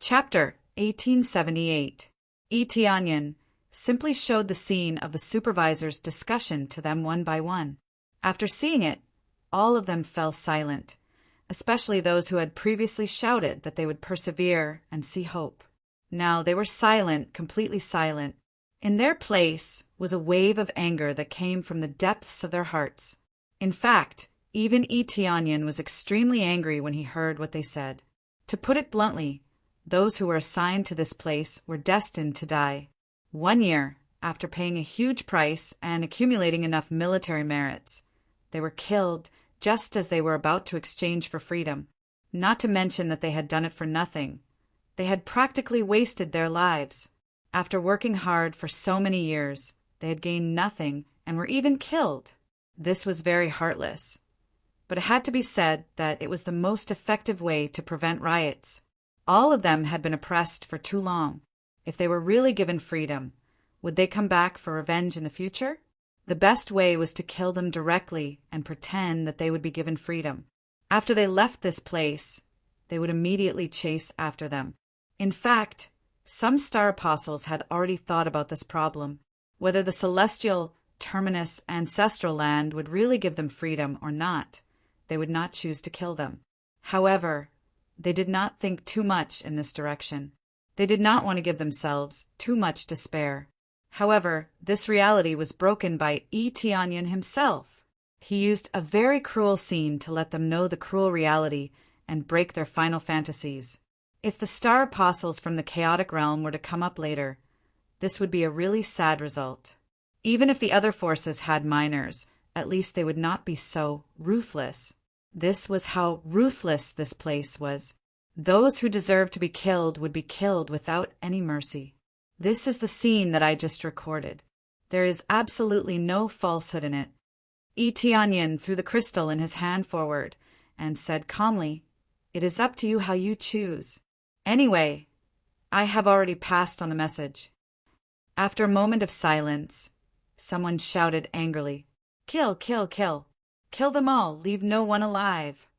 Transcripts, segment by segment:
Chapter 1878. Tianyan simply showed the scene of the supervisor's discussion to them one by one. After seeing it, all of them fell silent, especially those who had previously shouted that they would persevere and see hope. Now they were silent, completely silent. In their place was a wave of anger that came from the depths of their hearts. In fact, even Tianyan was extremely angry when he heard what they said. To put it bluntly, those who were assigned to this place were destined to die. 1 year after paying a huge price and accumulating enough military merits, they were killed just as they were about to exchange for freedom. Not to mention that they had done it for nothing. They had practically wasted their lives. After working hard for so many years, they had gained nothing and were even killed. This was very heartless. But it had to be said that it was the most effective way to prevent riots. All of them had been oppressed for too long. If they were really given freedom, would they come back for revenge in the future? The best way was to kill them directly and pretend that they would be given freedom. After they left this place, they would immediately chase after them. In fact, some star apostles had already thought about this problem, whether the celestial terminus ancestral land would really give them freedom or not. They would not choose to kill them. However, they did not think too much in this direction. They did not want to give themselves too much despair. However, this reality was broken by Tianyan himself. He used a very cruel scene to let them know the cruel reality and break their final fantasies. If the star apostles from the chaotic realm were to come up later, this would be a really sad result. Even if the other forces had minors, at least they would not be so ruthless. This was how ruthless this place was. Those who deserved to be killed would be killed without any mercy. This is the scene that I just recorded. There is absolutely no falsehood in it. Tianyan threw the crystal in his hand forward and said calmly, "It is up to you how you choose. Anyway, I have already passed on the message." After a moment of silence, someone shouted angrily, "Kill, kill, kill. Kill them all, leave no one alive."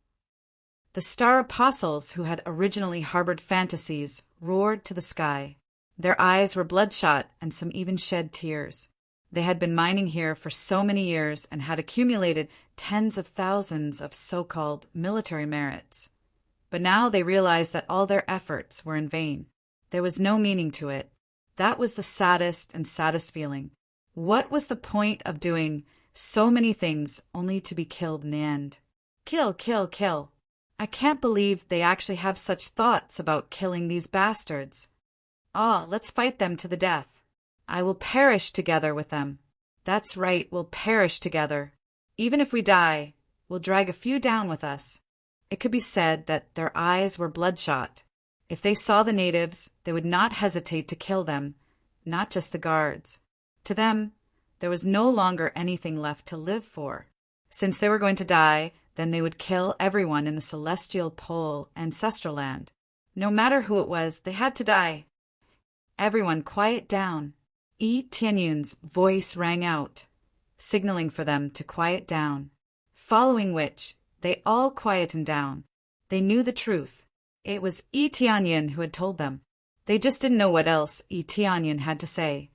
The star apostles, who had originally harbored fantasies, roared to the sky. Their eyes were bloodshot and some even shed tears. They had been mining here for so many years and had accumulated tens of thousands of so-called military merits. But now they realized that all their efforts were in vain. There was no meaning to it. That was the saddest and saddest feeling. What was the point of doing so many things only to be killed in the end? Kill, kill, kill. I can't believe they actually have such thoughts about killing these bastards. Let's fight them to the death. I will perish together with them. That's right, we'll perish together. Even if we die, we'll drag a few down with us. It could be said that their eyes were bloodshot. If they saw the natives, they would not hesitate to kill them, not just the guards. To them, there was no longer anything left to live for. Since they were going to die, then they would kill everyone in the celestial pole ancestral land. No matter who it was, they had to die. Everyone quiet down. Tianyan's voice rang out, signaling for them to quiet down, following which they all quietened down. They knew the truth. It was Tianyan who had told them. They just didn't know what else Tianyan had to say.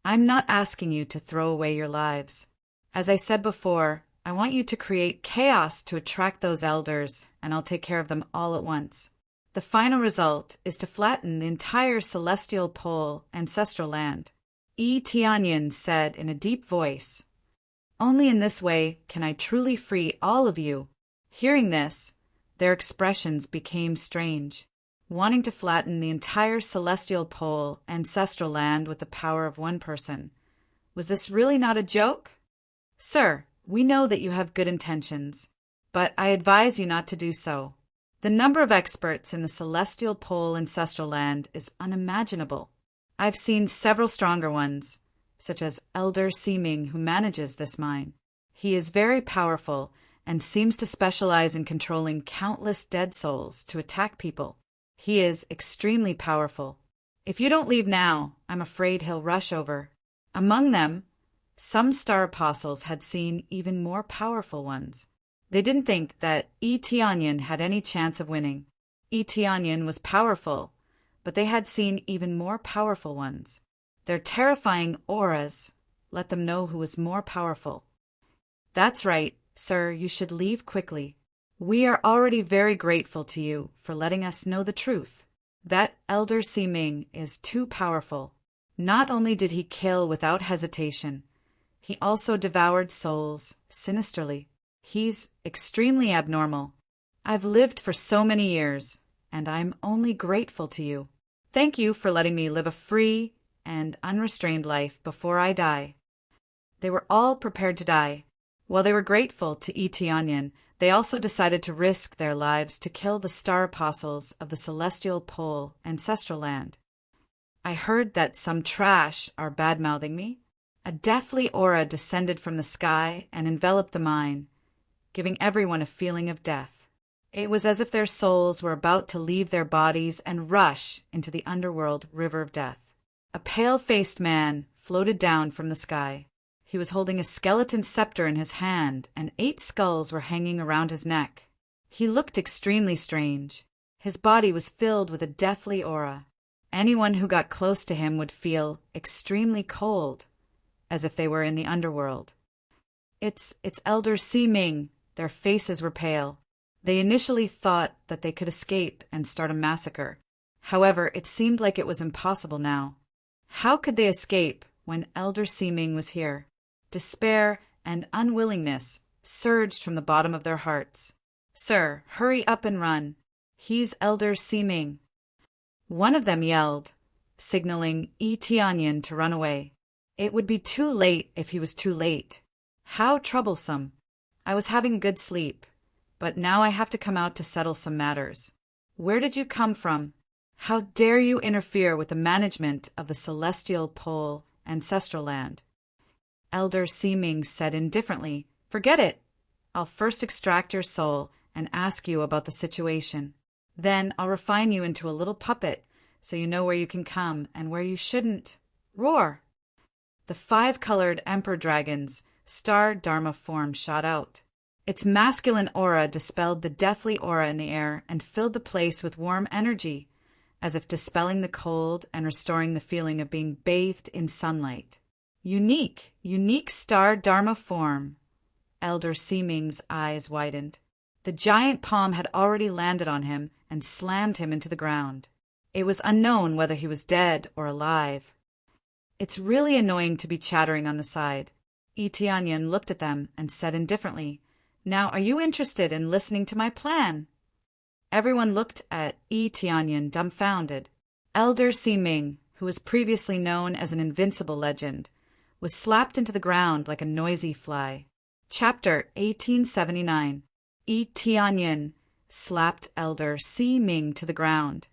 I'm not asking you to throw away your lives. As I said before, I want you to create chaos to attract those elders, and I'll take care of them all at once. The final result is to flatten the entire celestial pole ancestral land. Tianyan said in a deep voice, "Only in this way can I truly free all of you." Hearing this, their expressions became strange. Wanting to flatten the entire celestial pole ancestral land with the power of one person. Was this really not a joke? Sir, we know that you have good intentions, but I advise you not to do so. The number of experts in the celestial pole ancestral land is unimaginable. I've seen several stronger ones, such as Elder Seeming, who manages this mine. He is very powerful and seems to specialize in controlling countless dead souls to attack people. He is extremely powerful. If you don't leave now, I'm afraid he'll rush over. Among them, some star apostles had seen even more powerful ones. They didn't think that Tianyan had any chance of winning. Tianyan was powerful, but they had seen even more powerful ones. Their terrifying auras let them know who was more powerful. That's right, sir, you should leave quickly. We are already very grateful to you for letting us know the truth. That Elder Siming is too powerful. Not only did he kill without hesitation, he also devoured souls sinisterly. He's extremely abnormal. I've lived for so many years, and I'm only grateful to you. Thank you for letting me live a free and unrestrained life before I die. They were all prepared to die. While they were grateful to Itianyan, they also decided to risk their lives to kill the star apostles of the celestial pole ancestral land. I heard that some trash are bad-mouthing me. A deathly aura descended from the sky and enveloped the mine, giving everyone a feeling of death. It was as if their souls were about to leave their bodies and rush into the underworld river of death. A pale-faced man floated down from the sky. He was holding a skeleton scepter in his hand, and 8 skulls were hanging around his neck. He looked extremely strange. His body was filled with a deathly aura. Anyone who got close to him would feel extremely cold, as if they were in the underworld. It's Elder Siming. Their faces were pale. They initially thought that they could escape and start a massacre. However, it seemed like it was impossible now. How could they escape when Elder Siming was here? Despair and unwillingness surged from the bottom of their hearts. Sir, hurry up and run. He's Elder Siming. One of them yelled, signaling Itianyan to run away. It would be too late if he was too late. How troublesome. I was having good sleep, but now I have to come out to settle some matters. Where did you come from? How dare you interfere with the management of the celestial pole ancestral land? Elder Siming said indifferently, Forget it. I'll first extract your soul and ask you about the situation. Then I'll refine you into a little puppet so you know where you can come and where you shouldn't. Roar! The 5-colored emperor dragon's star dharma form shot out. Its masculine aura dispelled the deathly aura in the air and filled the place with warm energy, as if dispelling the cold and restoring the feeling of being bathed in sunlight. Unique star dharma form. Elder Siming's eyes widened. The giant palm had already landed on him and slammed him into the ground. It was unknown whether he was dead or alive. It's really annoying to be chattering on the side. Itianyan looked at them and said indifferently, Now are you interested in listening to my plan? Everyone looked at Itianyan dumbfounded. Elder Siming, who was previously known as an invincible legend, was slapped into the ground like a noisy fly. Chapter 1879. Itianyan slapped Elder Siming to the ground,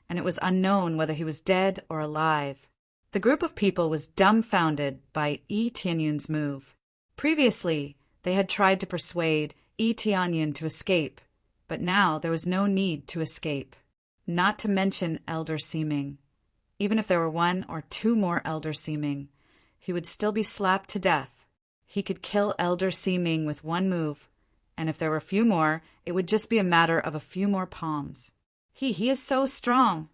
and it was unknown whether he was dead or alive. The group of people was dumbfounded by Itianyan's move. Previously, they had tried to persuade Itianyan to escape, but now there was no need to escape. Not to mention Elder Siming. Even if there were 1 or 2 more Elder Siming, he would still be slapped to death. He could kill Elder Siming with 1 move, and if there were a few more, it would just be a matter of a few more palms. He is so strong.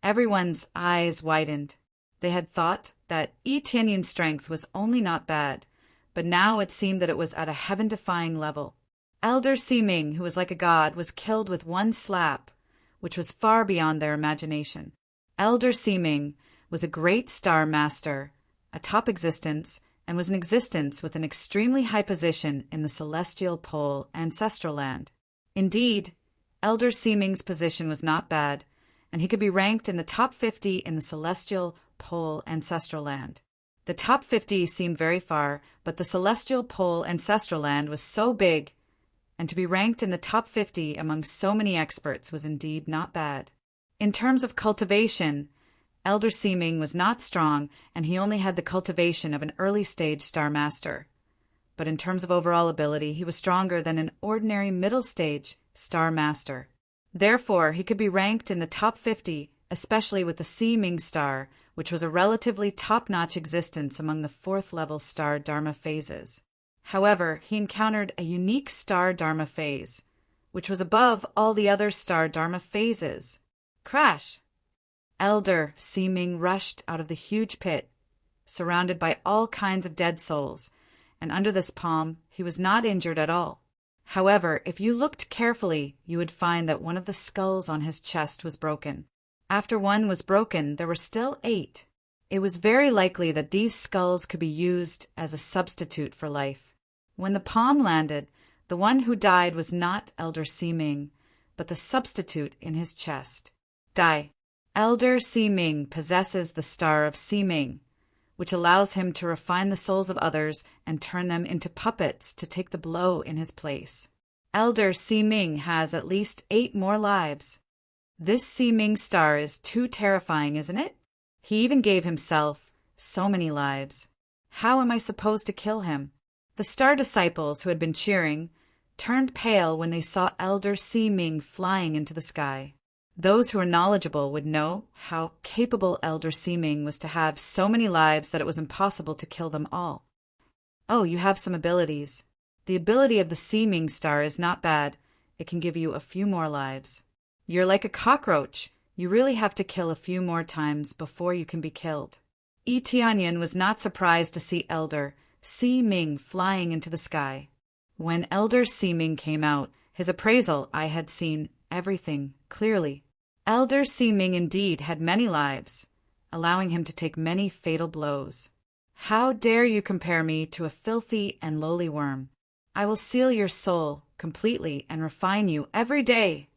Everyone's eyes widened. They had thought that Itianyan's strength was only not bad, but now it seemed that it was at a heaven-defying level. Elder Siming, who was like a god, was killed with 1 slap, which was far beyond their imagination. Elder Siming was a great star master, a top existence, and was in existence with an extremely high position in the celestial pole ancestral land. Indeed, Elder Siming's position was not bad, and he could be ranked in the top 50 in the celestial pole ancestral land. The top 50 seemed very far, but the celestial pole ancestral land was so big, and to be ranked in the top 50 among so many experts was indeed not bad. In terms of cultivation, Elder Siming was not strong, and he only had the cultivation of an early-stage Star Master. But in terms of overall ability, he was stronger than an ordinary middle-stage Star Master. Therefore, he could be ranked in the top 50, especially with the Siming Star, which was a relatively top-notch existence among the 4th-level Star Dharma phases. However, he encountered a unique Star Dharma phase, which was above all the other Star Dharma phases. Crash! Elder Seeming rushed out of the huge pit, surrounded by all kinds of dead souls, and under this palm he was not injured at all. However, if you looked carefully, you would find that one of the skulls on his chest was broken. After one was broken, there were still 8. It was very likely that these skulls could be used as a substitute for life. When the palm landed, the one who died was not Elder Seeming, but the substitute in his chest. Die. Elder Seeming possesses the Star of Seeming, which allows him to refine the souls of others and turn them into puppets to take the blow in his place. Elder Seeming has at least 8 more lives. This Seeming star is too terrifying, isn't it? He even gave himself so many lives. How am I supposed to kill him? The star disciples who had been cheering turned pale when they saw Elder Seeming flying into the sky. Those who were knowledgeable would know how capable Elder Seeming was to have so many lives that it was impossible to kill them all. Oh, you have some abilities. The ability of the Seeming star is not bad. It can give you a few more lives. You're like a cockroach. You really have to kill a few more times before you can be killed. Tianyan was not surprised to see Elder Seeming flying into the sky. When Elder Seeming came out, his appraisal eye had seen everything clearly. Elder Seeming indeed had many lives, allowing him to take many fatal blows. How dare you compare me to a filthy and lowly worm? I will seal your soul completely and refine you every day.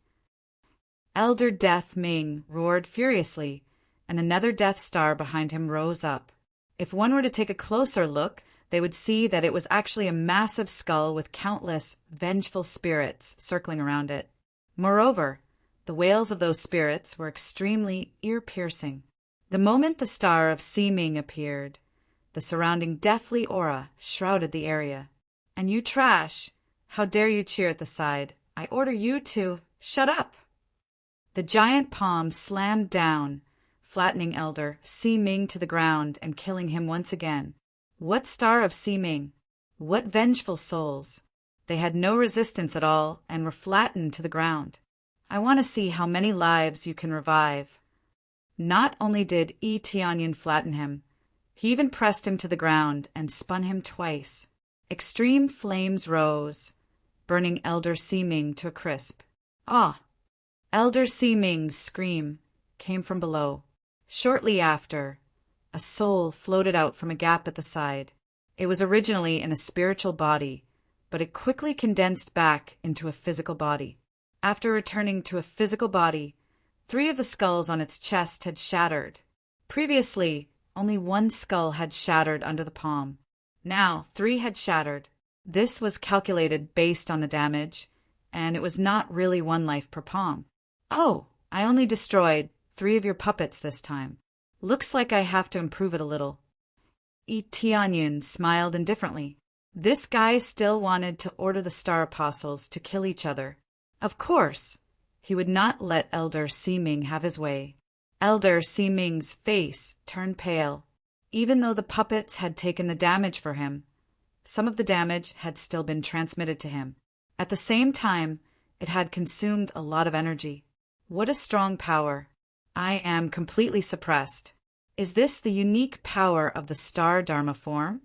Elder Death Ming roared furiously, and the nether Death Star behind him rose up. If one were to take a closer look, they would see that it was actually a massive skull with countless vengeful spirits circling around it. Moreover, the wails of those spirits were extremely ear-piercing. The moment the Star of Seeming appeared, the surrounding deathly aura shrouded the area. And you trash! How dare you cheer at the side? I order you to shut up! The giant palm slammed down, flattening Elder Seeming to the ground and killing him once again. What Star of Seeming? What vengeful souls! They had no resistance at all and were flattened to the ground. I want to see how many lives you can revive. Not only did Tianyan flatten him, he even pressed him to the ground and spun him twice. Extreme flames rose, burning Elder Seeming to a crisp. Ah! Elder Seeming's scream came from below. Shortly after, a soul floated out from a gap at the side. It was originally in a spiritual body, but it quickly condensed back into a physical body. After returning to a physical body, 3 of the skulls on its chest had shattered. Previously, only 1 skull had shattered under the palm. Now, 3 had shattered. This was calculated based on the damage, and it was not really 1 life per palm. Oh, I only destroyed 3 of your puppets this time. Looks like I have to improve it a little. Tianyan smiled indifferently. This guy still wanted to order the Star Apostles to kill each other. Of course, he would not let Elder Seeming have his way. Elder Seeming's face turned pale. Even though the puppets had taken the damage for him, some of the damage had still been transmitted to him. At the same time, it had consumed a lot of energy. What a strong power. I am completely suppressed. Is this the unique power of the Star Dharma form?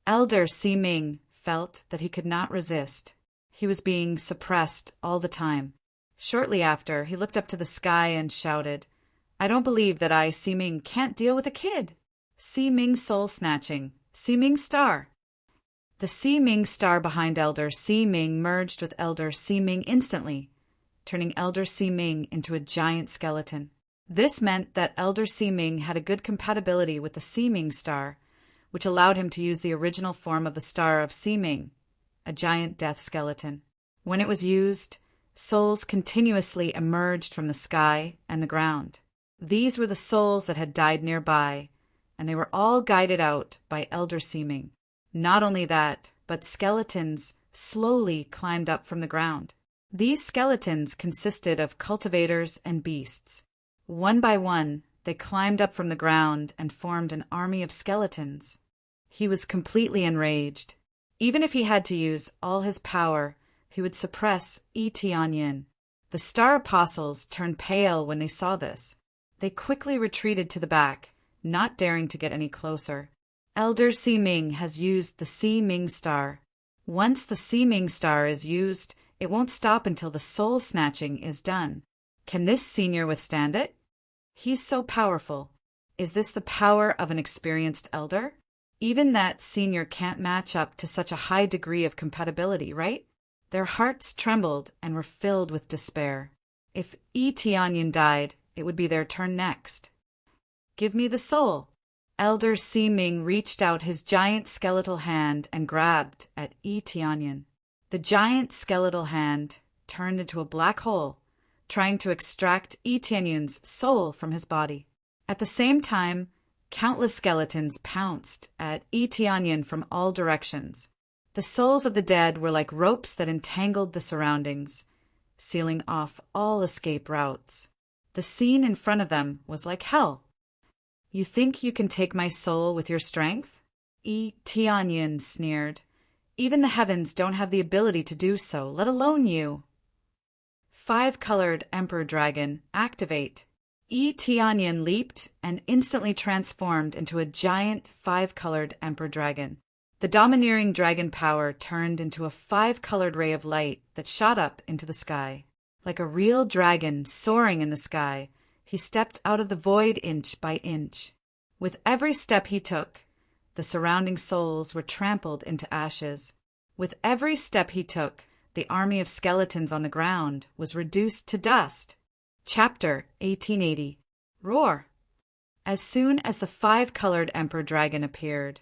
Elder Seeming felt that he could not resist. He was being suppressed all the time. Shortly after, he looked up to the sky and shouted, I don't believe that I, Seeming, can't deal with a kid. Seeming soul snatching. Seeming star. The Seeming star behind Elder Seeming merged with Elder Seeming instantly, turning Elder Seeming into a giant skeleton. This meant that Elder Seeming had a good compatibility with the Seeming star, which allowed him to use the original form of the Star of Seeming, a giant death skeleton. When it was used, souls continuously emerged from the sky and the ground. These were the souls that had died nearby, and they were all guided out by Elder Seeming. Not only that, but skeletons slowly climbed up from the ground. These skeletons consisted of cultivators and beasts. One by one, they climbed up from the ground and formed an army of skeletons. He was completely enraged. Even if he had to use all his power, he would suppress Tianyan. The Star Apostles turned pale when they saw this. They quickly retreated to the back, not daring to get any closer. Elder Si-Ming has used the Si-Ming star. Once the Si-Ming star is used, it won't stop until the soul snatching is done. Can this senior withstand it? He's so powerful. Is this the power of an experienced elder? Even that senior can't match up to such a high degree of compatibility, right? Their hearts trembled and were filled with despair. If Yi Tianyan died, it would be their turn next. Give me the soul. Elder Si-Ming reached out his giant skeletal hand and grabbed at Yi Tianyan. The giant skeletal hand turned into a black hole, trying to extract Yi Tianyan's soul from his body. At the same time, countless skeletons pounced at Yi Tianyan from all directions. The souls of the dead were like ropes that entangled the surroundings, sealing off all escape routes. The scene in front of them was like hell. You think you can take my soul with your strength? Yi Tianyan sneered. Even the heavens don't have the ability to do so, let alone you. Five-colored Emperor Dragon, activate. Yi Tianyan leaped and instantly transformed into a giant five-colored Emperor Dragon. The domineering dragon power turned into a five-colored ray of light that shot up into the sky. Like a real dragon soaring in the sky, he stepped out of the void inch by inch. With every step he took, the surrounding souls were trampled into ashes. With every step he took, the army of skeletons on the ground was reduced to dust. Chapter 1880. Roar! As soon as the five-colored Emperor Dragon appeared,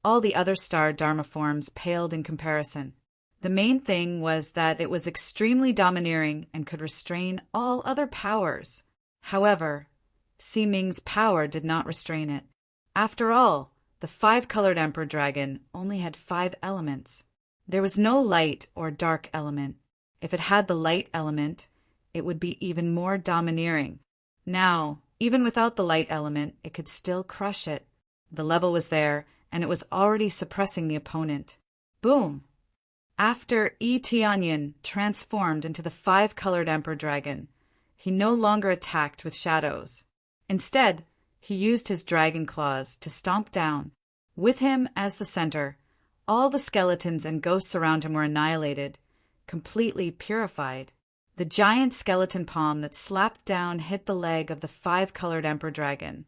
all the other star Dharma forms paled in comparison. The main thing was that it was extremely domineering and could restrain all other powers. However, Si-Ming's power did not restrain it. After all, the five-colored Emperor Dragon only had 5 elements. There was no light or dark element. If it had the light element, it would be even more domineering. Now, even without the light element, it could still crush it. The level was there, and it was already suppressing the opponent. Boom! After Yi Tianyan transformed into the five-colored Emperor Dragon, he no longer attacked with shadows. Instead, he used his dragon claws to stomp down. With him as the center, all the skeletons and ghosts around him were annihilated, completely purified. The giant skeleton palm that slapped down hit the leg of the five-colored Emperor Dragon,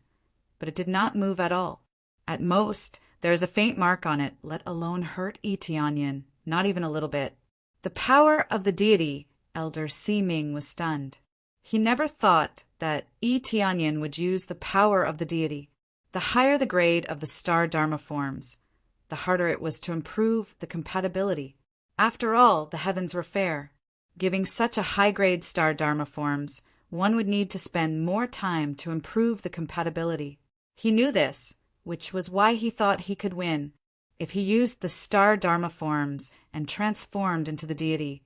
but it did not move at all. At most, there is a faint mark on it, let alone hurt Yi Tianyan, not even a little bit. The power of the deity, Elder Si-Ming, was stunned. He never thought that Yi Tianyan would use the power of the deity. The higher the grade of the star Dharma forms, the harder it was to improve the compatibility. After all, the heavens were fair. Giving such a high-grade star Dharma forms, one would need to spend more time to improve the compatibility. He knew this, which was why he thought he could win. If he used the star Dharma forms and transformed into the deity,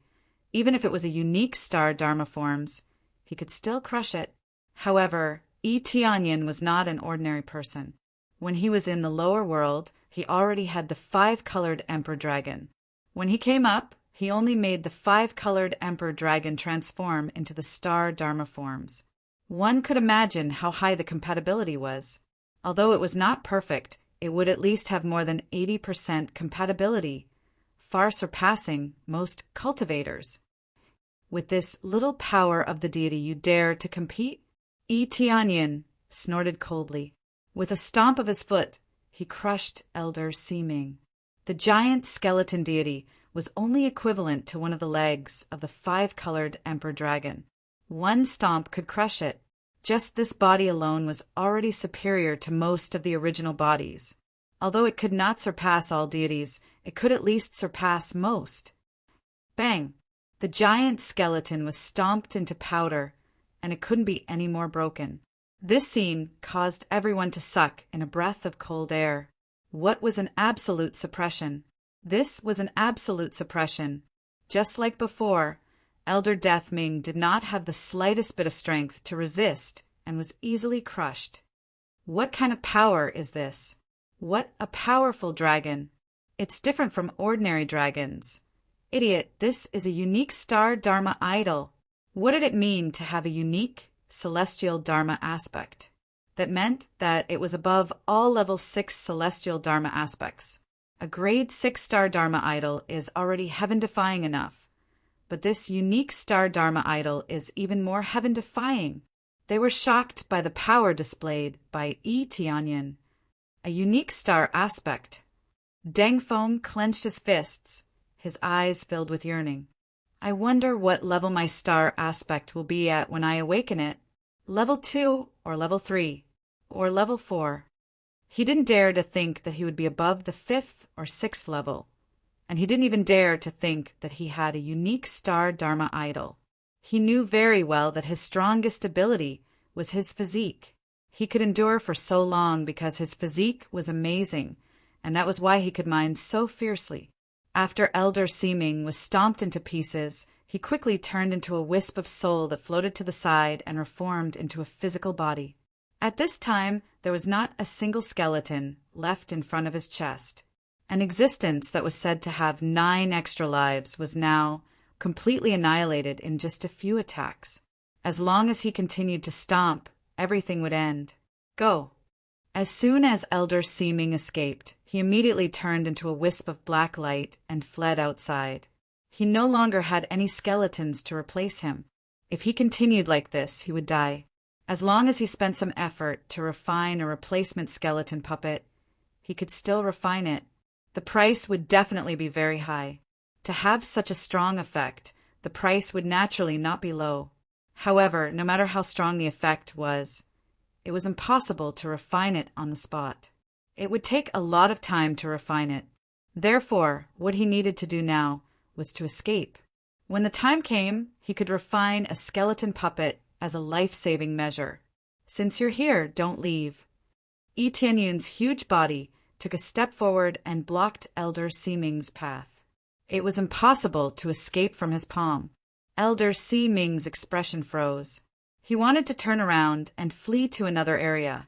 even if it was a unique star Dharma forms, he could still crush it. However, Yi Tianyan was not an ordinary person. When he was in the lower world, he already had the five-colored Emperor Dragon. When he came up, he only made the five-colored Emperor Dragon transform into the star Dharma forms. One could imagine how high the compatibility was. Although it was not perfect, it would at least have more than 80% compatibility, far surpassing most cultivators. With this little power of the deity, you dare to compete? Yi Tianyan snorted coldly. With a stomp of his foot, he crushed Elder Si-Ming. The giant skeleton deity was only equivalent to one of the legs of the five-colored Emperor Dragon. One stomp could crush it. Just this body alone was already superior to most of the original bodies. Although it could not surpass all deities, it could at least surpass most. Bang! The giant skeleton was stomped into powder, and it couldn't be any more broken. This scene caused everyone to suck in a breath of cold air. What was an absolute suppression? This was an absolute suppression. Just like before, Elder Death Ming did not have the slightest bit of strength to resist and was easily crushed. What kind of power is this? What a powerful dragon! It's different from ordinary dragons. Idiot, this is a unique star Dharma idol. What did it mean to have a unique celestial Dharma aspect. That meant that it was above all level 6 celestial Dharma aspects. A grade 6-star Dharma idol is already heaven-defying enough, but this unique star Dharma idol is even more heaven-defying. They were shocked by the power displayed by Tianyan, a unique star aspect. Deng Feng clenched his fists, his eyes filled with yearning. I wonder what level my star aspect will be at when I awaken it. Level 2 or level 3 or level 4. He didn't dare to think that he would be above the 5th or 6th level, and he didn't even dare to think that he had a unique star Dharma idol. He knew very well that his strongest ability was his physique. He could endure for so long because his physique was amazing, and that was why he could mine so fiercely. After Elder Seeming was stomped into pieces, he quickly turned into a wisp of soul that floated to the side and reformed into a physical body. At this time, there was not a single skeleton left in front of his chest. An existence that was said to have 9 extra lives was now completely annihilated in just a few attacks. As long as he continued to stomp, everything would end. Go. As soon as Elder Seeming escaped, he immediately turned into a wisp of black light and fled outside. He no longer had any skeletons to replace him. If he continued like this, he would die. As long as he spent some effort to refine a replacement skeleton puppet, he could still refine it. The price would definitely be very high. To have such a strong effect, the price would naturally not be low. However, no matter how strong the effect was, it was impossible to refine it on the spot. It would take a lot of time to refine it. Therefore, what he needed to do now was to escape. When the time came, he could refine a skeleton puppet as a life-saving measure. Since you're here, don't leave. Tianyun's huge body took a step forward and blocked Elder Seeming's path. It was impossible to escape from his palm. Elder Seeming's expression froze. He wanted to turn around and flee to another area,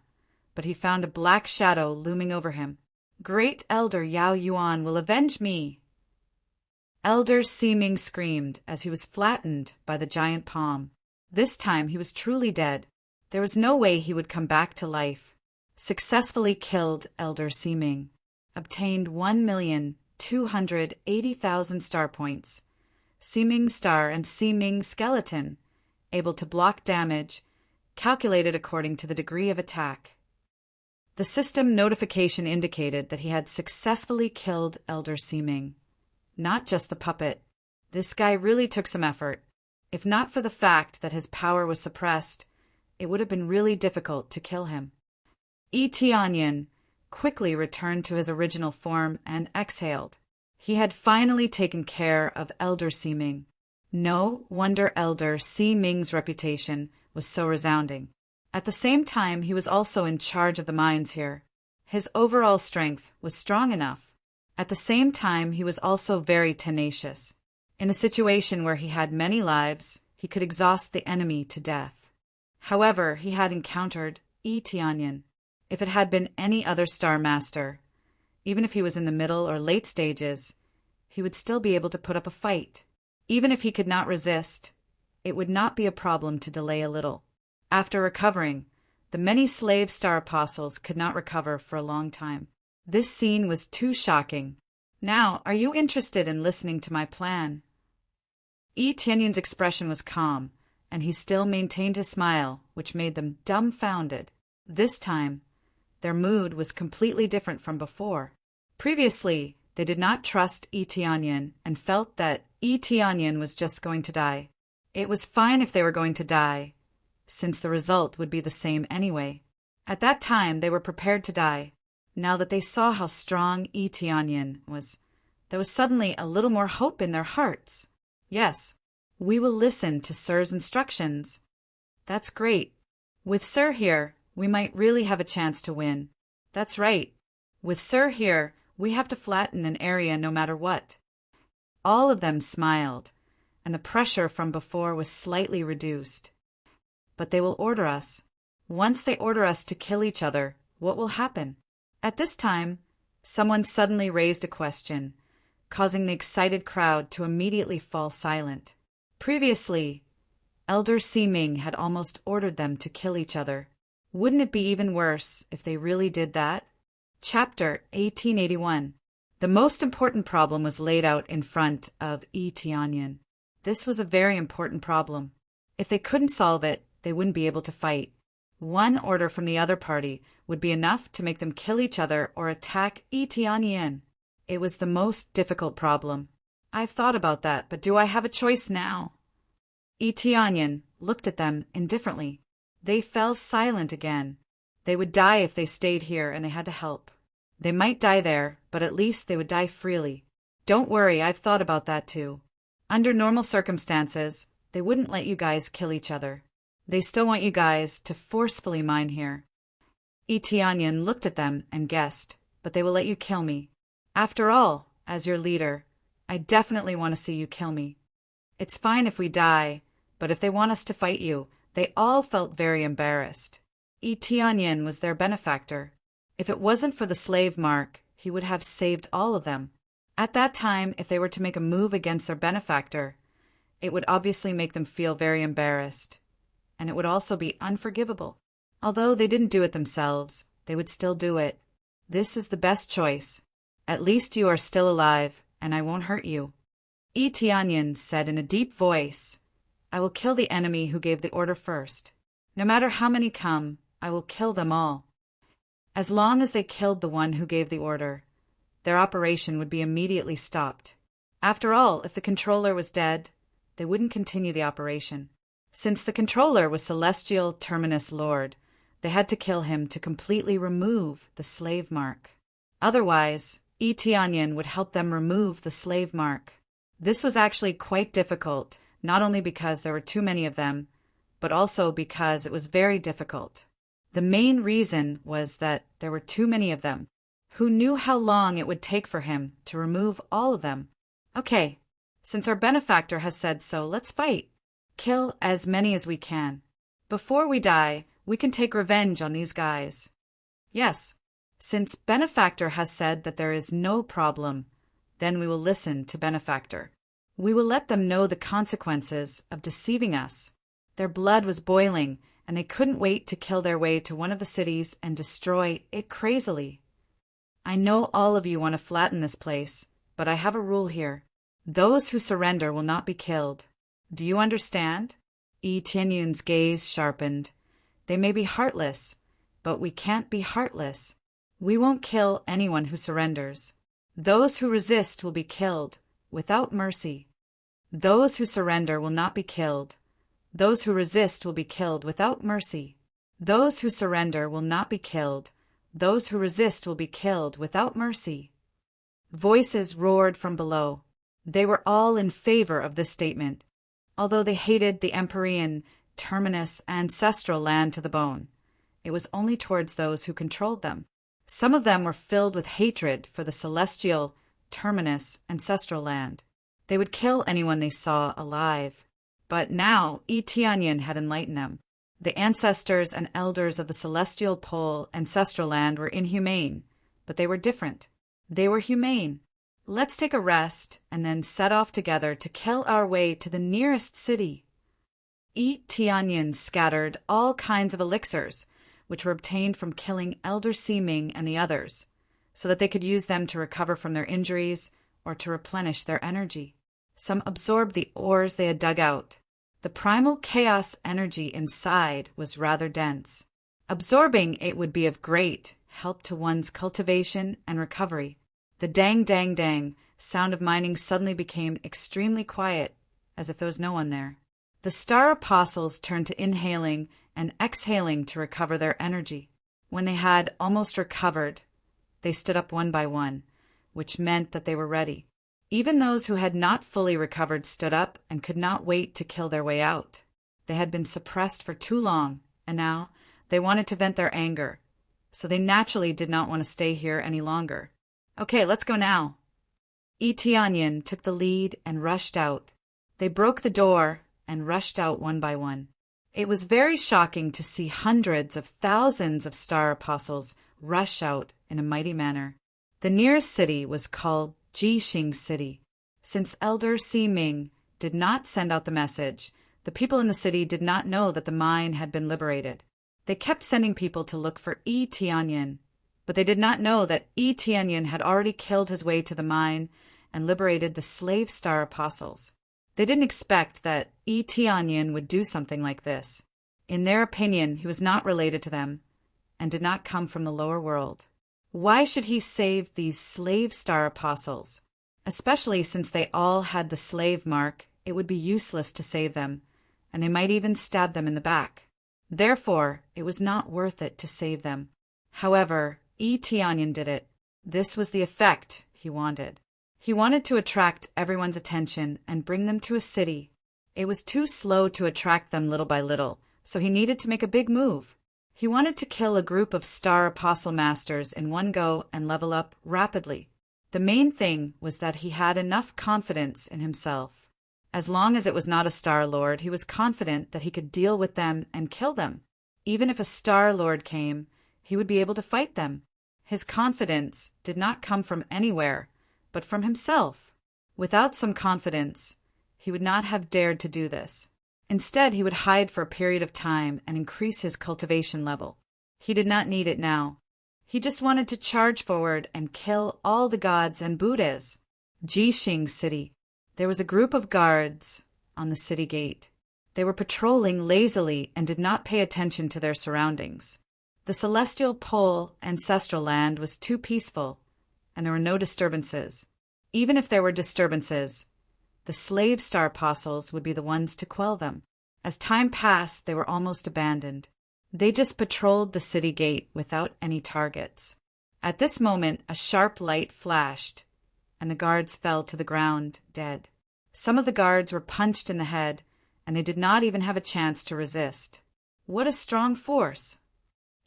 but he found a black shadow looming over him. Great Elder Yao Yuan will avenge me! Elder Seeming screamed as he was flattened by the giant palm. This time he was truly dead. There was no way he would come back to life. Successfully killed Elder Seeming. Obtained 1,280,000 star points. Seeming star and Seeming skeleton. Able to block damage. Calculated according to the degree of attack. The system notification indicated that he had successfully killed Elder Seeming. Not just the puppet. This guy really took some effort. If not for the fact that his power was suppressed, it would have been really difficult to kill him. Tianyan quickly returned to his original form and exhaled. He had finally taken care of Elder Seeming. No wonder Elder Seeming's reputation was so resounding. At the same time, he was also in charge of the mines here. His overall strength was strong enough. At the same time, he was also very tenacious. In a situation where he had many lives, he could exhaust the enemy to death. However, he had encountered Tianyan. If it had been any other Star Master, even if he was in the middle or late stages, he would still be able to put up a fight. Even if he could not resist, it would not be a problem to delay a little. After recovering, the many slave Star Apostles could not recover for a long time. This scene was too shocking. Now, are you interested in listening to my plan? Tianyan's expression was calm, and he still maintained his smile, which made them dumbfounded. This time, their mood was completely different from before. Previously, they did not trust Tianyan and felt that Tianyan was just going to die. It was fine if they were going to die, since the result would be the same anyway. At that time, they were prepared to die. Now that they saw how strong Tianyan was, there was suddenly a little more hope in their hearts. Yes, we will listen to Sir's instructions. That's great. With Sir here, we might really have a chance to win. That's right. With Sir here, we have to flatten an area no matter what. All of them smiled, and the pressure from before was slightly reduced. But they will order us. Once they order us to kill each other, what will happen? At this time, someone suddenly raised a question, causing the excited crowd to immediately fall silent. Previously, Elder Ming had almost ordered them to kill each other. Wouldn't it be even worse if they really did that? Chapter 1881. The most important problem was laid out in front of Tianyan. This was a very important problem. If they couldn't solve it, they wouldn't be able to fight. One order from the other party would be enough to make them kill each other or attack Tianyan. It was the most difficult problem. I've thought about that, but do I have a choice now? Tianyan looked at them indifferently. They fell silent again. They would die if they stayed here and they had to help. They might die there, but at least they would die freely. Don't worry, I've thought about that too. Under normal circumstances, they wouldn't let you guys kill each other. They still want you guys to forcefully mine here. Tianyan looked at them and guessed, but they will let you kill me. After all, as your leader, I definitely want to see you kill me. It's fine if we die, but if they want us to fight you, they all felt very embarrassed. Tianyan was their benefactor. If it wasn't for the slave mark, he would have saved all of them. At that time, if they were to make a move against their benefactor, it would obviously make them feel very embarrassed, and it would also be unforgivable. Although they didn't do it themselves, they would still do it. This is the best choice. At least you are still alive, and I won't hurt you. Tianyan said in a deep voice, I will kill the enemy who gave the order first. No matter how many come, I will kill them all. As long as they killed the one who gave the order, their operation would be immediately stopped. After all, if the controller was dead, they wouldn't continue the operation. Since the controller was Celestial Terminus Lord, they had to kill him to completely remove the slave mark. Otherwise, Tianyan would help them remove the slave mark. This was actually quite difficult, not only because there were too many of them, but also because it was very difficult. The main reason was that there were too many of them. Who knew how long it would take for him to remove all of them? Okay, since our benefactor has said so, let's fight. Kill as many as we can. Before we die, we can take revenge on these guys. Yes, since benefactor has said that there is no problem, then we will listen to benefactor. We will let them know the consequences of deceiving us. Their blood was boiling, and they couldn't wait to kill their way to one of the cities and destroy it crazily. I know all of you want to flatten this place, but I have a rule here. Those who surrender will not be killed. Do you understand? Tianyun's gaze sharpened. They may be heartless, but we can't be heartless. We won't kill anyone who surrenders. Those who resist will be killed, without mercy. Those who surrender will not be killed. Those who resist will be killed without mercy. Those who surrender will not be killed. Those who resist will be killed without mercy. Voices roared from below. They were all in favor of this statement, although they hated the Empyrean Terminus ancestral land to the bone. It was only towards those who controlled them. Some of them were filled with hatred for the celestial Terminus ancestral land. They would kill anyone they saw alive. But now Tianyan had enlightened them. The ancestors and elders of the celestial pole ancestral land were inhumane, but they were different. They were humane. Let's take a rest and then set off together to kill our way to the nearest city. Tianyan scattered all kinds of elixirs, which were obtained from killing Elder Ming and the others, so that they could use them to recover from their injuries or to replenish their energy. Some absorbed the ores they had dug out. The primal chaos energy inside was rather dense. Absorbing it would be of great help to one's cultivation and recovery. The dang, dang, dang sound of mining suddenly became extremely quiet, as if there was no one there. The star apostles turned to inhaling and exhaling to recover their energy. When they had almost recovered, they stood up one by one, which meant that they were ready. Even those who had not fully recovered stood up and could not wait to kill their way out. They had been suppressed for too long, and now they wanted to vent their anger, so they naturally did not want to stay here any longer. Okay, let's go now. Tianyan took the lead and rushed out. They broke the door and rushed out one by one. It was very shocking to see hundreds of thousands of star apostles rush out in a mighty manner. The nearest city was called Jixing City. Since Elder Ming did not send out the message, The people in the city did not know that the mine had been liberated. They kept sending people to look for Tianyin, but they did not know that Tianyin had already killed his way to the mine and liberated the slave star apostles. They didn't expect that Tianyin would do something like this. In their opinion, he was not related to them and did not come from the lower world. Why should he save these slave star apostles? Especially since they all had the slave mark, it would be useless to save them, and they might even stab them in the back. Therefore, it was not worth it to save them. However, Tianyin did it. This was the effect he wanted. He wanted to attract everyone's attention and bring them to a city. It was too slow to attract them little by little, so he needed to make a big move. He wanted to kill a group of star apostle masters in one go and level up rapidly. The main thing was that he had enough confidence in himself. As long as it was not a Star Lord, he was confident that he could deal with them and kill them. Even if a Star Lord came, he would be able to fight them. His confidence did not come from anywhere, but from himself. Without some confidence, he would not have dared to do this. Instead, he would hide for a period of time and increase his cultivation level. He did not need it now. He just wanted to charge forward and kill all the gods and Buddhas. Jixing City. There was a group of guards on the city gate. They were patrolling lazily and did not pay attention to their surroundings. The celestial pole ancestral land was too peaceful, and there were no disturbances. Even if there were disturbances, the slave star apostles would be the ones to quell them. As time passed, they were almost abandoned. They just patrolled the city gate without any targets. At this moment, a sharp light flashed, and the guards fell to the ground, dead. Some of the guards were punched in the head, and they did not even have a chance to resist. What a strong force!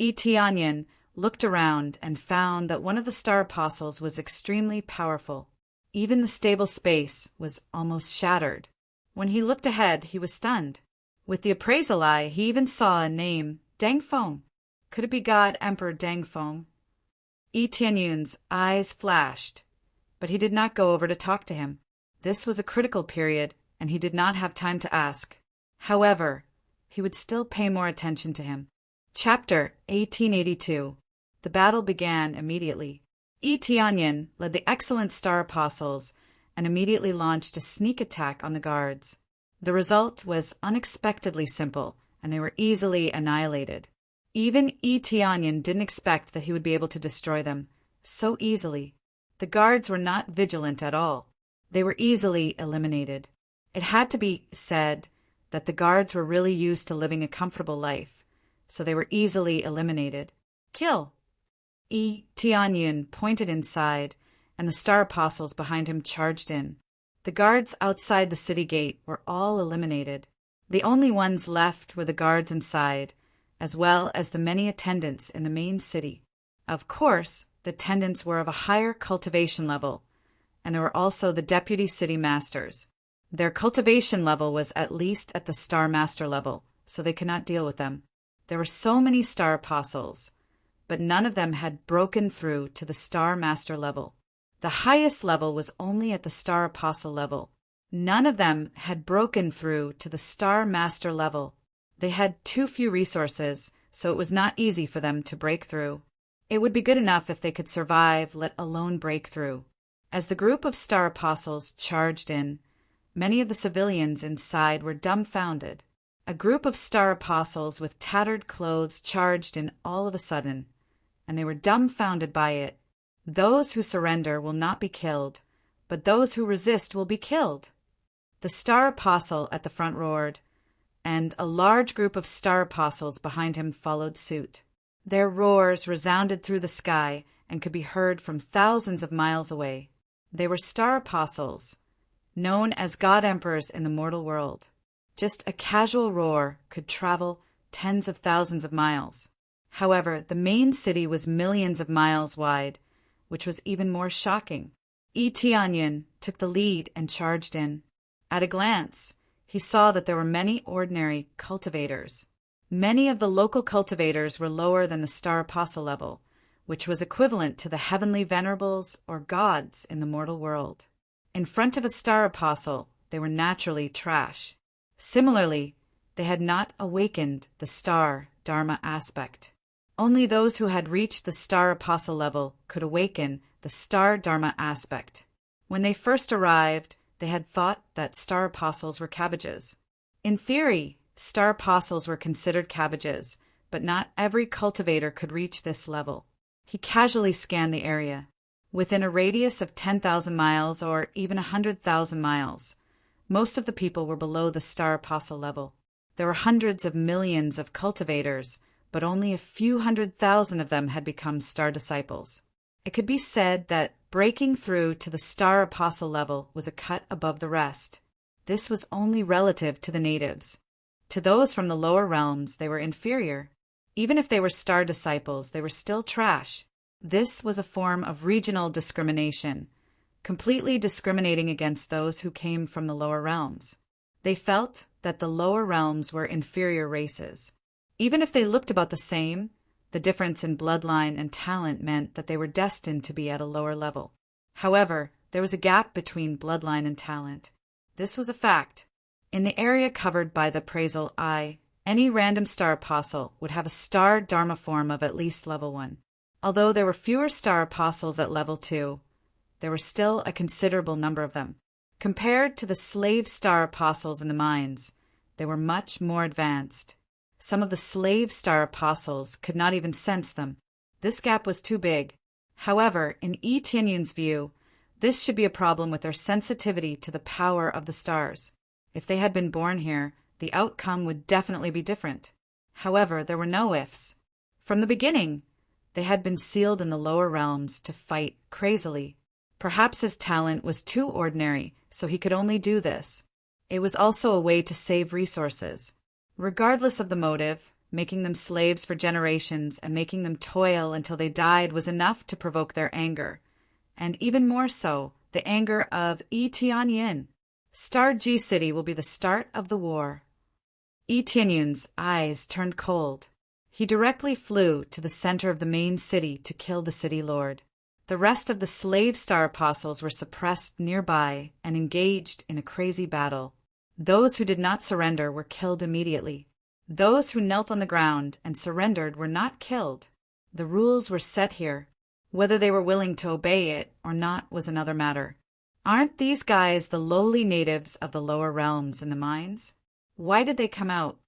Tianyin looked around and found that one of the star apostles was extremely powerful. Even the stable space was almost shattered. When he looked ahead, he was stunned. With the appraisal eye, he even saw a name, Deng Feng. Could it be God Emperor Deng Feng? Tianyin's eyes flashed, but he did not go over to talk to him. This was a critical period, and he did not have time to ask. However, he would still pay more attention to him. Chapter 1882. The battle began immediately. Tianyin led the excellent star apostles and immediately launched a sneak attack on the guards. The result was unexpectedly simple, and they were easily annihilated. Even Tianyin didn't expect that he would be able to destroy them so easily. The guards were not vigilant at all. They were easily eliminated. It had to be said that the guards were really used to living a comfortable life, so they were easily eliminated. Kill! Tianyin pointed inside, and the star apostles behind him charged in. The guards outside the city gate were all eliminated. The only ones left were the guards inside, as well as the many attendants in the main city. Of course, the attendants were of a higher cultivation level, and there were also the deputy city masters. Their cultivation level was at least at the star master level, so they could not deal with them. There were so many star apostles, but none of them had broken through to the star master level. The highest level was only at the star apostle level. None of them had broken through to the star master level. They had too few resources, so it was not easy for them to break through. It would be good enough if they could survive, let alone break through. As the group of star apostles charged in, many of the civilians inside were dumbfounded. A group of star apostles with tattered clothes charged in all of a sudden, and they were dumbfounded by it. Those who surrender will not be killed, but those who resist will be killed. The star apostle at the front roared, and a large group of star apostles behind him followed suit. Their roars resounded through the sky and could be heard from thousands of miles away. They were star apostles, known as God Emperors in the mortal world. Just a casual roar could travel tens of thousands of miles. However, the main city was millions of miles wide, which was even more shocking. Tianyin took the lead and charged in. At a glance, he saw that there were many ordinary cultivators. Many of the local cultivators were lower than the star apostle level, which was equivalent to the heavenly venerables or gods in the mortal world. In front of a star apostle, they were naturally trash. Similarly, They had not awakened the star Dharma aspect. Only those who had reached the star apostle level could awaken the star Dharma aspect. When they first arrived, they had thought that star apostles were cabbages. In theory, star apostles were considered cabbages, but not every cultivator could reach this level. He casually scanned the area. Within a radius of 10,000 miles or even 100,000 miles, most of the people were below the star apostle level. There were hundreds of millions of cultivators, but only a few 100,000 of them had become star disciples. It could be said that breaking through to the star apostle level was a cut above the rest. This was only relative to the natives. To those from the lower realms, they were inferior. Even if they were star disciples, they were still trash. This was a form of regional discrimination, completely discriminating against those who came from the lower realms. They felt that the lower realms were inferior races. Even if they looked about the same, the difference in bloodline and talent meant that they were destined to be at a lower level. However, there was a gap between bloodline and talent. This was a fact. In the area covered by the appraisal eye, any random star apostle would have a star Dharma form of at least level 1. Although there were fewer star apostles at level 2, there were still a considerable number of them. Compared to the slave star apostles in the mines, they were much more advanced. Some of the slave star apostles could not even sense them. This gap was too big. However, in Yi Tianyun's view, this should be a problem with their sensitivity to the power of the stars. If they had been born here, the outcome would definitely be different. However, there were no ifs. From the beginning, they had been sealed in the lower realms to fight crazily. Perhaps his talent was too ordinary, so he could only do this. It was also a way to save resources. Regardless of the motive, making them slaves for generations and making them toil until they died was enough to provoke their anger. And even more so, the anger of Yi Tianyin. Star G City will be the start of the war. Yi Tianyun's eyes turned cold. He directly flew to the center of the main city to kill the city lord. The rest of the slave star apostles were suppressed nearby and engaged in a crazy battle. Those who did not surrender were killed immediately. Those who knelt on the ground and surrendered were not killed. The rules were set here. Whether they were willing to obey it or not was another matter. Aren't these guys the lowly natives of the lower realms in the mines? Why did they come out?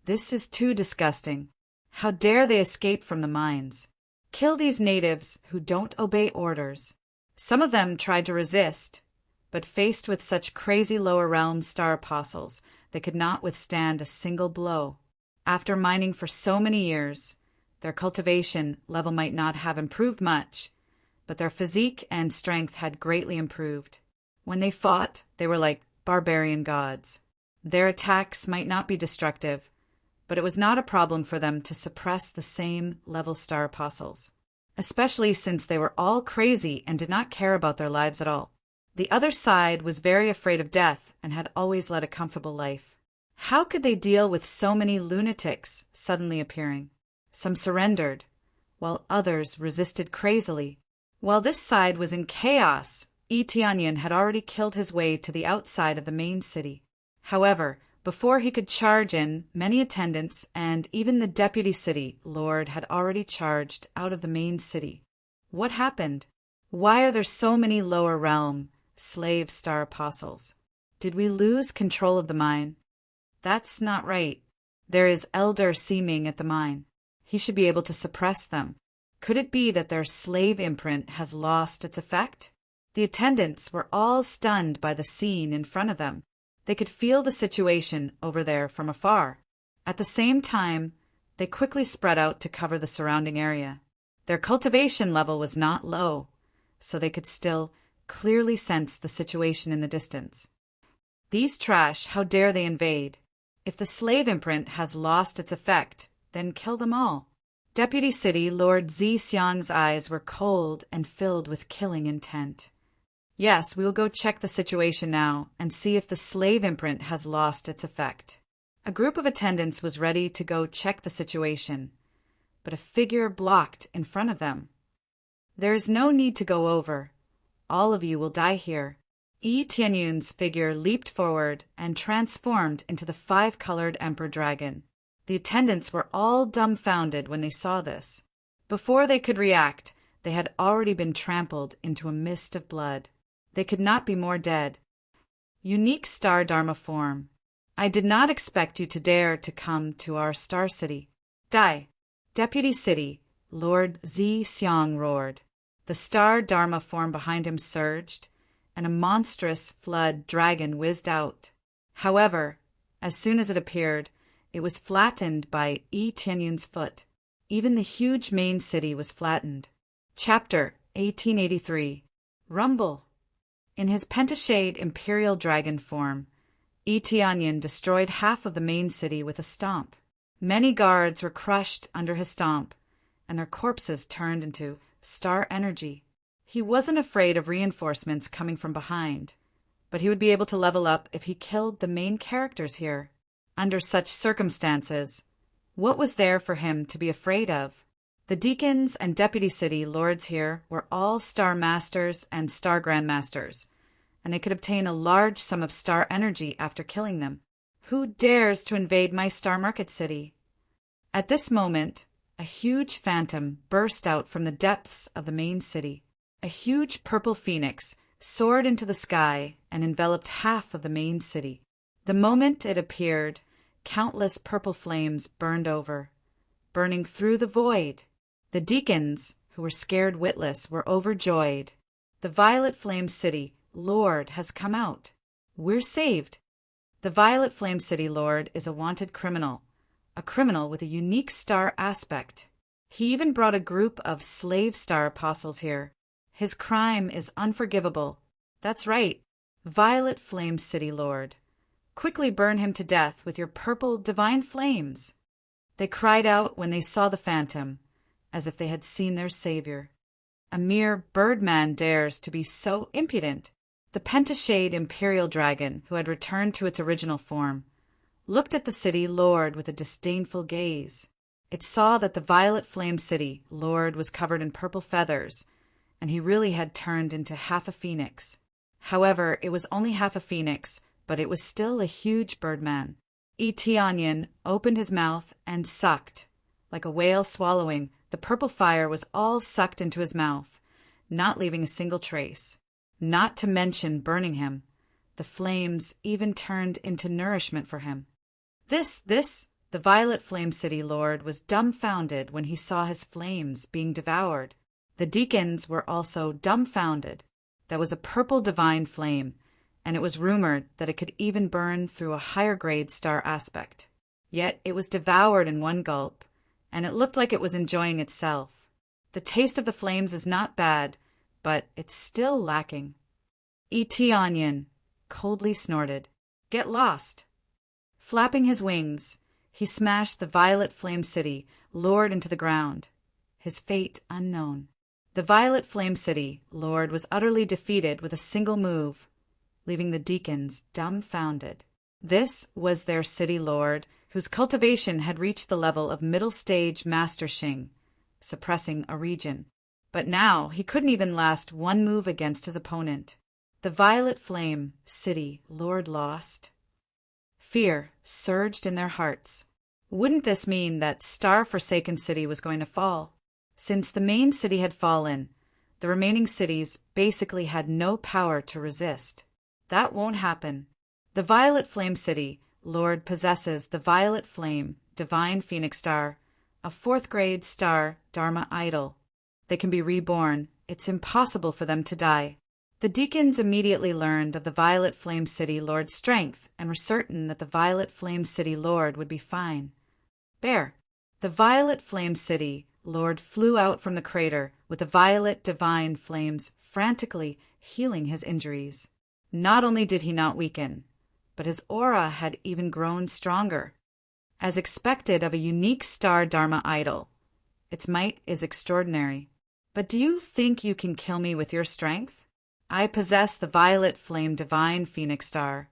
This is too disgusting. How dare they escape from the mines? Kill these natives who don't obey orders. Some of them tried to resist, but faced with such crazy lower realm star apostles, they could not withstand a single blow. After mining for so many years, their cultivation level might not have improved much, but their physique and strength had greatly improved. When they fought, they were like barbarian gods. Their attacks might not be destructive, but it was not a problem for them to suppress the same level star apostles, especially since they were all crazy and did not care about their lives at all. The other side was very afraid of death and had always led a comfortable life. How could they deal with so many lunatics suddenly appearing? Some surrendered, while others resisted crazily. While this side was in chaos, Yi Tianyin had already killed his way to the outside of the main city. However, before he could charge in, many attendants and even the deputy city lord had already charged out of the main city. What happened? Why are there so many lower realm slave star apostles? Did we lose control of the mine? That's not right. There is Elder Seeming at the mine. He should be able to suppress them. Could it be that their slave imprint has lost its effect? The attendants were all stunned by the scene in front of them. They could feel the situation over there from afar. At the same time, they quickly spread out to cover the surrounding area. Their cultivation level was not low, so they could still clearly sense the situation in the distance. These trash, how dare they invade? If the slave imprint has lost its effect, then kill them all. Deputy City Lord Zi Xiang's eyes were cold and filled with killing intent. Yes, we will go check the situation now and see if the slave imprint has lost its effect. A group of attendants was ready to go check the situation, but a figure blocked in front of them. There is no need to go over. All of you will die here. Yi Tianyun's figure leaped forward and transformed into the five-colored emperor dragon. The attendants were all dumbfounded when they saw this. Before they could react, they had already been trampled into a mist of blood. They could not be more dead. Unique Star Dharma form. I did not expect you to dare to come to our star city. Die. Deputy City, Lord Zi Xiang roared. The star Dharma form behind him surged, and a monstrous flood dragon whizzed out. However, as soon as it appeared, it was flattened by Yi Tianyun's foot. Even the huge main city was flattened. Chapter 1883. Rumble. In his pentashade imperial dragon form, Yi Tianyun destroyed half of the main city with a stomp. Many guards were crushed under his stomp, and their corpses turned into star energy. He wasn't afraid of reinforcements coming from behind, but he would be able to level up if he killed the main characters here. Under such circumstances, what was there for him to be afraid of? The deacons and deputy city lords here were all star masters and star grandmasters, and they could obtain a large sum of star energy after killing them. Who dares to invade my star market city? At this moment, a huge phantom burst out from the depths of the main city. A huge purple phoenix soared into the sky and enveloped half of the main city. The moment it appeared, countless purple flames burned over, burning through the void. The deacons, who were scared witless, were overjoyed. The Violet Flame City Lord has come out. We're saved. The Violet Flame City Lord is a wanted criminal, a criminal with a unique star aspect. He even brought a group of slave star apostles here. His crime is unforgivable. That's right, Violet Flame City Lord. Quickly burn him to death with your purple divine flames. They cried out when they saw the phantom, as if they had seen their savior. A mere birdman dares to be so impudent. The pentashade imperial dragon, who had returned to its original form, looked at the city Lord with a disdainful gaze. It saw that the Violet Flame City Lord was covered in purple feathers, and he really had turned into half a phoenix. However, it was only half a phoenix, but it was still a huge birdman. Yi Tianyun opened his mouth and sucked. Like a whale swallowing, the purple fire was all sucked into his mouth, not leaving a single trace. Not to mention burning him. The flames even turned into nourishment for him. The Violet Flame City Lord was dumbfounded when he saw his flames being devoured. The deacons were also dumbfounded. That was a purple divine flame, and it was rumored that it could even burn through a higher grade star aspect. Yet it was devoured in one gulp, and it looked like it was enjoying itself. The taste of the flames is not bad, but it's still lacking. Yi Tianyun coldly snorted. Get lost. Flapping his wings, he smashed the Violet Flame City Lord into the ground, his fate unknown. The Violet Flame City Lord was utterly defeated with a single move, leaving the deacons dumbfounded. This was their city lord, whose cultivation had reached the level of middle stage Master Shing, suppressing a region. But now he couldn't even last one move against his opponent. The Violet Flame City Lord lost. Fear surged in their hearts. Wouldn't this mean that Star-Forsaken City was going to fall? Since the main city had fallen, the remaining cities basically had no power to resist. That won't happen. The Violet Flame City Lord possesses the Violet Flame Divine Phoenix Star, a 4th grade star Dharma idol. They can be reborn. It's impossible for them to die. The deacons immediately learned of the Violet Flame City Lord's strength and were certain that the Violet Flame City Lord would be fine. Bear. The Violet Flame City Lord flew out from the crater with the violet divine flames frantically healing his injuries. Not only did he not weaken, but his aura had even grown stronger. As expected of a unique star Dharma idol, its might is extraordinary. But do you think you can kill me with your strength? I possess the Violet Flame Divine Phoenix Star,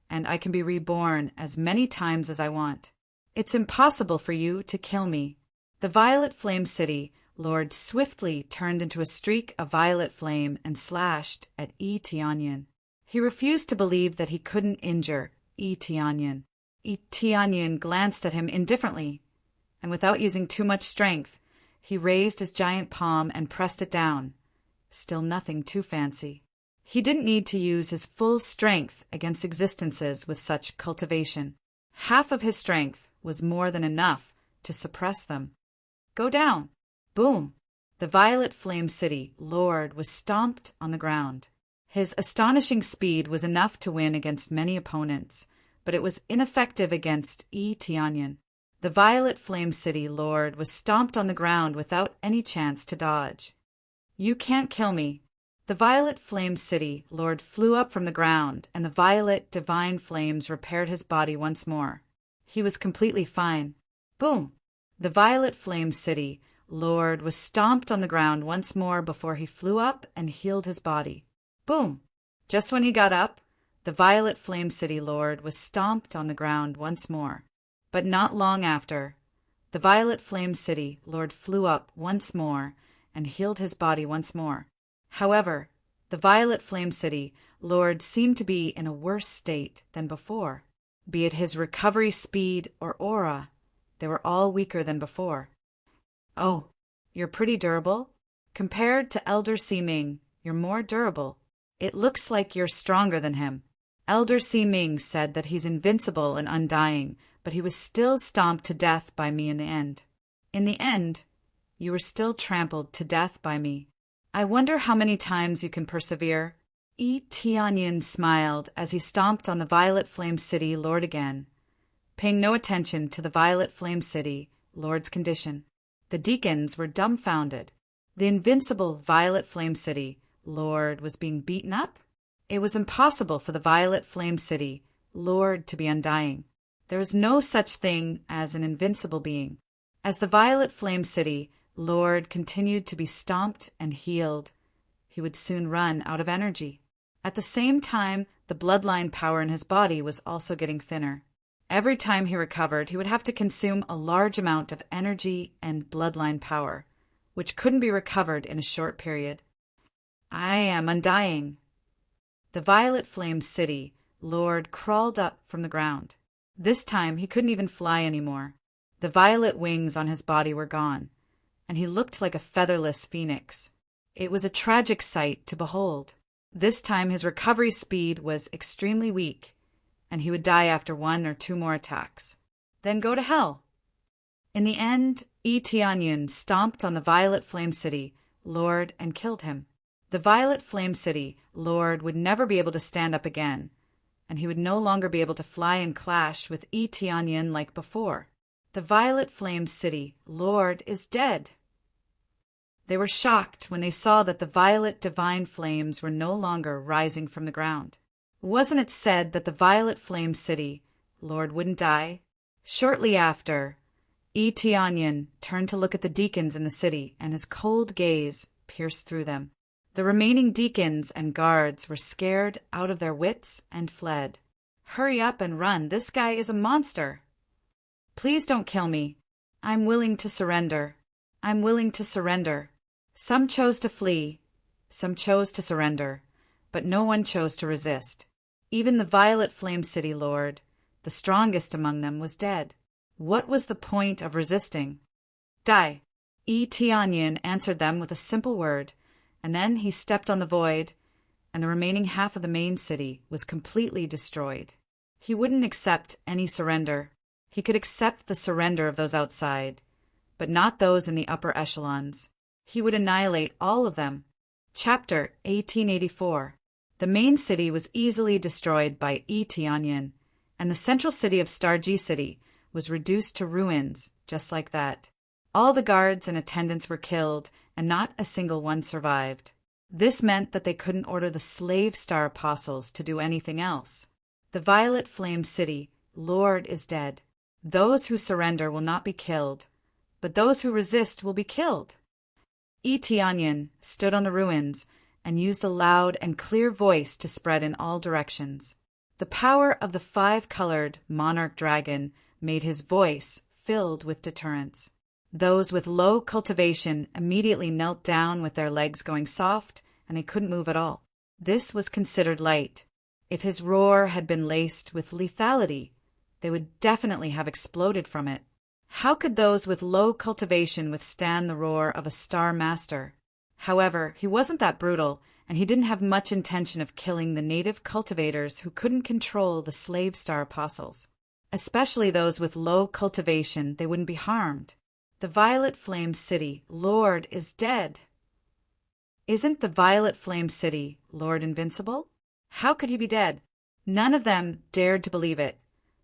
and I can be reborn as many times as I want. It's impossible for you to kill me. The Violet Flame City Lord swiftly turned into a streak of violet flame and slashed at Yi Tianyun. He refused to believe that he couldn't injure Tianyan. Tianyan glanced at him indifferently, and without using too much strength, he raised his giant palm and pressed it down. Still nothing too fancy. He didn't need to use his full strength against existences with such cultivation. Half of his strength was more than enough to suppress them. Go down! Boom! The Violet Flame City Lord was stomped on the ground. His astonishing speed was enough to win against many opponents, but it was ineffective against Tianyan. The Violet Flame City Lord was stomped on the ground without any chance to dodge. You can't kill me. The Violet Flame City Lord flew up from the ground, and the violet divine flames repaired his body once more. He was completely fine. Boom! The Violet Flame City Lord was stomped on the ground once more before he flew up and healed his body. Boom! Just when he got up, the Violet Flame City Lord was stomped on the ground once more. But not long after, the Violet Flame City Lord flew up once more and healed his body once more. However, the Violet Flame City Lord seemed to be in a worse state than before. Be it his recovery speed or aura, they were all weaker than before. Oh, you're pretty durable? Compared to Elder Siming, you're more durable. It looks like you're stronger than him. Elder Siming said that he's invincible and undying, but he was still stomped to death by me in the end. In the end, you were still trampled to death by me. I wonder how many times you can persevere. Tianyan smiled as he stomped on the Violet Flame City Lord again, paying no attention to the Violet Flame City Lord's condition. The deacons were dumbfounded. The invincible Violet Flame City Lord was being beaten up? It was impossible for the Violet Flame City Lord to be undying. There is no such thing as an invincible being. As the Violet Flame City Lord continued to be stomped and healed, he would soon run out of energy. At the same time, the bloodline power in his body was also getting thinner. Every time he recovered, he would have to consume a large amount of energy and bloodline power, which couldn't be recovered in a short period. I am undying. The Violet Flame City Lord crawled up from the ground. This time he couldn't even fly anymore. The violet wings on his body were gone, and he looked like a featherless phoenix. It was a tragic sight to behold. This time his recovery speed was extremely weak, and he would die after 1 or 2 more attacks. Then go to hell. In the end, Tianyan stomped on the Violet Flame City Lord and killed him. The Violet Flame City Lord would never be able to stand up again, and he would no longer be able to fly and clash with Tianyan like before. The Violet Flame City Lord is dead. They were shocked when they saw that the violet divine flames were no longer rising from the ground. Wasn't it said that the Violet Flame City Lord wouldn't die? Shortly after, Tianyan turned to look at the deacons in the city, and his cold gaze pierced through them. The remaining deacons and guards were scared out of their wits and fled. Hurry up and run, this guy is a monster. Please don't kill me. I'm willing to surrender. I'm willing to surrender. Some chose to flee, some chose to surrender, but no one chose to resist. Even the Violet Flame City Lord, the strongest among them, was dead. What was the point of resisting? Die. Tianyan answered them with a simple word, and then he stepped on the void, and the remaining half of the main city was completely destroyed. He wouldn't accept any surrender. He could accept the surrender of those outside, but not those in the upper echelons. He would annihilate all of them. Chapter 1884. The main city was easily destroyed by Tianyan, and the central city of Starji City was reduced to ruins just like that. All the guards and attendants were killed, and not a single one survived. This meant that they couldn't order the slave star apostles to do anything else. The Violet Flame City Lord is dead. Those who surrender will not be killed, but those who resist will be killed. Tianyan stood on the ruins and used a loud and clear voice to spread in all directions. The power of the 5-colored monarch dragon made his voice filled with deterrence. Those with low cultivation immediately knelt down with their legs going soft, and they couldn't move at all. This was considered light. If his roar had been laced with lethality, they would definitely have exploded from it. How could those with low cultivation withstand the roar of a star master? However, he wasn't that brutal, and he didn't have much intention of killing the native cultivators who couldn't control the slave star apostles. Especially those with low cultivation, they wouldn't be harmed. The Violet Flame City Lord is dead. Isn't the Violet Flame City Lord invincible? How could he be dead? None of them dared to believe it,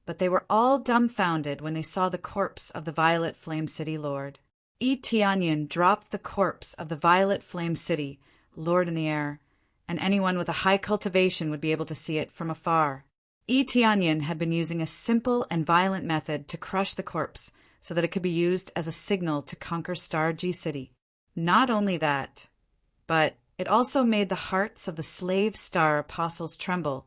but they were all dumbfounded when they saw the corpse of the Violet Flame City Lord. Tianyin dropped the corpse of the Violet Flame City Lord in the air, and anyone with a high cultivation would be able to see it from afar. Tianyin had been using a simple and violent method to crush the corpse so that it could be used as a signal to conquer Star G City. Not only that, but it also made the hearts of the slave star apostles tremble,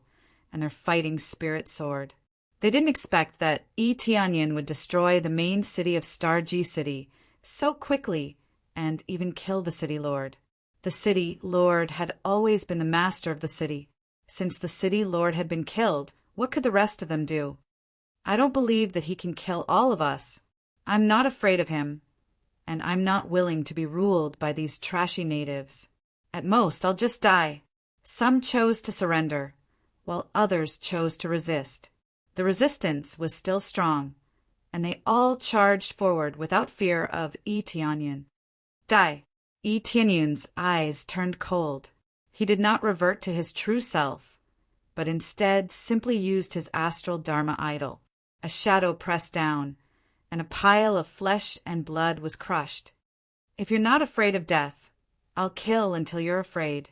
and their fighting spirit soared. They didn't expect that Tianyin would destroy the main city of Star G City so quickly and even kill the city lord. The city lord had always been the master of the city. Since the city lord had been killed, what could the rest of them do? I don't believe that he can kill all of us. I'm not afraid of him, and I'm not willing to be ruled by these trashy natives. At most, I'll just die. Some chose to surrender, while others chose to resist. The resistance was still strong, and they all charged forward without fear of Tianyin. Die! Tianyin's eyes turned cold. He did not revert to his true self, but instead simply used his astral Dharma idol. A shadow pressed down, and a pile of flesh and blood was crushed. If you're not afraid of death, I'll kill until you're afraid.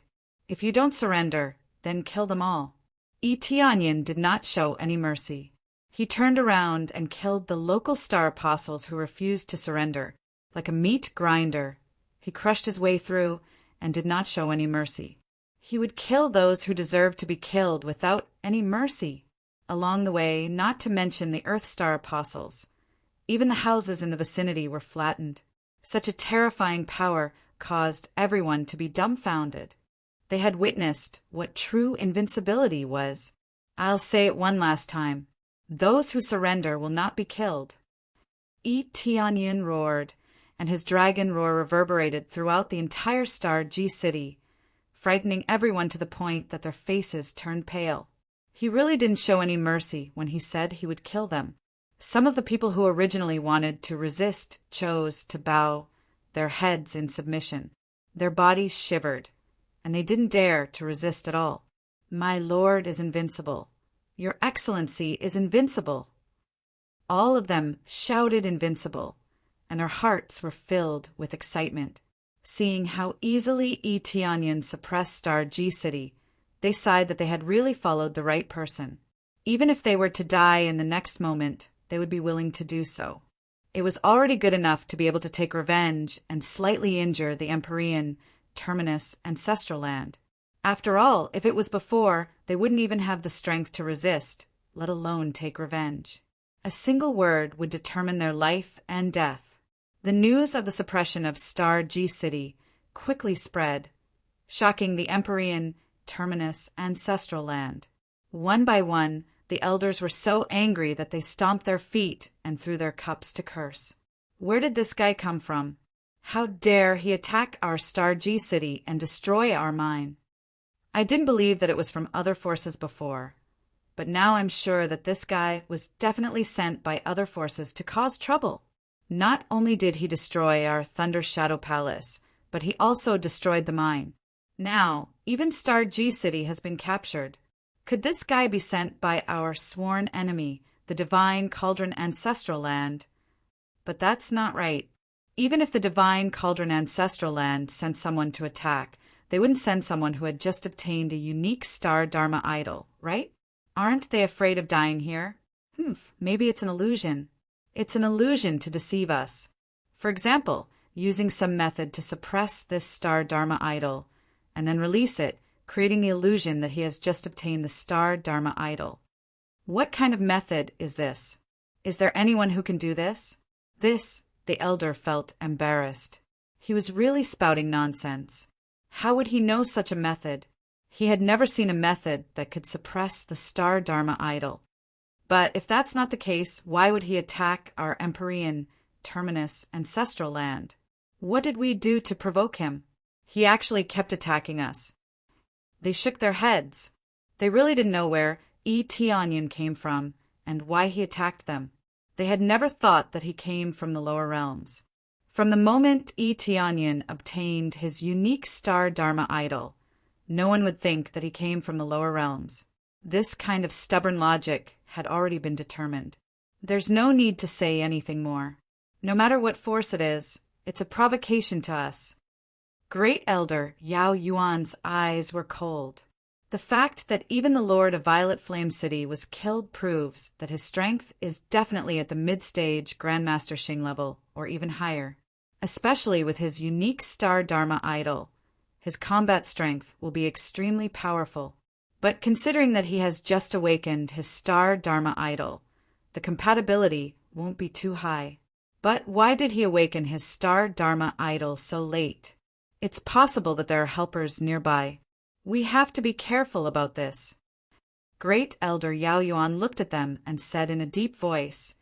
If you don't surrender, then kill them all. Tianyin did not show any mercy. He turned around and killed the local star apostles who refused to surrender. Like a meat grinder, he crushed his way through and did not show any mercy. He would kill those who deserved to be killed without any mercy. Along the way, not to mention the Earth Star apostles, even the houses in the vicinity were flattened. Such a terrifying power caused everyone to be dumbfounded. They had witnessed what true invincibility was. I'll say it one last time. Those who surrender will not be killed. Tianyin roared, and his dragon roar reverberated throughout the entire Star G City, frightening everyone to the point that their faces turned pale. He really didn't show any mercy when he said he would kill them. Some of the people who originally wanted to resist chose to bow their heads in submission. Their bodies shivered, and they didn't dare to resist at all. My lord is invincible. Your Excellency is invincible. All of them shouted invincible, and their hearts were filled with excitement. Seeing how easily Tianyin suppressed Star G City, they sighed that they had really followed the right person. Even if they were to die in the next moment, they would be willing to do so. It was already good enough to be able to take revenge and slightly injure the Empyrean, Terminus, ancestral land. After all, if it was before, they wouldn't even have the strength to resist, let alone take revenge. A single word would determine their life and death. The news of the suppression of Star G City quickly spread, shocking the Empyrean, Terminus, ancestral land. One by one, the elders were so angry that they stomped their feet and threw their cups to curse. Where did this guy come from? How dare he attack our Star G City and destroy our mine? I didn't believe that it was from other forces before, but now I'm sure that this guy was definitely sent by other forces to cause trouble. Not only did he destroy our Thunder Shadow Palace, but he also destroyed the mine. Now, even Star G City has been captured. Could this guy be sent by our sworn enemy, the Divine Cauldron Ancestral Land? But that's not right. Even if the Divine Cauldron Ancestral Land sent someone to attack, they wouldn't send someone who had just obtained a unique Star Dharma idol, right? Aren't they afraid of dying here? Maybe it's an illusion. It's an illusion to deceive us. For example, using some method to suppress this Star Dharma idol, and then release it, creating the illusion that he has just obtained the Star Dharma idol. What kind of method is this? Is there anyone who can do this? The elder felt embarrassed. He was really spouting nonsense. How would he know such a method? He had never seen a method that could suppress the star Dharma idol. But if that's not the case, why would he attack our Empyrean, terminus, ancestral land? What did we do to provoke him? He actually kept attacking us. They shook their heads. They really didn't know where Eteonian came from and why he attacked them. They had never thought that he came from the lower realms. From the moment Eteonian obtained his unique star Dharma idol, no one would think that he came from the lower realms. This kind of stubborn logic had already been determined. There's no need to say anything more. No matter what force it is, it's a provocation to us. Great Elder Yao Yuan's eyes were cold. The fact that even the Lord of Violet Flame City was killed proves that his strength is definitely at the mid-stage Grandmaster Xing level, or even higher. Especially with his unique star Dharma idol, his combat strength will be extremely powerful. But considering that he has just awakened his star Dharma idol, the compatibility won't be too high. But why did he awaken his star Dharma idol so late? It's possible that there are helpers nearby. We have to be careful about this. Great Elder Yao Yuan looked at them and said in a deep voice,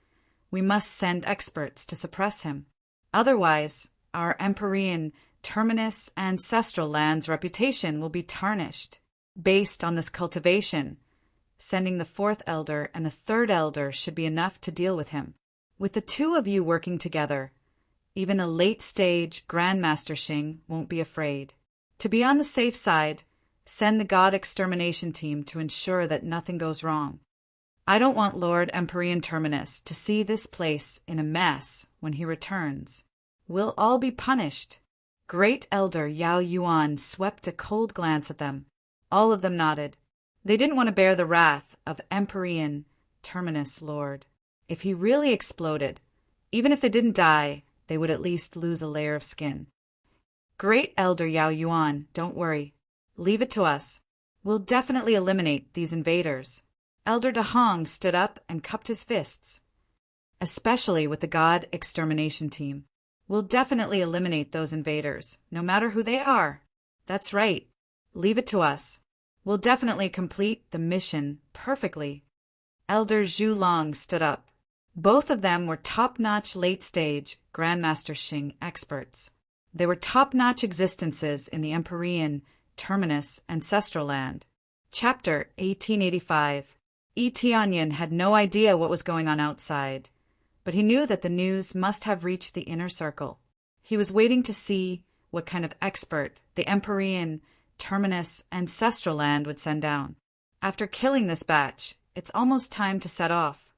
"We must send experts to suppress him. Otherwise, our Empyrean, terminus, ancestral land's reputation will be tarnished. Based on this cultivation, sending the fourth elder and the third elder should be enough to deal with him. With the two of you working together, even a late-stage Grandmaster Xing won't be afraid. To be on the safe side, send the God Extermination Team to ensure that nothing goes wrong. I don't want Lord Empyrean Terminus to see this place in a mess when he returns. We'll all be punished." Great Elder Yao Yuan swept a cold glance at them. All of them nodded. They didn't want to bear the wrath of Empyrean Terminus Lord. If he really exploded, even if they didn't die, they would at least lose a layer of skin. "Great Elder Yao Yuan, don't worry. Leave it to us. We'll definitely eliminate these invaders." Elder Dahong stood up and cupped his fists. "Especially with the God Extermination Team. We'll definitely eliminate those invaders, no matter who they are. That's right. Leave it to us. We'll definitely complete the mission perfectly." Elder Zhu Long stood up. Both of them were top-notch late-stage Grandmaster Xing experts. They were top-notch existences in the Empyrean, terminus, ancestral land. Chapter 1885. Eteonian had no idea what was going on outside, but he knew that the news must have reached the inner circle. He was waiting to see what kind of expert the Empyrean, terminus, ancestral land would send down. After killing this batch, it's almost time to set off.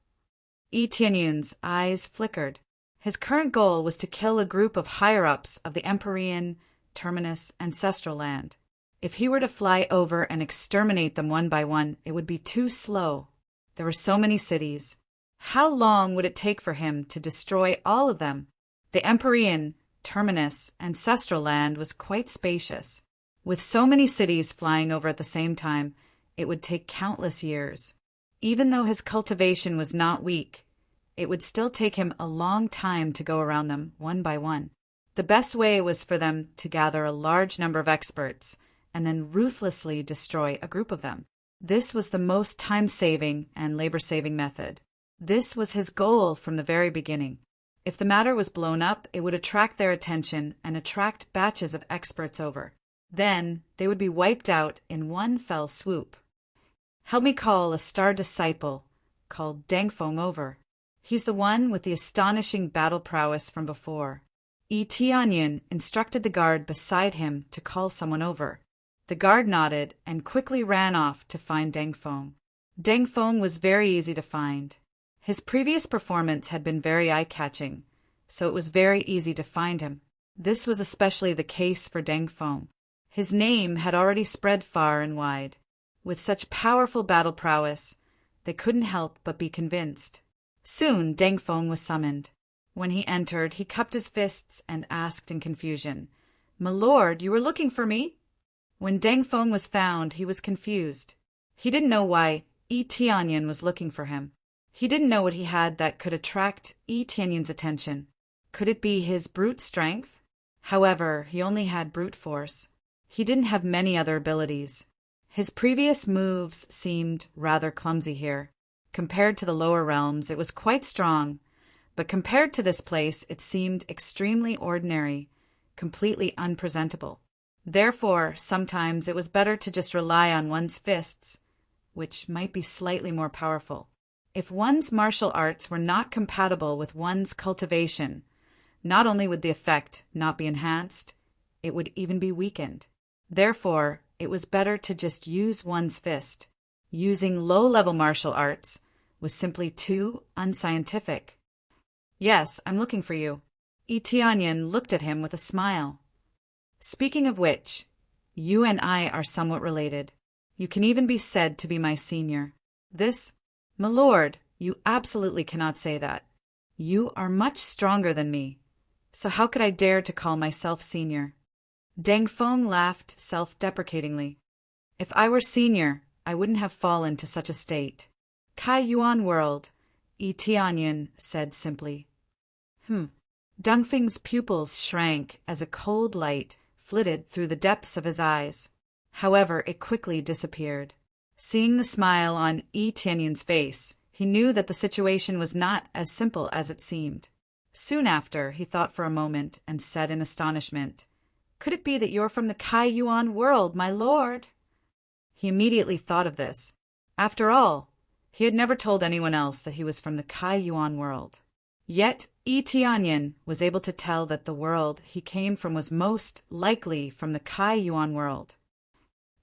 Eteonian's eyes flickered. His current goal was to kill a group of higher-ups of the Empyrean, terminus, ancestral land. If he were to fly over and exterminate them one by one, it would be too slow. There were so many cities. How long would it take for him to destroy all of them? The Empyrean, terminus, ancestral land was quite spacious. With so many cities flying over at the same time, it would take countless years. Even though his cultivation was not weak, it would still take him a long time to go around them one by one. The best way was for them to gather a large number of experts and then ruthlessly destroy a group of them. This was the most time-saving and labor-saving method. This was his goal from the very beginning. If the matter was blown up, it would attract their attention and attract batches of experts over. Then they would be wiped out in one fell swoop. "Help me call a star disciple called Dengfeng over. He's the one with the astonishing battle prowess from before." Eteonian instructed the guard beside him to call someone over. The guard nodded and quickly ran off to find Dengfeng. Dengfeng was very easy to find. His previous performance had been very eye-catching, so it was very easy to find him. This was especially the case for Dengfeng. His name had already spread far and wide. With such powerful battle prowess, they couldn't help but be convinced. Soon Dengfeng was summoned. When he entered, he cupped his fists and asked in confusion, "My lord, you were looking for me?" When Dengfeng was found, he was confused. He didn't know why Eteonian was looking for him. He didn't know what he had that could attract Eteonian's attention. Could it be his brute strength? However, he only had brute force. He didn't have many other abilities. His previous moves seemed rather clumsy here. Compared to the lower realms, it was quite strong, but compared to this place, it seemed extremely ordinary, completely unpresentable. Therefore, sometimes it was better to just rely on one's fists, which might be slightly more powerful. If one's martial arts were not compatible with one's cultivation, not only would the effect not be enhanced, it would even be weakened. Therefore, it was better to just use one's fist. Using low-level martial arts was simply too unscientific. "Yes, I'm looking for you." Itianyan looked at him with a smile. "Speaking of which, you and I are somewhat related. You can even be said to be my senior." "My lord, you absolutely cannot say that. You are much stronger than me, so how could I dare to call myself senior?" Deng Feng laughed self-deprecatingly. "If I were senior, I wouldn't have fallen to such a state." "Kai Yuan world," Itianyan said simply. Deng Feng's pupils shrank as a cold light flitted through the depths of his eyes. However, it quickly disappeared. Seeing the smile on Itianyan's face, he knew that the situation was not as simple as it seemed. Soon after, he thought for a moment and said in astonishment, "Could it be that you're from the Kai Yuan world, my lord?" He immediately thought of this. After all, he had never told anyone else that he was from the Kai Yuan world. Yet Itianyan was able to tell that the world he came from was most likely from the Kai Yuan world.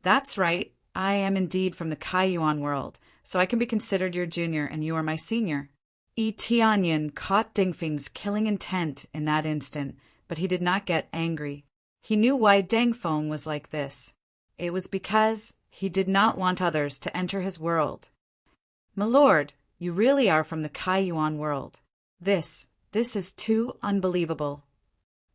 "That's right, I am indeed from the Kai Yuan world, so I can be considered your junior and you are my senior." Itianyan caught Deng Feng's killing intent in that instant, but he did not get angry. He knew why Deng Feng was like this. It was because he did not want others to enter his world. "My lord, you really are from the Kai Yuan world. This is too unbelievable."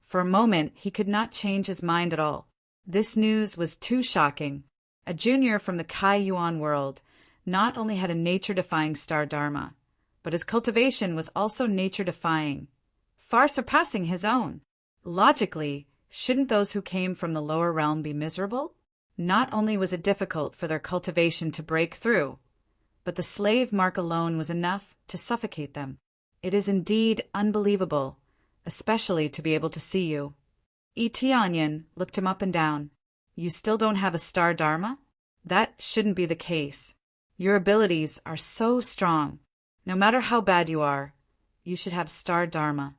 For a moment, he could not change his mind at all. This news was too shocking. A junior from the Kai Yuan world not only had a nature-defying star dharma, but his cultivation was also nature-defying, far surpassing his own. Logically, shouldn't those who came from the lower realm be miserable? Not only was it difficult for their cultivation to break through, but the slave mark alone was enough to suffocate them. It is indeed unbelievable, especially to be able to see you. Itianyan looked him up and down. "You still don't have a star dharma? That shouldn't be the case. Your abilities are so strong. No matter how bad you are, you should have star dharma."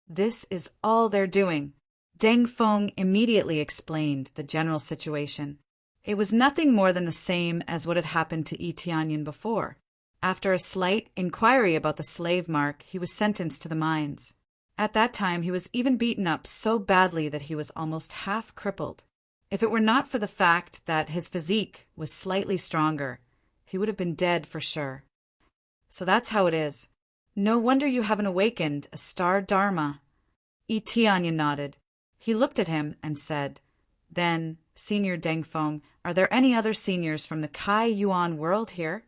This is all they're doing. Deng Feng immediately explained the general situation. It was nothing more than the same as what had happened to Itianyan before. After a slight inquiry about the slave mark, he was sentenced to the mines. At that time, he was even beaten up so badly that he was almost half crippled. If it were not for the fact that his physique was slightly stronger, he would have been dead for sure. "So that's how it is. No wonder you haven't awakened a star dharma." Itianyan nodded. He looked at him and said, "Then, Senior Deng Feng, are there any other seniors from the Kai Yuan world here?"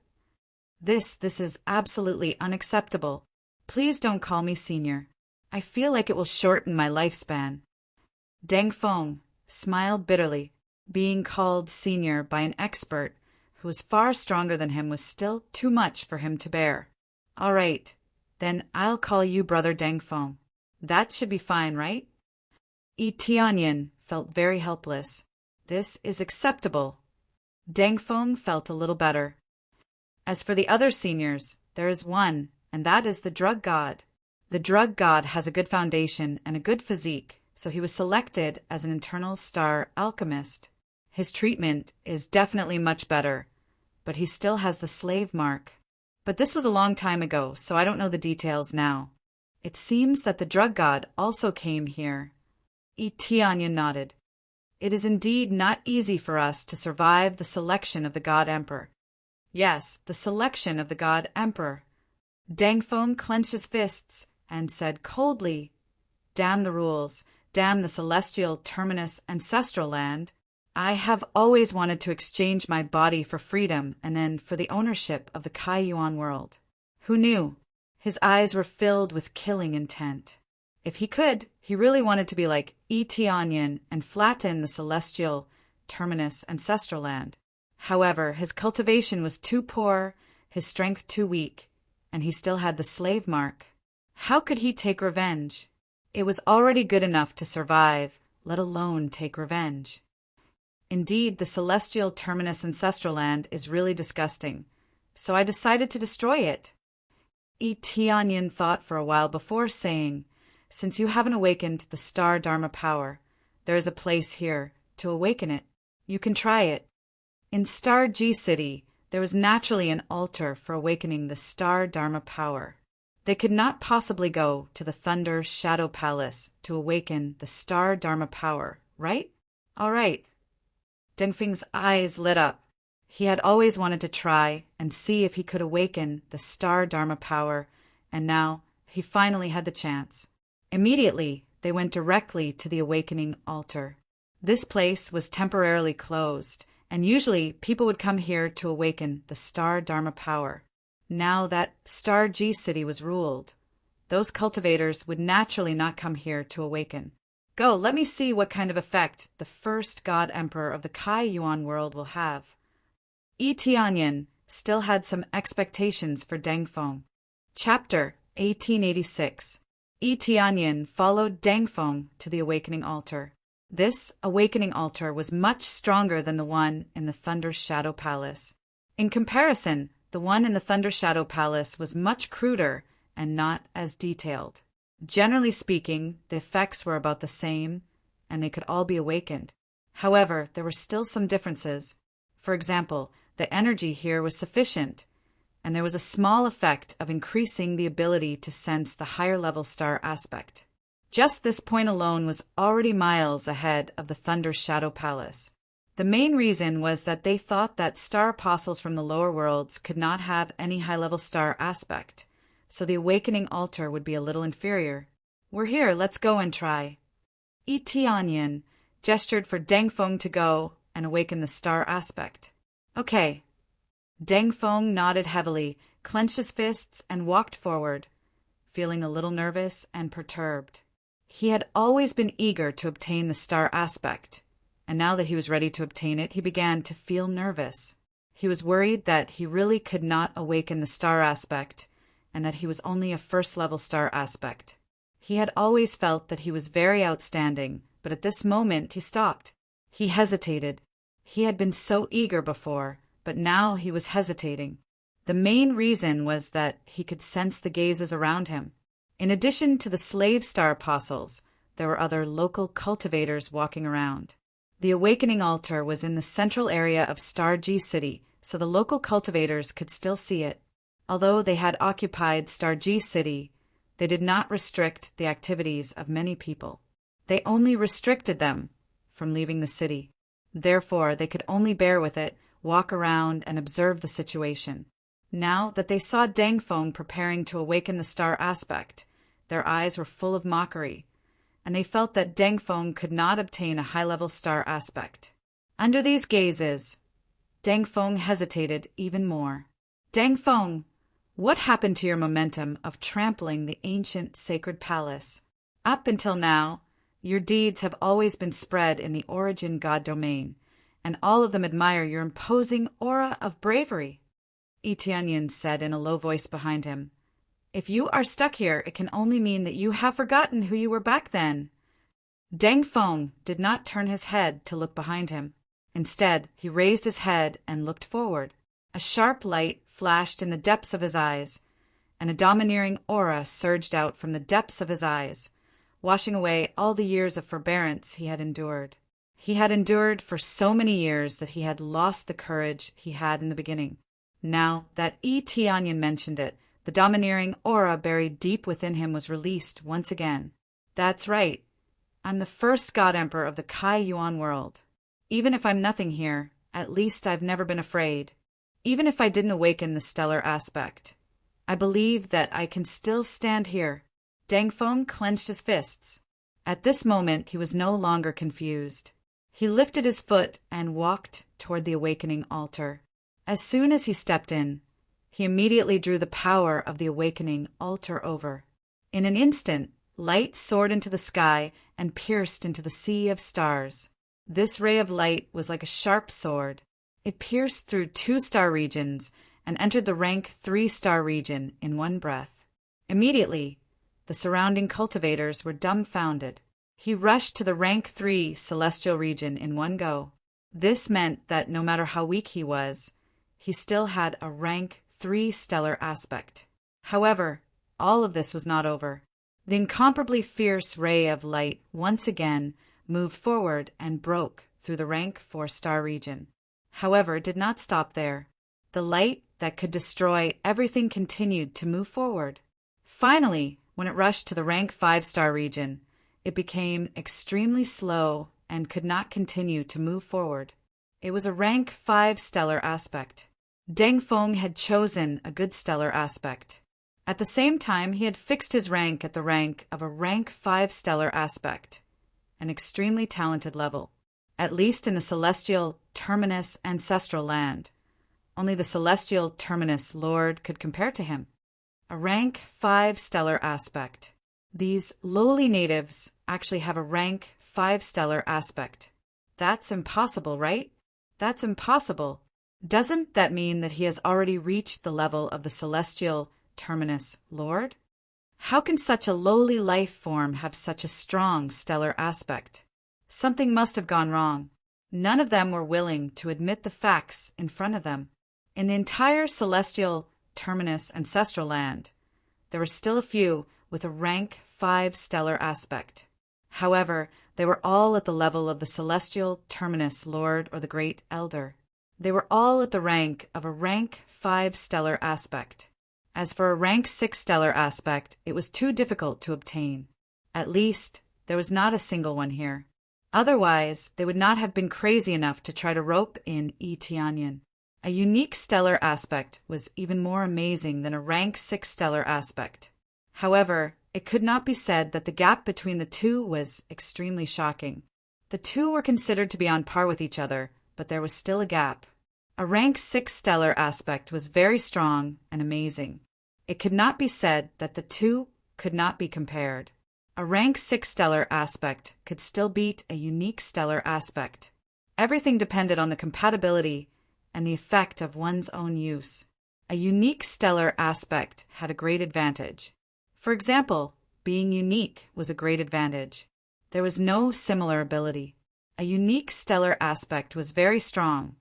This is absolutely unacceptable. Please don't call me senior. I feel like it will shorten my lifespan." Deng Feng smiled bitterly. Being called senior by an expert who was far stronger than him was still too much for him to bear. "All right, then I'll call you Brother Deng Feng. That should be fine, right?" Itianyan felt very helpless. This is acceptable. Deng Feng felt a little better. As for the other seniors, there is one, and that is the drug god. The drug god has a good foundation and a good physique, so he was selected as an internal star alchemist. His treatment is definitely much better, but he still has the slave mark. But this was a long time ago, so I don't know the details now. It seems that the drug god also came here. Itianyan nodded. "It is indeed not easy for us to survive the selection of the god emperor." "Yes, the selection of the god emperor." Deng Feng clenched his fists and said coldly, "Damn the rules, damn the celestial terminus ancestral land. I have always wanted to exchange my body for freedom and then for the ownership of the Kai Yuan world." Who knew? His eyes were filled with killing intent. If he could, he really wanted to be like Itianyan and flatten the celestial terminus ancestral land. However, his cultivation was too poor, his strength too weak, and he still had the slave mark. How could he take revenge? It was already good enough to survive, let alone take revenge. Indeed, the celestial terminus ancestral land is really disgusting, so I decided to destroy it. Tianyin thought for a while before saying, "Since you haven't awakened the star Dharma power, there is a place here to awaken it. You can try it." In Star G City, there was naturally an altar for awakening the star Dharma power. They could not possibly go to the Thunder Shadow Palace to awaken the star Dharma power, right? All right. Dengfeng's eyes lit up. He had always wanted to try and see if he could awaken the star Dharma power, and now he finally had the chance. Immediately, they went directly to the awakening altar. This place was temporarily closed, and usually people would come here to awaken the star Dharma power. Now that Star G City was ruled, those cultivators would naturally not come here to awaken. Go, let me see what kind of effect the first God Emperor of the Kai Yuan world will have. Tianyin still had some expectations for Dengfeng. Chapter 1886. Tianyin followed Dengfeng to the awakening altar. This awakening altar was much stronger than the one in the Thunder Shadow Palace. In comparison, the one in the Thunder Shadow Palace was much cruder and not as detailed. Generally speaking, the effects were about the same, and they could all be awakened. However, there were still some differences. For example, the energy here was sufficient, and there was a small effect of increasing the ability to sense the higher-level star aspect. Just this point alone was already miles ahead of the Thunder Shadow Palace. The main reason was that they thought that star apostles from the lower worlds could not have any high-level star aspect, so the awakening altar would be a little inferior. "We're here, let's go and try." Tianyin gestured for Dengfeng to go and awaken the star aspect. "Okay." Dengfeng nodded heavily, clenched his fists, and walked forward, feeling a little nervous and perturbed. He had always been eager to obtain the star aspect, and now that he was ready to obtain it, he began to feel nervous. He was worried that he really could not awaken the star aspect, and that he was only a first-level star aspect. He had always felt that he was very outstanding, but at this moment he stopped. He hesitated. He had been so eager before, but now he was hesitating. The main reason was that he could sense the gazes around him. In addition to the slave star apostles, there were other local cultivators walking around. The awakening altar was in the central area of Star G City, so the local cultivators could still see it. Although they had occupied Star G City, they did not restrict the activities of many people. They only restricted them from leaving the city. Therefore, they could only bear with it, walk around, and observe the situation. Now that they saw Dengfeng preparing to awaken the star aspect, their eyes were full of mockery, and they felt that Dengfeng could not obtain a high-level star aspect. Under these gazes, Dengfeng hesitated even more. "Dengfeng, what happened to your momentum of trampling the ancient sacred palace? Up until now, your deeds have always been spread in the origin god domain, and all of them admire your imposing aura of bravery," Tianyin said in a low voice behind him. "If you are stuck here, it can only mean that you have forgotten who you were back then." Dengfeng did not turn his head to look behind him. Instead, he raised his head and looked forward. A sharp light flashed in the depths of his eyes, and a domineering aura surged out from the depths of his eyes, washing away all the years of forbearance he had endured. He had endured for so many years that he had lost the courage he had in the beginning. Now that Tianyin mentioned it, the domineering aura buried deep within him was released once again. "That's right. I'm the first God Emperor of the Kai Yuan world. Even if I'm nothing here, at least I've never been afraid. Even if I didn't awaken the stellar aspect, I believe that I can still stand here." Dengfeng clenched his fists. At this moment, he was no longer confused. He lifted his foot and walked toward the awakening altar. As soon as he stepped in, he immediately drew the power of the awakening altar over. In an instant, light soared into the sky and pierced into the sea of stars. This ray of light was like a sharp sword. It pierced through 2-star regions and entered the rank 3-star region in one breath. Immediately, the surrounding cultivators were dumbfounded. He rushed to the rank 3 celestial region in one go. This meant that no matter how weak he was, he still had a rank 3 stellar aspect. However, all of this was not over. The incomparably fierce ray of light once again moved forward and broke through the rank 4-star region. However, it did not stop there. The light that could destroy everything continued to move forward. Finally, when it rushed to the rank 5-star region, it became extremely slow and could not continue to move forward. It was a rank 5 stellar aspect. Deng Feng had chosen a good stellar aspect. At the same time, he had fixed his rank at the rank of a rank 5 stellar aspect, an extremely talented level, at least in the celestial terminus ancestral land. Only the celestial terminus lord could compare to him. A rank 5 stellar aspect. These lowly natives actually have a rank 5 stellar aspect. That's impossible, right? That's impossible. Doesn't that mean that he has already reached the level of the celestial terminus lord? How can such a lowly life form have such a strong stellar aspect? Something must have gone wrong. None of them were willing to admit the facts in front of them. In the entire celestial terminus ancestral land, there were still a few with a rank 5 stellar aspect. However, they were all at the level of the celestial terminus lord or the great elder. They were all at the rank of a rank 5 stellar aspect. As for a rank 6 stellar aspect, it was too difficult to obtain. At least, there was not a single one here. Otherwise, they would not have been crazy enough to try to rope in Tianyan. A unique stellar aspect was even more amazing than a rank 6 stellar aspect. However, it could not be said that the gap between the two was extremely shocking. The two were considered to be on par with each other, but there was still a gap. A rank 6 stellar aspect was very strong and amazing. It could not be said that the two could not be compared. A rank 6 stellar aspect could still beat a unique stellar aspect. Everything depended on the compatibility and the effect of one's own use. A unique stellar aspect had a great advantage. For example, being unique was a great advantage. There was no similar ability. A unique stellar aspect was very strong,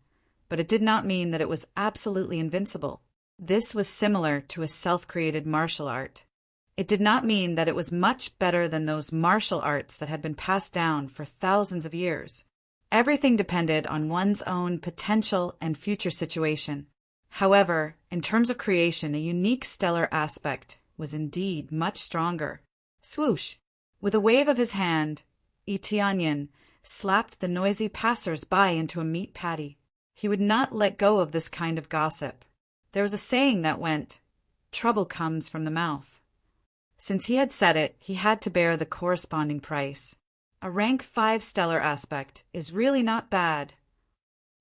but it did not mean that it was absolutely invincible. This was similar to a self-created martial art. It did not mean that it was much better than those martial arts that had been passed down for thousands of years. Everything depended on one's own potential and future situation. However, in terms of creation, a unique stellar aspect was indeed much stronger. Swoosh! With a wave of his hand, Tianyan slapped the noisy passers-by into a meat patty. He would not let go of this kind of gossip. There was a saying that went, "Trouble comes from the mouth." Since he had said it, he had to bear the corresponding price. A rank 5 stellar aspect is really not bad.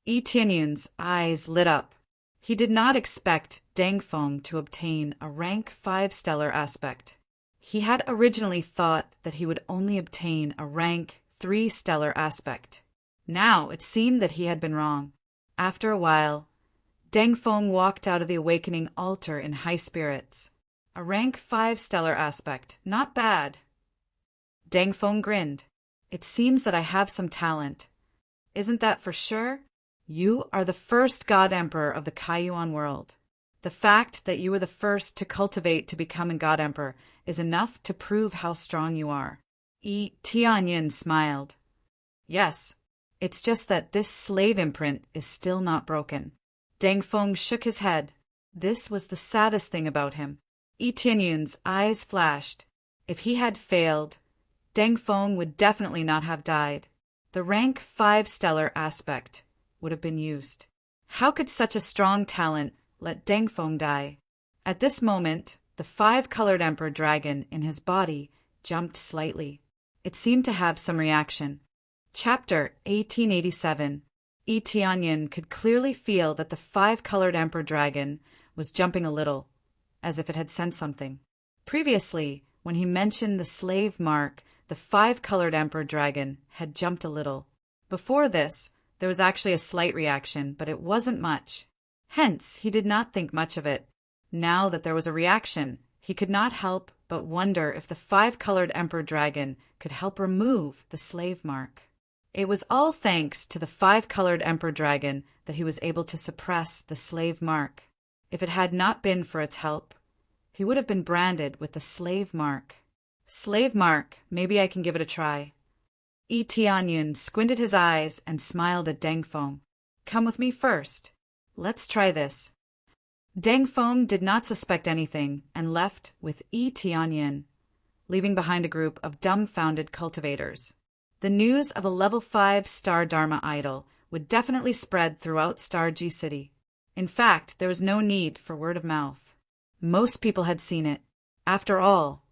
Tianyan's eyes lit up. He did not expect Deng Feng to obtain a rank 5 stellar aspect. He had originally thought that he would only obtain a rank 3 stellar aspect. Now it seemed that he had been wrong. After a while, Deng Feng walked out of the awakening altar in high spirits. A rank 5 stellar aspect, not bad. Deng Feng grinned. It seems that I have some talent. Isn't that for sure? You are the first God Emperor of the Kaiyuan world. The fact that you were the first to cultivate to become a God Emperor is enough to prove how strong you are. Tianyan smiled. Yes, it's just that this slave imprint is still not broken. Deng Feng shook his head. This was the saddest thing about him. Tianyan's eyes flashed. If he had failed, Deng Feng would definitely not have died. The rank 5 stellar aspect would have been used. How could such a strong talent let Deng Feng die? At this moment, the 5-colored emperor dragon in his body jumped slightly. It seemed to have some reaction. Chapter 1887. Tianyan could clearly feel that the 5-colored emperor dragon was jumping a little, as if it had sensed something. Previously, when he mentioned the slave mark, the 5-colored emperor dragon had jumped a little. Before this, There was actually a slight reaction, but it wasn't much. Hence, he did not think much of it. Now that there was a reaction, he could not help but wonder if the five-colored emperor dragon could help remove the slave mark. It was all thanks to the five-colored emperor dragon that he was able to suppress the slave mark. If it had not been for its help, he would have been branded with the slave mark. Slave mark, maybe I can give it a try. Tianyun squinted his eyes and smiled at Deng Feng. Come with me first. Let's try this. Deng Feng did not suspect anything and left with Tianyun, leaving behind a group of dumbfounded cultivators. The news of a level 5 Star Dharma idol would definitely spread throughout Star G City. In fact, there was no need for word of mouth. Most people had seen it. After all,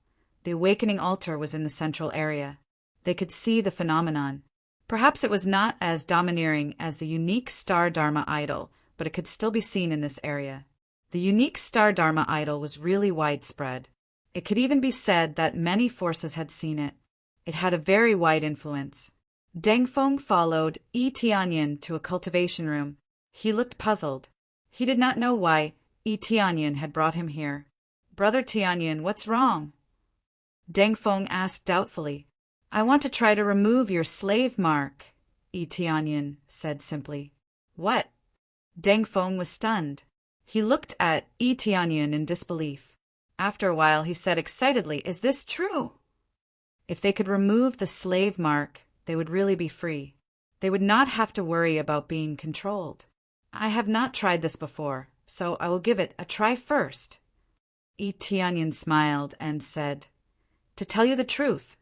the awakening altar was in the central area. They could see the phenomenon. Perhaps it was not as domineering as the unique Star Dharma idol, but it could still be seen in this area. The unique Star Dharma idol was really widespread. It could even be said that many forces had seen it. It had a very wide influence. Deng Feng followed Tianyun to a cultivation room. He looked puzzled. He did not know why Tianyun had brought him here. Brother Tianyun, what's wrong? Deng Feng asked doubtfully. I want to try to remove your slave mark, Tianyun said simply. What? Deng Feng was stunned. He looked at Tianyun in disbelief. After a while, he said excitedly, Is this true? If they could remove the slave mark, they would really be free. They would not have to worry about being controlled. I have not tried this before, so I will give it a try first. Tianyun smiled and said, To tell you the truth,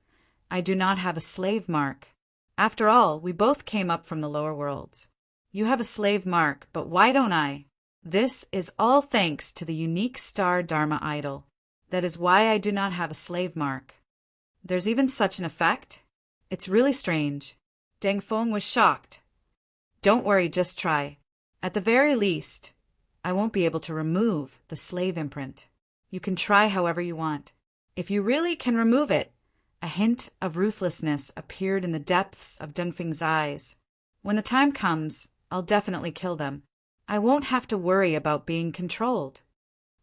I do not have a slave mark. After all, we both came up from the lower worlds. You have a slave mark, but why don't I? This is all thanks to the unique Star Dharma idol. That is why I do not have a slave mark. There's even such an effect? It's really strange. Deng Feng was shocked. Don't worry, just try. At the very least, I won't be able to remove the slave imprint. You can try however you want. If you really can remove it, a hint of ruthlessness appeared in the depths of Dengfeng's eyes. When the time comes, I'll definitely kill them. I won't have to worry about being controlled.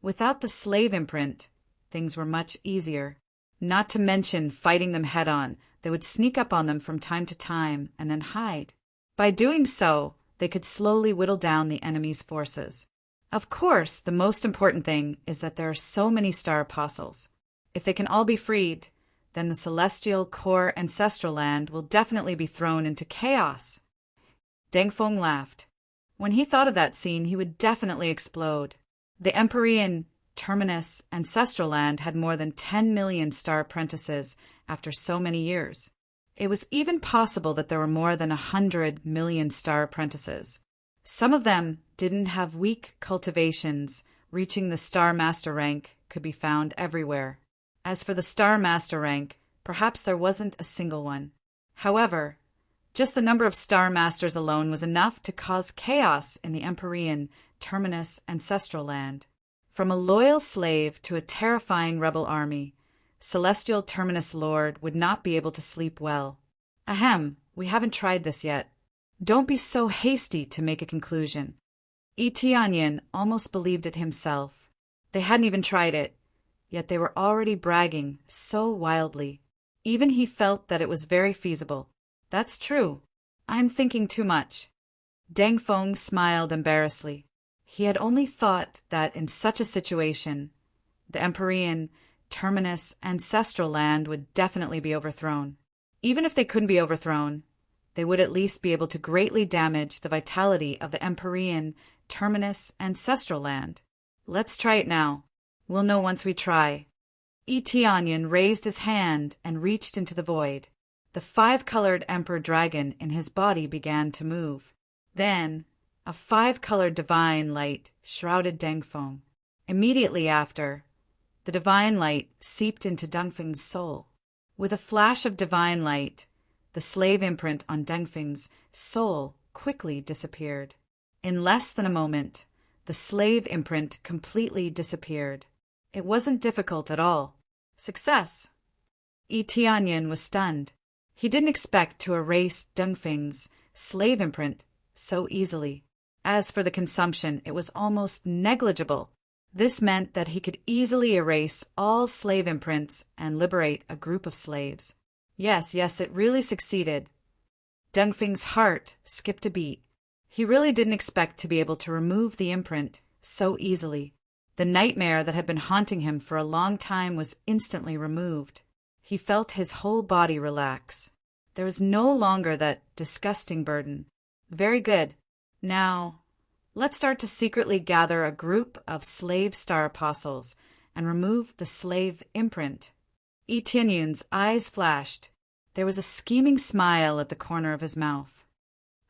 Without the slave imprint, things were much easier. Not to mention fighting them head-on, they would sneak up on them from time to time and then hide. By doing so, they could slowly whittle down the enemy's forces. Of course, the most important thing is that there are so many star apostles. If they can all be freed, then the celestial core ancestral land will definitely be thrown into chaos. Deng Feng laughed. When he thought of that scene, he would definitely explode. The Empyrean Terminus ancestral land had more than 10 million star apprentices after so many years. It was even possible that there were more than 100 million star apprentices. Some of them didn't have weak cultivations. Reaching the Star Master rank could be found everywhere. As for the Star Master rank, perhaps there wasn't a single one. However, just the number of Star Masters alone was enough to cause chaos in the Empyrean Terminus ancestral land. From a loyal slave to a terrifying rebel army, Celestial Terminus Lord would not be able to sleep well. Ahem, we haven't tried this yet. Don't be so hasty to make a conclusion. Tianyun almost believed it himself. They hadn't even tried it, yet they were already bragging so wildly. Even he felt that it was very feasible. That's true. I'm thinking too much. Deng Feng smiled embarrassedly. He had only thought that in such a situation, the Empyrean Terminus ancestral land would definitely be overthrown. Even if they couldn't be overthrown, they would at least be able to greatly damage the vitality of the Empyrean Terminus ancestral land. Let's try it now. We'll know once we try. Tianyun raised his hand and reached into the void. The five-colored emperor dragon in his body began to move. Then, a five-colored divine light shrouded Deng Feng. Immediately after, the divine light seeped into Dengfeng's soul. With a flash of divine light, the slave imprint on Dengfeng's soul quickly disappeared. In less than a moment, the slave imprint completely disappeared. It wasn't difficult at all. Success! Tianyun was stunned. He didn't expect to erase Dengfeng's slave imprint so easily. As for the consumption, it was almost negligible. This meant that he could easily erase all slave imprints and liberate a group of slaves. Yes, it really succeeded. Dengfeng's heart skipped a beat. He really didn't expect to be able to remove the imprint so easily. The nightmare that had been haunting him for a long time was instantly removed. He felt his whole body relax. There was no longer that disgusting burden. Very good. Now, let's start to secretly gather a group of slave star apostles and remove the slave imprint. Yi Tianyun's eyes flashed. There was a scheming smile at the corner of his mouth.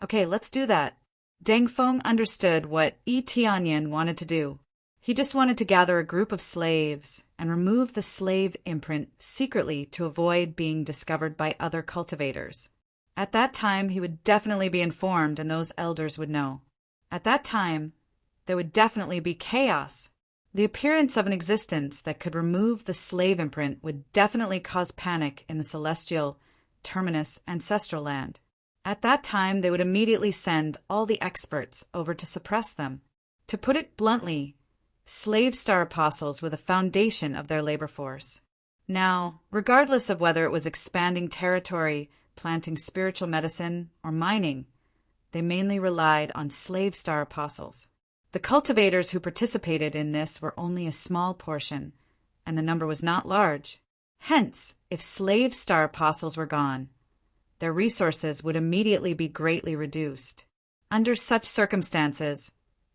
Okay, let's do that. Deng Feng understood what Yi Tianyun wanted to do. He just wanted to gather a group of slaves and remove the slave imprint secretly to avoid being discovered by other cultivators. At that time, he would definitely be informed and those elders would know. At that time, there would definitely be chaos. The appearance of an existence that could remove the slave imprint would definitely cause panic in the celestial, terminus, ancestral land. At that time, they would immediately send all the experts over to suppress them. To put it bluntly, slave star apostles were the foundation of their labor force. Now, regardless of whether it was expanding territory, planting spiritual medicine, or mining, they mainly relied on slave star apostles. The cultivators who participated in this were only a small portion, and the number was not large. Hence, if slave star apostles were gone, their resources would immediately be greatly reduced. Under such circumstances,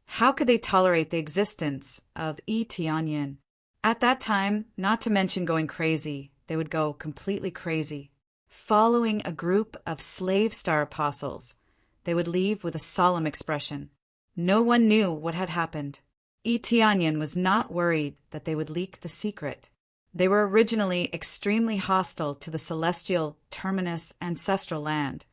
how could they tolerate the existence of Yi Tianyun? At that time, not to mention going crazy, they would go completely crazy. Following a group of slave star apostles, they would leave with a solemn expression. No one knew what had happened. Yi Tianyun was not worried that they would leak the secret. They were originally extremely hostile to the celestial, terminus, ancestral land,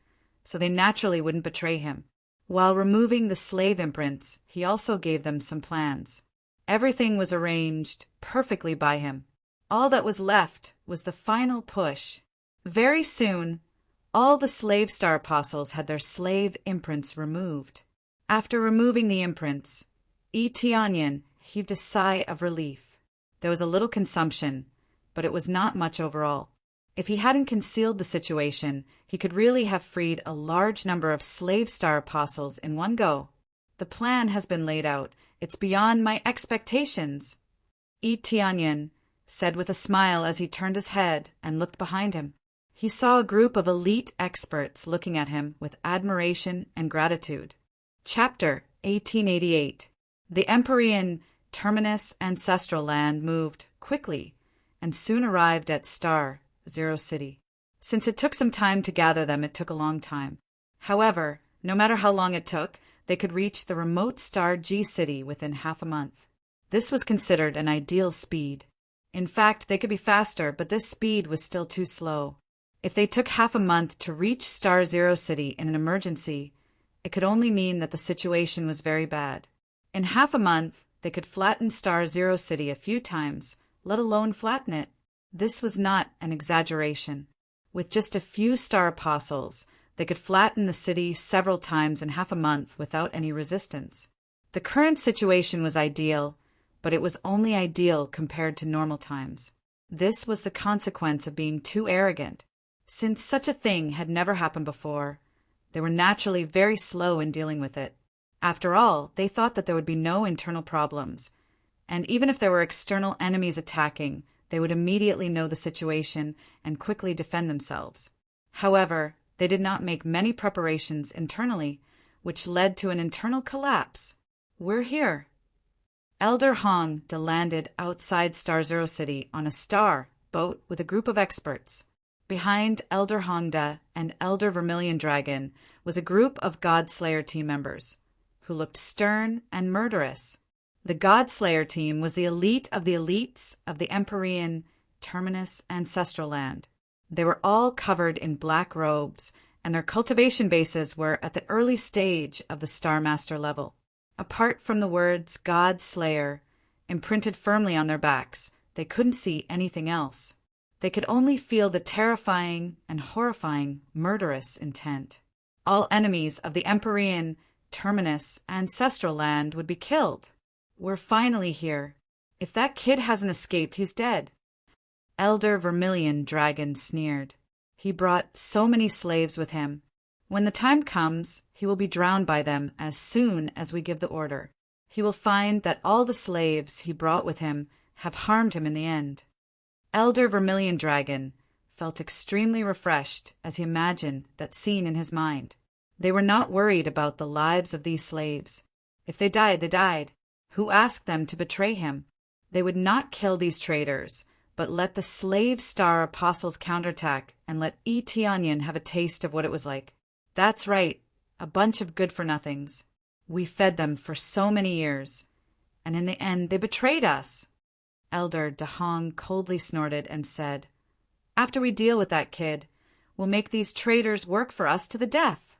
so they naturally wouldn't betray him. While removing the slave imprints, he also gave them some plans. Everything was arranged perfectly by him. All that was left was the final push. Very soon, all the slave star apostles had their slave imprints removed. After removing the imprints, Yi Tianyun heaved a sigh of relief. There was a little consumption, but it was not much overall. If he hadn't concealed the situation, he could really have freed a large number of slave star apostles in one go. The plan has been laid out. It's beyond my expectations, Yi Tianyun said with a smile as he turned his head and looked behind him. He saw a group of elite experts looking at him with admiration and gratitude. Chapter 1888. The Empyrean terminus ancestral land moved quickly and soon arrived at Star Zero City. Since it took some time to gather them, it took a long time. However, no matter how long it took, they could reach the remote star G City within half a month. This was considered an ideal speed. In fact, they could be faster, but this speed was still too slow. If they took half a month to reach Star Zero City in an emergency, it could only mean that the situation was very bad. In half a month, they could flatten Star Zero City a few times, let alone flatten it. This was not an exaggeration. With just a few star apostles, they could flatten the city several times in half a month without any resistance. The current situation was ideal, but it was only ideal compared to normal times. This was the consequence of being too arrogant. Since such a thing had never happened before, they were naturally very slow in dealing with it. After all, they thought that there would be no internal problems, and even if there were external enemies attacking, they would immediately know the situation and quickly defend themselves. However, they did not make many preparations internally, which led to an internal collapse. We're here. Elder Hong landed outside Star Zero City on a star boat with a group of experts. Behind Elder Hongda and Elder Vermilion Dragon was a group of Godslayer team members, who looked stern and murderous. The Godslayer team was the elite of the elites of the Empyrean terminus ancestral land. They were all covered in black robes, and their cultivation bases were at the early stage of the Star Master level. Apart from the words Godslayer imprinted firmly on their backs, they couldn't see anything else. They could only feel the terrifying and horrifying murderous intent. All enemies of the Empyrean, Terminus, ancestral land would be killed. We're finally here. If that kid hasn't escaped, he's dead. Elder Vermilion Dragon sneered. He brought so many slaves with him. When the time comes, he will be drowned by them as soon as we give the order. He will find that all the slaves he brought with him have harmed him in the end. Elder Vermilion Dragon felt extremely refreshed as he imagined that scene in his mind. They were not worried about the lives of these slaves. If they died, they died. Who asked them to betray him? They would not kill these traitors, but let the slave star apostles counterattack and let Eteonian have a taste of what it was like. That's right, a bunch of good-for-nothings. We fed them for so many years, and in the end they betrayed us. Elder Dahong coldly snorted and said, After we deal with that kid, we'll make these traitors work for us to the death.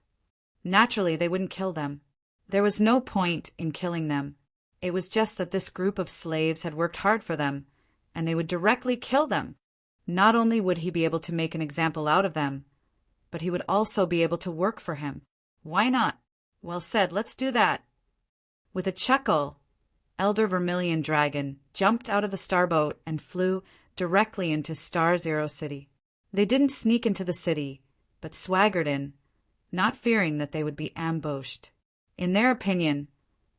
Naturally, they wouldn't kill them. There was no point in killing them. It was just that this group of slaves had worked hard for them, and they would directly kill them. Not only would he be able to make an example out of them, but he would also be able to work for him. Why not? Well said, let's do that. With a chuckle, Elder Vermilion Dragon jumped out of the starboat and flew directly into Star Zero City. They didn't sneak into the city, but swaggered in, not fearing that they would be ambushed. In their opinion,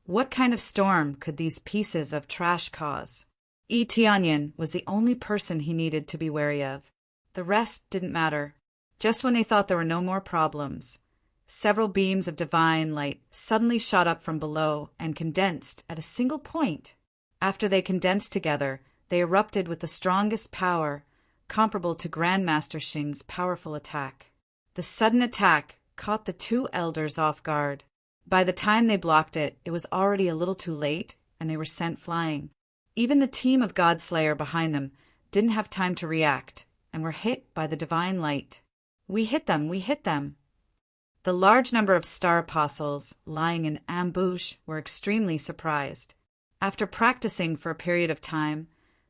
what kind of storm could these pieces of trash cause? Eteonian was the only person he needed to be wary of. The rest didn't matter. Just when they thought there were no more problems, several beams of divine light suddenly shot up from below and condensed at a single point. After they condensed together, they erupted with the strongest power, comparable to Grandmaster Xing's powerful attack. The sudden attack caught the two elders off guard. By the time they blocked it, it was already a little too late, and they were sent flying. Even the team of Godslayer behind them didn't have time to react, and were hit by the divine light. We hit them, we hit them. The large number of star apostles lying in ambush were extremely surprised. After practicing for a period of time,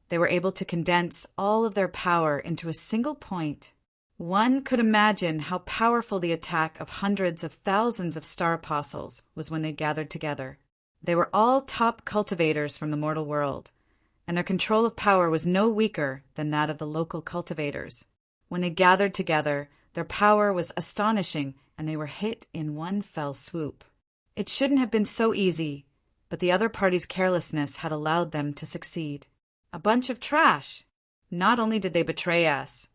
they were able to condense all of their power into a single point. One could imagine how powerful the attack of hundreds of thousands of star apostles was when they gathered together. They were all top cultivators from the mortal world, and their control of power was no weaker than that of the local cultivators. When they gathered together, their power was astonishing, and they were hit in one fell swoop. It shouldn't have been so easy, but the other party's carelessness had allowed them to succeed. A bunch of trash. Not only did they betray us,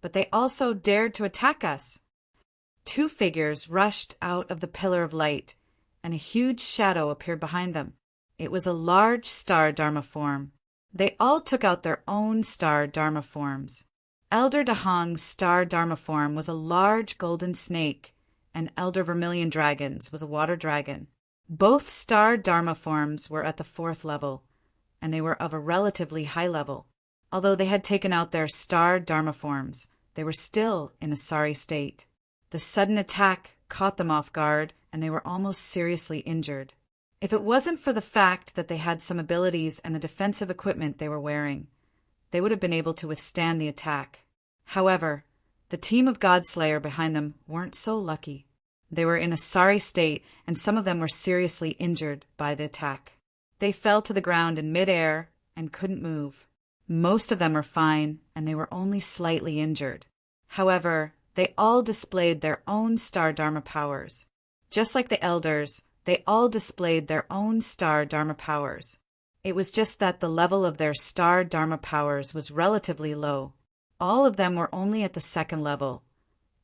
but they also dared to attack us. Two figures rushed out of the pillar of light, and a huge shadow appeared behind them. It was a large star Dharma form. They all took out their own star Dharma forms. Elder Dahong's star Dharma form was a large golden snake, and Elder Vermilion Dragon's was a water dragon. Both star Dharma forms were at the 4th level, and they were of a relatively high level. Although they had taken out their star Dharma forms, they were still in a sorry state. The sudden attack caught them off guard, and they were almost seriously injured. If it wasn't for the fact that they had some abilities and the defensive equipment they were wearing, they would have been able to withstand the attack. However, the team of Godslayer behind them weren't so lucky. They were in a sorry state, and some of them were seriously injured by the attack. They fell to the ground in midair and couldn't move. Most of them were fine, and they were only slightly injured. However, they all displayed their own star Dharma powers. Just like the elders, they all displayed their own star Dharma powers. It was just that the level of their star Dharma powers was relatively low. All of them were only at the 2nd level,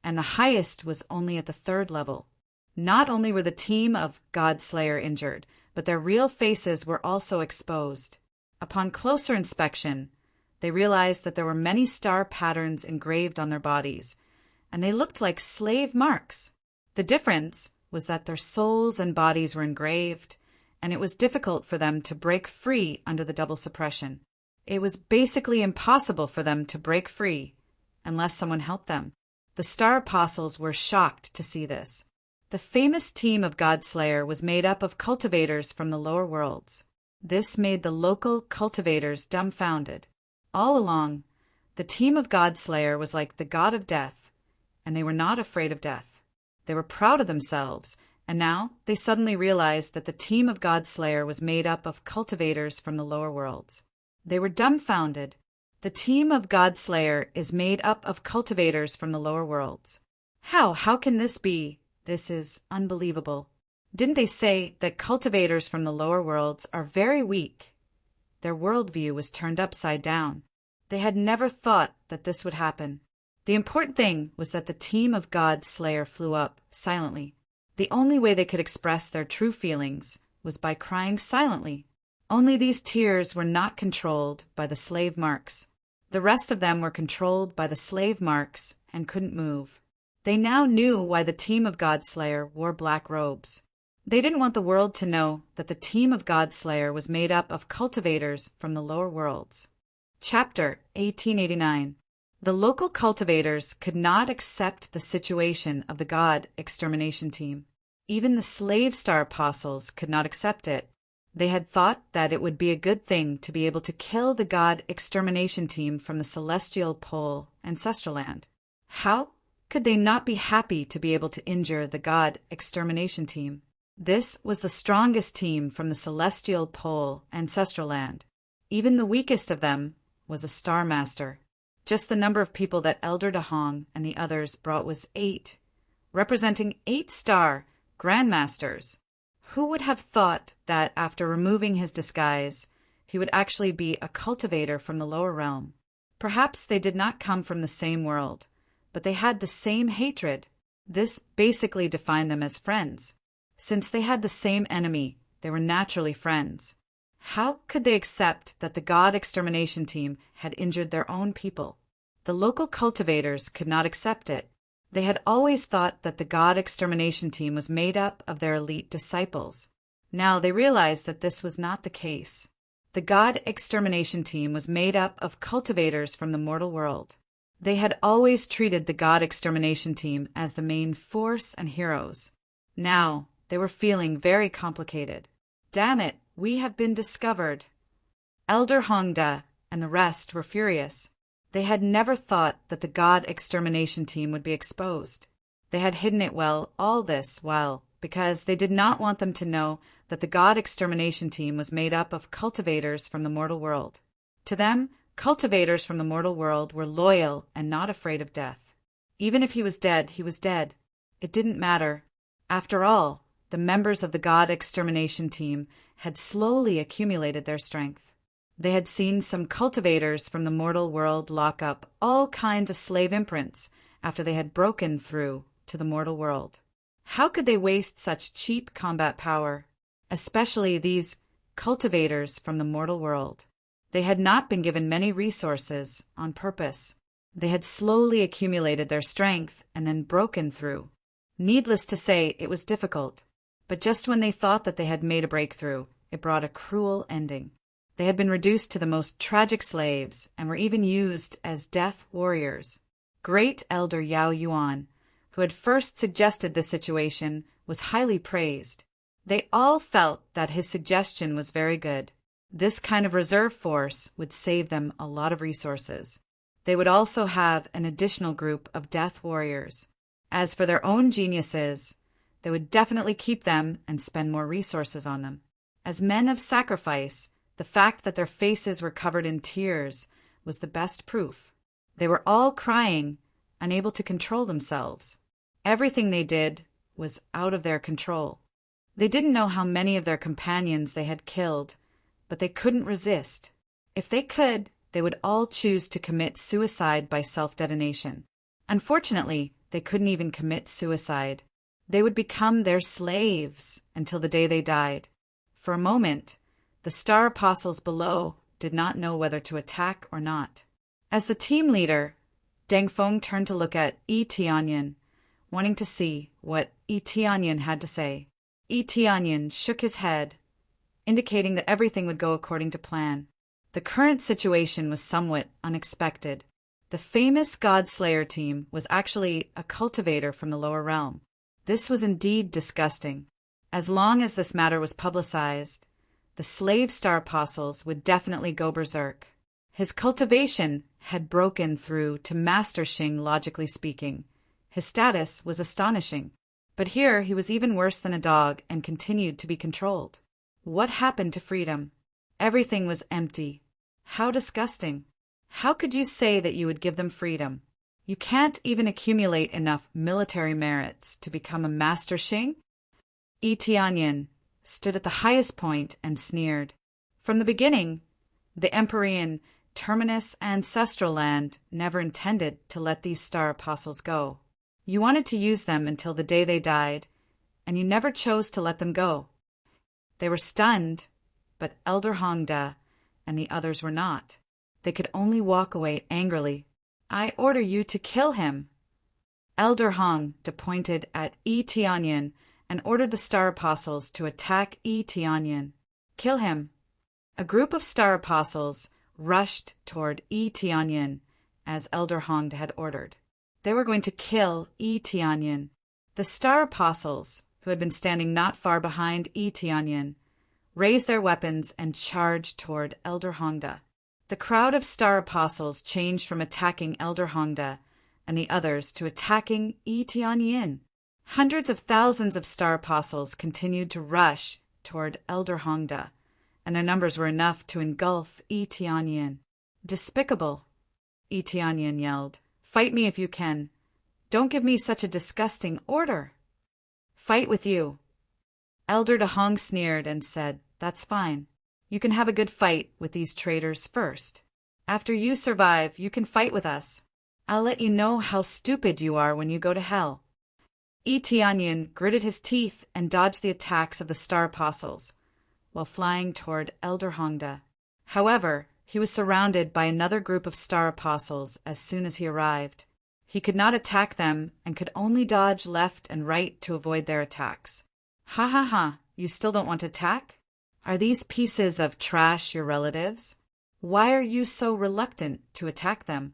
and the highest was only at the 3rd level. Not only were the team of Godslayer injured, but their real faces were also exposed. Upon closer inspection, they realized that there were many star patterns engraved on their bodies, and they looked like slave marks. The difference was that their souls and bodies were engraved, and it was difficult for them to break free under the double suppression. It was basically impossible for them to break free unless someone helped them. The Star Apostles were shocked to see this. The famous team of Godslayer was made up of cultivators from the lower worlds. This made the local cultivators dumbfounded. All along, the team of Godslayer was like the god of death, and they were not afraid of death. They were proud of themselves, and now they suddenly realized that the team of Godslayer was made up of cultivators from the lower worlds. They were dumbfounded. The team of Godslayer is made up of cultivators from the lower worlds. How can this be? This is unbelievable. Didn't they say that cultivators from the lower worlds are very weak? Their worldview was turned upside down. They had never thought that this would happen. The important thing was that the team of Godslayer flew up silently. The only way they could express their true feelings was by crying silently. Only these tears were not controlled by the slave marks. The rest of them were controlled by the slave marks and couldn't move. They now knew why the team of Godslayer wore black robes. They didn't want the world to know that the team of Godslayer was made up of cultivators from the lower worlds. Chapter 1889. The local cultivators could not accept the situation of the God extermination team. Even the slave star apostles could not accept it. They had thought that it would be a good thing to be able to kill the God extermination team from the celestial pole ancestral land. How could they not be happy to be able to injure the God extermination team? This was the strongest team from the celestial pole ancestral land. Even the weakest of them was a star master. Just the number of people that Elder Dahong and the others brought was 8, representing 8 star grandmasters. Who would have thought that after removing his disguise, he would actually be a cultivator from the lower realm? Perhaps they did not come from the same world, but they had the same hatred. This basically defined them as friends. Since they had the same enemy, they were naturally friends. How could they accept that the God extermination team had injured their own people? The local cultivators could not accept it. They had always thought that the God extermination team was made up of their elite disciples. Now they realized that this was not the case. The God extermination team was made up of cultivators from the mortal world. They had always treated the God extermination team as the main force and heroes. Now they were feeling very complicated. Damn it, we have been discovered. Elder Hongda and the rest were furious. They had never thought that the God extermination team would be exposed. They had hidden it well all this while because they did not want them to know that the God extermination team was made up of cultivators from the mortal world. To them, cultivators from the mortal world were loyal and not afraid of death. Even if he was dead, he was dead. It didn't matter. After all, the members of the God extermination team had slowly accumulated their strength. They had seen some cultivators from the mortal world lock up all kinds of slave imprints after they had broken through to the mortal world. How could they waste such cheap combat power, especially these cultivators from the mortal world? They had not been given many resources on purpose. They had slowly accumulated their strength and then broken through. Needless to say, it was difficult. But just when they thought that they had made a breakthrough, it brought a cruel ending. They had been reduced to the most tragic slaves and were even used as death warriors. Great Elder Yao Yuan, who had first suggested this situation, was highly praised. They all felt that his suggestion was very good. This kind of reserve force would save them a lot of resources. They would also have an additional group of death warriors. As for their own geniuses, they would definitely keep them and spend more resources on them. As men of sacrifice, the fact that their faces were covered in tears was the best proof. They were all crying, unable to control themselves. Everything they did was out of their control. They didn't know how many of their companions they had killed, but they couldn't resist. If they could, they would all choose to commit suicide by self-detonation. Unfortunately, they couldn't even commit suicide. They would become their slaves until the day they died. For a moment, the star apostles below did not know whether to attack or not. As the team leader, Deng Feng turned to look at Yi Tianyan, wanting to see what Yi Tianyan had to say. Yi Tianyan shook his head, indicating that everything would go according to plan. The current situation was somewhat unexpected. The famous Godslayer team was actually a cultivator from the lower realm. This was indeed disgusting. As long as this matter was publicized, the slave star apostles would definitely go berserk. His cultivation had broken through to Master Xing, logically speaking. His status was astonishing. But here he was even worse than a dog and continued to be controlled. What happened to freedom? Everything was empty. How disgusting. How could you say that you would give them freedom? You can't even accumulate enough military merits to become a Master Shing? Tianyin stood at the highest point and sneered. From the beginning, the Empyrean Terminus Ancestral Land never intended to let these star apostles go. You wanted to use them until the day they died, and you never chose to let them go. They were stunned, but Elder Hongda and the others were not. They could only walk away angrily. I order you to kill him. Elder Hongda pointed at Tianyin and ordered the star apostles to attack Tianyin. Kill him. A group of star apostles rushed toward Tianyin as Elder Hongda had ordered. They were going to kill Tianyin. The star apostles, who had been standing not far behind Tianyin, raised their weapons and charged toward Elder Hongda. The crowd of star apostles changed from attacking Elder Hongda and the others to attacking Tianyin. Hundreds of thousands of star apostles continued to rush toward Elder Hongda, and their numbers were enough to engulf Tianyin. Despicable, Tianyin yelled. Fight me if you can. Don't give me such a disgusting order. Fight with you. Elder De Hong sneered and said, That's fine. You can have a good fight with these traitors first. After you survive, you can fight with us. I'll let you know how stupid you are when you go to hell. Tianyin gritted his teeth and dodged the attacks of the star apostles, while flying toward Elder Hongda. However, he was surrounded by another group of star apostles as soon as he arrived. He could not attack them and could only dodge left and right to avoid their attacks. Ha ha ha, you still don't want to attack? Are these pieces of trash your relatives? Why are you so reluctant to attack them?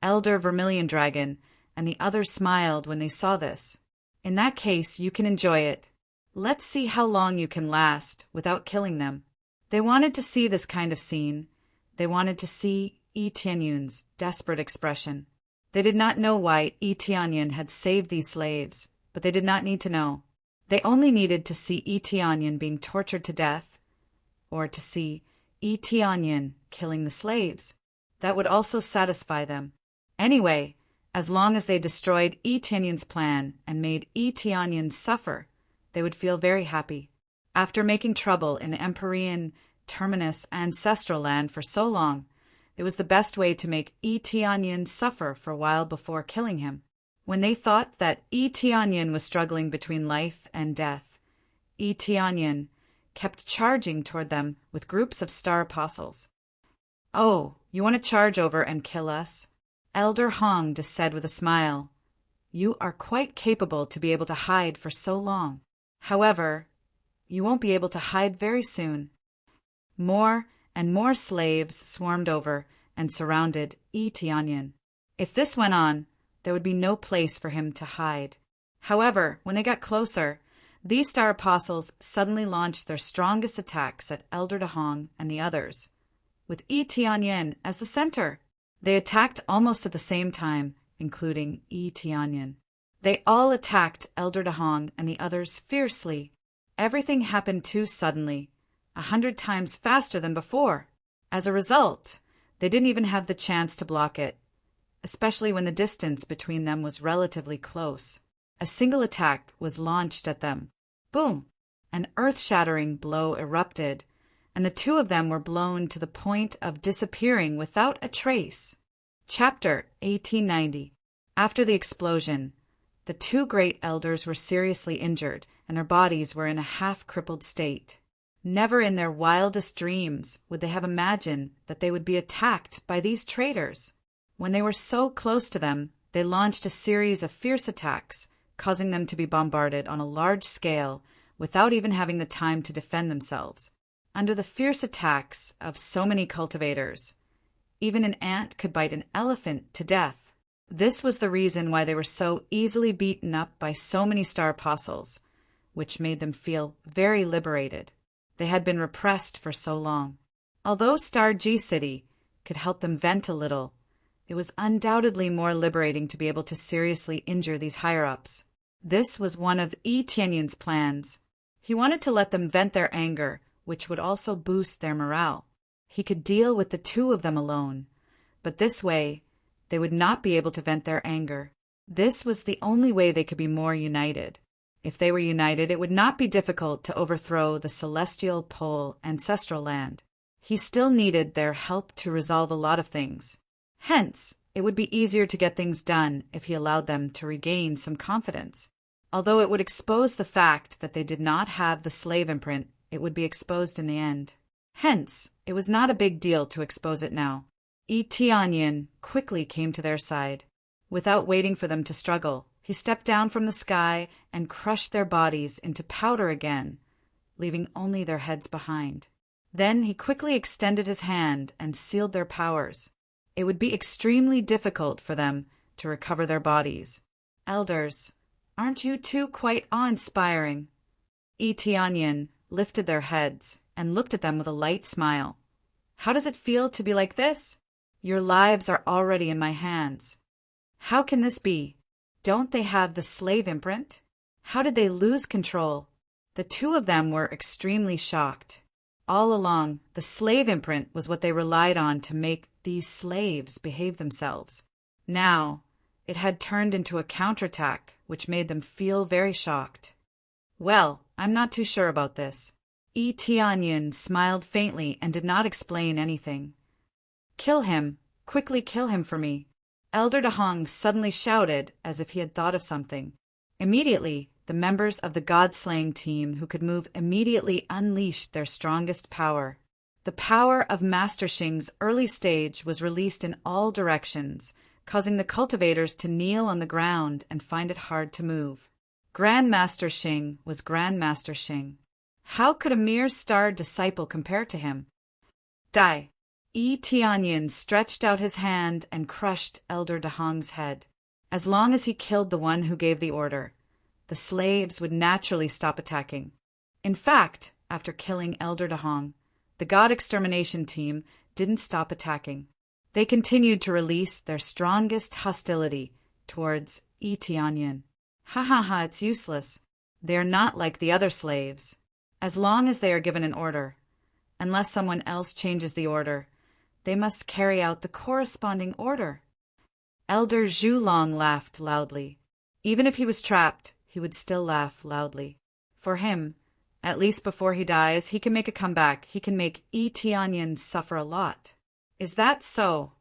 Elder Vermilion Dragon and the others smiled when they saw this. In that case, you can enjoy it. Let's see how long you can last without killing them. They wanted to see this kind of scene. They wanted to see Tianyin's desperate expression. They did not know why Tianyin had saved these slaves, but they did not need to know. They only needed to see Tianyin being tortured to death, or to see Tianyin killing the slaves. That would also satisfy them. Anyway, as long as they destroyed Tianyin's plan and made Tianyin suffer, they would feel very happy. After making trouble in the Empyrean Terminus Ancestral Land for so long, it was the best way to make Tianyin suffer for a while before killing him. When they thought that Tianyin was struggling between life and death, Tianyin kept charging toward them with groups of star apostles. Oh, you want to charge over and kill us? Elder Hongda said with a smile. You are quite capable to be able to hide for so long. However, you won't be able to hide very soon. More and more slaves swarmed over and surrounded Tianyin. If this went on, there would be no place for him to hide. However, when they got closer, these star apostles suddenly launched their strongest attacks at Elder De Hong and the others, with Tianyin as the center. They attacked almost at the same time, including Tianyin. They all attacked Elder De Hong and the others fiercely. Everything happened too suddenly, 100 times faster than before. As a result, they didn't even have the chance to block it, especially when the distance between them was relatively close. A single attack was launched at them. Boom! An earth-shattering blow erupted, and the two of them were blown to the point of disappearing without a trace. Chapter 1890. After the explosion, the two great elders were seriously injured, and their bodies were in a half-crippled state. Never in their wildest dreams would they have imagined that they would be attacked by these traitors. When they were so close to them, they launched a series of fierce attacks, causing them to be bombarded on a large scale without even having the time to defend themselves. Under the fierce attacks of so many cultivators, even an ant could bite an elephant to death. This was the reason why they were so easily beaten up by so many star apostles, which made them feel very liberated. They had been repressed for so long. Although Star G City could help them vent a little, it was undoubtedly more liberating to be able to seriously injure these higher-ups. This was one of Yi Tianyin's plans. He wanted to let them vent their anger, which would also boost their morale. He could deal with the two of them alone, but this way, they would not be able to vent their anger. This was the only way they could be more united. If they were united, it would not be difficult to overthrow the celestial pole ancestral land. He still needed their help to resolve a lot of things. Hence, it would be easier to get things done if he allowed them to regain some confidence. Although it would expose the fact that they did not have the slave imprint, it would be exposed in the end. Hence, it was not a big deal to expose it now. Yi Tianyin quickly came to their side. Without waiting for them to struggle, he stepped down from the sky and crushed their bodies into powder again, leaving only their heads behind. Then he quickly extended his hand and sealed their powers. It would be extremely difficult for them to recover their bodies. Elders, aren't you two quite awe-inspiring? Yi Tianyin lifted their heads and looked at them with a light smile. How does it feel to be like this? Your lives are already in my hands. How can this be? Don't they have the slave imprint? How did they lose control? The two of them were extremely shocked. All along, the slave imprint was what they relied on to make these slaves behave themselves. Now, it had turned into a counterattack, which made them feel very shocked. Well, I'm not too sure about this. Yi Tianyin smiled faintly and did not explain anything. Kill him. Quickly kill him for me. Elder Dahong suddenly shouted as if he had thought of something. Immediately, the members of the god-slaying team who could move immediately unleashed their strongest power. The power of Master Xing's early stage was released in all directions, causing the cultivators to kneel on the ground and find it hard to move. Grandmaster Xing was Grandmaster Xing. How could a mere star disciple compare to him? Die! Yi Tianyin stretched out his hand and crushed Elder Dahong's head. As long as he killed the one who gave the order, the slaves would naturally stop attacking. In fact, after killing Elder Dahong, the God Extermination Team didn't stop attacking. They continued to release their strongest hostility towards Yi Tianyin. Ha ha ha, it's useless. They are not like the other slaves. As long as they are given an order, unless someone else changes the order, they must carry out the corresponding order. Elder Zhulong laughed loudly. Even if he was trapped, he would still laugh loudly. For him, at least before he dies, he can make a comeback. He can make Yi Tianyin suffer a lot. Is that so?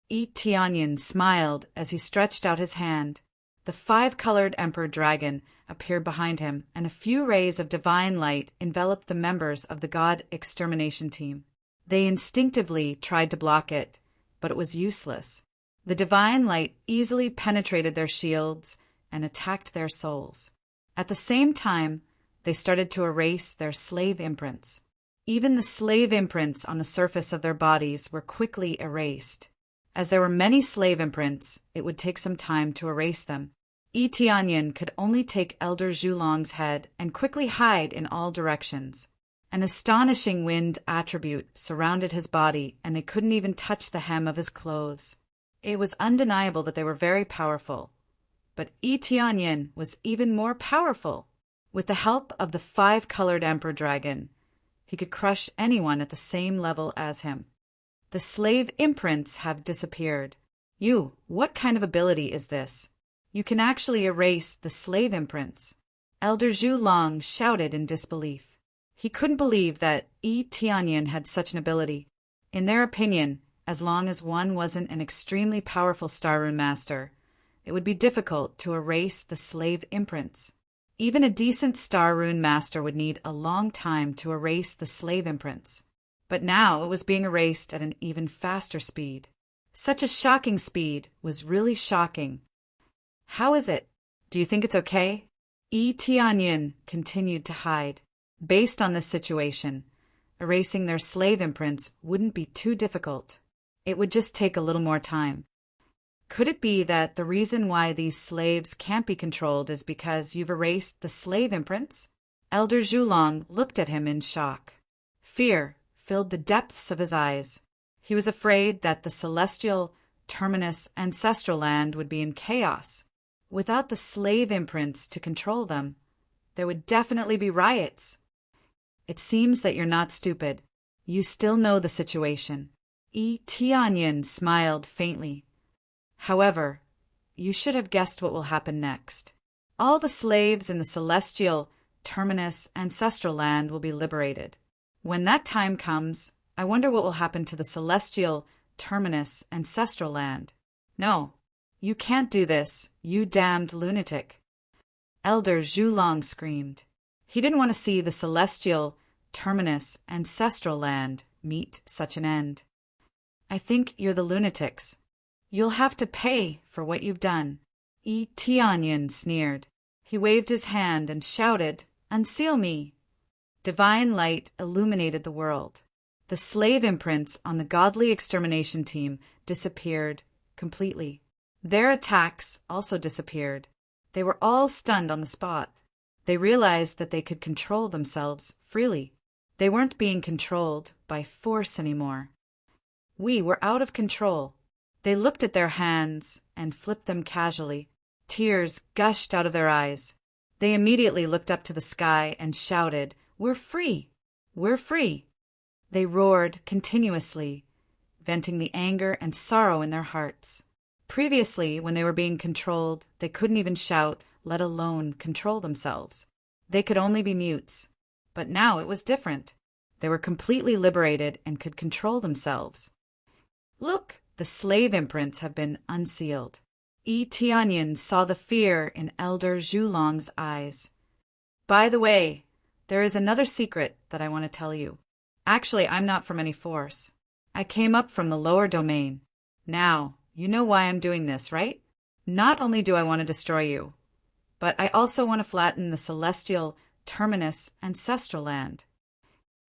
Yi Tianyin smiled as he stretched out his hand. The five-colored Emperor Dragon appeared behind him, and a few rays of divine light enveloped the members of the God Extermination Team. They instinctively tried to block it, but it was useless. The divine light easily penetrated their shields and attacked their souls. At the same time, they started to erase their slave imprints. Even the slave imprints on the surface of their bodies were quickly erased. As there were many slave imprints, it would take some time to erase them. Yi Tianyin could only take Elder Zhulong's head and quickly hide in all directions. An astonishing wind attribute surrounded his body, and they couldn't even touch the hem of his clothes. It was undeniable that they were very powerful. But Yi Tianyin was even more powerful. With the help of the five-colored Emperor Dragon, he could crush anyone at the same level as him. The slave imprints have disappeared. What kind of ability is this? You can actually erase the slave imprints. Elder Zhulong shouted in disbelief. He couldn't believe that Yi Tianyin had such an ability. In their opinion, as long as one wasn't an extremely powerful Star Rune Master, it would be difficult to erase the slave imprints. Even a decent Star Rune Master would need a long time to erase the slave imprints. But now it was being erased at an even faster speed. Such a shocking speed was really shocking. How is it? Do you think it's okay? Yi Tianyin continued to hide. Based on this situation, erasing their slave imprints wouldn't be too difficult. It would just take a little more time. Could it be that the reason why these slaves can't be controlled is because you've erased the slave imprints? Elder Zhulong looked at him in shock. Fear filled the depths of his eyes. He was afraid that the celestial terminus ancestral land would be in chaos. Without the slave imprints to control them, there would definitely be riots. It seems that you're not stupid. You still know the situation. Tianyin smiled faintly. However, you should have guessed what will happen next. All the slaves in the celestial terminus ancestral land will be liberated. When that time comes, I wonder what will happen to the celestial terminus ancestral land. No, you can't do this, you damned lunatic. Elder Zhulong screamed. He didn't want to see the celestial terminus ancestral land meet such an end. I think you're the lunatics. You'll have to pay for what you've done. Tianyin sneered. He waved his hand and shouted, "Unseal me!" Divine light illuminated the world. The slave imprints on the godly extermination team disappeared completely. Their attacks also disappeared. They were all stunned on the spot. They realized that they could control themselves freely. They weren't being controlled by force anymore. We were out of control. They looked at their hands and flipped them casually. Tears gushed out of their eyes. They immediately looked up to the sky and shouted, "We're free! We're free!" They roared continuously, venting the anger and sorrow in their hearts. Previously, when they were being controlled, they couldn't even shout, let alone control themselves. They could only be mutes. But now it was different. They were completely liberated and could control themselves. Look, the slave imprints have been unsealed. Tianyin saw the fear in Elder Zhulong's eyes. By the way, there is another secret that I want to tell you. Actually, I'm not from any force. I came up from the lower domain. Now, you know why I'm doing this, right? Not only do I want to destroy you, but I also want to flatten the celestial terminus ancestral land.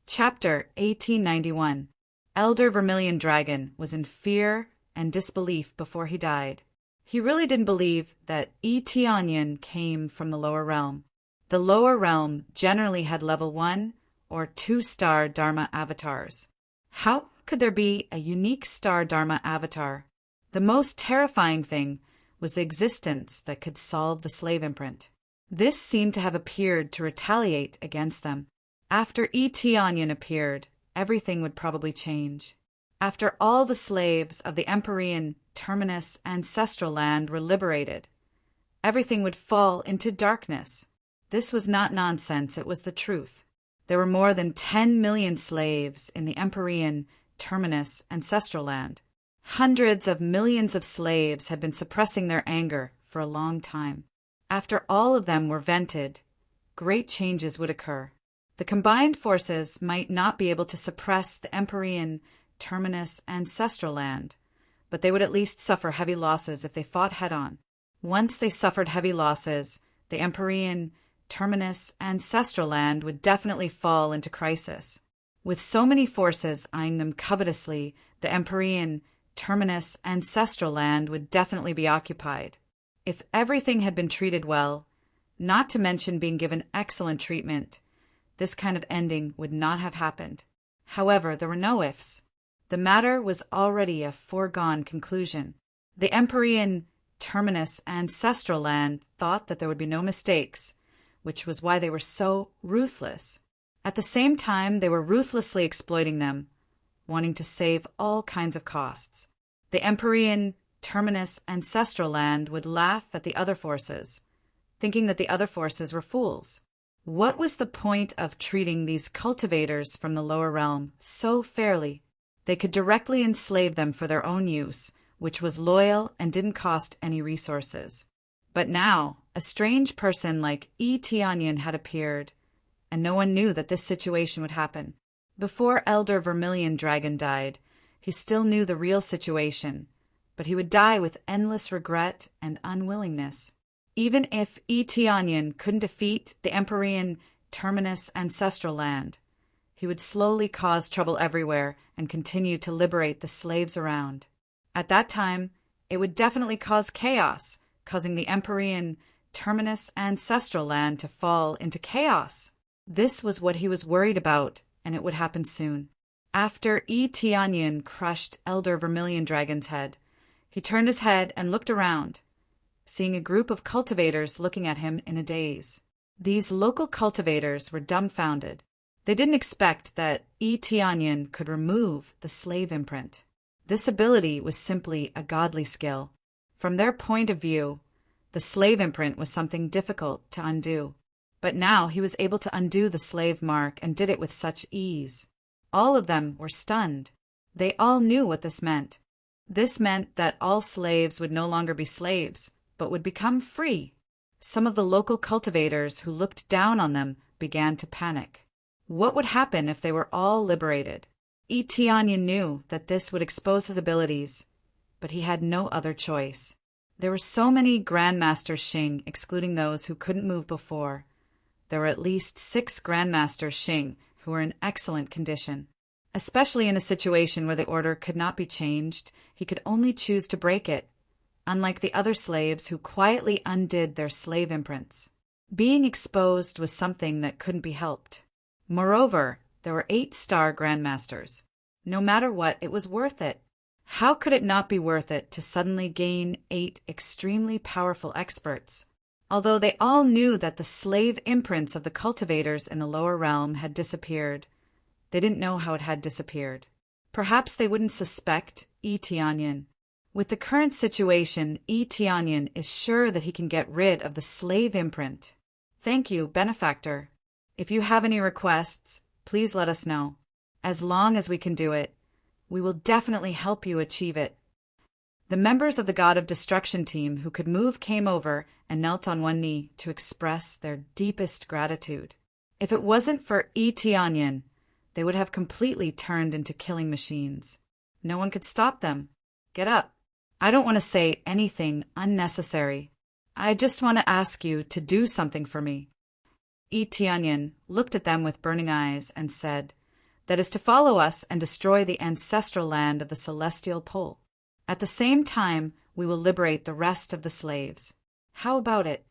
Chapter 1891. Elder Vermilion Dragon was in fear and disbelief before he died. He really didn't believe that Tianyin came from the lower realm. The lower realm generally had level 1 or 2-star Dharma avatars. How could there be a unique star Dharma avatar? The most terrifying thing was the existence that could solve the slave imprint. This seemed to have appeared to retaliate against them. After Tianyin appeared, everything would probably change. After all the slaves of the Empyrean terminus ancestral land were liberated, everything would fall into darkness. This was not nonsense, it was the truth. There were more than 10 million slaves in the Empyrean terminus ancestral land. Hundreds of millions of slaves had been suppressing their anger for a long time. After all of them were vented, great changes would occur. The combined forces might not be able to suppress the Empyrean terminus ancestral land, but they would at least suffer heavy losses if they fought head-on. Once they suffered heavy losses, the Empyrean terminus ancestral land would definitely fall into crisis. With so many forces eyeing them covetously, the Empyrean terminus ancestral land would definitely be occupied. If everything had been treated well, not to mention being given excellent treatment, this kind of ending would not have happened. However, there were no ifs. The matter was already a foregone conclusion. The Empyrean terminus ancestral land thought that there would be no mistakes, which was why they were so ruthless. At the same time, they were ruthlessly exploiting them, wanting to save all kinds of costs. The Empyrean terminus ancestral land would laugh at the other forces, thinking that the other forces were fools. What was the point of treating these cultivators from the lower realm so fairly? They could directly enslave them for their own use, which was loyal and didn't cost any resources. But now, a strange person like Tianyin had appeared, and no one knew that this situation would happen. Before Elder Vermilion Dragon died, he still knew the real situation, but he would die with endless regret and unwillingness. Even if Tianyin couldn't defeat the Empyrean terminus ancestral land, he would slowly cause trouble everywhere and continue to liberate the slaves around. At that time, it would definitely cause chaos, causing the Empyrean terminus ancestral land to fall into chaos. This was what he was worried about, and it would happen soon. After Tianyin crushed Elder Vermilion Dragon's head, he turned his head and looked around. seeing a group of cultivators looking at him in a daze. These local cultivators were dumbfounded. They didn't expect that Itianyan could remove the slave imprint. This ability was simply a godly skill. From their point of view, the slave imprint was something difficult to undo. But now he was able to undo the slave mark and did it with such ease. All of them were stunned. They all knew what this meant. This meant that all slaves would no longer be slaves, but would become free. Some of the local cultivators who looked down on them began to panic. What would happen if they were all liberated? Itianyan knew that this would expose his abilities, but he had no other choice. There were so many Grandmasters Xing, excluding those who couldn't move before. There were at least 6 Grandmasters Xing who were in excellent condition. Especially in a situation where the order could not be changed, he could only choose to break it, unlike the other slaves who quietly undid their slave imprints. Being exposed was something that couldn't be helped. Moreover, there were 8-star Grandmasters. No matter what, it was worth it. How could it not be worth it to suddenly gain 8 extremely powerful experts? Although they all knew that the slave imprints of the cultivators in the lower realm had disappeared, they didn't know how it had disappeared. Perhaps they wouldn't suspect Itianyan. With the current situation, Itianyan is sure that he can get rid of the slave imprint. Thank you, benefactor. If you have any requests, please let us know. As long as we can do it, we will definitely help you achieve it. The members of the God of Destruction team who could move came over and knelt on one knee to express their deepest gratitude. If it wasn't for Itianyan, they would have completely turned into killing machines. No one could stop them. Get up. I don't want to say anything unnecessary. I just want to ask you to do something for me. Itianyan looked at them with burning eyes and said, "That is to follow us and destroy the ancestral land of the Celestial Pole. At the same time, we will liberate the rest of the slaves. How about it?"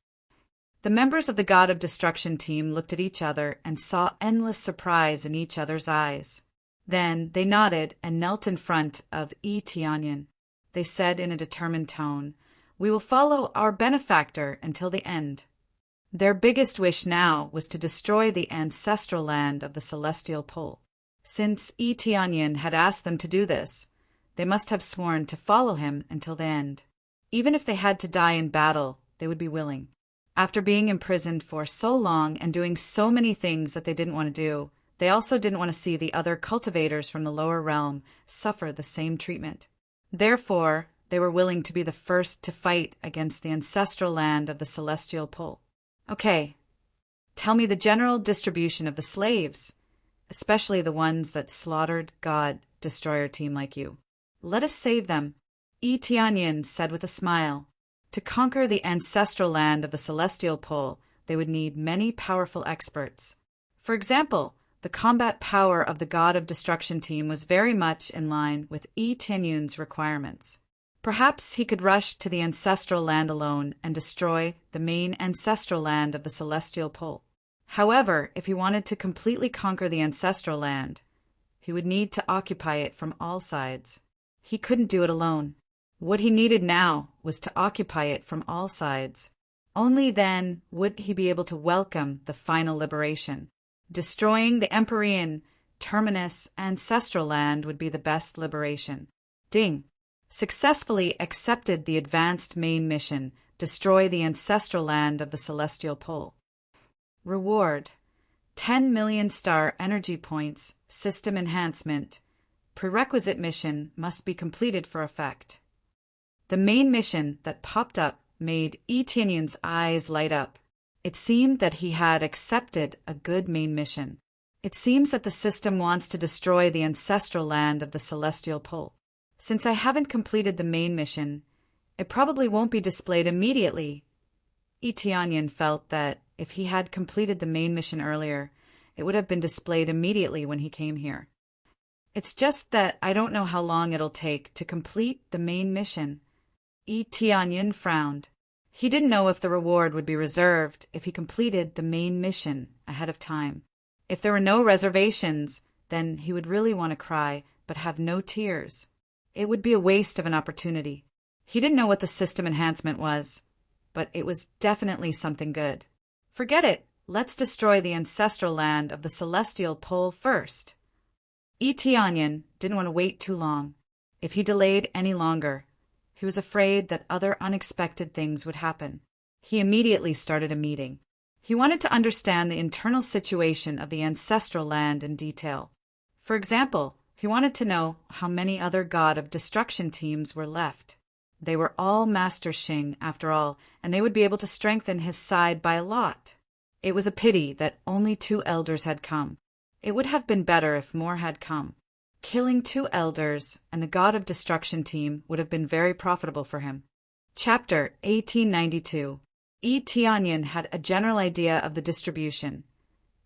The members of the God of Destruction team looked at each other and saw endless surprise in each other's eyes. Then they nodded and knelt in front of Itianyan. They said in a determined tone, "We will follow our benefactor until the end." Their biggest wish now was to destroy the ancestral land of the Celestial Pole. Since Itianyan had asked them to do this, they must have sworn to follow him until the end. Even if they had to die in battle, they would be willing. After being imprisoned for so long and doing so many things that they didn't want to do, they also didn't want to see the other cultivators from the lower realm suffer the same treatment. Therefore, they were willing to be the first to fight against the ancestral land of the Celestial Pole. Okay, tell me the general distribution of the slaves, especially the ones that slaughtered God Destroyer team like you. Let us save them. Itianyan said with a smile. To conquer the ancestral land of the Celestial Pole, they would need many powerful experts. For example, the combat power of the God of Destruction team was very much in line with Itianyan's requirements. Perhaps he could rush to the ancestral land alone and destroy the main ancestral land of the Celestial Pole. However, if he wanted to completely conquer the ancestral land, he would need to occupy it from all sides. He couldn't do it alone. What he needed now was to occupy it from all sides. Only then would he be able to welcome the final liberation. Destroying the Empyrean Terminus ancestral land would be the best liberation. Ding! Successfully accepted the advanced main mission, destroy the ancestral land of the Celestial Pole. Reward: 10 million star energy points, system enhancement. Prerequisite mission must be completed for effect. The main mission that popped up made Itianyan's eyes light up. It seemed that he had accepted a good main mission. It seems that the system wants to destroy the ancestral land of the Celestial Pole. Since I haven't completed the main mission, it probably won't be displayed immediately. Itianyan felt that if he had completed the main mission earlier, it would have been displayed immediately when he came here. It's just that I don't know how long it'll take to complete the main mission. Itianyan frowned. He didn't know if the reward would be reserved if he completed the main mission ahead of time. If there were no reservations, then he would really want to cry, but have no tears. It would be a waste of an opportunity. He didn't know what the system enhancement was. but it was definitely something good. Forget it. Let's destroy the ancestral land of the celestial pole first. Eteonian didn't want to wait too long. If he delayed any longer, he was afraid that other unexpected things would happen. He immediately started a meeting. He wanted to understand the internal situation of the ancestral land in detail. For example, he wanted to know how many other God of Destruction teams were left. They were all Master Xing, after all, and they would be able to strengthen his side by a lot. It was a pity that only 2 elders had come. It would have been better if more had come. Killing 2 elders and the God of Destruction team would have been very profitable for him. Chapter 1892. Tianyan had a general idea of the distribution,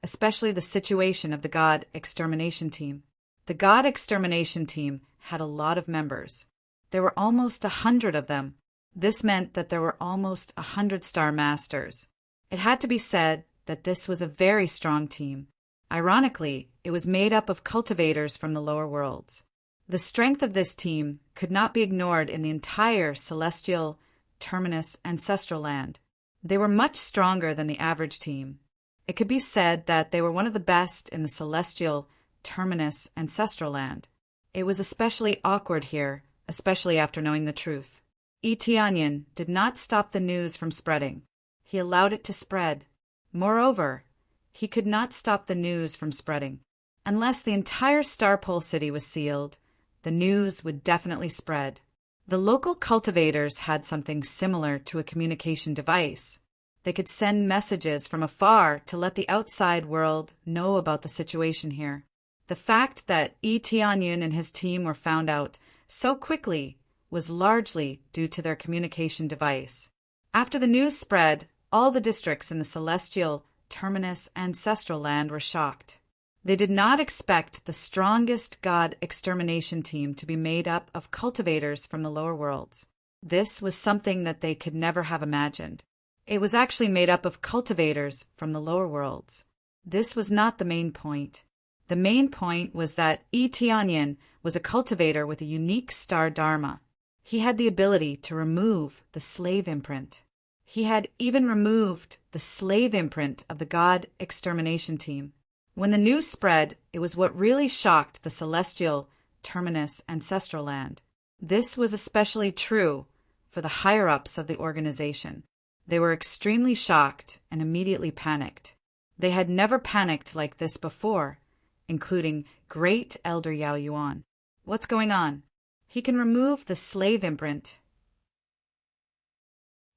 especially the situation of the God Extermination team. The God Extermination team had a lot of members. There were almost 100 of them. This meant that there were almost 100 Star Masters. It had to be said that this was a very strong team. Ironically, it was made up of cultivators from the lower worlds. The strength of this team could not be ignored in the entire celestial, terminus, ancestral land. They were much stronger than the average team. It could be said that they were one of the best in the celestial, terminus, ancestral land. It was especially awkward here, especially after knowing the truth. Tianyan did not stop the news from spreading. He allowed it to spread. Moreover, he could not stop the news from spreading. Unless the entire Star Pole City was sealed, the news would definitely spread. The local cultivators had something similar to a communication device. They could send messages from afar to let the outside world know about the situation here. The fact that Tianyan and his team were found out so quickly was largely due to their communication device. After the news spread, all the districts in the celestial, terminus, ancestral land were shocked. They did not expect the strongest God Extermination team to be made up of cultivators from the lower worlds. This was something that they could never have imagined. It was actually made up of cultivators from the lower worlds. This was not the main point. The main point was that Tianyan was a cultivator with a unique star dharma. He had the ability to remove the slave imprint. He had even removed the slave imprint of the God Extermination team. When the news spread, it was what really shocked the celestial, terminus, ancestral land. This was especially true for the higher-ups of the organization. They were extremely shocked and immediately panicked. They had never panicked like this before, including Great Elder Yao Yuan. What's going on? He can remove the slave imprint.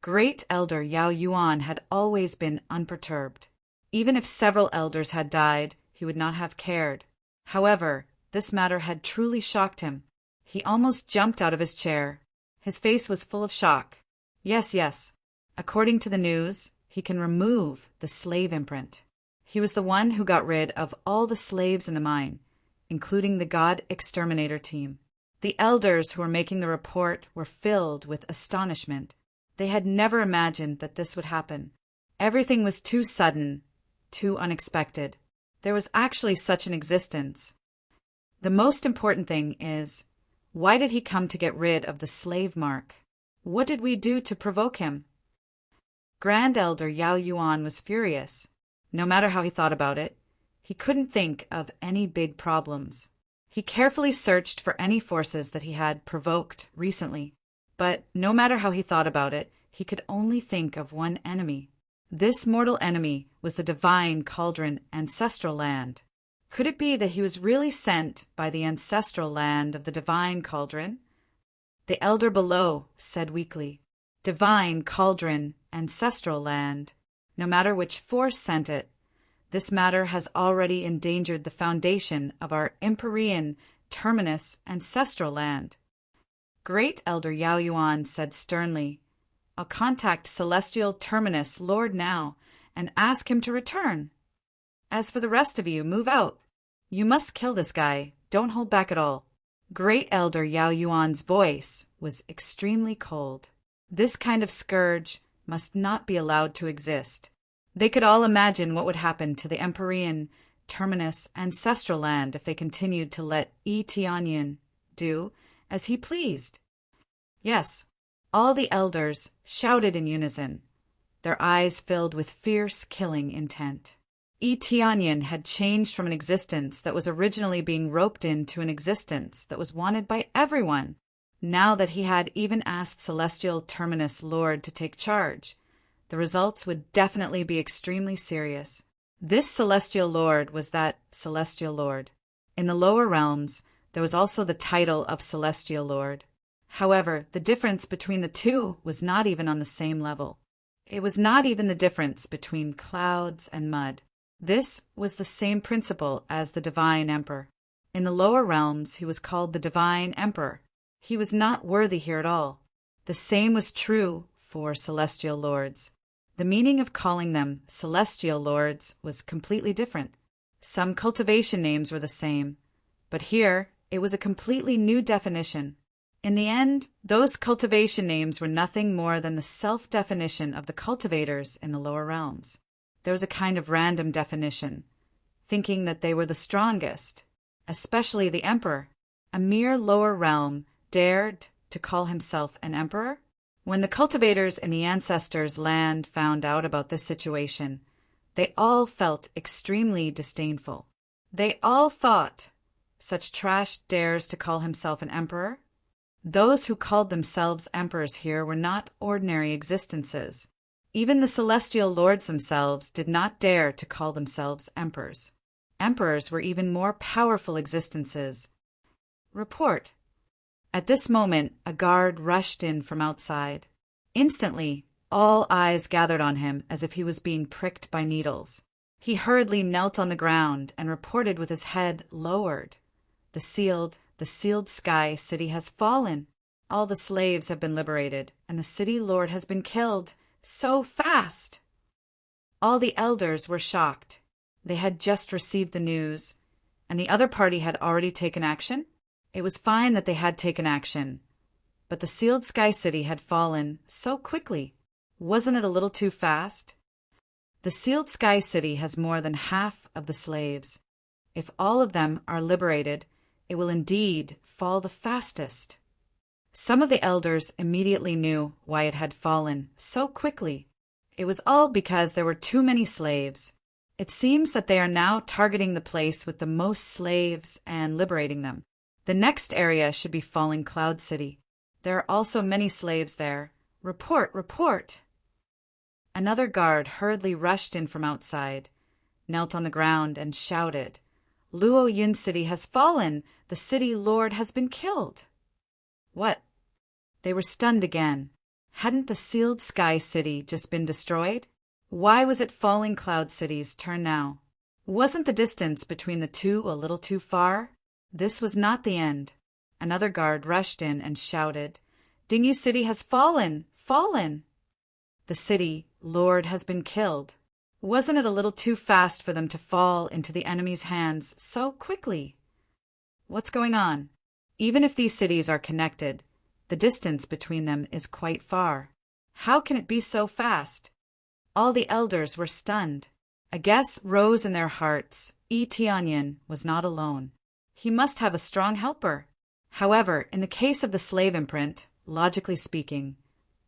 Great Elder Yao Yuan had always been unperturbed. Even if several elders had died, he would not have cared. However, this matter had truly shocked him. He almost jumped out of his chair. His face was full of shock. Yes. According to the news, he can remove the slave imprint. He was the one who got rid of all the slaves in the mine, including the God Exterminator team. The elders who were making the report were filled with astonishment. They had never imagined that this would happen. Everything was too sudden, too unexpected. There was actually such an existence. The most important thing is, why did he come to get rid of the slave mark? What did we do to provoke him? Grand Elder Yao Yuan was furious. No matter how he thought about it, he couldn't think of any big problems. He carefully searched for any forces that he had provoked recently. But no matter how he thought about it, he could only think of one enemy. This mortal enemy was the divine cauldron ancestral land. Could it be that he was really sent by the ancestral land of the divine cauldron? The elder below said weakly, "Divine cauldron ancestral land. No matter which force sent it, this matter has already endangered the foundation of our Empyrean terminus ancestral land." Great Elder Yao Yuan said sternly, "I'll contact Celestial Terminus Lord now and ask him to return. As for the rest of you, move out. You must kill this guy. Don't hold back at all." Great Elder Yao Yuan's voice was extremely cold. This kind of scourge must not be allowed to exist. They could all imagine what would happen to the Empyrean terminus ancestral land if they continued to let Tianyan do as he pleased. Yes, All the elders shouted in unison, their eyes filled with fierce killing intent. Tianyin had changed from an existence that was originally being roped into an existence that was wanted by everyone. Now that he had even asked Celestial Terminus Lord to take charge, the results would definitely be extremely serious. This Celestial Lord was that Celestial Lord. In the lower realms, there was also the title of Celestial Lord. However, the difference between the two was not even on the same level. It was not even the difference between clouds and mud. This was the same principle as the Divine Emperor. In the lower realms, he was called the Divine Emperor. He was not worthy here at all. The same was true for Celestial Lords. The meaning of calling them Celestial Lords was completely different. Some cultivation names were the same, but here it was a completely new definition. In the end, those cultivation names were nothing more than the self-definition of the cultivators in the lower realms. There was a kind of random definition, thinking that they were the strongest, especially the Emperor. A mere lower realm dared to call himself an emperor? When the cultivators in the ancestors' land found out about this situation, they all felt extremely disdainful. They all thought, such trash dares to call himself an emperor? Those who called themselves emperors here were not ordinary existences. Even the celestial lords themselves did not dare to call themselves emperors. Emperors were even more powerful existences. Report. At this moment, a guard rushed in from outside. Instantly, all eyes gathered on him as if he was being pricked by needles. He hurriedly knelt on the ground and reported with his head lowered. The sealed sky city has fallen. All the slaves have been liberated, and the city lord has been killed. So fast! All the elders were shocked. They had just received the news, and the other party had already taken action. It was fine that they had taken action, but the sealed sky city had fallen so quickly. Wasn't it a little too fast? The sealed sky city has more than half of the slaves. If all of them are liberated, it will indeed fall the fastest. Some of the elders immediately knew why it had fallen so quickly. It was all because there were too many slaves. It seems that they are now targeting the place with the most slaves and liberating them. The next area should be Falling Cloud City. There are also many slaves there. Report, report! Another guard hurriedly rushed in from outside, knelt on the ground, and shouted, Luo Yun City has fallen! The city lord has been killed! What? They were stunned again. Hadn't the sealed sky city just been destroyed? Why was it Falling Cloud City's turn now? Wasn't the distance between the two a little too far? This was not the end. Another guard rushed in and shouted, Dingyu City has fallen! Fallen! The city lord has been killed. Wasn't it a little too fast for them to fall into the enemy's hands so quickly? What's going on? Even if these cities are connected, the distance between them is quite far. How can it be so fast? All the elders were stunned. A guess rose in their hearts. Tianyin was not alone. He must have a strong helper. However, in the case of the slave imprint, logically speaking,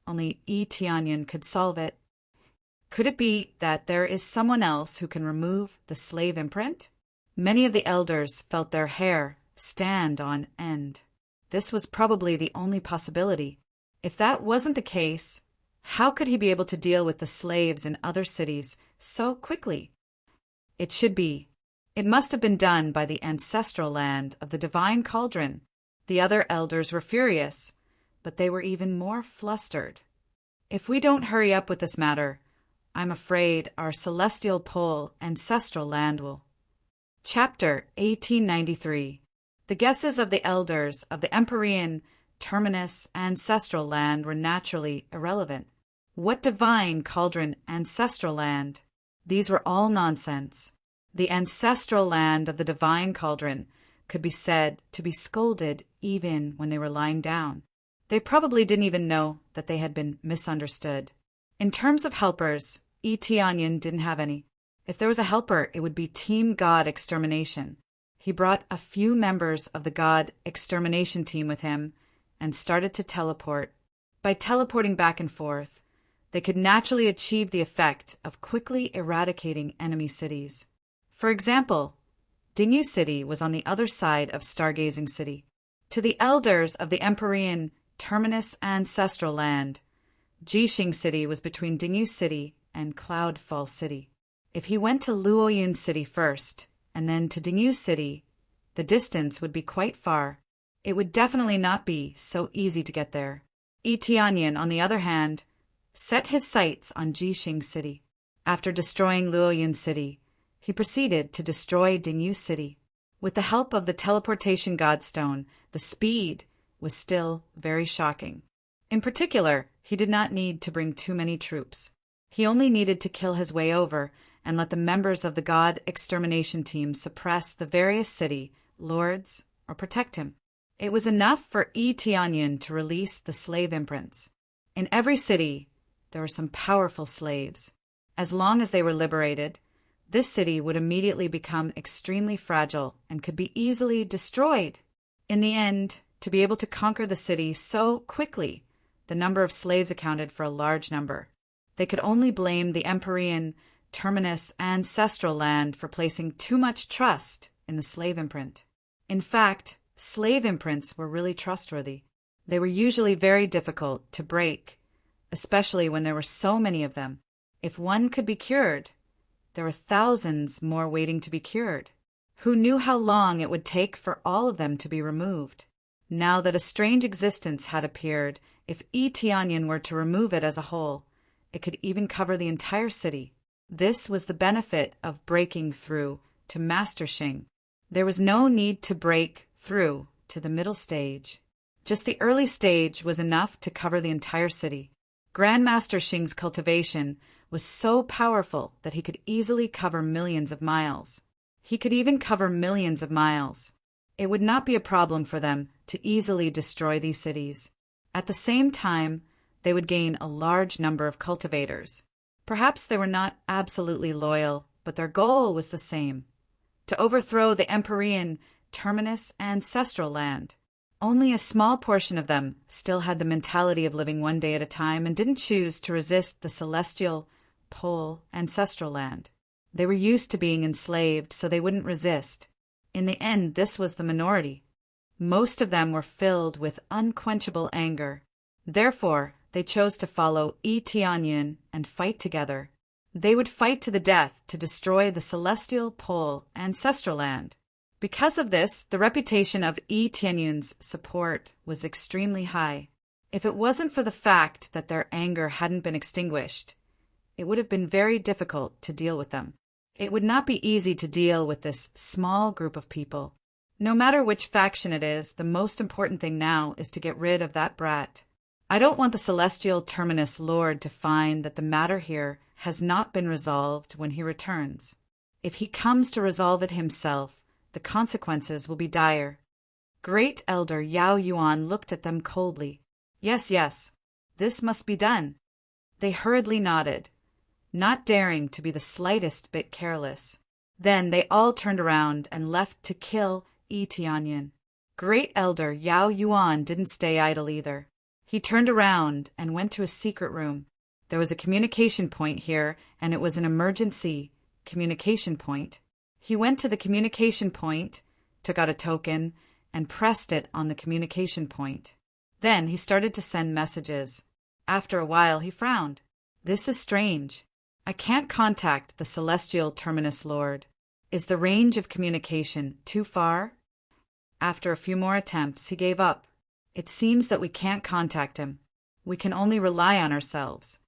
only Tianyin could solve it. Could it be that there is someone else who can remove the slave imprint? Many of the elders felt their hair stand on end. This was probably the only possibility. If that wasn't the case, how could he be able to deal with the slaves in other cities so quickly? It should be. It must have been done by the ancestral land of the divine cauldron. The other elders were furious, but they were even more flustered. If we don't hurry up with this matter, I'm afraid our celestial pole ancestral land will. Chapter 1893. The guesses of the elders of the Empyrean Terminus ancestral land were naturally irrelevant. What divine cauldron ancestral land? These were all nonsense. The ancestral land of the divine cauldron could be said to be scolded even when they were lying down. They probably didn't even know that they had been misunderstood. In terms of helpers, Tianyin didn't have any. If there was a helper, it would be Team God Extermination. He brought a few members of the God Extermination team with him and started to teleport. By teleporting back and forth, they could naturally achieve the effect of quickly eradicating enemy cities. For example, Dinyu City was on the other side of Stargazing City. To the elders of the Empyrean Terminus Ancestral Land, Jixing City was between Dinyu City and Cloudfall City. If he went to Luoyun City first, and then to Dinyu City, the distance would be quite far. It would definitely not be so easy to get there. Yi Tianyan, on the other hand, set his sights on Jixing City. After destroying Luoyun City, he proceeded to destroy Dinyu City. With the help of the teleportation godstone, the speed was still very shocking. In particular, he did not need to bring too many troops. He only needed to kill his way over and let the members of the god extermination team suppress the various city lords or protect him. It was enough for Yi Tianyan to release the slave imprints. In every city, there were some powerful slaves. As long as they were liberated, this city would immediately become extremely fragile and could be easily destroyed. In the end, to be able to conquer the city so quickly, the number of slaves accounted for a large number. They could only blame the Empyrean Terminus Ancestral Land for placing too much trust in the slave imprint. In fact, slave imprints were really trustworthy. They were usually very difficult to break, especially when there were so many of them. If one could be cured, there were thousands more waiting to be cured. Who knew how long it would take for all of them to be removed? Now that a strange existence had appeared, if Yi Tianyan were to remove it as a whole, it could even cover the entire city. This was the benefit of breaking through to Master Xing. There was no need to break through to the middle stage. Just the early stage was enough to cover the entire city. Grandmaster Xing's cultivation was so powerful that he could easily cover millions of miles. He could even cover millions of miles. It would not be a problem for them to easily destroy these cities. At the same time, they would gain a large number of cultivators. Perhaps they were not absolutely loyal, but their goal was the same: to overthrow the Empyrean Terminus Ancestral Land. Only a small portion of them still had the mentality of living one day at a time and didn't choose to resist the celestial pole ancestral land. They were used to being enslaved, so they wouldn't resist. In the end, this was the minority. Most of them were filled with unquenchable anger. Therefore, they chose to follow Yi Tianyan and fight together. They would fight to the death to destroy the celestial pole ancestral land. Because of this, the reputation of Yi Tianyan's support was extremely high. If it wasn't for the fact that their anger hadn't been extinguished, it would have been very difficult to deal with them. It would not be easy to deal with this small group of people. No matter which faction it is, the most important thing now is to get rid of that brat. I don't want the Celestial Terminus Lord to find that the matter here has not been resolved when he returns. If he comes to resolve it himself, the consequences will be dire. Great Elder Yao Yuan looked at them coldly. Yes, yes, this must be done. They hurriedly nodded, not daring to be the slightest bit careless. Then they all turned around and left to kill Yi Tianyan. Great Elder Yao Yuan didn't stay idle either. He turned around and went to a secret room. There was a communication point here, and it was an emergency communication point. He went to the communication point, took out a token, and pressed it on the communication point. Then he started to send messages. After a while, he frowned. This is strange. I can't contact the Celestial Terminus Lord. Is the range of communication too far? After a few more attempts, he gave up. It seems that we can't contact him. We can only rely on ourselves.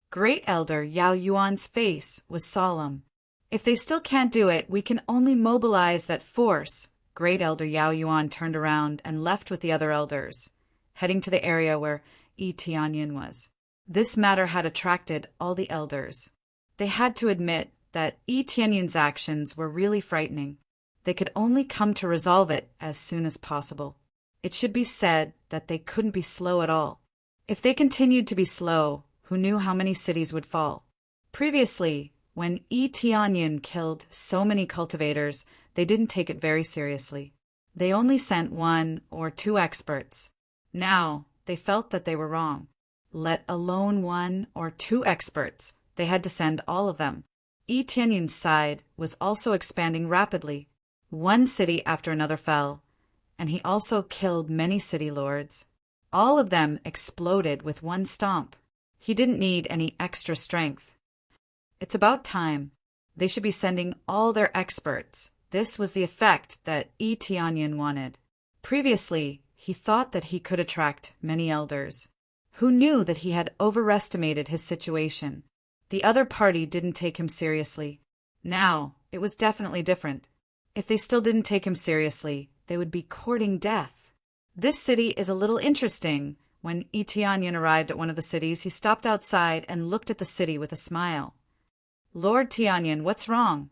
Great Elder Yao Yuan's face was solemn. If they still can't do it, we can only mobilize that force. Great Elder Yao Yuan turned around and left with the other elders, heading to the area where Yi Tianyan was. This matter had attracted all the elders. They had to admit that Yi Tianyan's actions were really frightening. They could only come to resolve it as soon as possible. It should be said that they couldn't be slow at all. If they continued to be slow, who knew how many cities would fall? Previously, when Yi Tianyan killed so many cultivators, they didn't take it very seriously. They only sent 1 or 2 experts. Now, they felt that they were wrong. Let alone 1 or 2 experts, they had to send all of them. Tianyin's side was also expanding rapidly. One city after another fell, and he also killed many city lords. All of them exploded with one stomp. He didn't need any extra strength. It's about time. They should be sending all their experts. This was the effect that Tianyin wanted. Previously, he thought that he could attract many elders, who knew that he had overestimated his situation. The other party didn't take him seriously. Now, it was definitely different. If they still didn't take him seriously, they would be courting death. This city is a little interesting. When Tianyin arrived at one of the cities, he stopped outside and looked at the city with a smile. Lord Tianyin, what's wrong?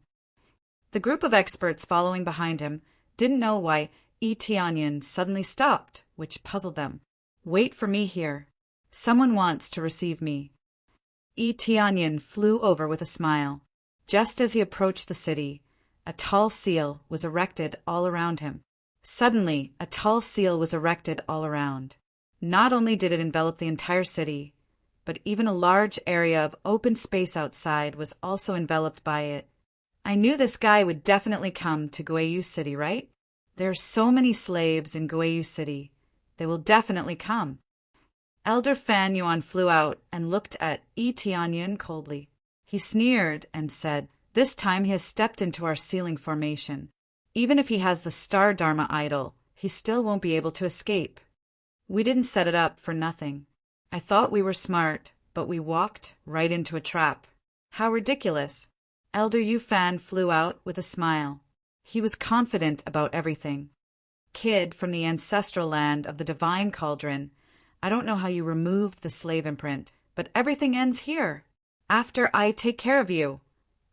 The group of experts following behind him didn't know why Tianyin suddenly stopped, which puzzled them. Wait for me here. Someone wants to receive me. Tianyin flew over with a smile. Just as he approached the city, a tall seal was erected all around him. Suddenly, a tall seal was erected all around. Not only did it envelop the entire city, but even a large area of open space outside was also enveloped by it. I knew this guy would definitely come to Guiyu City, right? There are so many slaves in Guiyu City. They will definitely come. Elder Fan Yuan flew out and looked at Tianyin coldly. He sneered and said, "This time he has stepped into our sealing formation. Even if he has the Star Dharma idol, he still won't be able to escape. We didn't set it up for nothing. I thought we were smart, but we walked right into a trap. How ridiculous." Elder Yu Fan flew out with a smile. He was confident about everything. "Kid from the ancestral land of the Divine Cauldron, I don't know how you removed the slave imprint, but everything ends here. After I take care of you,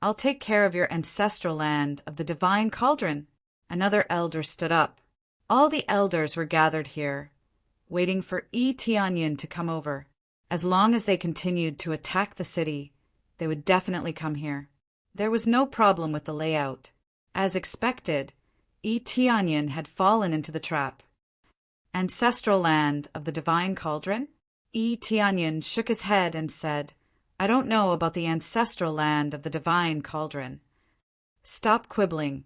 I'll take care of your ancestral land of the Divine Cauldron." Another elder stood up. All the elders were gathered here, waiting for Tianyin to come over. As long as they continued to attack the city, they would definitely come here. There was no problem with the layout. As expected, Tianyin had fallen into the trap. Ancestral land of the Divine Cauldron? Tianyin shook his head and said, "I don't know about the ancestral land of the Divine Cauldron." "Stop quibbling.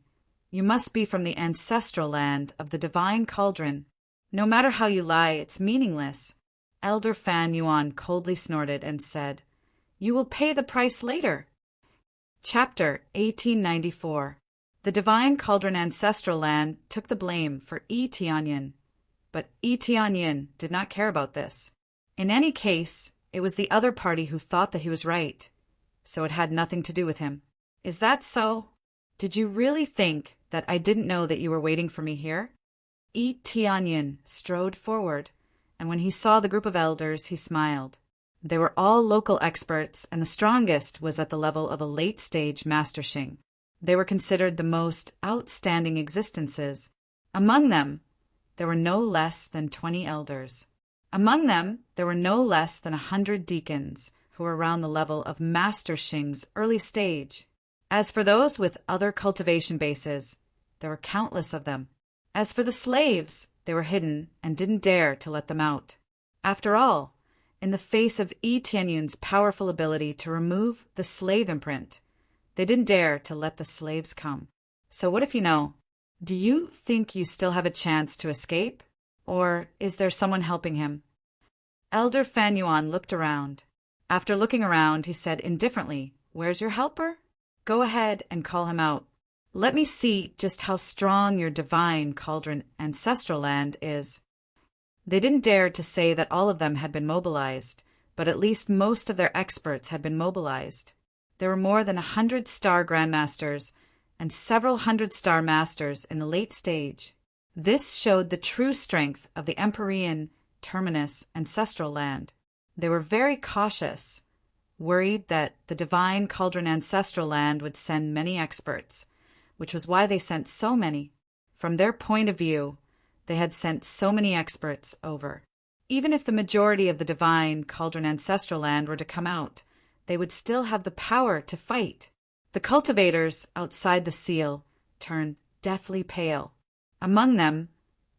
You must be from the ancestral land of the Divine Cauldron. No matter how you lie, it's meaningless." Elder Fan Yuan coldly snorted and said, "You will pay the price later." Chapter 1894. The Divine Cauldron ancestral land took the blame for Tianyin, but Tianyin did not care about this. In any case, it was the other party who thought that he was right, so it had nothing to do with him. "Is that so? Did you really think that I didn't know that you were waiting for me here?" Tianyin strode forward, and when he saw the group of elders, he smiled. They were all local experts, and the strongest was at the level of a late-stage Master Xing. They were considered the most outstanding existences. Among them, there were no less than 20 elders. Among them, there were no less than 100 deacons, who were around the level of Master Xing's early stage. As for those with other cultivation bases, there were countless of them. As for the slaves, they were hidden and didn't dare to let them out. After all, in the face of Tianyin's powerful ability to remove the slave imprint, they didn't dare to let the slaves come. So what if you know? Do you think you still have a chance to escape? Or is there someone helping him? Elder Fan Yuan looked around. After looking around, he said indifferently, "Where's your helper? Go ahead and call him out. Let me see just how strong your Divine Cauldron ancestral land is." They didn't dare to say that all of them had been mobilized, but at least most of their experts had been mobilized. There were more than 100 star grandmasters and several hundred star masters in the late stage. This showed the true strength of the Empyrean Terminus ancestral land. They were very cautious, worried that the Divine Cauldron ancestral land would send many experts, which was why they sent so many. From their point of view, they had sent so many experts over. Even if the majority of the Divine Cauldron ancestral land were to come out, they would still have the power to fight. The cultivators outside the seal turned deathly pale. Among them,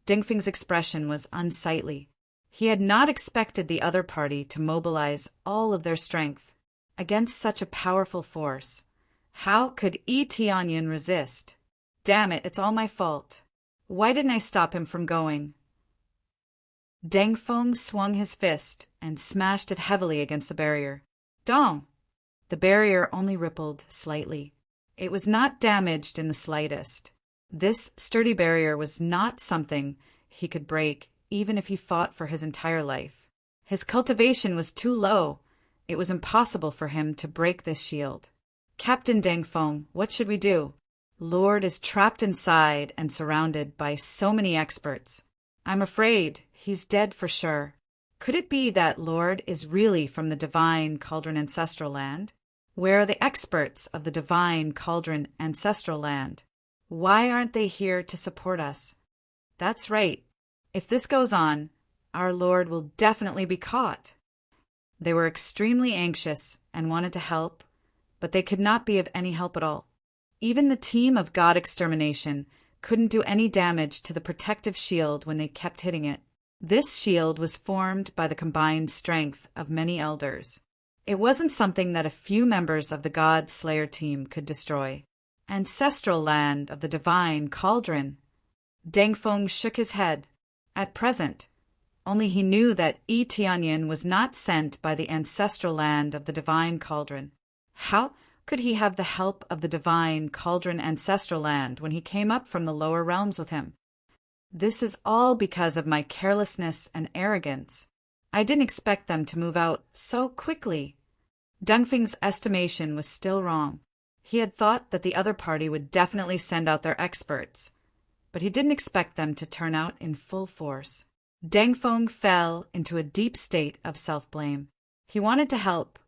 Dingfeng's expression was unsightly. He had not expected the other party to mobilize all of their strength against such a powerful force. How could Tianyan resist? Damn it, it's all my fault. Why didn't I stop him from going? Deng Feng swung his fist and smashed it heavily against the barrier. Dong! The barrier only rippled slightly. It was not damaged in the slightest. This sturdy barrier was not something he could break, even if he fought for his entire life. His cultivation was too low. It was impossible for him to break this shield. Captain Deng Feng, what should we do? Lord is trapped inside and surrounded by so many experts. I'm afraid he's dead for sure. Could it be that Lord is really from the Divine Cauldron Ancestral Land? Where are the experts of the Divine Cauldron Ancestral Land? Why aren't they here to support us? That's right. If this goes on, our Lord will definitely be caught. They were extremely anxious and wanted to help, but they could not be of any help at all. Even the team of God Extermination couldn't do any damage to the protective shield when they kept hitting it. This shield was formed by the combined strength of many elders. It wasn't something that a few members of the God Slayer team could destroy. Ancestral land of the Divine Cauldron. Deng Feng shook his head. At present, only he knew that Tianyan was not sent by the ancestral land of the Divine Cauldron. How could he have the help of the Divine Cauldron Ancestral Land when he came up from the lower realms with him? This is all because of my carelessness and arrogance. I didn't expect them to move out so quickly. Deng Feng's estimation was still wrong. He had thought that the other party would definitely send out their experts, but he didn't expect them to turn out in full force. Deng Feng fell into a deep state of self-blame. He wanted to help,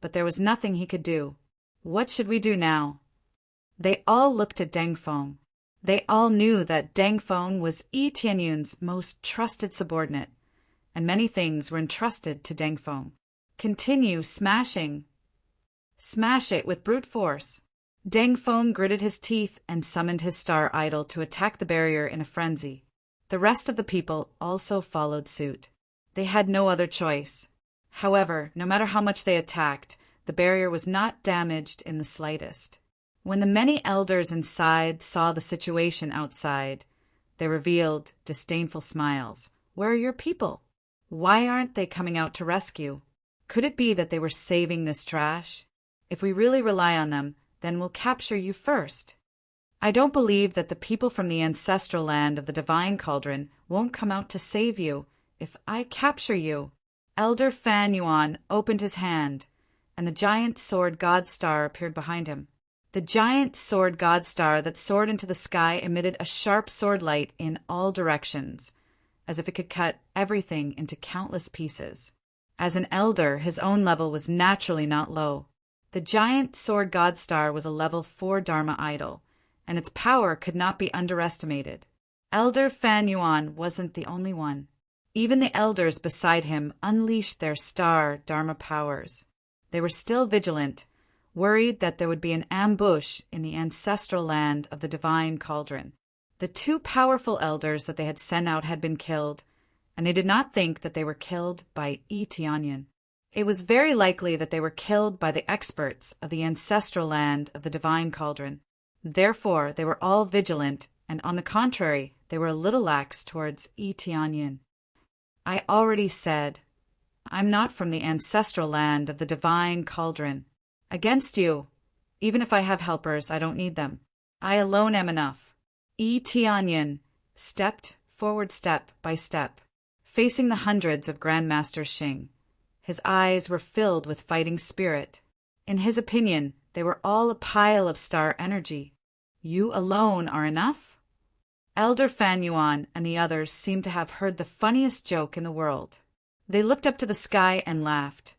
but there was nothing he could do. What should we do now? They all looked at Deng Feng. They all knew that Deng Feng was Tianyun's most trusted subordinate, and many things were entrusted to Deng Feng. Continue smashing. Smash it with brute force. Deng Feng gritted his teeth and summoned his star idol to attack the barrier in a frenzy. The rest of the people also followed suit. They had no other choice. However, no matter how much they attacked, the barrier was not damaged in the slightest. When the many elders inside saw the situation outside, they revealed disdainful smiles. Where are your people? Why aren't they coming out to rescue? Could it be that they were saving this trash? If we really rely on them, then we'll capture you first. I don't believe that the people from the ancestral land of the Divine Cauldron won't come out to save you if I capture you. Elder Fan Yuan opened his hand, and the giant sword God Star appeared behind him. The giant sword God Star that soared into the sky emitted a sharp sword light in all directions, as if it could cut everything into countless pieces. As an elder, his own level was naturally not low. The giant sword God Star was a level 4 Dharma idol, and its power could not be underestimated. Elder Fan Yuan wasn't the only one. Even the elders beside him unleashed their star Dharma powers. They were still vigilant, worried that there would be an ambush in the ancestral land of the Divine Cauldron. The 2 powerful elders that they had sent out had been killed, and they did not think that they were killed by Tianyan. It was very likely that they were killed by the experts of the ancestral land of the Divine Cauldron. Therefore, they were all vigilant, and on the contrary, they were a little lax towards Tianyan. I already said, I'm not from the ancestral land of the Divine Cauldron. Against you, even if I have helpers, I don't need them. I alone am enough. Tianyan stepped forward step by step, facing the hundreds of Grandmasters Xing. His eyes were filled with fighting spirit. In his opinion, they were all a pile of star energy. You alone are enough? Elder Fan Yuan and the others seemed to have heard the funniest joke in the world. They looked up to the sky and laughed,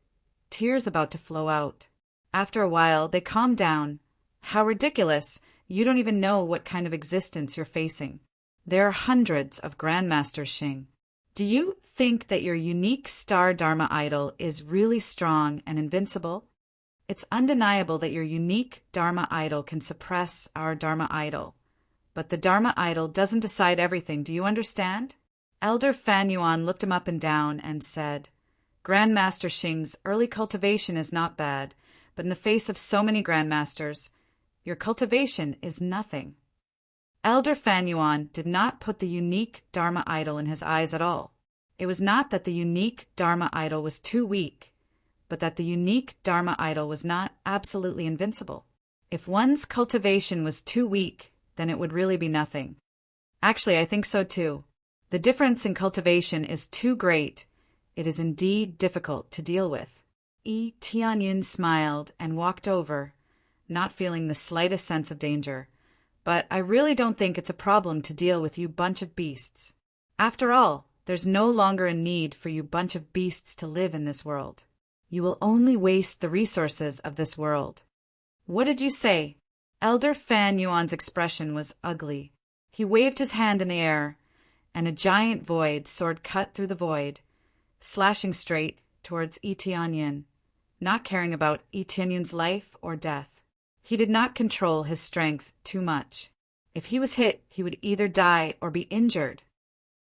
tears about to flow out. After a while, they calmed down. How ridiculous! You don't even know what kind of existence you're facing. There are hundreds of Grandmasters Xing. Do you think that your unique star Dharma idol is really strong and invincible? It's undeniable that your unique Dharma idol can suppress our Dharma idol. But the Dharma idol doesn't decide everything, do you understand? Elder Fan Yuan looked him up and down and said, Grandmaster Xing's early cultivation is not bad, but in the face of so many grandmasters, your cultivation is nothing. Elder Fan Yuan did not put the unique Dharma idol in his eyes at all. It was not that the unique Dharma idol was too weak, but that the unique Dharma idol was not absolutely invincible. If one's cultivation was too weak, then it would really be nothing. Actually, I think so too. The difference in cultivation is too great. It is indeed difficult to deal with. Tianyin smiled and walked over, not feeling the slightest sense of danger. But I really don't think it's a problem to deal with you bunch of beasts. After all, there's no longer a need for you bunch of beasts to live in this world. You will only waste the resources of this world. What did you say? Elder Fan Yuan's expression was ugly. He waved his hand in the air, and a giant void sword cut through the void, slashing straight towards Tianyin, not caring about Tianyin's life or death. He did not control his strength too much. If he was hit, he would either die or be injured.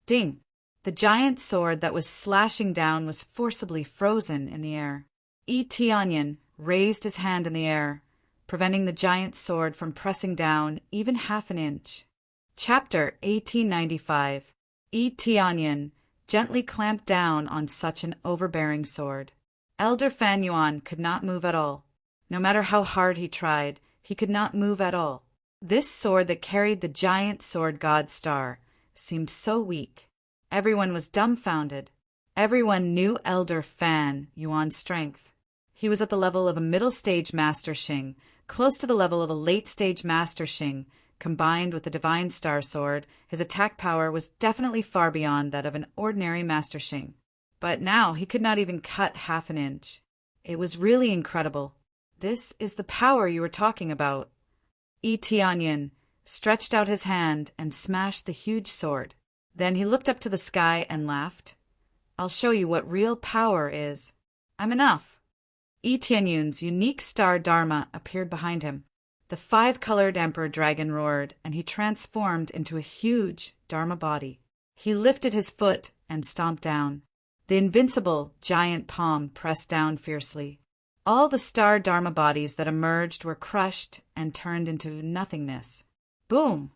Ding! The giant sword that was slashing down was forcibly frozen in the air. Tianyin raised his hand in the air, preventing the giant sword from pressing down even half an inch. Chapter 1895. Tianyin gently clamped down on such an overbearing sword. Elder Fan Yuan could not move at all. No matter how hard he tried, he could not move at all. This sword that carried the giant sword god star seemed so weak. Everyone was dumbfounded. Everyone knew Elder Fan Yuan's strength. He was at the level of a middle-stage Master Xing, close to the level of a late-stage Master Xing. Combined with the Divine Star Sword, his attack power was definitely far beyond that of an ordinary Master Xing. But now he could not even cut half an inch. It was really incredible. This is the power you were talking about. Tianyin stretched out his hand and smashed the huge sword. Then he looked up to the sky and laughed. I'll show you what real power is. I'm enough. Tianyin's unique star Dharma appeared behind him. The five-colored Emperor Dragon roared, and he transformed into a huge Dharma body. He lifted his foot and stomped down. The invincible giant palm pressed down fiercely. All the star Dharma bodies that emerged were crushed and turned into nothingness. Boom!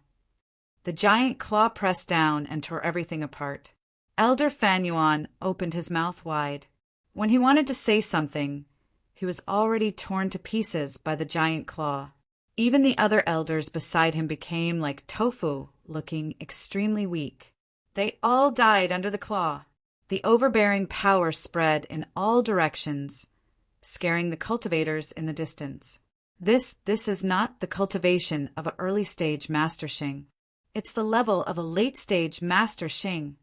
The giant claw pressed down and tore everything apart. Elder Fan Yuan opened his mouth wide. When he wanted to say something, he was already torn to pieces by the giant claw. Even the other elders beside him became like tofu, looking extremely weak. They all died under the claw. The overbearing power spread in all directions, scaring the cultivators in the distance. This is not the cultivation of an early-stage Master Xing. It's the level of a late-stage Master Xing.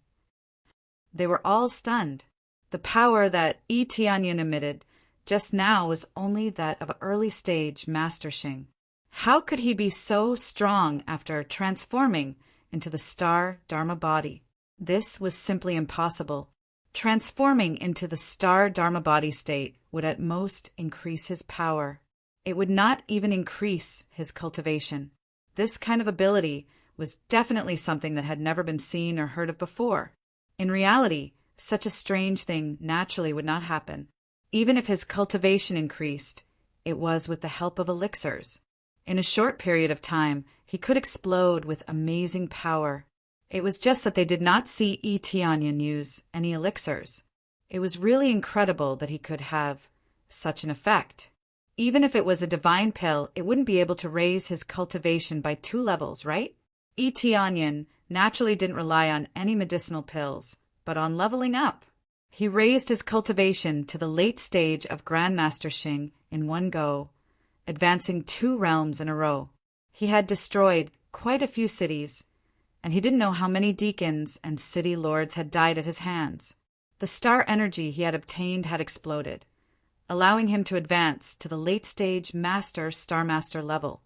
They were all stunned. The power that Tianyin emitted just now was only that of an early-stage Master Xing. How could he be so strong after transforming into the star Dharma body? This was simply impossible. Transforming into the star Dharma body state would at most increase his power. It would not even increase his cultivation. This kind of ability was definitely something that had never been seen or heard of before. In reality, such a strange thing naturally would not happen. Even if his cultivation increased, it was with the help of elixirs. In a short period of time, he could explode with amazing power. It was just that they did not see Tianyin use any elixirs. It was really incredible that he could have such an effect. Even if it was a divine pill, it wouldn't be able to raise his cultivation by 2 levels, right? Tianyin naturally didn't rely on any medicinal pills, but on leveling up. He raised his cultivation to the late stage of Grandmaster Xing in one go, advancing 2 realms in a row. He had destroyed quite a few cities, and he didn't know how many deacons and city lords had died at his hands. The star energy he had obtained had exploded, allowing him to advance to the late-stage Master Star Master level.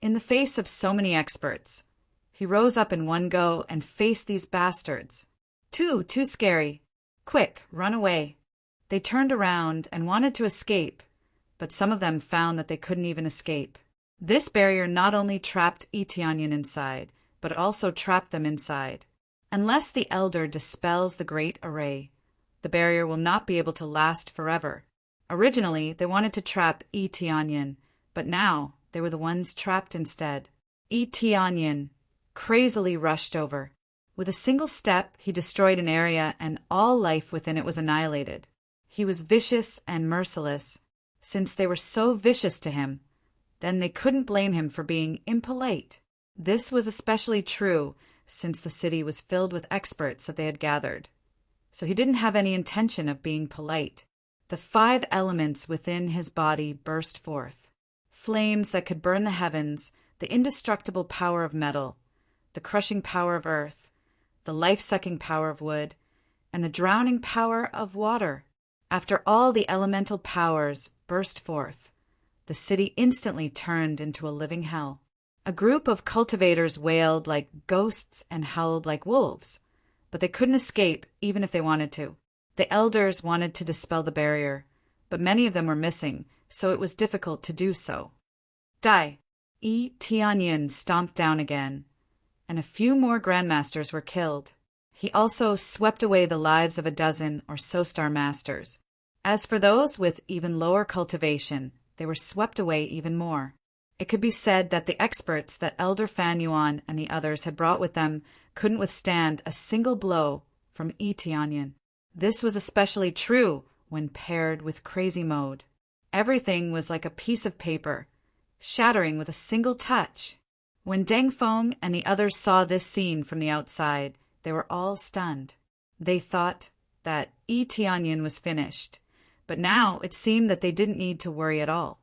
In the face of so many experts, he rose up in one go and faced these bastards. Too scary. Quick, run away. They turned around and wanted to escape, but some of them found that they couldn't even escape. This barrier not only trapped Tianyin inside, but also trapped them inside. Unless the elder dispels the great array, the barrier will not be able to last forever. Originally, they wanted to trap Tianyin, but now they were the ones trapped instead. Tianyin crazily rushed over. With a single step, he destroyed an area and all life within it was annihilated. He was vicious and merciless. Since they were so vicious to him, then they couldn't blame him for being impolite. This was especially true since the city was filled with experts that they had gathered. So he didn't have any intention of being polite. The 5 elements within his body burst forth. Flames that could burn the heavens, the indestructible power of metal, the crushing power of earth, the life-sucking power of wood, and the drowning power of water. After all the elemental powers burst forth, the city instantly turned into a living hell. A group of cultivators wailed like ghosts and howled like wolves, but they couldn't escape even if they wanted to. The elders wanted to dispel the barrier, but many of them were missing, so it was difficult to do so. Die! Tianyin stomped down again, and a few more grandmasters were killed. He also swept away the lives of a dozen or so star masters. As for those with even lower cultivation, they were swept away even more. It could be said that the experts that Elder Fan Yuan and the others had brought with them couldn't withstand a single blow from Tianyin. This was especially true when paired with crazy mode. Everything was like a piece of paper, shattering with a single touch. When Deng Feng and the others saw this scene from the outside, they were all stunned. They thought that Tianyin was finished, but now it seemed that they didn't need to worry at all.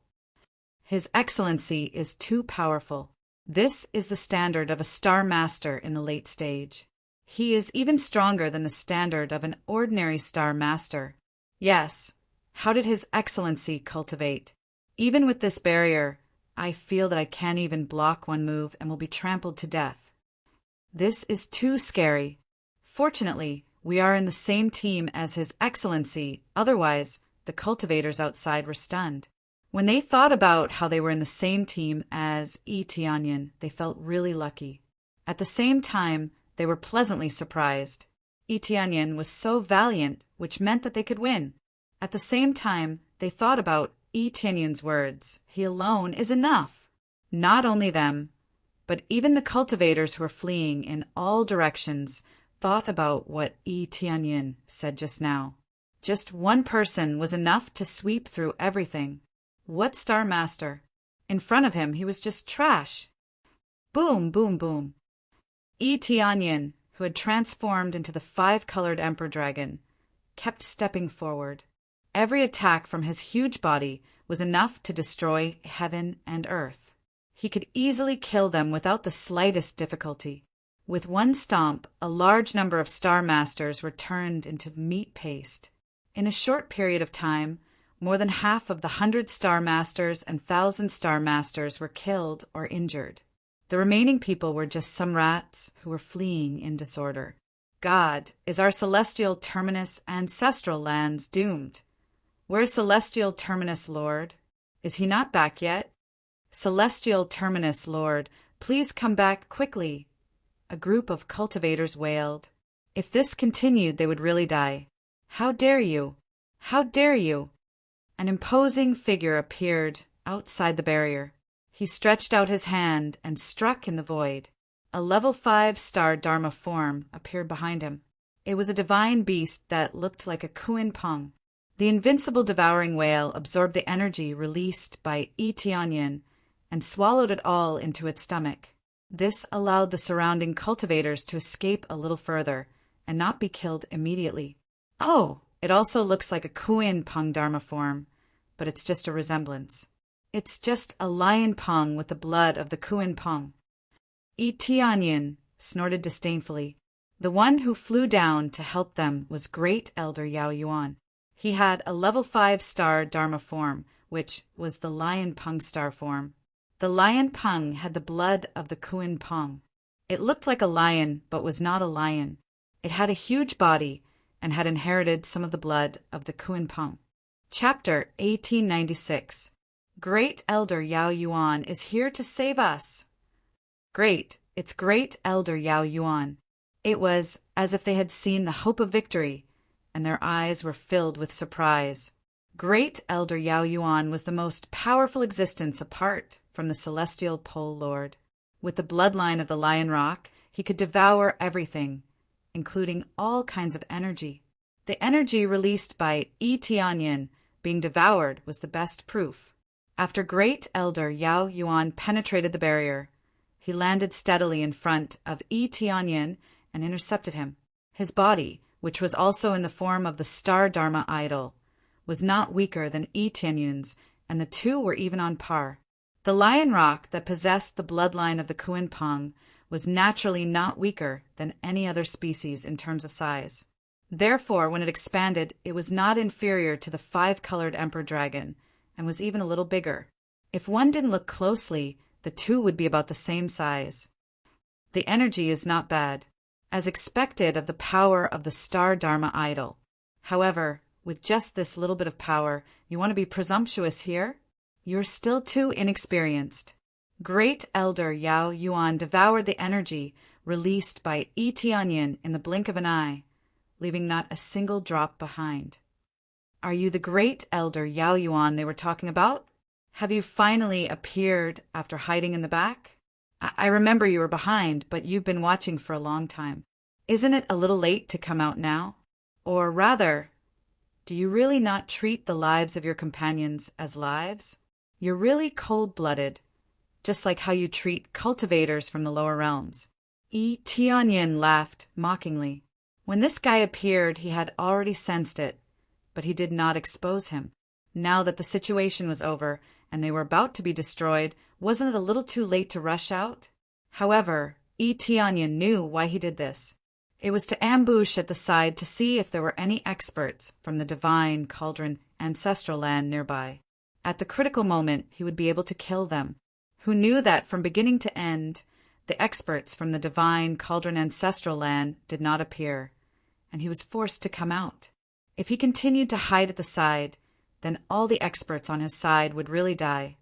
His Excellency is too powerful. This is the standard of a Star Master in the late stage. He is even stronger than the standard of an ordinary Star Master. Yes, how did His Excellency cultivate? Even with this barrier, I feel that I can't even block one move and will be trampled to death. This is too scary. Fortunately, we are in the same team as His Excellency, otherwise the cultivators outside were stunned. When they thought about how they were in the same team as Tianyin, they felt really lucky. At the same time, they were pleasantly surprised. Tianyin was so valiant, which meant that they could win. At the same time, they thought about Tianyin's words, "He alone is enough." Not only them, but even the cultivators who were fleeing in all directions thought about what Tianyin said just now. Just one person was enough to sweep through everything. What Star Master? In front of him, he was just trash. Boom, boom, boom. Tianyin, who had transformed into the 5-colored Emperor Dragon, kept stepping forward. Every attack from his huge body was enough to destroy heaven and earth. He could easily kill them without the slightest difficulty. With one stomp, a large number of Star Masters were turned into meat paste. In a short period of time, more than half of the 100 Star Masters and 1,000 Star Masters were killed or injured. The remaining people were just some rats who were fleeing in disorder. God, is our celestial terminus ancestral lands doomed? Where's celestial terminus, Lord? Is he not back yet? Celestial terminus, Lord, please come back quickly. A group of cultivators wailed. If this continued, they would really die. How dare you? How dare you? An imposing figure appeared outside the barrier. He stretched out his hand and struck in the void. A level 5-star Dharma form appeared behind him. It was a divine beast that looked like a Kuin Peng. The invincible devouring whale absorbed the energy released by Tianyin and swallowed it all into its stomach. This allowed the surrounding cultivators to escape a little further and not be killed immediately. Oh, it also looks like a Kuin Peng Dharma form, but it's just a resemblance. It's just a lion Peng with the blood of the Kuin Peng. Tianyin snorted disdainfully. The one who flew down to help them was Great Elder Yao Yuan. He had a level 5-star Dharma form, which was the Lion Peng star form. The Lion Peng had the blood of the Kuin Peng. It looked like a lion, but was not a lion. It had a huge body and had inherited some of the blood of the Kuin Peng. Chapter 1896. Great Elder Yao Yuan is here to save us. Great, it's Great Elder Yao Yuan. It was as if they had seen the hope of victory, and their eyes were filled with surprise. Great Elder Yao Yuan was the most powerful existence apart from the celestial pole lord. With the bloodline of the Lion Rock, he could devour everything, including all kinds of energy. The energy released by Yi Tianyin being devoured was the best proof. After Great Elder Yao Yuan penetrated the barrier, he landed steadily in front of Yi Tianyin and intercepted him. His body, which was also in the form of the Star Dharma idol, was not weaker than Yi Tianyin's, and the two were even on par. The Lion Rock that possessed the bloodline of the Kuinpong was naturally not weaker than any other species in terms of size. Therefore, when it expanded, it was not inferior to the five-colored Emperor Dragon, and was even a little bigger. If one didn't look closely, the two would be about the same size. The energy is not bad, as expected of the power of the Star Dharma idol. However, with just this little bit of power, you want to be presumptuous here? You're still too inexperienced. Great Elder Yao Yuan devoured the energy released by Yi Tianyin in the blink of an eye, leaving not a single drop behind. Are you the Great Elder Yao Yuan they were talking about? Have you finally appeared after hiding in the back? I remember you were behind, but you've been watching for a long time. Isn't it a little late to come out now? Or rather, do you really not treat the lives of your companions as lives? You're really cold-blooded, just like how you treat cultivators from the lower realms. Yi Tianyin laughed mockingly. When this guy appeared, he had already sensed it, but he did not expose him. Now that the situation was over and they were about to be destroyed, wasn't it a little too late to rush out? However, Yi Tianyin knew why he did this. It was to ambush at the side to see if there were any experts from the divine cauldron ancestral land nearby. At the critical moment, he would be able to kill them. Who knew that from beginning to end, the experts from the divine cauldron ancestral land did not appear, and he was forced to come out. If he continued to hide at the side, then all the experts on his side would really die.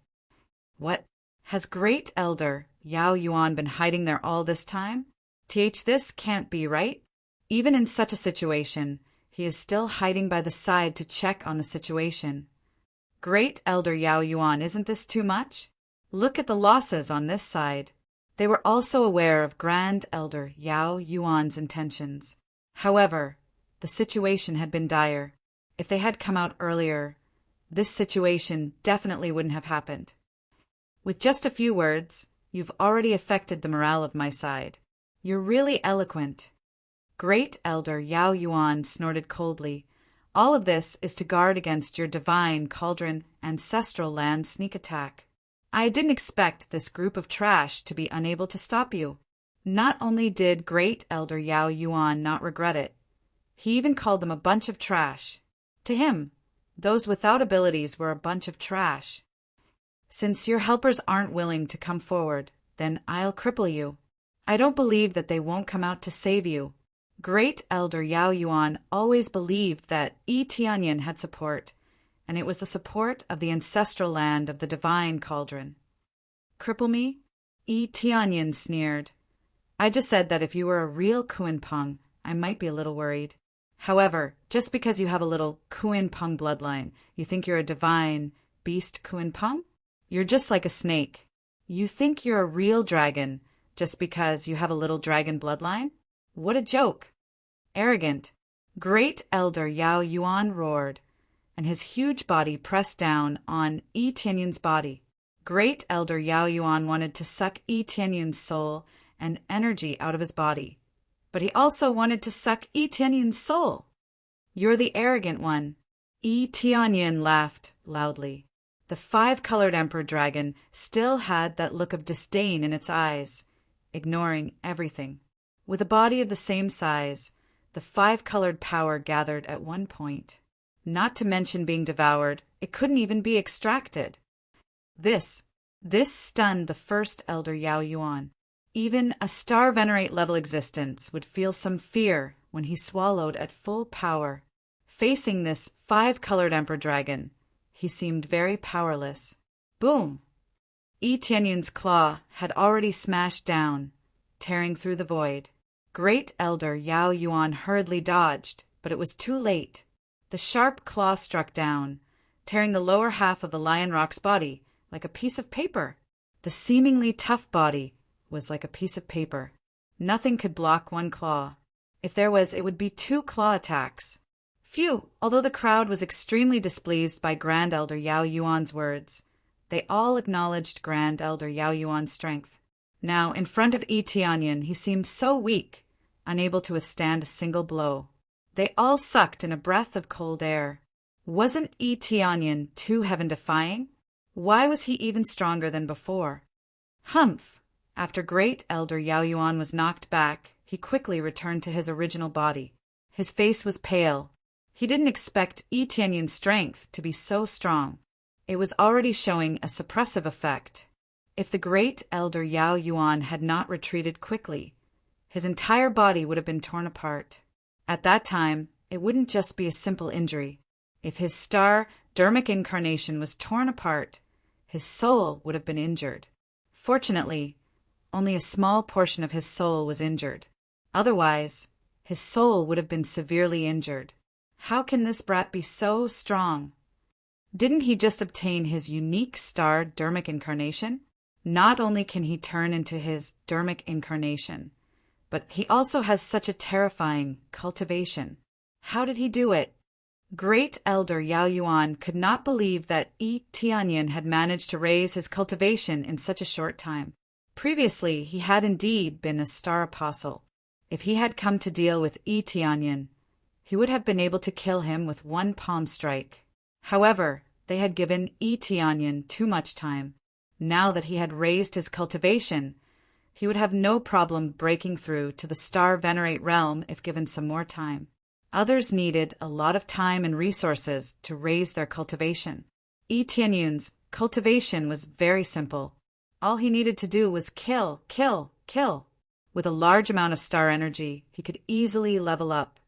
What? Has Great Elder Yao Yuan been hiding there all this time? This can't be right. Even in such a situation, he is still hiding by the side to check on the situation. Great Elder Yao Yuan, isn't this too much? Look at the losses on this side. They were also aware of Grand Elder Yao Yuan's intentions. However, the situation had been dire. If they had come out earlier, this situation definitely wouldn't have happened. With just a few words, you've already affected the morale of my side. You're really eloquent. Great Elder Yao Yuan snorted coldly. All of this is to guard against your divine cauldron ancestral land sneak attack. I didn't expect this group of trash to be unable to stop you. Not only did Great Elder Yao Yuan not regret it, he even called them a bunch of trash. To him, those without abilities were a bunch of trash. Since your helpers aren't willing to come forward, then I'll cripple you. I don't believe that they won't come out to save you. Great Elder Yao Yuan always believed that Yi Tianyin had support, and it was the support of the ancestral land of the divine cauldron. Cripple me? Yi Tianyin sneered. I just said that if you were a real Kuinpong, I might be a little worried. However, just because you have a little Kuinpong bloodline, you think you're a divine beast Kuinpong? You're just like a snake. You think you're a real dragon just because you have a little dragon bloodline? What a joke! Arrogant. Great Elder Yao Yuan roared, and his huge body pressed down on Yi Tianyin's body. Great Elder Yao Yuan wanted to suck Yi Tianyin's soul and energy out of his body, but he also wanted to suck Yi Tianyin's soul. You're the arrogant one. Yi Tianyin laughed loudly. The five-colored Emperor Dragon still had that look of disdain in its eyes, ignoring everything. With a body of the same size, the five-colored power gathered at one point. Not to mention being devoured, it couldn't even be extracted. This stunned the first Elder Yao Yuan. Even a Star Venerate level existence would feel some fear when he swallowed at full power. Facing this five-colored Emperor Dragon, he seemed very powerless. Boom! Yi Tianyin's claw had already smashed down, tearing through the void. Great Elder Yao Yuan hurriedly dodged, but it was too late. The sharp claw struck down, tearing the lower half of the lion rock's body like a piece of paper. The seemingly tough body was like a piece of paper. Nothing could block one claw. If there was, it would be 2 claw attacks. Phew! Although the crowd was extremely displeased by Grand Elder Yao Yuan's words, they all acknowledged Grand Elder Yao Yuan's strength. Now, in front of Yi Tianyan, he seemed so weak, unable to withstand a single blow. They all sucked in a breath of cold air. Wasn't Yi Tianyan too heaven-defying? Why was he even stronger than before? Humph! After Great Elder Yao Yuan was knocked back, he quickly returned to his original body. His face was pale. He didn't expect Yi Tianyan's strength to be so strong. It was already showing a suppressive effect. If the Great Elder Yao Yuan had not retreated quickly, his entire body would have been torn apart. At that time, it wouldn't just be a simple injury. If his star dermic incarnation was torn apart, his soul would have been injured. Fortunately, only a small portion of his soul was injured. Otherwise, his soul would have been severely injured. How can this brat be so strong? Didn't he just obtain his unique star dermic incarnation? Not only can he turn into his dermic incarnation, but he also has such a terrifying cultivation. How did he do it? Great Elder Yao Yuan could not believe that Yi Tianyan had managed to raise his cultivation in such a short time. Previously, he had indeed been a star apostle. If he had come to deal with Yi Tianyan, he would have been able to kill him with one palm strike. However, they had given Yi Tianyan too much time. Now that he had raised his cultivation, he would have no problem breaking through to the Star Venerate realm if given some more time. Others needed a lot of time and resources to raise their cultivation. Yi Tianyan's cultivation was very simple. All he needed to do was kill, kill, kill. With a large amount of star energy, he could easily level up.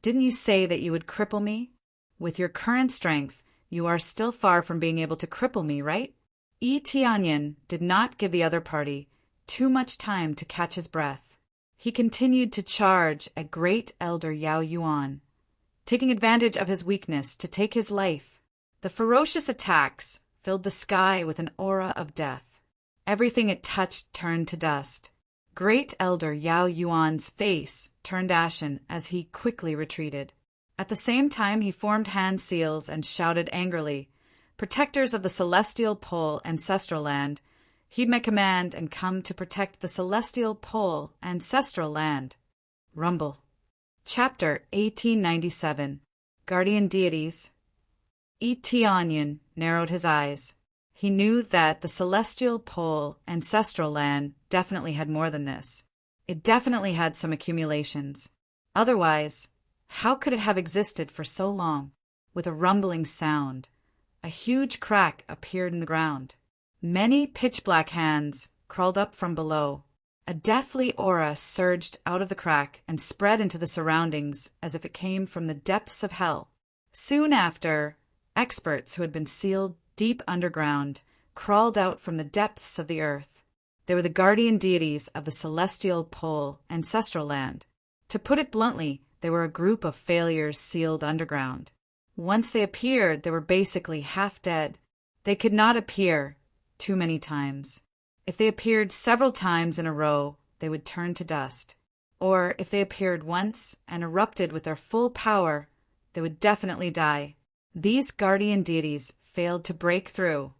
Didn't you say that you would cripple me? With your current strength, you are still far from being able to cripple me, right? Yi Tianyan did not give the other party too much time to catch his breath. He continued to charge at Great Elder Yao Yuan, taking advantage of his weakness to take his life. The ferocious attacks filled the sky with an aura of death. Everything it touched turned to dust. Great Elder Yao Yuan's face turned ashen as he quickly retreated. At the same time, he formed hand seals and shouted angrily, "Protectors of the Celestial Pole Ancestral Land, heed my command and come to protect the Celestial Pole Ancestral Land." Rumble. Chapter 1897. Guardian Deities. Yi Tianyan narrowed his eyes. He knew that the Celestial Pole Ancestral Land definitely had more than this. It definitely had some accumulations. Otherwise, how could it have existed for so long? With a rumbling sound, a huge crack appeared in the ground. Many pitch-black hands crawled up from below. A deathly aura surged out of the crack and spread into the surroundings as if it came from the depths of hell. Soon after, experts who had been sealed deep underground crawled out from the depths of the earth. They were the guardian deities of the Celestial Pole Ancestral Land. To put it bluntly, they were a group of failures sealed underground. Once they appeared, they were basically half dead. They could not appear too many times. If they appeared several times in a row, they would turn to dust. Or if they appeared once and erupted with their full power, they would definitely die. These guardian deities failed to break through,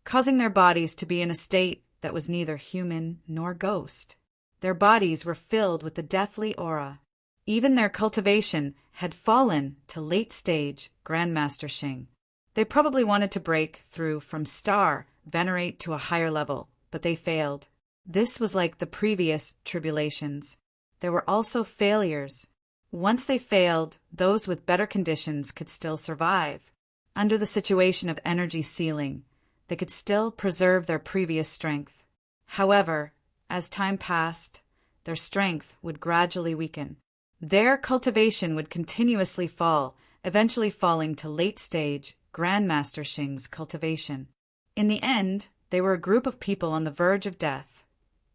causing their bodies to be in a state that was neither human nor ghost. Their bodies were filled with the deathly aura. Even their cultivation had fallen to late-stage Grandmaster Xing. They probably wanted to break through from Star Venerate to a higher level, but they failed. This was like the previous tribulations. There were also failures. Once they failed, those with better conditions could still survive. Under the situation of energy sealing, they could still preserve their previous strength. However, as time passed, their strength would gradually weaken. Their cultivation would continuously fall, eventually falling to late-stage Grandmaster Xing's cultivation. In the end, they were a group of people on the verge of death,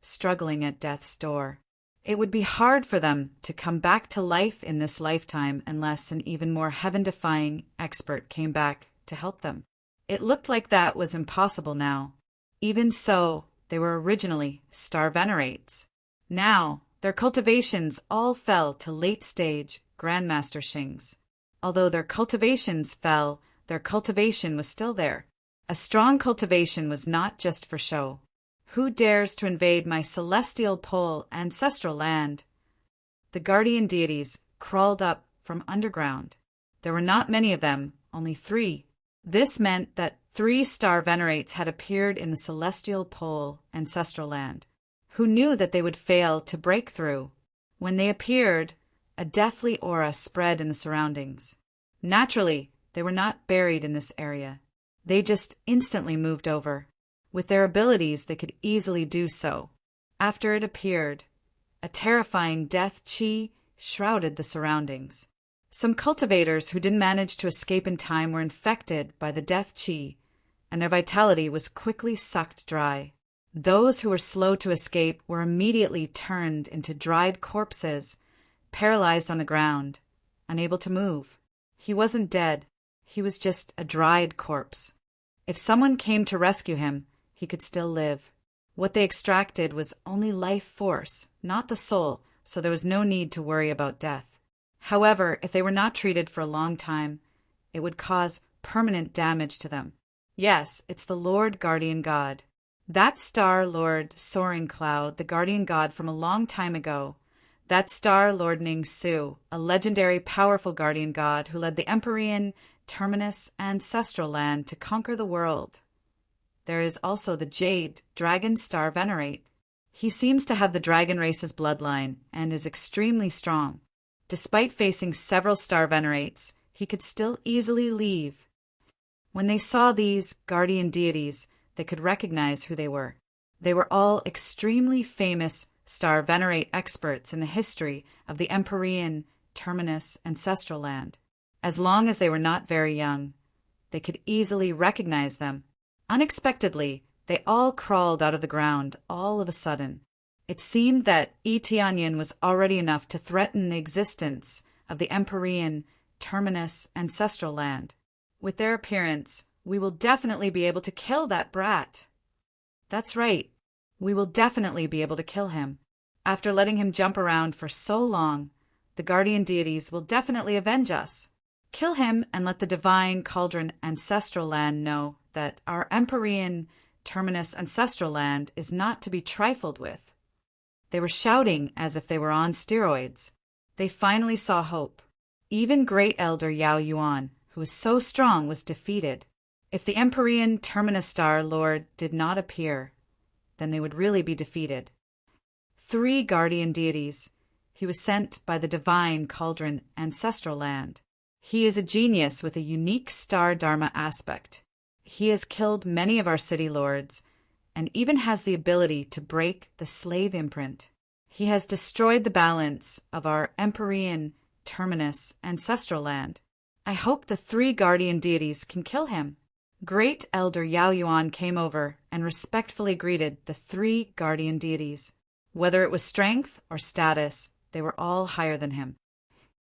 struggling at death's door. It would be hard for them to come back to life in this lifetime unless an even more heaven-defying expert came back to help them. It looked like that was impossible now. Even so, they were originally star venerates. Now, their cultivations all fell to late-stage Grandmaster Shings. Although their cultivations fell, their cultivation was still there. A strong cultivation was not just for show. Who dares to invade my celestial pole ancestral land? The guardian deities crawled up from underground. There were not many of them, only 3. This meant that 3 star venerates had appeared in the celestial pole ancestral land. Who knew that they would fail to break through? When they appeared, a deathly aura spread in the surroundings. Naturally, they were not buried in this area. They just instantly moved over. With their abilities, they could easily do so. After it appeared, a terrifying death chi shrouded the surroundings. Some cultivators who didn't manage to escape in time were infected by the death chi, and their vitality was quickly sucked dry. Those who were slow to escape were immediately turned into dried corpses, paralyzed on the ground, unable to move. He wasn't dead. He was just a dried corpse. If someone came to rescue him, he could still live. What they extracted was only life force, not the soul, so there was no need to worry about death. However, if they were not treated for a long time, it would cause permanent damage to them. Yes, it's the Lord Guardian God. That star Lord Soaring Cloud, the Guardian God from a long time ago. That star Lord Ning Su, a legendary powerful Guardian God who led the Empyrean Terminus ancestral land to conquer the world. There is also the Jade Dragon Star Venerate. He seems to have the dragon race's bloodline and is extremely strong. Despite facing several star venerates, he could still easily leave. When they saw these guardian deities, they could recognize who they were. They were all extremely famous star venerate experts in the history of the Empyrean Terminus ancestral land. As long as they were not very young, they could easily recognize them. Unexpectedly, they all crawled out of the ground all of a sudden. It seemed that Tianyin was already enough to threaten the existence of the Empyrean Terminus ancestral land. With their appearance, we will definitely be able to kill that brat. That's right. We will definitely be able to kill him. After letting him jump around for so long, the guardian deities will definitely avenge us. Kill him and let the divine cauldron ancestral land know that our Empyrean Terminus ancestral land is not to be trifled with. They were shouting as if they were on steroids. They finally saw hope. Even Great Elder Yao Yuan, who was so strong, was defeated. If the Empyrean Terminus Star Lord did not appear, then they would really be defeated. 3 guardian deities. He was sent by the divine cauldron ancestral land. He is a genius with a unique star dharma aspect. He has killed many of our city lords, and even has the ability to break the slave imprint. He has destroyed the balance of our Empyrean Terminus ancestral land. I hope the 3 guardian deities can kill him. Great Elder Yao Yuan came over and respectfully greeted the 3 guardian deities. Whether it was strength or status, they were all higher than him.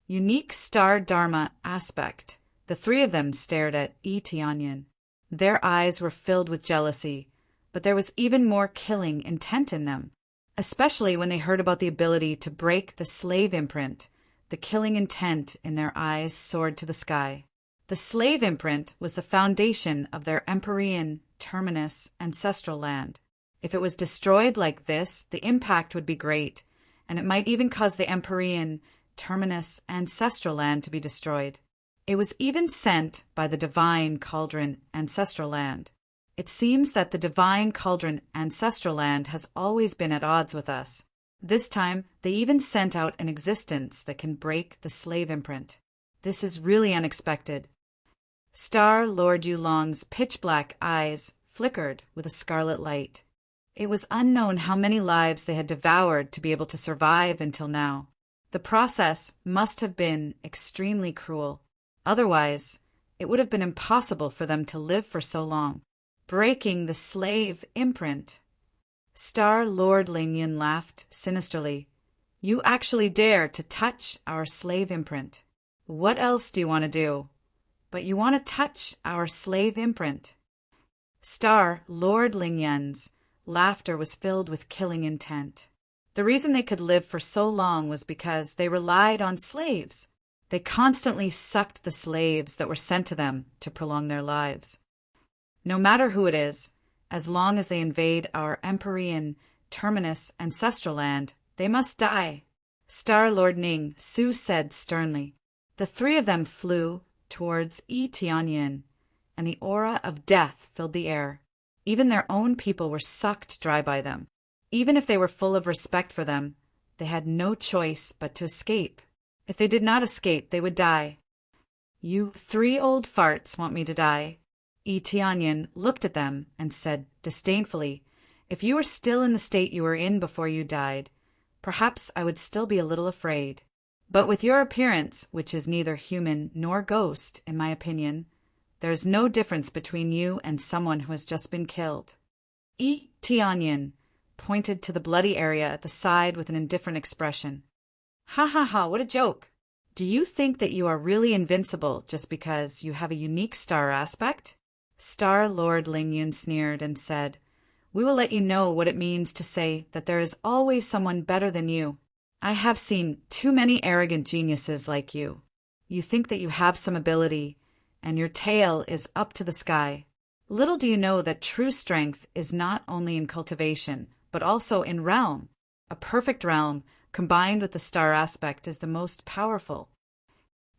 Unique star dharma aspect. The 3 of them stared at Tianyin. Their eyes were filled with jealousy, but there was even more killing intent in them. Especially when they heard about the ability to break the slave imprint, the killing intent in their eyes soared to the sky. The slave imprint was the foundation of their Empyrean Terminus ancestral land. If it was destroyed like this, the impact would be great, and it might even cause the Empyrean Terminus ancestral land to be destroyed. It was even sent by the divine cauldron ancestral land. It seems that the divine cauldron ancestral land has always been at odds with us. This time, they even sent out an existence that can break the slave imprint. This is really unexpected. Star Lord Yulong's pitch-black eyes flickered with a scarlet light. It was unknown how many lives they had devoured to be able to survive until now. The process must have been extremely cruel. Otherwise, it would have been impossible for them to live for so long. Breaking the slave imprint. Star Lord Lingyan laughed sinisterly. You actually dare to touch our slave imprint. What else do you want to do? But you want to touch our slave imprint. Star Lord Lingyan's laughter was filled with killing intent. The reason they could live for so long was because they relied on slaves. They constantly sucked the slaves that were sent to them to prolong their lives. No matter who it is, as long as they invade our Empyrean terminus ancestral land, they must die. Star Lord Ning Su said sternly. The three of them flew towards Yi Tianyin, and the aura of death filled the air. Even their own people were sucked dry by them. Even if they were full of respect for them, they had no choice but to escape. If they did not escape, they would die. You 3 old farts want me to die? Yi Tianyin looked at them and said disdainfully, if you were still in the state you were in before you died, perhaps I would still be a little afraid. But with your appearance, which is neither human nor ghost, in my opinion, there is no difference between you and someone who has just been killed. Yi Tianyin pointed to the bloody area at the side with an indifferent expression. Ha ha ha, what a joke! Do you think that you are really invincible just because you have a unique star aspect? Star Lord Lingyun sneered and said, we will let you know what it means to say that there is always someone better than you. I have seen too many arrogant geniuses like you. You think that you have some ability, and your tail is up to the sky. Little do you know that true strength is not only in cultivation, but also in realm. A perfect realm, combined with the star aspect, is the most powerful.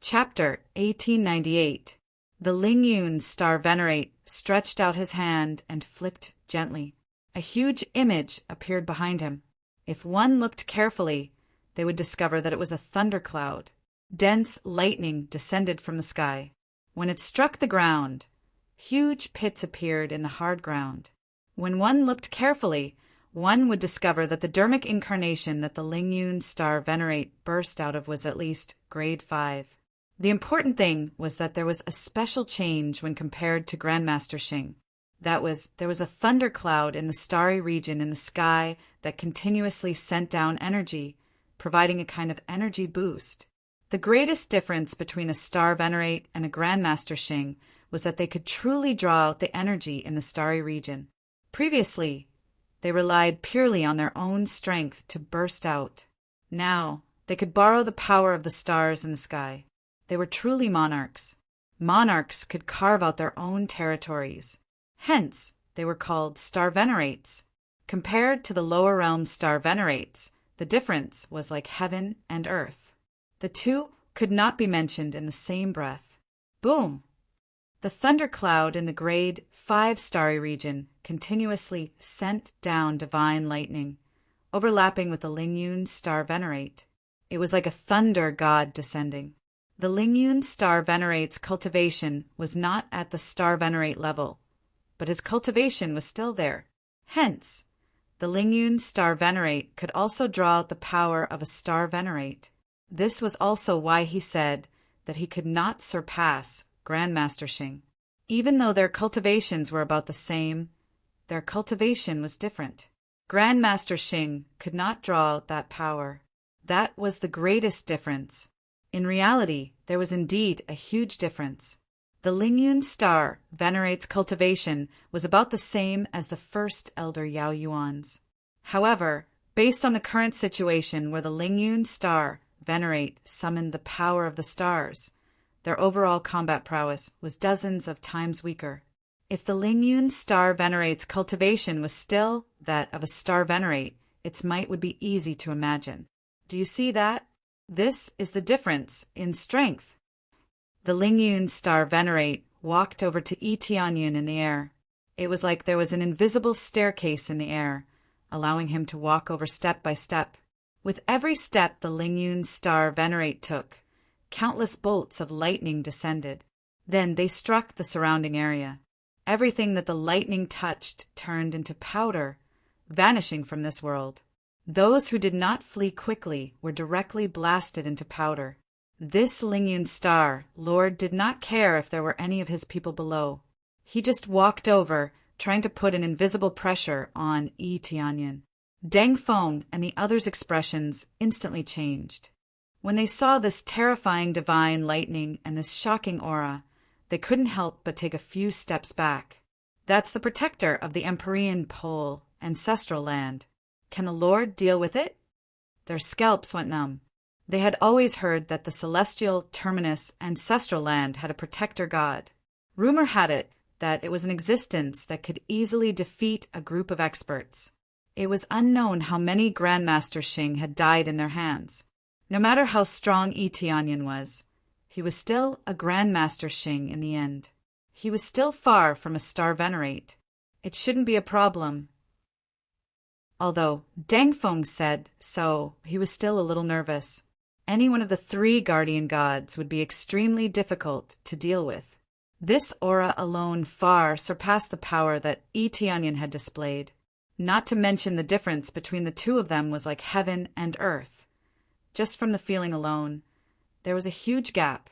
Chapter 1898. The Lingyun star venerate stretched out his hand and flicked gently. A huge image appeared behind him. If one looked carefully, they would discover that it was a thundercloud. Dense lightning descended from the sky. When it struck the ground, huge pits appeared in the hard ground. When one looked carefully, one would discover that the dermic incarnation that the Lingyun star venerate burst out of was at least grade 5. The important thing was that there was a special change when compared to Grandmaster Xing. There was a thundercloud in the starry region in the sky that continuously sent down energy, providing a kind of energy boost. The greatest difference between a star venerate and a Grandmaster Xing was that they could truly draw out the energy in the starry region. Previously, they relied purely on their own strength to burst out. Now, they could borrow the power of the stars in the sky. They were truly monarchs. Monarchs could carve out their own territories. Hence, they were called star venerates. Compared to the lower realm star venerates, the difference was like heaven and earth. The two could not be mentioned in the same breath. Boom! The thundercloud in the grade 5 starry region continuously sent down divine lightning, overlapping with the Lingyun star venerate. It was like a thunder god descending. The Lingyun star venerate's cultivation was not at the star venerate level, but his cultivation was still there. Hence, the Lingyun star venerate could also draw out the power of a star venerate. This was also why he said that he could not surpass Grandmaster Xing. Even though their cultivations were about the same, their cultivation was different. Grandmaster Xing could not draw out that power. That was the greatest difference. In reality, there was indeed a huge difference. The Lingyun star venerate's cultivation was about the same as the first elder Yao Yuan's. However, based on the current situation where the Lingyun star venerate summoned the power of the stars, their overall combat prowess was dozens of times weaker. If the Lingyun star venerate's cultivation was still that of a star venerate, its might would be easy to imagine. Do you see that? This is the difference in strength. The Lingyun star venerate walked over to Yi Tianyin in the air. It was like there was an invisible staircase in the air, allowing him to walk over step by step. With every step the Lingyun star venerate took, countless bolts of lightning descended. Then they struck the surrounding area. Everything that the lightning touched turned into powder, vanishing from this world. Those who did not flee quickly were directly blasted into powder. This Lingyun star lord did not care if there were any of his people below. He just walked over, trying to put an invisible pressure on Yi Tianyin. Deng Feng and the others' expressions instantly changed. When they saw this terrifying divine lightning and this shocking aura, they couldn't help but take a few steps back. That's the protector of the Empyrean Pole, ancestral land. Can the Lord deal with it? Their scalps went numb. They had always heard that the celestial terminus ancestral land had a protector god. Rumor had it that it was an existence that could easily defeat a group of experts. It was unknown how many Grandmaster Xing had died in their hands. No matter how strong Yi Tianyan was, he was still a Grandmaster Xing in the end. He was still far from a star venerate. It shouldn't be a problem. Although Deng Feng said so, he was still a little nervous. Any one of the 3 guardian gods would be extremely difficult to deal with. This aura alone far surpassed the power that Yi Tianyan had displayed. Not to mention the difference between the 2 of them was like heaven and earth. Just from the feeling alone, there was a huge gap.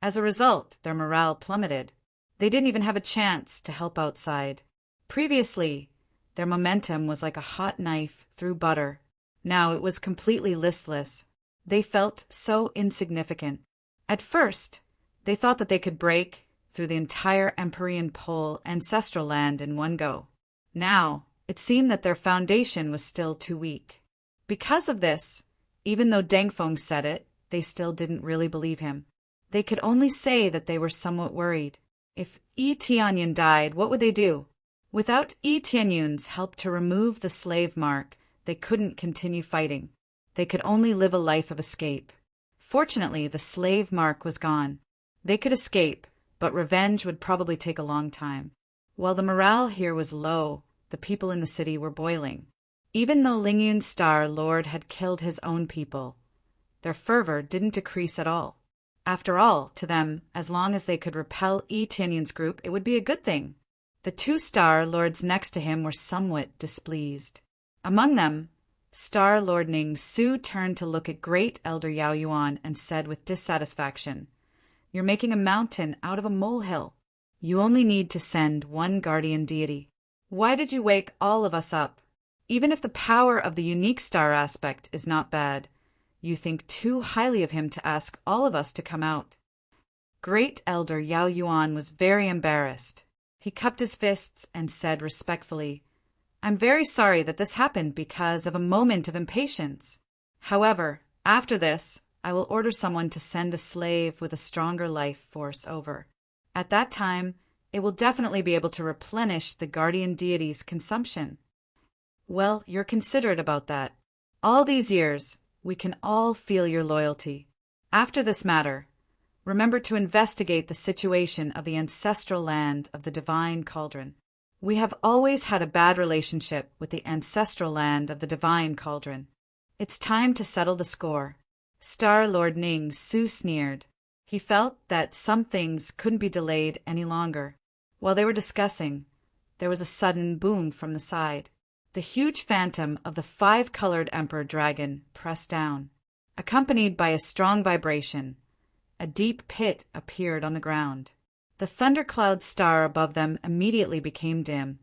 As a result, their morale plummeted. They didn't even have a chance to help outside. Previously, their momentum was like a hot knife through butter. Now it was completely listless. They felt so insignificant. At first, they thought that they could break through the entire Empyrean Pole ancestral land in one go. Now, it seemed that their foundation was still too weak. Because of this, even though Deng Feng said it, they still didn't really believe him. They could only say that they were somewhat worried. If Yi Tianyan died, what would they do? Without Yi Tianyan's help to remove the slave mark, they couldn't continue fighting. They could only live a life of escape. Fortunately, the slave mark was gone. They could escape, but revenge would probably take a long time. While the morale here was low, the people in the city were boiling. Even though Lingyun's Star Lord had killed his own people, their fervor didn't decrease at all. After all, to them, as long as they could repel Yi Tianyan's group, it would be a good thing. The 2 Star Lords next to him were somewhat displeased. Among them, Star Lord Ning Su turned to look at Great Elder Yao Yuan and said with dissatisfaction, "You're making a mountain out of a molehill. You only need to send 1 guardian deity. Why did you wake all of us up? Even if the power of the unique star aspect is not bad, you think too highly of him to ask all of us to come out." Great Elder Yao Yuan was very embarrassed. He cupped his fists and said respectfully, "I'm very sorry that this happened because of a moment of impatience. However, after this, I will order someone to send a slave with a stronger life force over. At that time, it will definitely be able to replenish the guardian deity's consumption." Well, you're considerate about that. All these years, we can all feel your loyalty. After this matter, remember to investigate the situation of the ancestral land of the Divine Cauldron. We have always had a bad relationship with the ancestral land of the Divine Cauldron. It's time to settle the score. Star Lord Ning Su sneered. He felt that some things couldn't be delayed any longer. While they were discussing, there was a sudden boom from the side. The huge phantom of the 5-colored Emperor Dragon pressed down. Accompanied by a strong vibration, a deep pit appeared on the ground. The thundercloud star above them immediately became dim,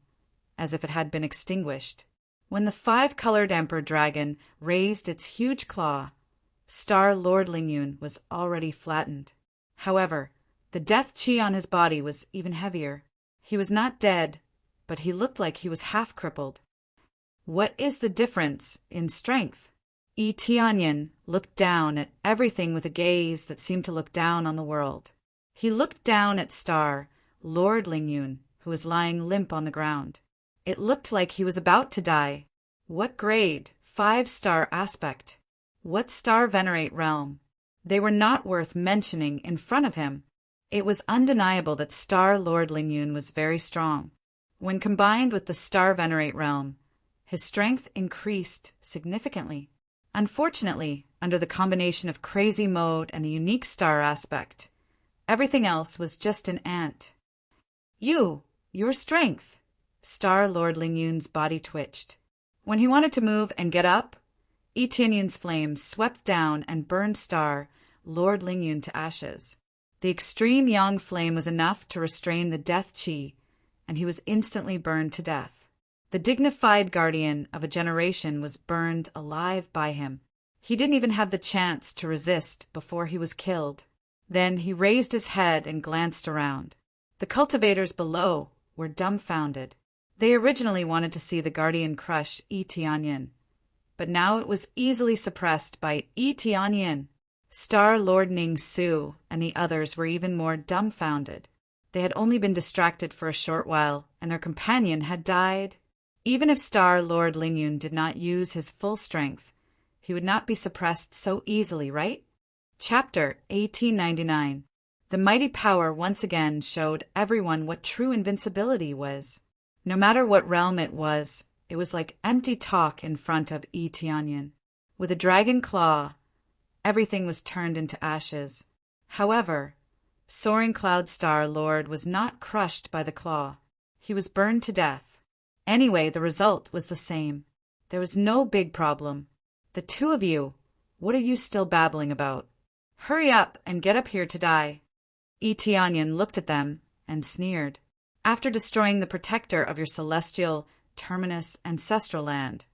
as if it had been extinguished. When the 5-colored Emperor Dragon raised its huge claw, Star Lord Lingyun was already flattened. However, the death chi on his body was even heavier. He was not dead, but he looked like he was half crippled. What is the difference in strength? Yi Tianyan looked down at everything with a gaze that seemed to look down on the world. He looked down at Star Lord Lingyun, who was lying limp on the ground. It looked like he was about to die. What grade? 5-star aspect. What star venerate realm? They were not worth mentioning in front of him. It was undeniable that Star Lord Lingyun was very strong. When combined with the star venerate realm, his strength increased significantly. Unfortunately, under the combination of crazy mode and the unique star aspect, everything else was just an ant. Your strength. Star Lord Lingyun's body twitched. When he wanted to move and get up, Yi Tianyan's flame swept down and burned Star Lord Lingyun to ashes. The extreme yang flame was enough to restrain the death chi, and he was instantly burned to death. The dignified guardian of a generation was burned alive by him. He didn't even have the chance to resist before he was killed. Then he raised his head and glanced around. The cultivators below were dumbfounded. They originally wanted to see the guardian crush Tianyin, but now it was easily suppressed by Tianyin. Star Lord Ning Su and the others were even more dumbfounded. They had only been distracted for a short while, and their companion had died. Even if Star Lord Lingyun did not use his full strength, he would not be suppressed so easily, right? Chapter 1899. The mighty power once again showed everyone what true invincibility was. No matter what realm it was like empty talk in front of Tianyin. With a dragon claw, everything was turned into ashes. However, Soaring Cloud Star Lord was not crushed by the claw. He was burned to death. Anyway, the result was the same. There was no big problem. The two of you, what are you still babbling about? Hurry up and get up here to die. Tianyin looked at them and sneered. After destroying the protector of your celestial, terminus, ancestral land,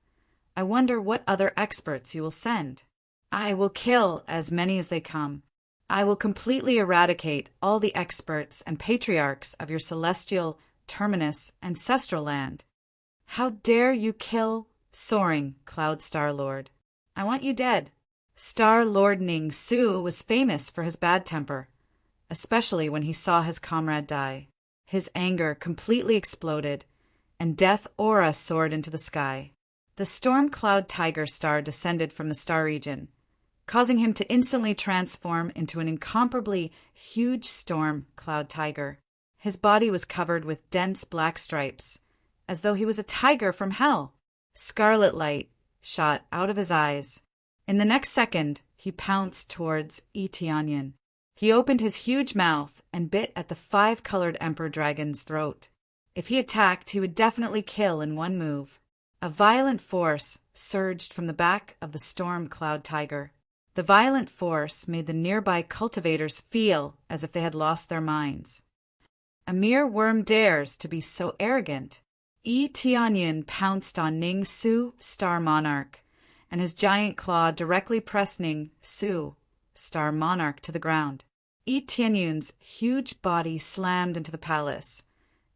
I wonder what other experts you will send. I will kill as many as they come. I will completely eradicate all the experts and patriarchs of your celestial, terminus, ancestral land. How dare you kill Soaring Cloud Star Lord? I want you dead. Star Lord Ning Su was famous for his bad temper, especially when he saw his comrade die. His anger completely exploded, and death aura soared into the sky. The storm cloud tiger star descended from the star region, causing him to instantly transform into an incomparably huge storm cloud tiger. His body was covered with dense black stripes, as though he was a tiger from hell. Scarlet light shot out of his eyes. In the next second, he pounced towards Tianyin. He opened his huge mouth and bit at the 5-colored emperor dragon's throat. If he attacked, he would definitely kill in one move. A violent force surged from the back of the storm cloud tiger. The violent force made the nearby cultivators feel as if they had lost their minds. A mere worm dares to be so arrogant. Tianyin pounced on Ning Su, Star Monarch, and his giant claw directly pressed Ning Su, Star Monarch, to the ground. Tianyun's huge body slammed into the palace,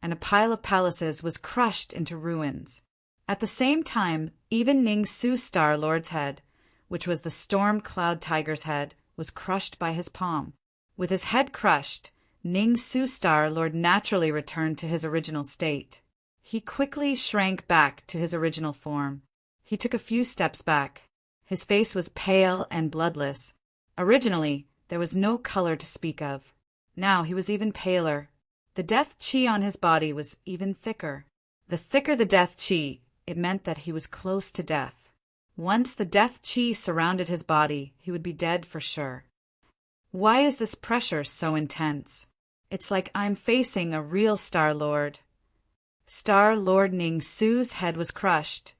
and a pile of palaces was crushed into ruins. At the same time, even Ning Su Star Lord's head, which was the storm cloud tiger's head, was crushed by his palm. With his head crushed, Ning Su Star Lord naturally returned to his original state. He quickly shrank back to his original form. He took a few steps back. His face was pale and bloodless. Originally, there was no color to speak of. Now he was even paler. The death chi on his body was even thicker. The thicker the death chi, it meant that he was close to death. Once the death chi surrounded his body, he would be dead for sure. Why is this pressure so intense? It's like I'm facing a real Star Lord. Star Lord Ning Su's head was crushed,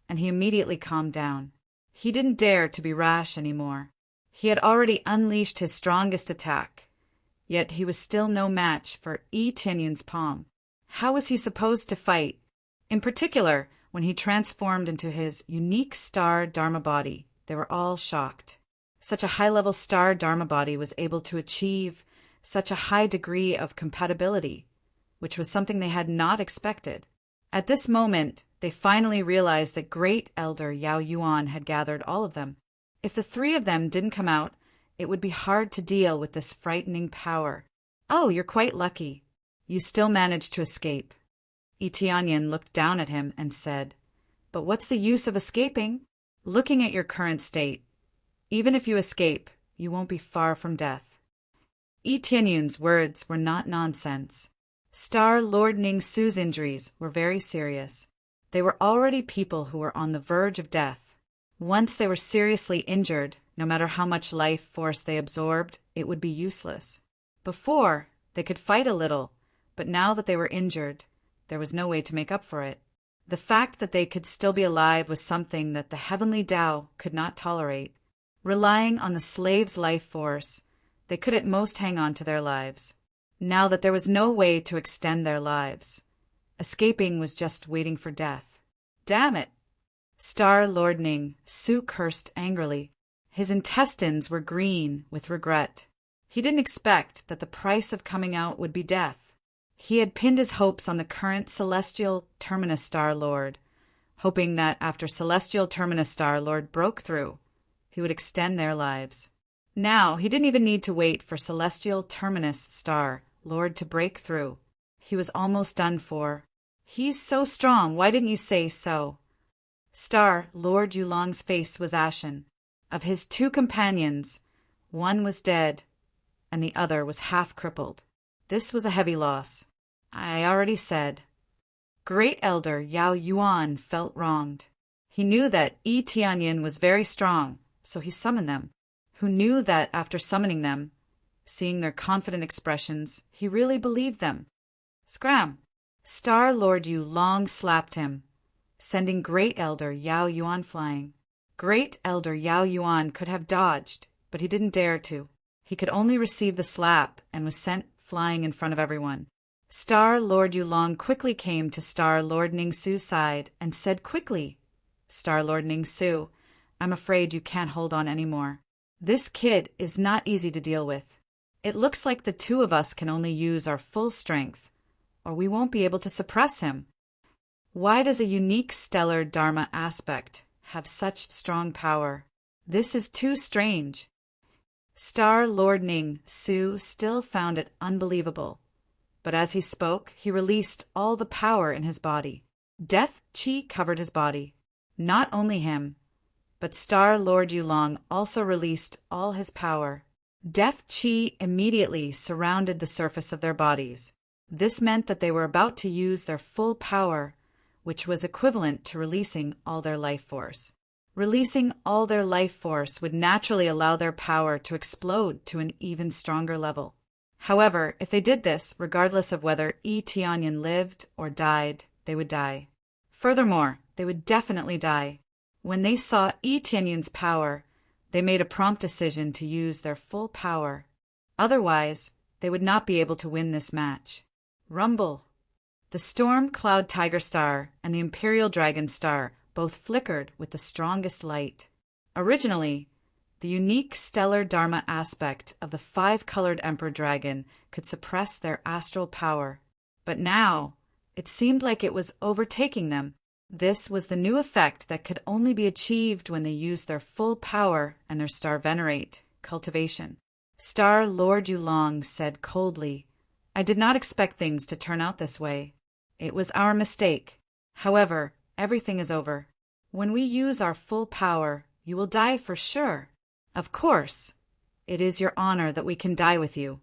and he immediately calmed down. He didn't dare to be rash anymore. He had already unleashed his strongest attack, yet he was still no match for Tianyun's palm. How was he supposed to fight? In particular, when he transformed into his unique star Dharma body, they were all shocked. Such a high-level star Dharma body was able to achieve such a high degree of compatibility, which was something they had not expected. At this moment, they finally realized that Great Elder Yao Yuan had gathered all of them. If the three of them didn't come out, it would be hard to deal with this frightening power. Oh, you're quite lucky. You still managed to escape. Tianyin looked down at him and said, But what's the use of escaping? Looking at your current state, even if you escape, you won't be far from death. Tianyun's words were not nonsense. Star Lord Ning Su's injuries were very serious. They were already people who were on the verge of death. Once they were seriously injured, no matter how much life force they absorbed, it would be useless. Before, they could fight a little, but now that they were injured, there was no way to make up for it. The fact that they could still be alive was something that the heavenly Tao could not tolerate. Relying on the slave's life force, they could at most hang on to their lives. Now that there was no way to extend their lives, escaping was just waiting for death. Damn it! Star-Lord Ning Su cursed angrily. His intestines were green with regret. He didn't expect that the price of coming out would be death. He had pinned his hopes on the current Celestial Terminus Star-Lord, hoping that after Celestial Terminus Star-Lord broke through, he would extend their lives. Now, he didn't even need to wait for Celestial Terminus Star-Lord to break through. He was almost done for. He's so strong, why didn't you say so? Star-Lord Yulong's face was ashen. Of his two companions, one was dead, and the other was half-crippled. This was a heavy loss. I already said. Great Elder Yao Yuan felt wronged. He knew that Yi Tianyin was very strong, so he summoned them. Who knew that after summoning them, seeing their confident expressions, he really believed them. Scram! Star-Lord Yulong slapped him, sending Great Elder Yao Yuan flying. Great Elder Yao Yuan could have dodged, but he didn't dare to. He could only receive the slap and was sent flying in front of everyone. Star-Lord Yulong quickly came to Star-Lord Ning-Su's side and said quickly, Star-Lord Ning-Su, I'm afraid you can't hold on anymore. This kid is not easy to deal with. It looks like the two of us can only use our full strength, or we won't be able to suppress him. Why does a unique stellar Dharma aspect have such strong power? This is too strange. Star-Lord Ning-Su still found it unbelievable, but as he spoke, he released all the power in his body. Death Qi covered his body. Not only him, but Star-Lord Yulong also released all his power. Death Qi immediately surrounded the surface of their bodies. This meant that they were about to use their full power, which was equivalent to releasing all their life force. Releasing all their life force would naturally allow their power to explode to an even stronger level. However, if they did this, regardless of whether Yi Tianyin lived or died, they would die. Furthermore, they would definitely die. When they saw Yi Tianyin's power, they made a prompt decision to use their full power. Otherwise, they would not be able to win this match. Rumble! The Storm Cloud Tiger Star and the Imperial Dragon Star both flickered with the strongest light. Originally, the unique stellar Dharma aspect of the five-colored Emperor Dragon could suppress their astral power. But now, it seemed like it was overtaking them. This was the new effect that could only be achieved when they used their full power and their Star Venerate cultivation. Star-Lord Yulong said coldly, I did not expect things to turn out this way. It was our mistake. However, everything is over. When we use our full power, you will die for sure. Of course, it is your honor that we can die with you.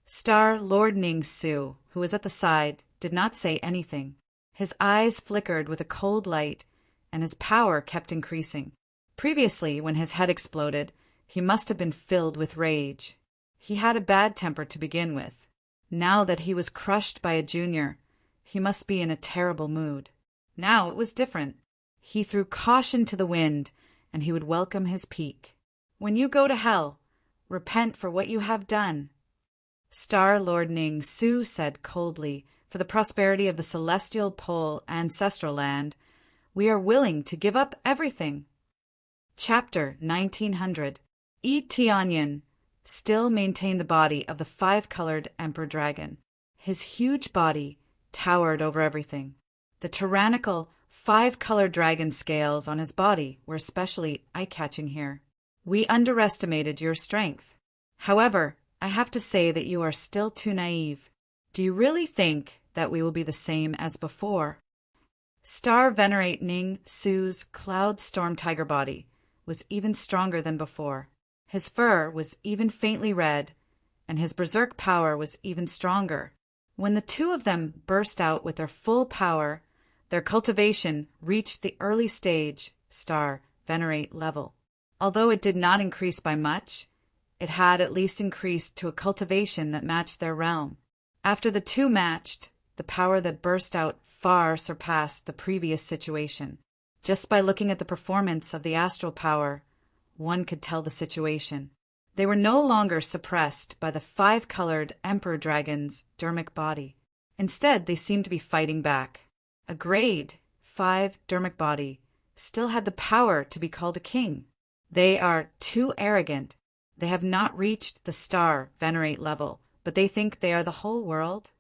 Star-Lord Ning-Su, who was at the side, did not say anything. His eyes flickered with a cold light, and his power kept increasing. Previously, when his head exploded, he must have been filled with rage. He had a bad temper to begin with. Now that he was crushed by a junior, he must be in a terrible mood. Now it was different. He threw caution to the wind, and he would welcome his peak. When you go to hell, repent for what you have done. Star-Lord Ning-Su said coldly, for the prosperity of the Celestial Pole ancestral land, we are willing to give up everything. Chapter 1900. Yi Tianyin still maintained the body of the five-colored Emperor Dragon. His huge body towered over everything. The tyrannical five-colored dragon scales on his body were especially eye-catching here. We underestimated your strength. However, I have to say that you are still too naive. Do you really think that we will be the same as before? Star Venerate Ning-Su's Cloud Storm Tiger body was even stronger than before. His fur was even faintly red, and his berserk power was even stronger. When the two of them burst out with their full power, their cultivation reached the early stage Star Venerate level. Although it did not increase by much, it had at least increased to a cultivation that matched their realm. After the two matched, the power that burst out far surpassed the previous situation. Just by looking at the performance of the astral power, one could tell the situation. They were no longer suppressed by the five-colored Emperor Dragon's dermic body. Instead, they seemed to be fighting back. A grade 5 dermic body still had the power to be called a king. They are too arrogant. They have not reached the star venerate level, but they think they are the whole world.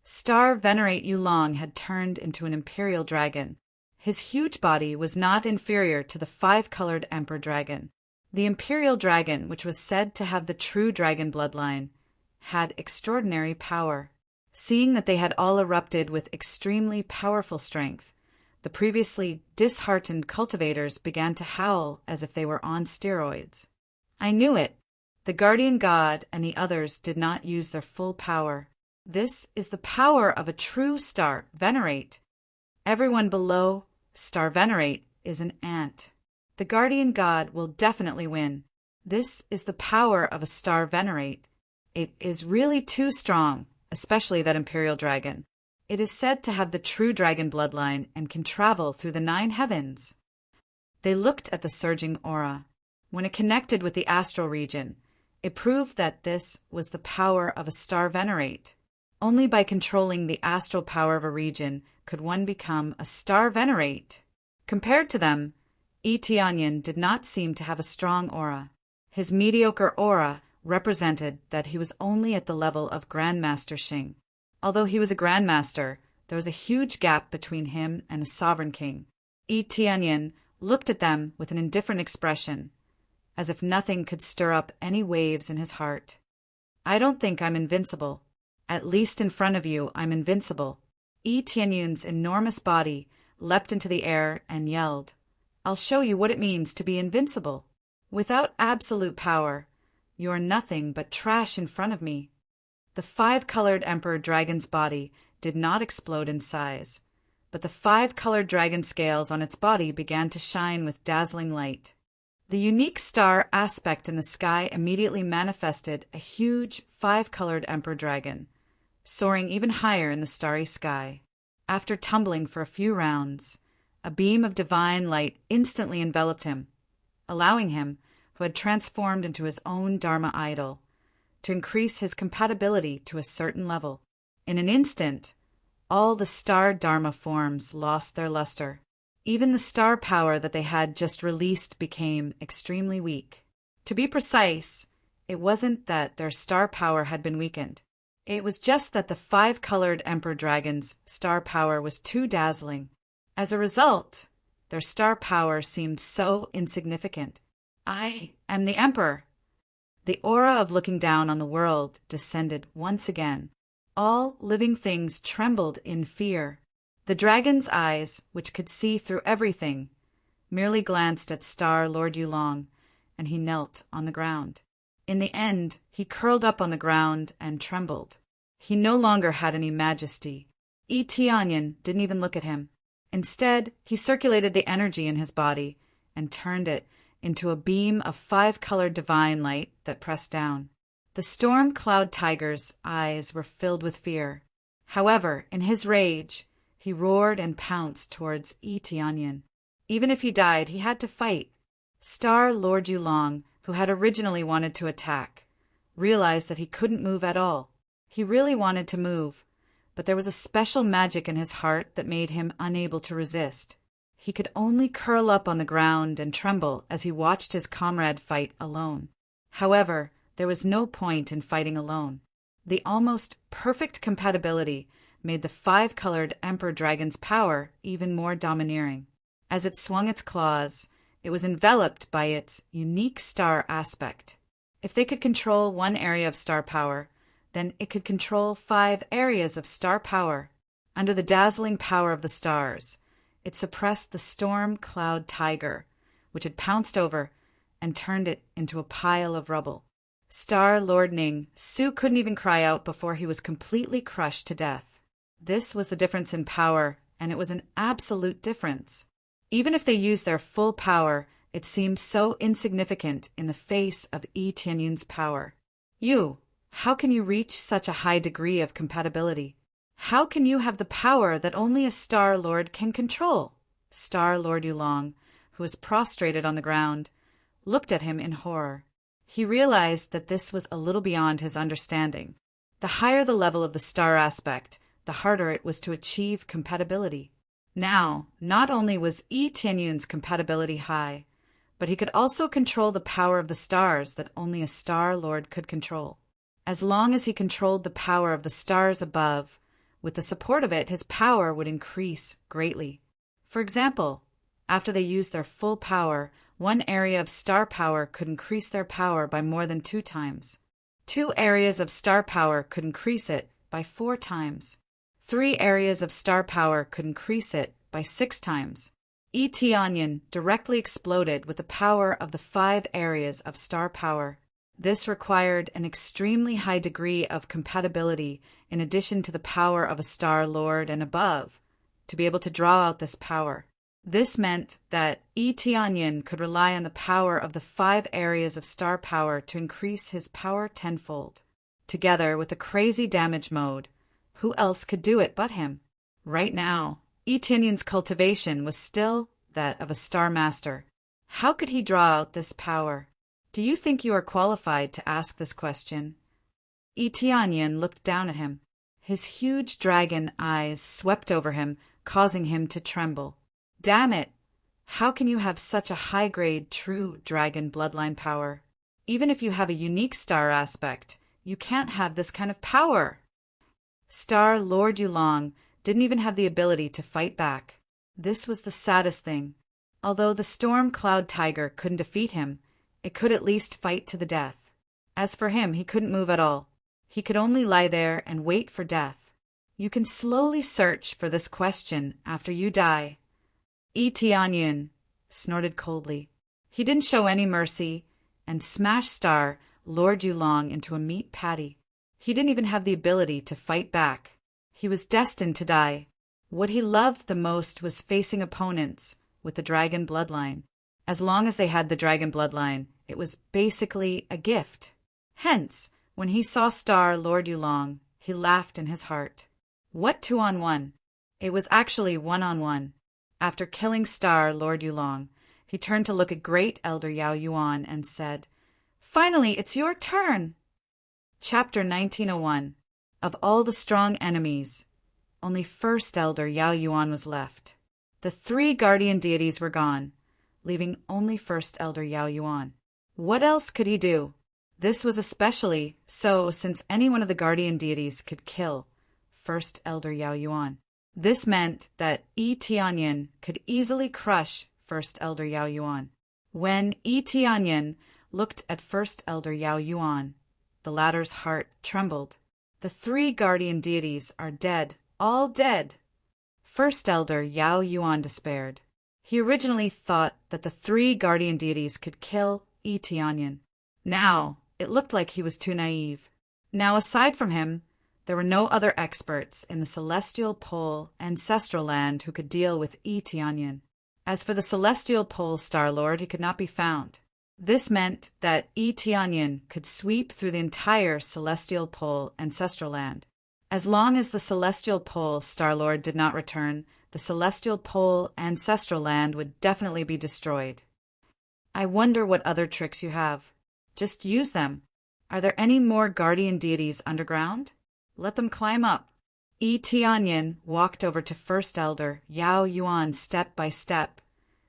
Star venerate Yulong had turned into an imperial dragon. His huge body was not inferior to the 5-colored emperor dragon. The imperial dragon, which was said to have the true dragon bloodline, had extraordinary power. Seeing that they had all erupted with extremely powerful strength, the previously disheartened cultivators began to howl as if they were on steroids. I knew it. The guardian god and the others did not use their full power. This is the power of a true star venerate. Everyone below star venerate is an ant. The guardian god will definitely win. This is the power of a star venerate. It is really too strong, especially that imperial dragon. It is said to have the true dragon bloodline and can travel through the 9 heavens. They looked at the surging aura. When it connected with the astral region, it proved that this was the power of a star venerate. Only by controlling the astral power of a region could one become a star venerate. Compared to them, Tianyin did not seem to have a strong aura. His mediocre aura represented that he was only at the level of Grandmaster Xing. Although he was a Grandmaster, there was a huge gap between him and a sovereign king. Tianyin looked at them with an indifferent expression, as if nothing could stir up any waves in his heart. I don't think I'm invincible. At least in front of you, I'm invincible. Tianyin's enormous body leapt into the air and yelled, I'll show you what it means to be invincible. Without absolute power, you are nothing but trash in front of me. The 5-colored emperor dragon's body did not explode in size, but the 5-colored dragon scales on its body began to shine with dazzling light. The unique star aspect in the sky immediately manifested a huge 5-colored emperor dragon, soaring even higher in the starry sky. After tumbling for a few rounds, a beam of divine light instantly enveloped him, allowing him, who had transformed into his own Dharma idol, to increase his compatibility to a certain level. In an instant, all the star Dharma forms lost their luster. Even the star power that they had just released became extremely weak. To be precise, it wasn't that their star power had been weakened. It was just that the 5-colored emperor dragon's star power was too dazzling. As a result, their star power seemed so insignificant. I am the emperor. The aura of looking down on the world descended once again. All living things trembled in fear. The dragon's eyes, which could see through everything, merely glanced at Star Lord Yulong, and he knelt on the ground. In the end, he curled up on the ground and trembled. He no longer had any majesty. Tianyin didn't even look at him. Instead, he circulated the energy in his body and turned it into a beam of 5-colored divine light that pressed down. The storm cloud tiger's eyes were filled with fear. However, in his rage, he roared and pounced towards Tianyin. Even if he died, he had to fight. Star Lord Yulong, who had originally wanted to attack, realized that he couldn't move at all. He really wanted to move, but there was a special magic in his heart that made him unable to resist. He could only curl up on the ground and tremble as he watched his comrade fight alone. However, there was no point in fighting alone. The almost perfect compatibility made the 5-colored emperor dragon's power even more domineering. As it swung its claws, it was enveloped by its unique star aspect. If they could control one area of star power, then it could control 5 areas of star power. Under the dazzling power of the stars, it suppressed the storm cloud tiger, which had pounced over and turned it into a pile of rubble. Star Lord Ning Su couldn't even cry out before he was completely crushed to death. This was the difference in power, and it was an absolute difference. Even if they used their full power, it seemed so insignificant in the face of Tianyin's power. You, how can you reach such a high degree of compatibility? How can you have the power that only a Star Lord can control? Star Lord Yulong, who was prostrated on the ground, looked at him in horror. He realized that this was a little beyond his understanding. The higher the level of the star aspect, the harder it was to achieve compatibility. Now, not only was Yi Tianyun's compatibility high, but he could also control the power of the stars that only a Star Lord could control. As long as he controlled the power of the stars above, with the support of it, his power would increase greatly. For example, after they used their full power, one area of star power could increase their power by more than 2 times. 2 areas of star power could increase it by 4 times. 3 areas of star power could increase it by 6 times. Yi Tianyan directly exploded with the power of the 5 areas of star power. This required an extremely high degree of compatibility in addition to the power of a Star Lord and above, to be able to draw out this power. This meant that Yi Tianyan could rely on the power of the 5 areas of star power to increase his power tenfold. Together with the crazy damage mode, who else could do it but him? Right now, Yi Tianyan's cultivation was still that of a Star Master. How could he draw out this power? Do you think you are qualified to ask this question? Yi Tianyan looked down at him. His huge dragon eyes swept over him, causing him to tremble. Damn it! How can you have such a high-grade, true dragon bloodline power? Even if you have a unique star aspect, you can't have this kind of power. Star Lord Yulong didn't even have the ability to fight back. This was the saddest thing. Although the Storm Cloud Tiger couldn't defeat him, it could at least fight to the death. As for him, he couldn't move at all. He could only lie there and wait for death. You can slowly search for this question after you die. Yi Tianyan snorted coldly. He didn't show any mercy and smashed Star Lord Yulong into a meat patty. He didn't even have the ability to fight back. He was destined to die. What he loved the most was facing opponents with the dragon bloodline. As long as they had the dragon bloodline, it was basically a gift. Hence, when he saw Star Lord Yulong, he laughed in his heart. What 2-on-1? It was actually 1-on-1. After killing Star Lord Yulong, he turned to look at Great Elder Yao Yuan and said, "Finally, it's your turn!" Chapter 1901. Of all the strong enemies, only First Elder Yao Yuan was left. The 3 guardian deities were gone, leaving only First Elder Yao Yuan. What else could he do? This was especially so since any one of the guardian deities could kill First Elder Yao Yuan. This meant that Yi Tianyan could easily crush First Elder Yao Yuan. When Yi Tianyan looked at First Elder Yao Yuan, the latter's heart trembled. The 3 guardian deities are dead, all dead. First Elder Yao Yuan despaired. He originally thought that the 3 guardian deities could kill Yi Tianyan. Now, it looked like he was too naive. Now, aside from him, there were no other experts in the Celestial Pole Ancestral Land who could deal with Yi Tianyan. As for the Celestial Pole Star-Lord, he could not be found. This meant that Yi Tianyan could sweep through the entire Celestial Pole Ancestral Land. As long as the Celestial Pole Star-Lord did not return, the Celestial Pole Ancestral Land would definitely be destroyed. I wonder what other tricks you have. Just use them. Are there any more guardian deities underground? Let them climb up. Yi Tianyan walked over to First Elder Yao Yuan step by step,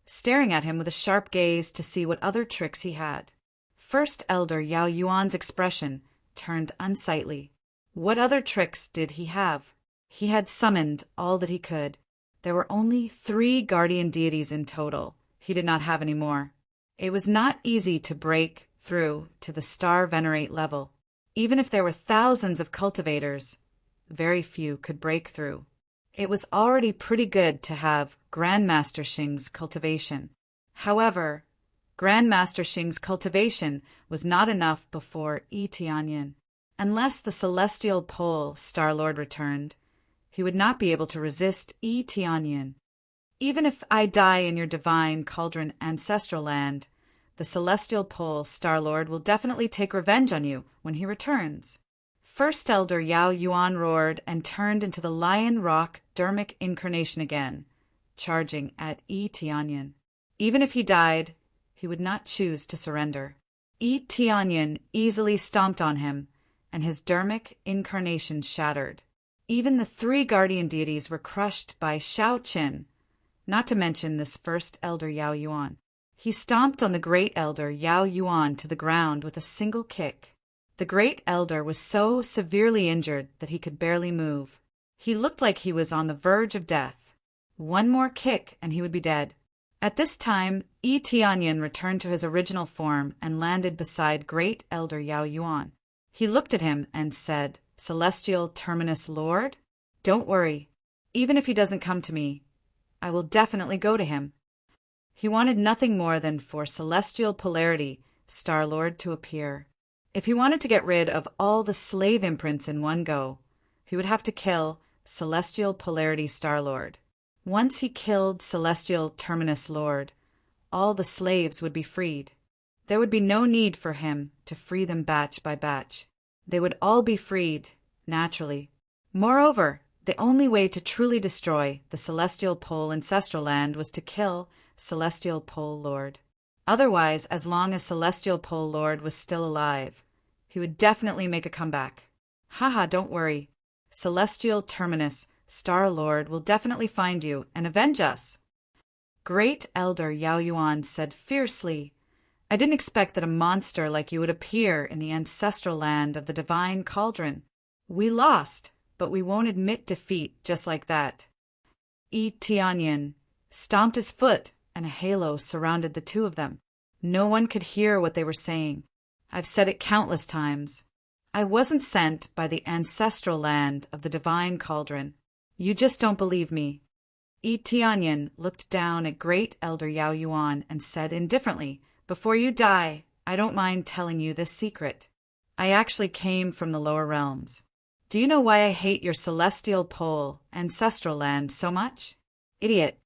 staring at him with a sharp gaze to see what other tricks he had. First Elder Yao Yuan's expression turned unsightly. What other tricks did he have? He had summoned all that he could. There were only 3 guardian deities in total. He did not have any more. It was not easy to break through to the Star Venerate level. Even if there were thousands of cultivators, very few could break through. It was already pretty good to have Grandmaster Xing's cultivation. However, Grandmaster Xing's cultivation was not enough before Yi Tianyan. Unless the Celestial Pole Star-Lord returned, he would not be able to resist Yi Tianyan. Even if I die in your divine cauldron ancestral land, the Celestial Pole Star-Lord will definitely take revenge on you when he returns. First Elder Yao Yuan roared and turned into the Lion Rock Dermic incarnation again, charging at Yi Tianyan. Even if he died, he would not choose to surrender. Yi Tianyan easily stomped on him, and his Dermic incarnation shattered. Even the 3 guardian deities were crushed by Shao Qin, not to mention this first elder Yao Yuan. He stomped on the great elder Yao Yuan to the ground with a single kick. The great elder was so severely injured that he could barely move. He looked like he was on the verge of death. One more kick and he would be dead. At this time, Yi Tianyin returned to his original form and landed beside great elder Yao Yuan. He looked at him and said, "Celestial Terminus Lord? Don't worry. Even if he doesn't come to me, I will definitely go to him." He wanted nothing more than for Celestial Polarity, Star Lord, to appear. If he wanted to get rid of all the slave imprints in one go, he would have to kill Celestial Polarity Star Lord. Once he killed Celestial Terminus Lord, all the slaves would be freed. There would be no need for him to free them batch by batch. They would all be freed, naturally. Moreover, the only way to truly destroy the Celestial Pole Ancestral Land was to kill Celestial Pole Lord. Otherwise, as long as Celestial Pole Lord was still alive, he would definitely make a comeback. Haha, don't worry. Celestial Terminus Star Lord will definitely find you and avenge us. Great Elder Yao Yuan said fiercely, "I didn't expect that a monster like you would appear in the ancestral land of the divine cauldron. We lost, but we won't admit defeat just like that." Yi Tianyin stomped his foot and a halo surrounded the two of them. No one could hear what they were saying. I've said it countless times. I wasn't sent by the ancestral land of the divine cauldron. You just don't believe me. Yi Tianyin looked down at great elder Yao Yuan and said indifferently, "Before you die, I don't mind telling you this secret. I actually came from the lower realms. Do you know why I hate your celestial pole, ancestral land, so much? Idiot."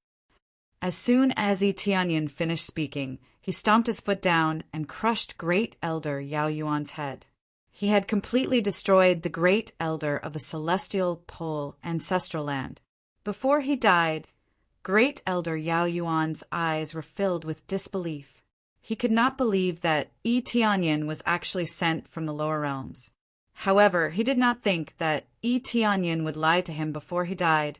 As soon as Yi Tianyin finished speaking, he stomped his foot down and crushed great elder Yao Yuan's head. He had completely destroyed the great elder of the celestial pole ancestral land. Before he died, great elder Yao Yuan's eyes were filled with disbelief. He could not believe that Yi Tianyin was actually sent from the lower realms. However, he did not think that Yi Tianyin would lie to him before he died,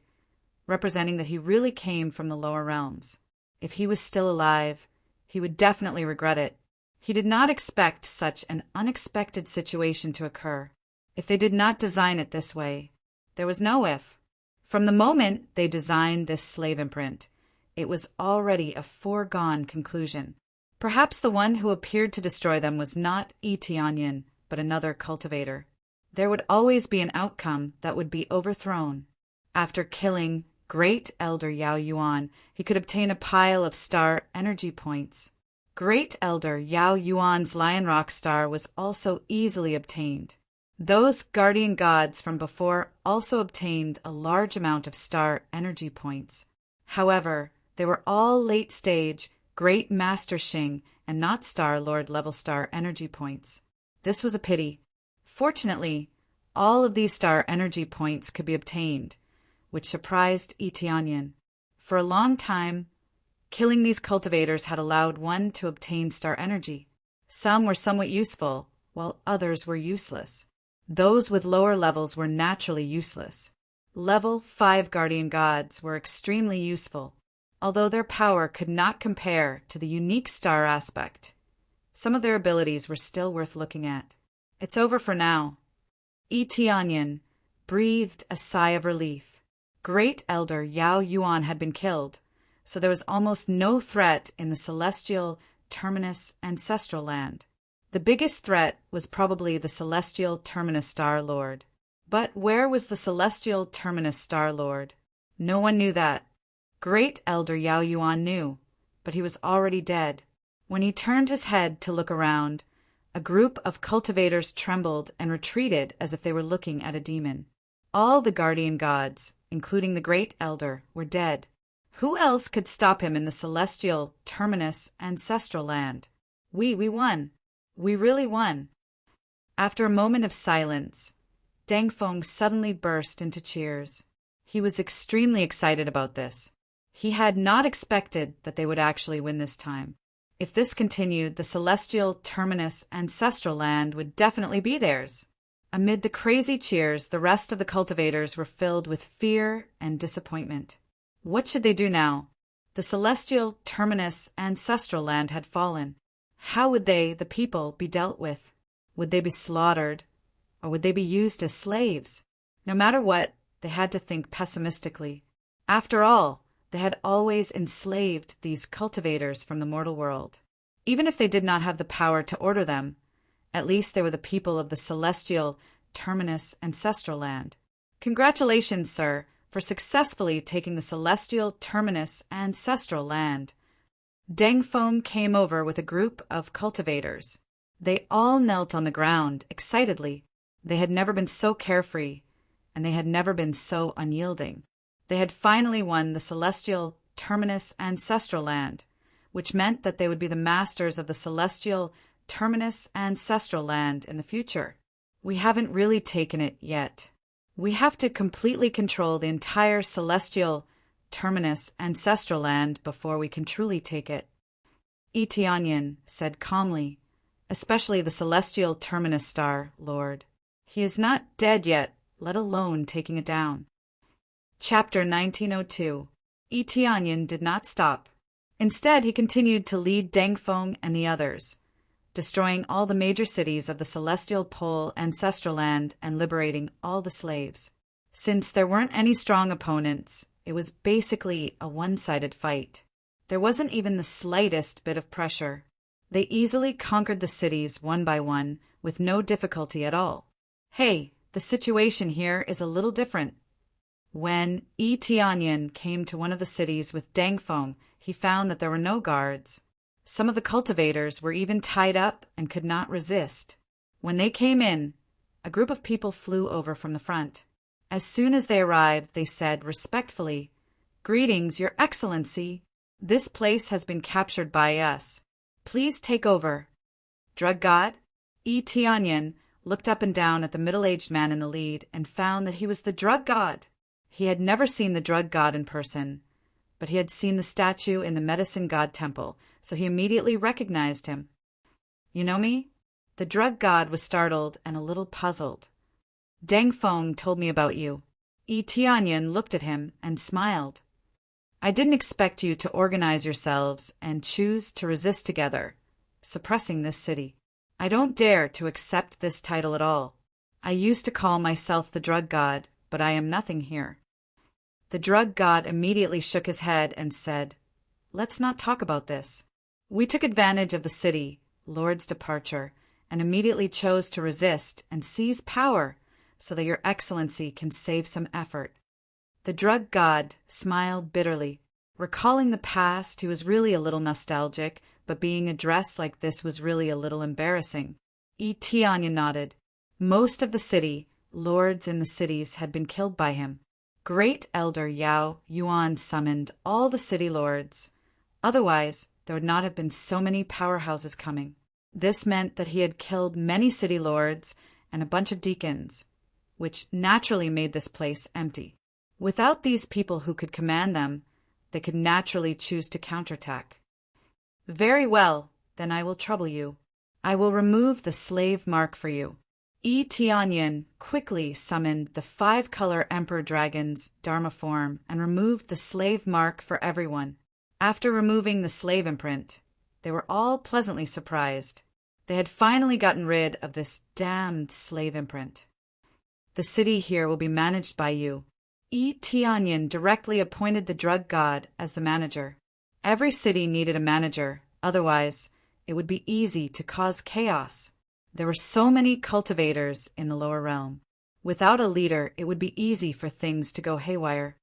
representing that he really came from the lower realms. If he was still alive, he would definitely regret it. He did not expect such an unexpected situation to occur. If they did not design it this way, there was no if. From the moment they designed this slave imprint, it was already a foregone conclusion. Perhaps the one who appeared to destroy them was not Yi Tianyin, but another cultivator. There would always be an outcome that would be overthrown. After killing great elder Yao Yuan, he could obtain a pile of star energy points. Great elder Yao Yuan's Lion Rock star was also easily obtained. Those guardian gods from before also obtained a large amount of star energy points. However, they were all late-stage Great Master Xing and not Star Lord level star energy points. This was a pity. Fortunately, all of these star energy points could be obtained, which surprised Yi Tianyin. For a long time, killing these cultivators had allowed one to obtain star energy. Some were somewhat useful, while others were useless. Those with lower levels were naturally useless. Level 5 guardian gods were extremely useful, although their power could not compare to the unique star aspect. Some of their abilities were still worth looking at. It's over for now. Yi Tianyin breathed a sigh of relief. Great Elder Yao Yuan had been killed, so there was almost no threat in the celestial terminus ancestral land. The biggest threat was probably the celestial terminus Star Lord. But where was the celestial terminus Star Lord? No one knew that. Great Elder Yao Yuan knew, but he was already dead. When he turned his head to look around, a group of cultivators trembled and retreated as if they were looking at a demon. All the guardian gods, including the Great Elder, were dead. Who else could stop him in the celestial terminus ancestral land? We won. We really won. After a moment of silence, Deng Feng suddenly burst into cheers. He was extremely excited about this. He had not expected that they would actually win this time. If this continued, the celestial terminus ancestral land would definitely be theirs. Amid the crazy cheers, the rest of the cultivators were filled with fear and disappointment. What should they do now? The celestial terminus ancestral land had fallen. How would they, the people, be dealt with? Would they be slaughtered, or would they be used as slaves? No matter what, they had to think pessimistically. After all, they had always enslaved these cultivators from the mortal world. Even if they did not have the power to order them, at least they were the people of the celestial terminus ancestral land. Congratulations, sir, for successfully taking the celestial terminus ancestral land. Deng Feng came over with a group of cultivators. They all knelt on the ground, excitedly. They had never been so carefree, and they had never been so unyielding. They had finally won the celestial terminus ancestral land, which meant that they would be the masters of the celestial terminus ancestral land in the future. We haven't really taken it yet. We have to completely control the entire celestial terminus ancestral land before we can truly take it. Tianyin said calmly, especially the celestial terminus star, Lord. He is not dead yet, let alone taking it down. Chapter 1902. Tianyin did not stop. Instead, he continued to lead Deng Feng and the others, destroying all the major cities of the celestial pole ancestral land and liberating all the slaves. Since there weren't any strong opponents, it was basically a one-sided fight. There wasn't even the slightest bit of pressure. They easily conquered the cities one by one with no difficulty at all. Hey, the situation here is a little different. When Tianyin came to one of the cities with Deng Feng, he found that there were no guards. Some of the cultivators were even tied up and could not resist. When they came in, a group of people flew over from the front. As soon as they arrived, they said respectfully, "Greetings, Your Excellency. This place has been captured by us. Please take over." Drug God? Tianyin looked up and down at the middle-aged man in the lead and found that he was the drug god. He had never seen the drug god in person, but he had seen the statue in the medicine god temple, so he immediately recognized him. "You know me?" The drug god was startled and a little puzzled. "Deng Feng told me about you." Tianyin looked at him and smiled. "I didn't expect you to organize yourselves and choose to resist together, suppressing this city. I don't dare to accept this title at all. I used to call myself the drug god, but I am nothing here." The drug god immediately shook his head and said, "Let's not talk about this. We took advantage of the city, Lord's departure, and immediately chose to resist and seize power so that Your Excellency can save some effort." The drug god smiled bitterly. Recalling the past, he was really a little nostalgic, but being addressed like this was really a little embarrassing. Tianyin nodded. Most of the city, lords in the cities, had been killed by him. Great Elder Yao Yuan summoned all the city lords. Otherwise, there would not have been so many powerhouses coming. This meant that he had killed many city lords and a bunch of deacons, which naturally made this place empty. Without these people who could command them, they could naturally choose to counterattack. "Very well, then I will trouble you. I will remove the slave mark for you." Tianyin quickly summoned the 5-color emperor dragon's Dharma form and removed the slave mark for everyone. After removing the slave imprint, they were all pleasantly surprised. They had finally gotten rid of this damned slave imprint. "The city here will be managed by you." Tianyin directly appointed the drug god as the manager. Every city needed a manager, otherwise it would be easy to cause chaos. There were so many cultivators in the lower realm. Without a leader, it would be easy for things to go haywire.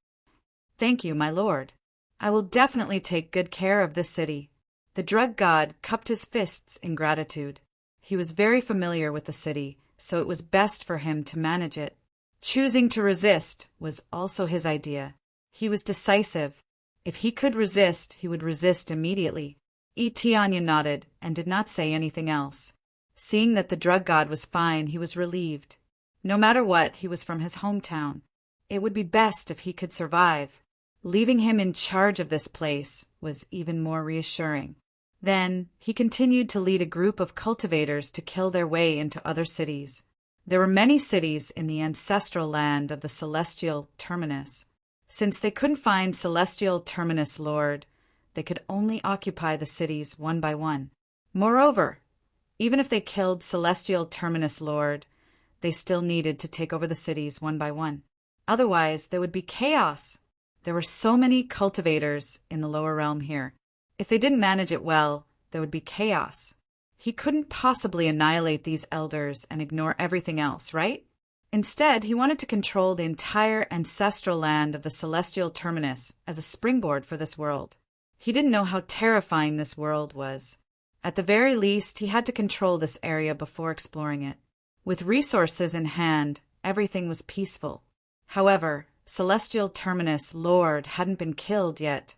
"Thank you, my lord. I will definitely take good care of this city." The drug god cupped his fists in gratitude. He was very familiar with the city, so it was best for him to manage it. Choosing to resist was also his idea. He was decisive. If he could resist, he would resist immediately. Tianyin nodded and did not say anything else. Seeing that the drug god was fine, he was relieved. No matter what, he was from his hometown. It would be best if he could survive. Leaving him in charge of this place was even more reassuring. Then he continued to lead a group of cultivators to kill their way into other cities. There were many cities in the ancestral land of the celestial terminus. Since they couldn't find celestial terminus lord, they could only occupy the cities one by one. Moreover, even if they killed Celestial Terminus Lord, they still needed to take over the cities one by one. Otherwise, there would be chaos. There were so many cultivators in the lower realm here. If they didn't manage it well, there would be chaos. He couldn't possibly annihilate these elders and ignore everything else, right? Instead, he wanted to control the entire ancestral land of the Celestial Terminus as a springboard for this world. He didn't know how terrifying this world was. At the very least, he had to control this area before exploring it. With resources in hand, everything was peaceful. However, Celestial Terminus Lord hadn't been killed yet,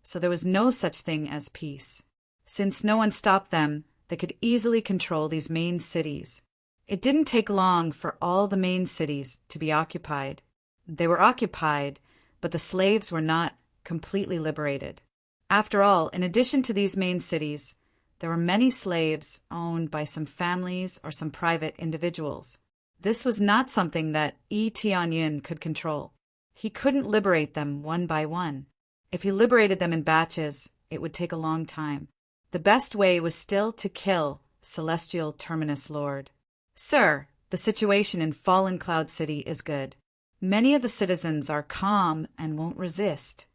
so there was no such thing as peace. Since no one stopped them, they could easily control these main cities. It didn't take long for all the main cities to be occupied. They were occupied, but the slaves were not completely liberated. After all, in addition to these main cities, there were many slaves owned by some families or some private individuals. This was not something that Tianyin could control. He couldn't liberate them one by one. If he liberated them in batches, it would take a long time. The best way was still to kill Celestial Terminus Lord. Sir, the situation in Fallen Cloud City is good. Many of the citizens are calm and won't resist.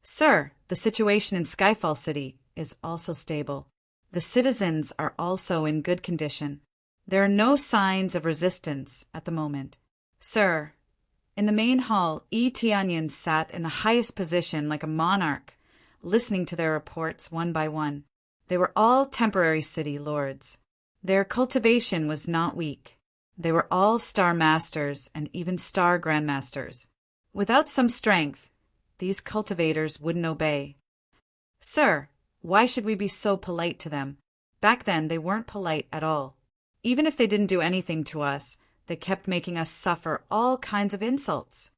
Sir, the situation in Skyfall City is also stable. The citizens are also in good condition. There are no signs of resistance at the moment. Sir, in the main hall, Tianyin sat in the highest position like a monarch, listening to their reports one by one. They were all temporary city lords. Their cultivation was not weak. They were all star masters and even star grandmasters. Without some strength, these cultivators wouldn't obey. Sir, why should we be so polite to them? Back then, they weren't polite at all. Even if they didn't do anything to us, they kept making us suffer all kinds of insults.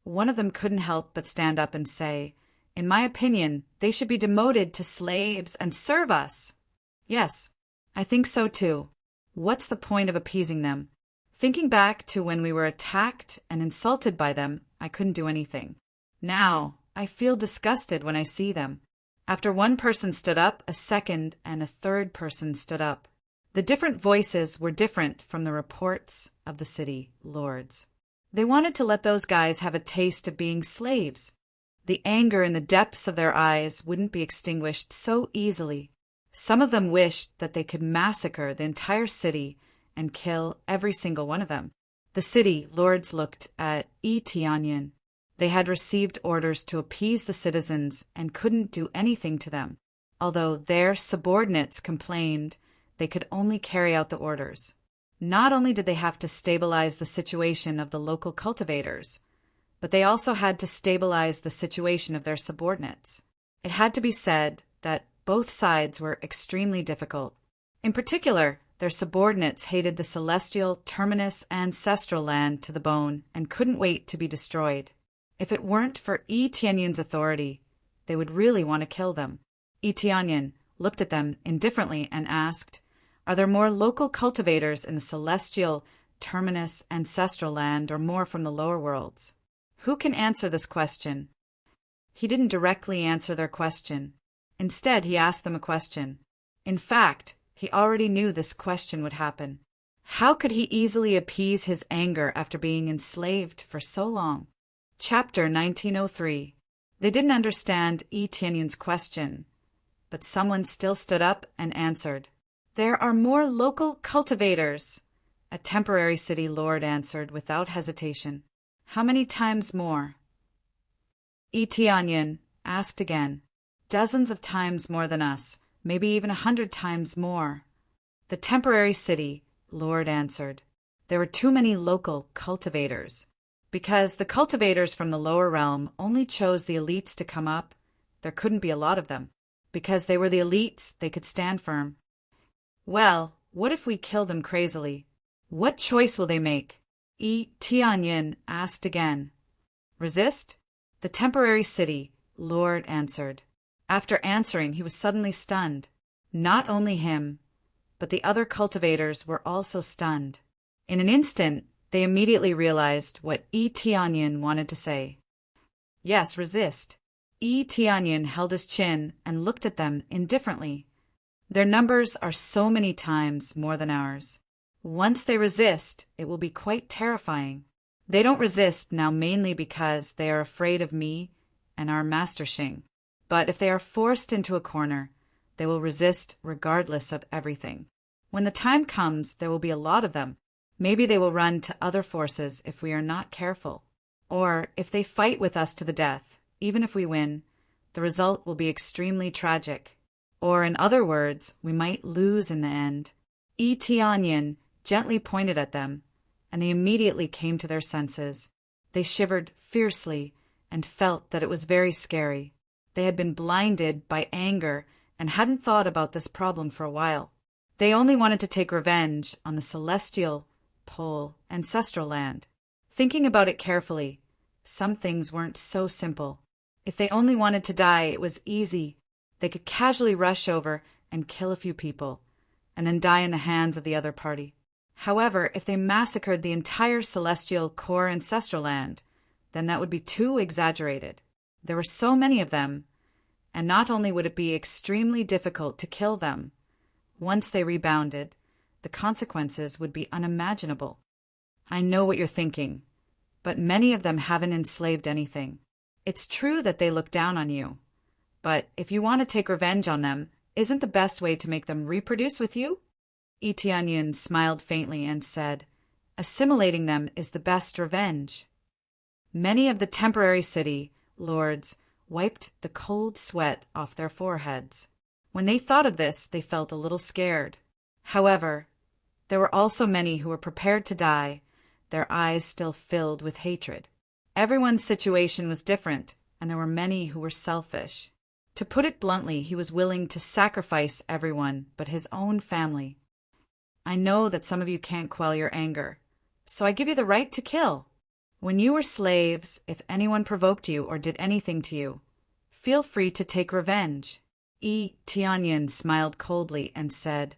One of them couldn't help but stand up and say, "In my opinion, they should be demoted to slaves and serve us." Yes, I think so too. What's the point of appeasing them? Thinking back to when we were attacked and insulted by them, I couldn't do anything. Now, I feel disgusted when I see them. After one person stood up, a second and a third person stood up. The different voices were different from the reports of the city lords. They wanted to let those guys have a taste of being slaves. The anger in the depths of their eyes wouldn't be extinguished so easily. Some of them wished that they could massacre the entire city and kill every single one of them. The city lords looked at Tianyin. They had received orders to appease the citizens and couldn't do anything to them. Although their subordinates complained, they could only carry out the orders. Not only did they have to stabilize the situation of the local cultivators, but they also had to stabilize the situation of their subordinates. It had to be said that both sides were extremely difficult. In particular, their subordinates hated the Celestial Terminus ancestral land to the bone and couldn't wait to be destroyed. If it weren't for Tianyin's authority, they would really want to kill them. Tianyin looked at them indifferently and asked, "Are there more local cultivators in the Celestial Terminus ancestral land or more from the lower worlds? Who can answer this question?" He didn't directly answer their question. Instead, he asked them a question. In fact, he already knew this question would happen. How could he easily appease his anger after being enslaved for so long? Chapter 1903. They didn't understand Tianyin's question, but someone still stood up and answered. "There are more local cultivators," a temporary city lord answered without hesitation. "How many times more?" Tianyin asked again. "Dozens of times more than us, maybe even 100 times more." The temporary city lord answered. There were too many local cultivators. Because the cultivators from the lower realm only chose the elites to come up, there couldn't be a lot of them. Because they were the elites, they could stand firm. "Well, what if we kill them crazily? What choice will they make?" Tianyin asked again. "Resist?" The temporary city lord answered. After answering, he was suddenly stunned. Not only him, but the other cultivators were also stunned. In an instant, they immediately realized what Tianyin wanted to say. "Yes, resist. Tianyin held his chin and looked at them indifferently. Their numbers are so many times more than ours. Once they resist, it will be quite terrifying. They don't resist now mainly because they are afraid of me and our Master Xing. But if they are forced into a corner, they will resist regardless of everything. When the time comes, there will be a lot of them. Maybe they will run to other forces if we are not careful. Or if they fight with us to the death, even if we win, the result will be extremely tragic. Or in other words, we might lose in the end. Tianyin gently pointed at them, and they immediately came to their senses. They shivered fiercely and felt that it was very scary. They had been blinded by anger and hadn't thought about this problem for a while. They only wanted to take revenge on the celestial, pole, ancestral land. Thinking about it carefully, some things weren't so simple. If they only wanted to die, it was easy. They could casually rush over and kill a few people, and then die in the hands of the other party. However, if they massacred the entire celestial core ancestral land, then that would be too exaggerated. There were so many of them, and not only would it be extremely difficult to kill them, once they rebounded, the consequences would be unimaginable. I know what you're thinking, but many of them haven't enslaved anything. It's true that they look down on you, but if you want to take revenge on them, isn't the best way to make them reproduce with you? Tianyin smiled faintly and said, assimilating them is the best revenge. Many of the temporary city lords wiped the cold sweat off their foreheads. When they thought of this, they felt a little scared. However, there were also many who were prepared to die, their eyes still filled with hatred. Everyone's situation was different, and there were many who were selfish. To put it bluntly, he was willing to sacrifice everyone but his own family. I know that some of you can't quell your anger, so I give you the right to kill. When you were slaves, if anyone provoked you or did anything to you, feel free to take revenge. Tianyin smiled coldly and said,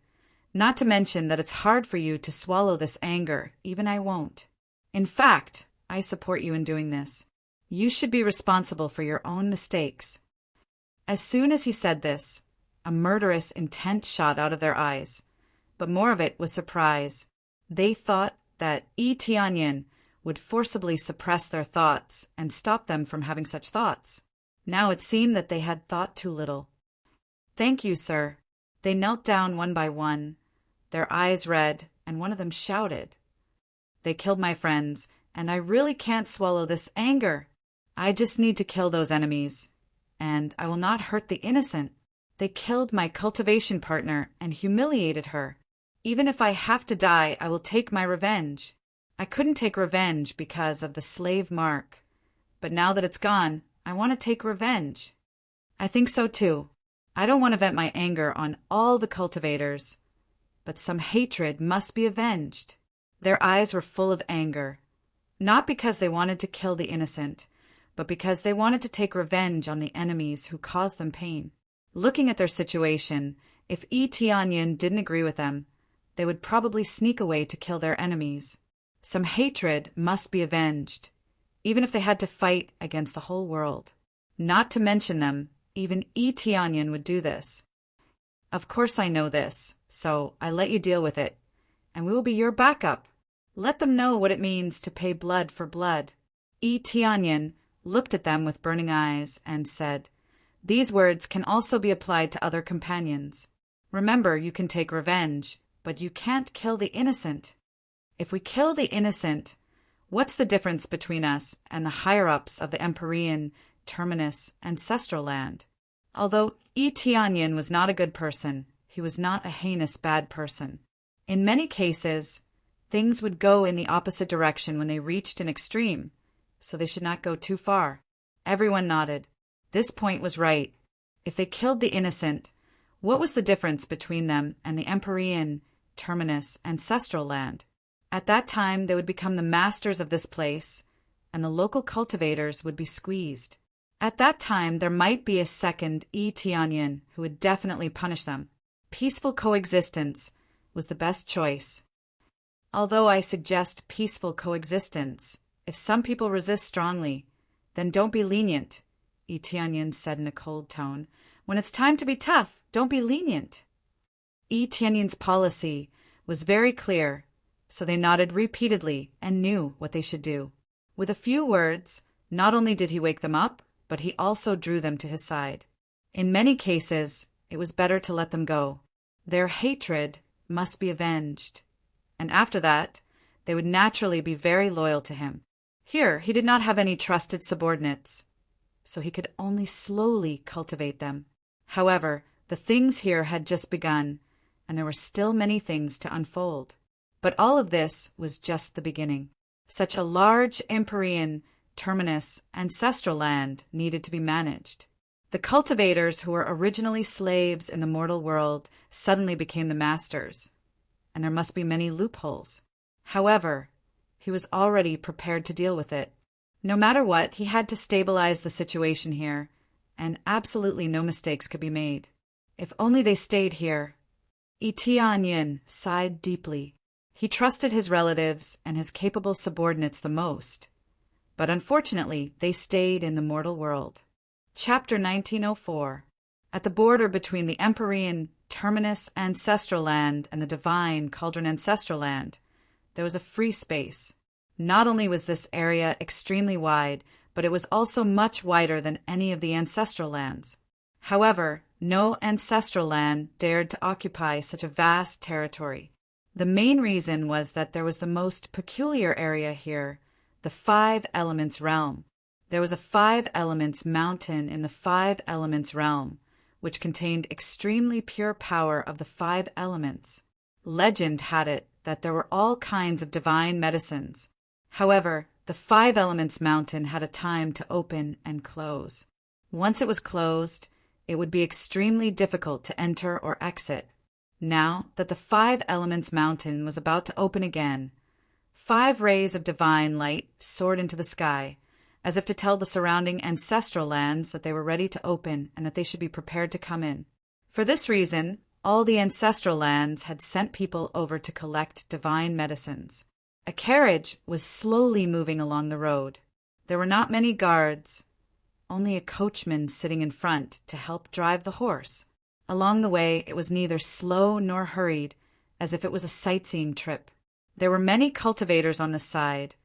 not to mention that it's hard for you to swallow this anger, even I won't. In fact, I support you in doing this. You should be responsible for your own mistakes. As soon as he said this, a murderous intent shot out of their eyes, but more of it was surprise. They thought that Tianyin would forcibly suppress their thoughts and stop them from having such thoughts. Now it seemed that they had thought too little. Thank you, sir. They knelt down one by one, their eyes red, and one of them shouted, they killed my friends, and I really can't swallow this anger. I just need to kill those enemies, and I will not hurt the innocent. They killed my cultivation partner and humiliated her. Even if I have to die, I will take my revenge. I couldn't take revenge because of the slave mark, but now that it's gone, I want to take revenge. I think so too. I don't want to vent my anger on all the cultivators, but some hatred must be avenged. Their eyes were full of anger, not because they wanted to kill the innocent, but because they wanted to take revenge on the enemies who caused them pain. Looking at their situation, if Tianyin didn't agree with them, they would probably sneak away to kill their enemies. Some hatred must be avenged, even if they had to fight against the whole world. Not to mention them, even Tianyin would do this. Of course I know this, so I let you deal with it, and we will be your backup. Let them know what it means to pay blood for blood. Tianyin looked at them with burning eyes and said, these words can also be applied to other companions. Remember, you can take revenge, but you can't kill the innocent. If we kill the innocent, what's the difference between us and the higher-ups of the Empyrean, Terminus, ancestral land? Although Tianyin was not a good person, he was not a heinous bad person. In many cases, things would go in the opposite direction when they reached an extreme, so they should not go too far. Everyone nodded. This point was right. If they killed the innocent, what was the difference between them and the Empyrean, Terminus, ancestral land? At that time, they would become the masters of this place, and the local cultivators would be squeezed. At that time, there might be a second Tianyin who would definitely punish them. Peaceful coexistence was the best choice. Although I suggest peaceful coexistence, if some people resist strongly, then don't be lenient. Tianyin said in a cold tone. When it's time to be tough, don't be lenient. Tianyin's policy was very clear, so they nodded repeatedly and knew what they should do. With a few words, not only did he wake them up, but he also drew them to his side. In many cases, it was better to let them go. Their hatred must be avenged, and after that, they would naturally be very loyal to him. Here, he did not have any trusted subordinates, so he could only slowly cultivate them. However, the things here had just begun, and there were still many things to unfold. But all of this was just the beginning. Such a large empyrean, terminus, ancestral land needed to be managed. The cultivators who were originally slaves in the mortal world suddenly became the masters, and there must be many loopholes. However, he was already prepared to deal with it. No matter what, he had to stabilize the situation here, and absolutely no mistakes could be made. If only they stayed here. Tianyin sighed deeply. He trusted his relatives and his capable subordinates the most, but unfortunately they stayed in the mortal world. Chapter 1904. At the border between the Empyrean Terminus Ancestral Land and the Divine Cauldron Ancestral Land, there was a free space. Not only was this area extremely wide, but it was also much wider than any of the ancestral lands. However, no ancestral land dared to occupy such a vast territory. The main reason was that there was the most peculiar area here, the Five Elements realm. There was a Five Elements mountain in the Five Elements realm, which contained extremely pure power of the Five Elements. Legend had it that there were all kinds of divine medicines. However, the Five Elements mountain had a time to open and close. Once it was closed, it would be extremely difficult to enter or exit. Now that the Five Elements mountain was about to open again, 5 rays of divine light soared into the sky, as if to tell the surrounding ancestral lands that they were ready to open and that they should be prepared to come in. For this reason, all the ancestral lands had sent people over to collect divine medicines. A carriage was slowly moving along the road. There were not many guards, only a coachman sitting in front to help drive the horse. Along the way, it was neither slow nor hurried, as if it was a sightseeing trip. There were many cultivators on the side,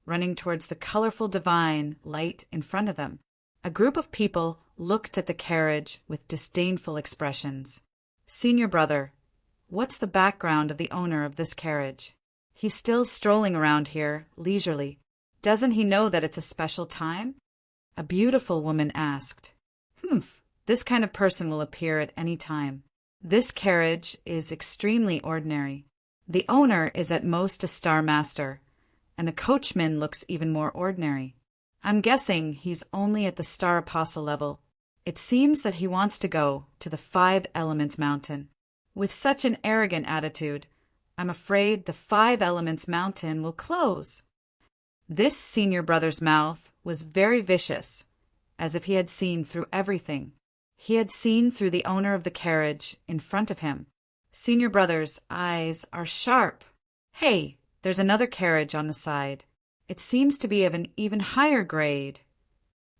running towards the colorful divine light in front of them. A group of people looked at the carriage with disdainful expressions. "Senior brother, what's the background of the owner of this carriage? He's still strolling around here, leisurely. Doesn't he know that it's a special time?" A beautiful woman asked. "Humph, this kind of person will appear at any time. This carriage is extremely ordinary. The owner is at most a star master, and the coachman looks even more ordinary. I'm guessing he's only at the star apostle level. It seems that he wants to go to the Five Elements mountain. With such an arrogant attitude, I'm afraid the Five Elements mountain will close." This senior brother's mouth was very vicious, as if he had seen through everything. He had seen through the owner of the carriage in front of him. Senior brother's eyes are sharp. "Hey, there's another carriage on the side. It seems to be of an even higher grade."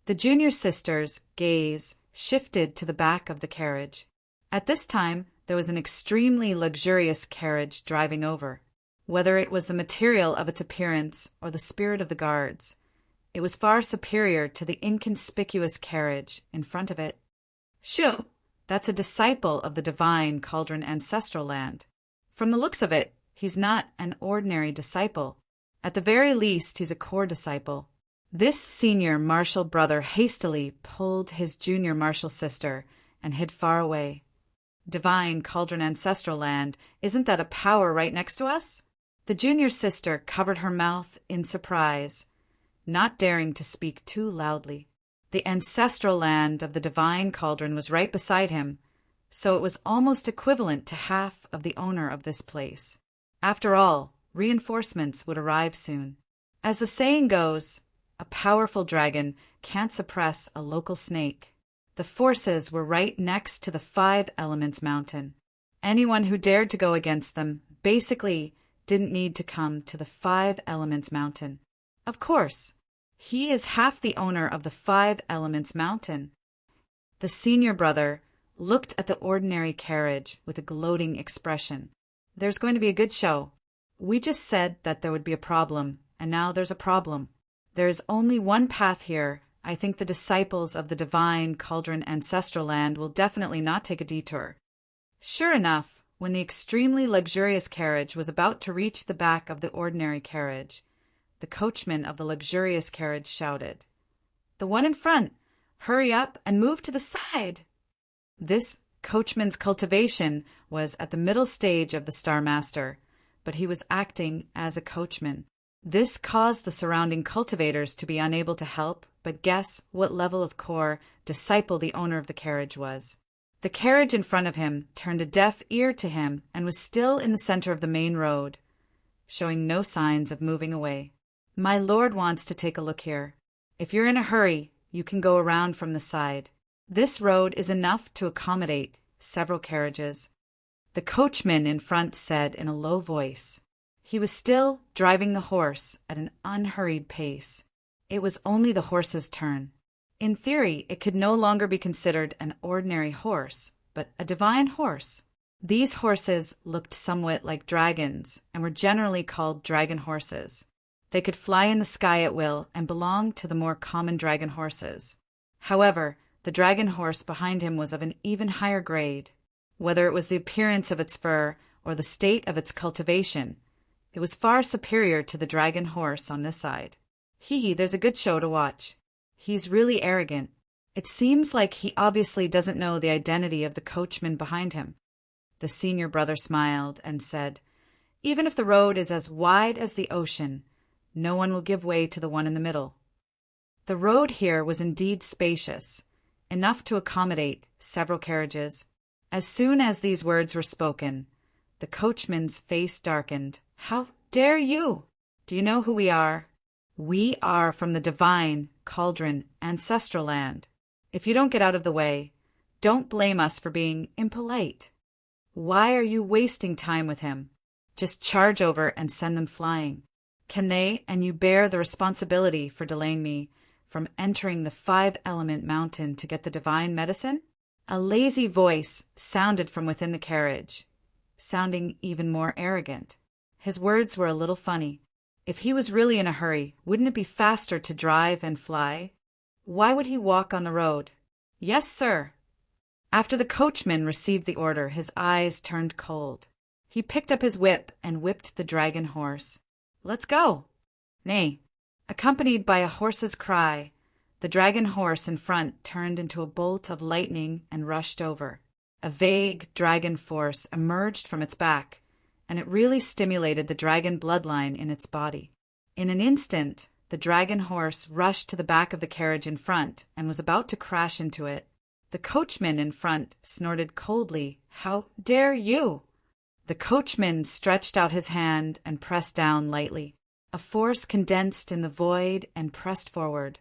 The junior sister's gaze shifted to the back of the carriage. At this time, there was an extremely luxurious carriage driving over. Whether it was the material of its appearance or the spirit of the guards, it was far superior to the inconspicuous carriage in front of it. "Shoo, that's a disciple of the divine Cauldron Ancestral Land. From the looks of it, he's not an ordinary disciple. At the very least, he's a core disciple." This senior martial brother hastily pulled his junior martial sister and hid far away. "Divine Cauldron Ancestral Land, isn't that a power right next to us?" The junior sister covered her mouth in surprise, not daring to speak too loudly. The ancestral land of the divine cauldron was right beside him, so it was almost equivalent to half of the owner of this place. After all, reinforcements would arrive soon. As the saying goes, a powerful dragon can't suppress a local snake. The forces were right next to the Five Elements mountain. Anyone who dared to go against them basically didn't need to come to the Five Elements mountain. Of course, He is half the owner of the Five Elements Mountain. The senior brother looked at the ordinary carriage with a gloating expression. There's going to be a good show. We just said that there would be a problem, and now there's a problem. There is only one path here. I think the disciples of the divine cauldron ancestral land will definitely not take a detour. Sure enough, when the extremely luxurious carriage was about to reach the back of the ordinary carriage, the coachman of the luxurious carriage shouted, "The one in front! Hurry up and move to the side!" This coachman's cultivation was at the middle stage of the Star Master, but he was acting as a coachman. This caused the surrounding cultivators to be unable to help but guess what level of core disciple the owner of the carriage was. The carriage in front of him turned a deaf ear to him and was still in the center of the main road, showing no signs of moving away. "My lord wants to take a look here. If you're in a hurry, you can go around from the side. This road is enough to accommodate several carriages," the coachman in front said in a low voice. He was still driving the horse at an unhurried pace. It was only the horse's turn. In theory, it could no longer be considered an ordinary horse, but a divine horse. These horses looked somewhat like dragons and were generally called dragon horses. They could fly in the sky at will and belonged to the more common dragon horses. However, the dragon horse behind him was of an even higher grade. Whether it was the appearance of its fur or the state of its cultivation, it was far superior to the dragon horse on this side. There's a good show to watch. He's really arrogant. It seems like he obviously doesn't know the identity of the coachman behind him. The senior brother smiled and said, "Even if the road is as wide as the ocean, no one will give way to the one in the middle." The road here was indeed spacious, enough to accommodate several carriages. As soon as these words were spoken, the coachman's face darkened. "How dare you? Do you know who we are? We are from the divine cauldron ancestral land. If you don't get out of the way, don't blame us for being impolite. Why are you wasting time with him? Just charge over and send them flying. Can they and you bear the responsibility for delaying me from entering the Five-Element Mountain to get the divine medicine?" A lazy voice sounded from within the carriage, sounding even more arrogant. His words were a little funny. If he was really in a hurry, wouldn't it be faster to drive and fly? Why would he walk on the road? "Yes, sir." After the coachman received the order, his eyes turned cold. He picked up his whip and whipped the dragon horse. "Let's go." Nay, accompanied by a horse's cry, the dragon horse in front turned into a bolt of lightning and rushed over. A vague dragon force emerged from its back, and it really stimulated the dragon bloodline in its body. In an instant, the dragon horse rushed to the back of the carriage in front and was about to crash into it. The coachman in front snorted coldly, "How dare you?" The coachman stretched out his hand and pressed down lightly. A force condensed in the void and pressed forward,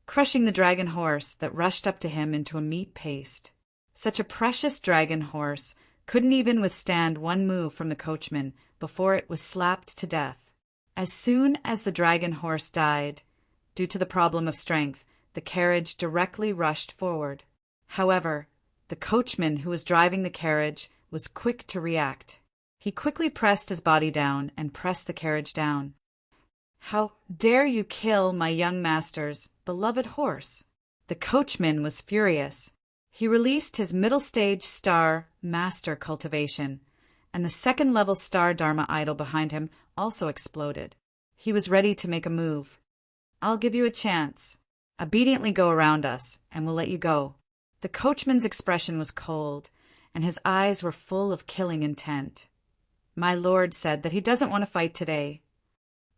crushing the dragon horse that rushed up to him into a meat paste. Such a precious dragon horse couldn't even withstand one move from the coachman before it was slapped to death. As soon as the dragon horse died, due to the problem of strength, the carriage directly rushed forward. However, the coachman who was driving the carriage was quick to react. He quickly pressed his body down and pressed the carriage down. "How dare you kill my young master's beloved horse?" The coachman was furious. He released his middle-stage Star Master cultivation, and the second-level Star Dharma idol behind him also exploded. He was ready to make a move. "I'll give you a chance. Obediently go around us, and we'll let you go." The coachman's expression was cold, and his eyes were full of killing intent. "My lord said that he doesn't want to fight today."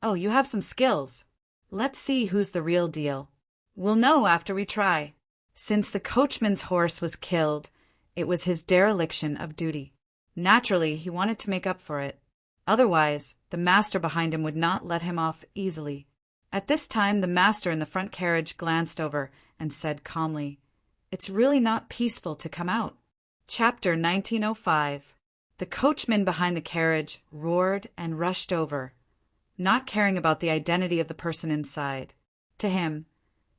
"Oh, you have some skills. Let's see who's the real deal. We'll know after we try." Since the coachman's horse was killed, it was his dereliction of duty. Naturally, he wanted to make up for it. Otherwise, the master behind him would not let him off easily. At this time, the master in the front carriage glanced over and said calmly, "It's really not peaceful to come out." Chapter 1905. The coachman behind the carriage roared and rushed over, not caring about the identity of the person inside. To him,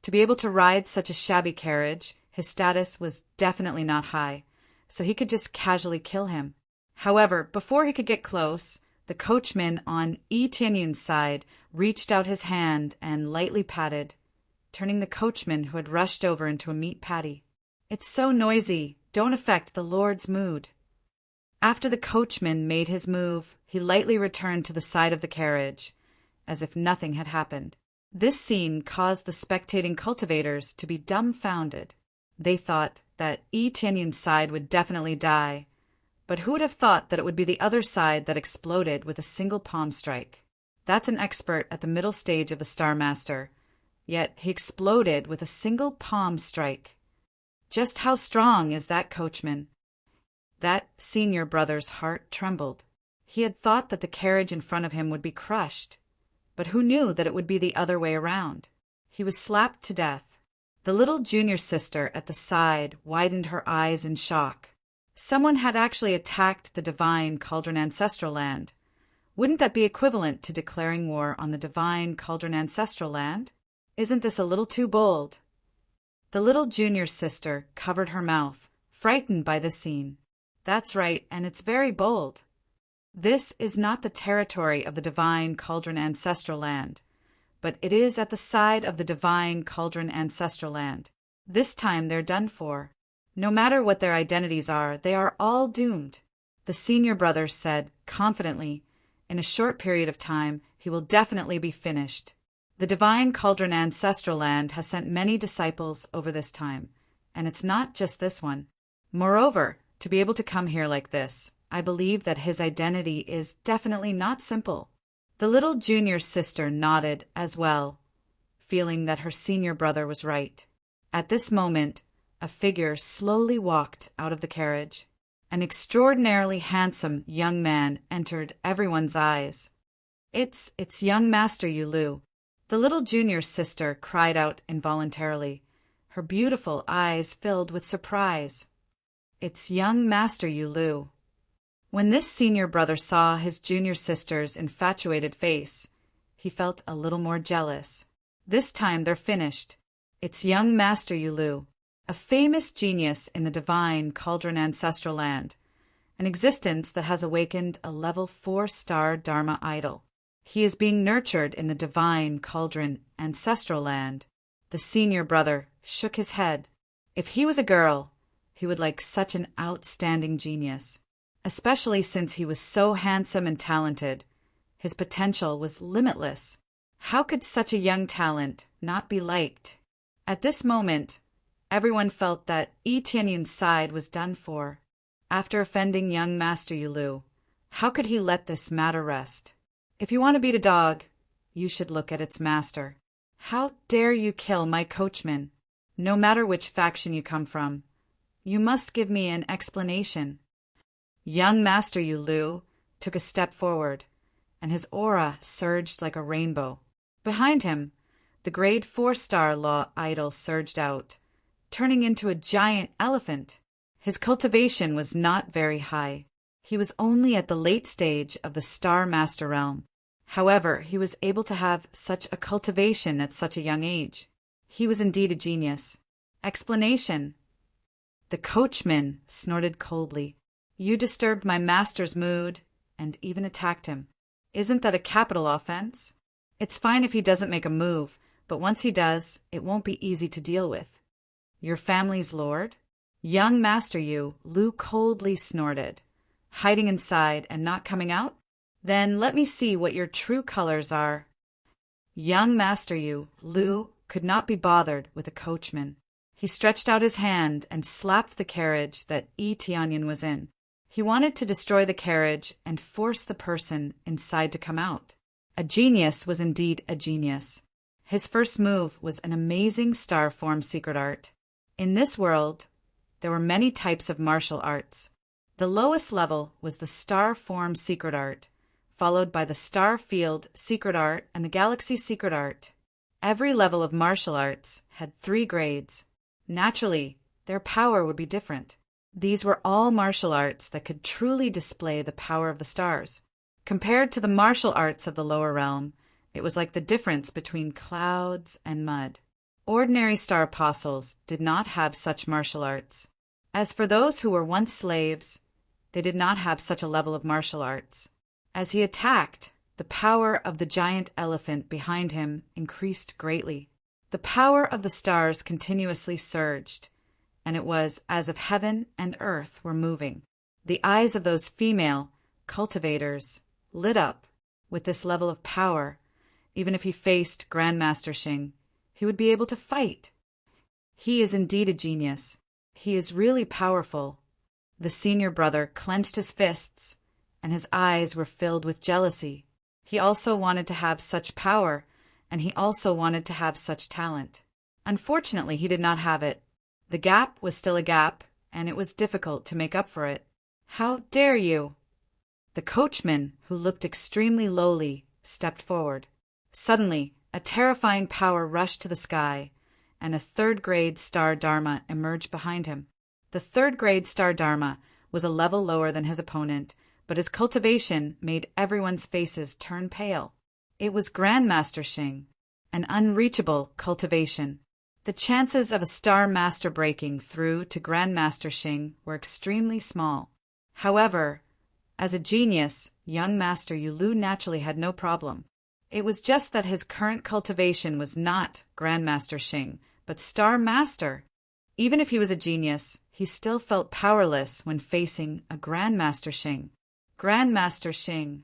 to be able to ride such a shabby carriage, his status was definitely not high, so he could just casually kill him. However, before he could get close, the coachman on Etienne's side reached out his hand and lightly patted, turning the coachman who had rushed over into a meat patty. "It's so noisy, don't affect the Lord's mood." After the coachman made his move, he lightly returned to the side of the carriage, as if nothing had happened. This scene caused the spectating cultivators to be dumbfounded. They thought that Etienne's side would definitely die, but who would have thought that it would be the other side that exploded with a single palm strike? That's an expert at the middle stage of the Star Master, yet he exploded with a single palm strike. Just how strong is that coachman? That senior brother's heart trembled. He had thought that the carriage in front of him would be crushed, but who knew that it would be the other way around? He was slapped to death. The little junior sister at the side widened her eyes in shock. Someone had actually attacked the divine Cauldron Ancestral Land. Wouldn't that be equivalent to declaring war on the divine Cauldron Ancestral Land? Isn't this a little too bold? The little junior sister covered her mouth, frightened by the scene. That's right, and it's very bold. This is not the territory of the divine Cauldron Ancestral Land, but it is at the side of the divine Cauldron Ancestral Land. This time they're done for. No matter what their identities are, they are all doomed. The senior brother said confidently, in a short period of time, he will definitely be finished. The divine Cauldron Ancestral Land has sent many disciples over this time, and it's not just this one. Moreover, to be able to come here like this, I believe that his identity is definitely not simple. The little junior sister nodded as well, feeling that her senior brother was right. At this moment, a figure slowly walked out of the carriage. An extraordinarily handsome young man entered everyone's eyes. It's young Master Yulu." The little junior sister cried out involuntarily. Her beautiful eyes filled with surprise. "It's young Master Yulu." When this senior brother saw his junior sister's infatuated face, he felt a little more jealous. This time they're finished. It's young Master Yulu, a famous genius in the divine Cauldron Ancestral Land, an existence that has awakened a level 4-star Dharma idol. He is being nurtured in the divine Cauldron Ancestral Land. The senior brother shook his head. If he was a girl, he would like such an outstanding genius, especially since he was so handsome and talented. His potential was limitless. How could such a young talent not be liked? At this moment, everyone felt that Etienne's side was done for. After offending young Master Yulu, how could he let this matter rest? If you want to beat a dog, you should look at its master. How dare you kill my coachman? No matter which faction you come from, you must give me an explanation. Young Master Yulu took a step forward, and his aura surged like a rainbow. Behind him, the grade 4-star law idol surged out, turning into a giant elephant. His cultivation was not very high. He was only at the late stage of the Star Master realm. However, he was able to have such a cultivation at such a young age. He was indeed a genius. Explanation. The coachman snorted coldly. "You disturbed my master's mood and even attacked him. Isn't that a capital offense? It's fine if he doesn't make a move, but once he does, it won't be easy to deal with. Your family's lord?" Young Master Lu coldly snorted. "Hiding inside and not coming out? Then let me see what your true colors are." Young Master Lu could not be bothered with a coachman. He stretched out his hand and slapped the carriage that Etienne was in. He wanted to destroy the carriage and force the person inside to come out. A genius was indeed a genius. His first move was an amazing star form secret art. In this world, there were many types of martial arts. The lowest level was the star form secret art, followed by the star field secret art and the galaxy secret art. Every level of martial arts had 3 grades. Naturally, their power would be different. These were all martial arts that could truly display the power of the stars. Compared to the martial arts of the lower realm, It was like the difference between clouds and mud. Ordinary star apostles did not have such martial arts. As for those who were once slaves, they did not have such a level of martial arts. As he attacked, the power of the giant elephant behind him increased greatly. The power of the stars continuously surged, and it was as if heaven and earth were moving. The eyes of those female cultivators lit up with this level of power. Even if he faced Grandmaster Xing, he would be able to fight. He is indeed a genius. He is really powerful. The senior brother clenched his fists, and his eyes were filled with jealousy. He also wanted to have such power, and he also wanted to have such talent. Unfortunately, he did not have it. The gap was still a gap, and it was difficult to make up for it. How dare you? The coachman, who looked extremely lowly, stepped forward. Suddenly, a terrifying power rushed to the sky, and a third-grade star Dharma emerged behind him. The third-grade star Dharma was a level lower than his opponent, but his cultivation made everyone's faces turn pale. It was Grandmaster Xing, an unreachable cultivation. The chances of a star master breaking through to Grandmaster Xing were extremely small. However, as a genius, young Master Yulu naturally had no problem. It was just that his current cultivation was not Grandmaster Xing, but Star Master. Even if he was a genius, he still felt powerless when facing a Grandmaster Xing. Grandmaster Xing.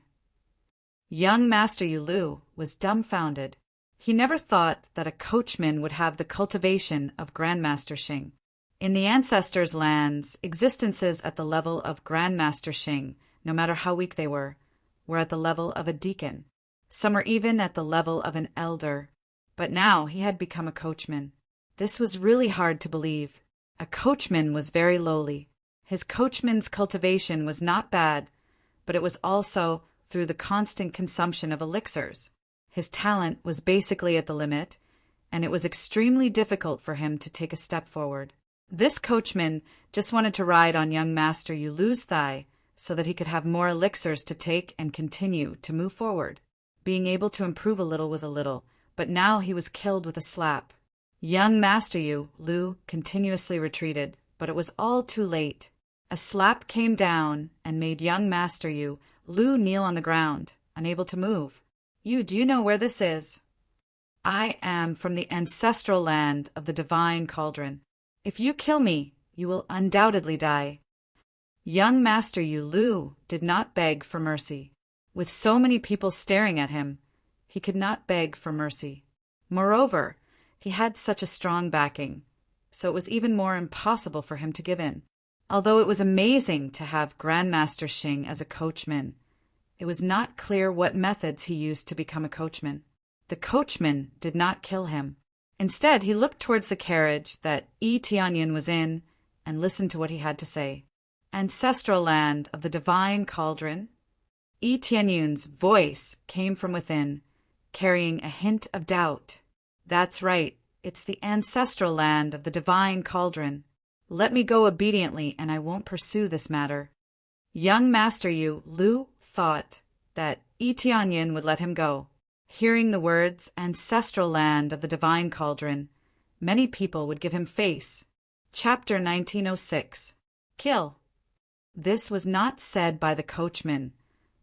Young Master Yulu was dumbfounded. He never thought that a coachman would have the cultivation of Grandmaster Xing. In the ancestors' lands, existences at the level of Grandmaster Xing, no matter how weak they were at the level of a deacon. Some were even at the level of an elder. But now he had become a coachman. This was really hard to believe. A coachman was very lowly. His coachman's cultivation was not bad, but it was also through the constant consumption of elixirs. His talent was basically at the limit, and it was extremely difficult for him to take a step forward. This coachman just wanted to ride on young Master Yulu's thigh so that he could have more elixirs to take and continue to move forward. Being able to improve a little was a little, but now he was killed with a slap. Young Master Yulu continuously retreated, but it was all too late. A slap came down and made young Master Yulu kneel on the ground, unable to move. Do you know where this is? I am from the ancestral land of the divine cauldron. If you kill me, you will undoubtedly die. Young Master Yulu did not beg for mercy. With so many people staring at him, he could not beg for mercy. Moreover, he had such a strong backing, so it was even more impossible for him to give in. Although it was amazing to have Grandmaster Xing as a coachman, it was not clear what methods he used to become a coachman. The coachman did not kill him. Instead, he looked towards the carriage that Tianyin was in and listened to what he had to say. Ancestral land of the divine cauldron. Tianyun's voice came from within, carrying a hint of doubt. That's right, it's the ancestral land of the divine cauldron. Let me go obediently, and I won't pursue this matter. Young Master Yulu thought that Tianyin would let him go. Hearing the words, ancestral land of the divine cauldron, many people would give him face. Chapter 1906. Kill. This was not said by the coachman,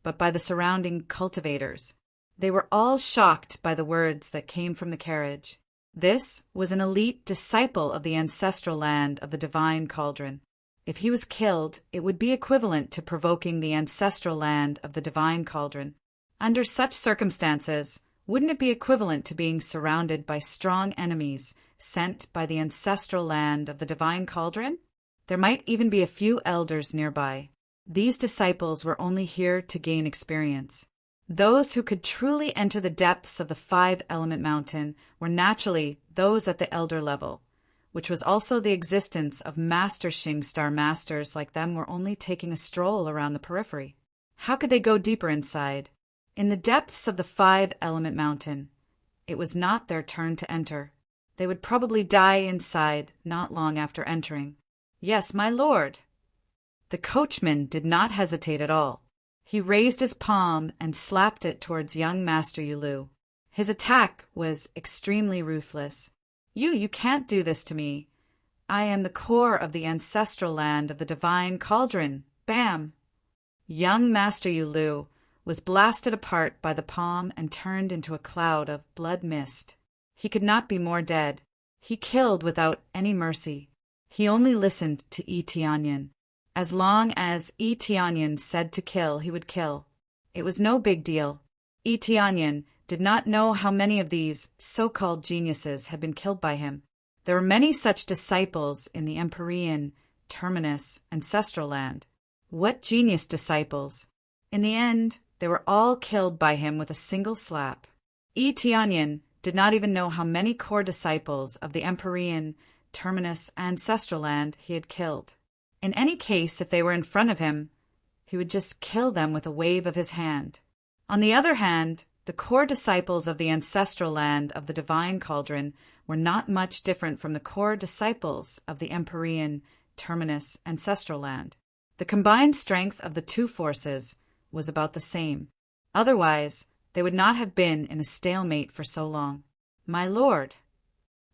but by the surrounding cultivators. They were all shocked by the words that came from the carriage. This was an elite disciple of the ancestral land of the divine cauldron. If he was killed, it would be equivalent to provoking the ancestral land of the divine cauldron. Under such circumstances, wouldn't it be equivalent to being surrounded by strong enemies sent by the ancestral land of the divine cauldron? There might even be a few elders nearby. These disciples were only here to gain experience. Those who could truly enter the depths of the 5-element mountain were naturally those at the elder level, which was also the existence of Master Xing Star Masters like them were only taking a stroll around the periphery. How could they go deeper inside? In the depths of the 5-element mountain, it was not their turn to enter. They would probably die inside not long after entering. Yes, my lord. The coachman did not hesitate at all. He raised his palm and slapped it towards young Master Yulu. His attack was extremely ruthless. You can't do this to me. I am the core of the ancestral land of the divine cauldron. Bam! Young Master Yulu was blasted apart by the palm and turned into a cloud of blood mist. He could not be more dead. He killed without any mercy. He only listened to Itianyan. As long as Itianyan said to kill, he would kill. It was no big deal. Itianyan did not know how many of these so-called geniuses had been killed by him. There were many such disciples in the Empyrean, Terminus, ancestral land. What genius disciples! In the end, they were all killed by him with a single slap. Itianyan did not even know how many core disciples of the Empyrean, Terminus, ancestral land he had killed. In any case, if they were in front of him, he would just kill them with a wave of his hand. On the other hand, the core disciples of the ancestral land of the divine cauldron were not much different from the core disciples of the Empyrean, Terminus, ancestral land. The combined strength of the two forces was about the same. Otherwise, they would not have been in a stalemate for so long. My lord!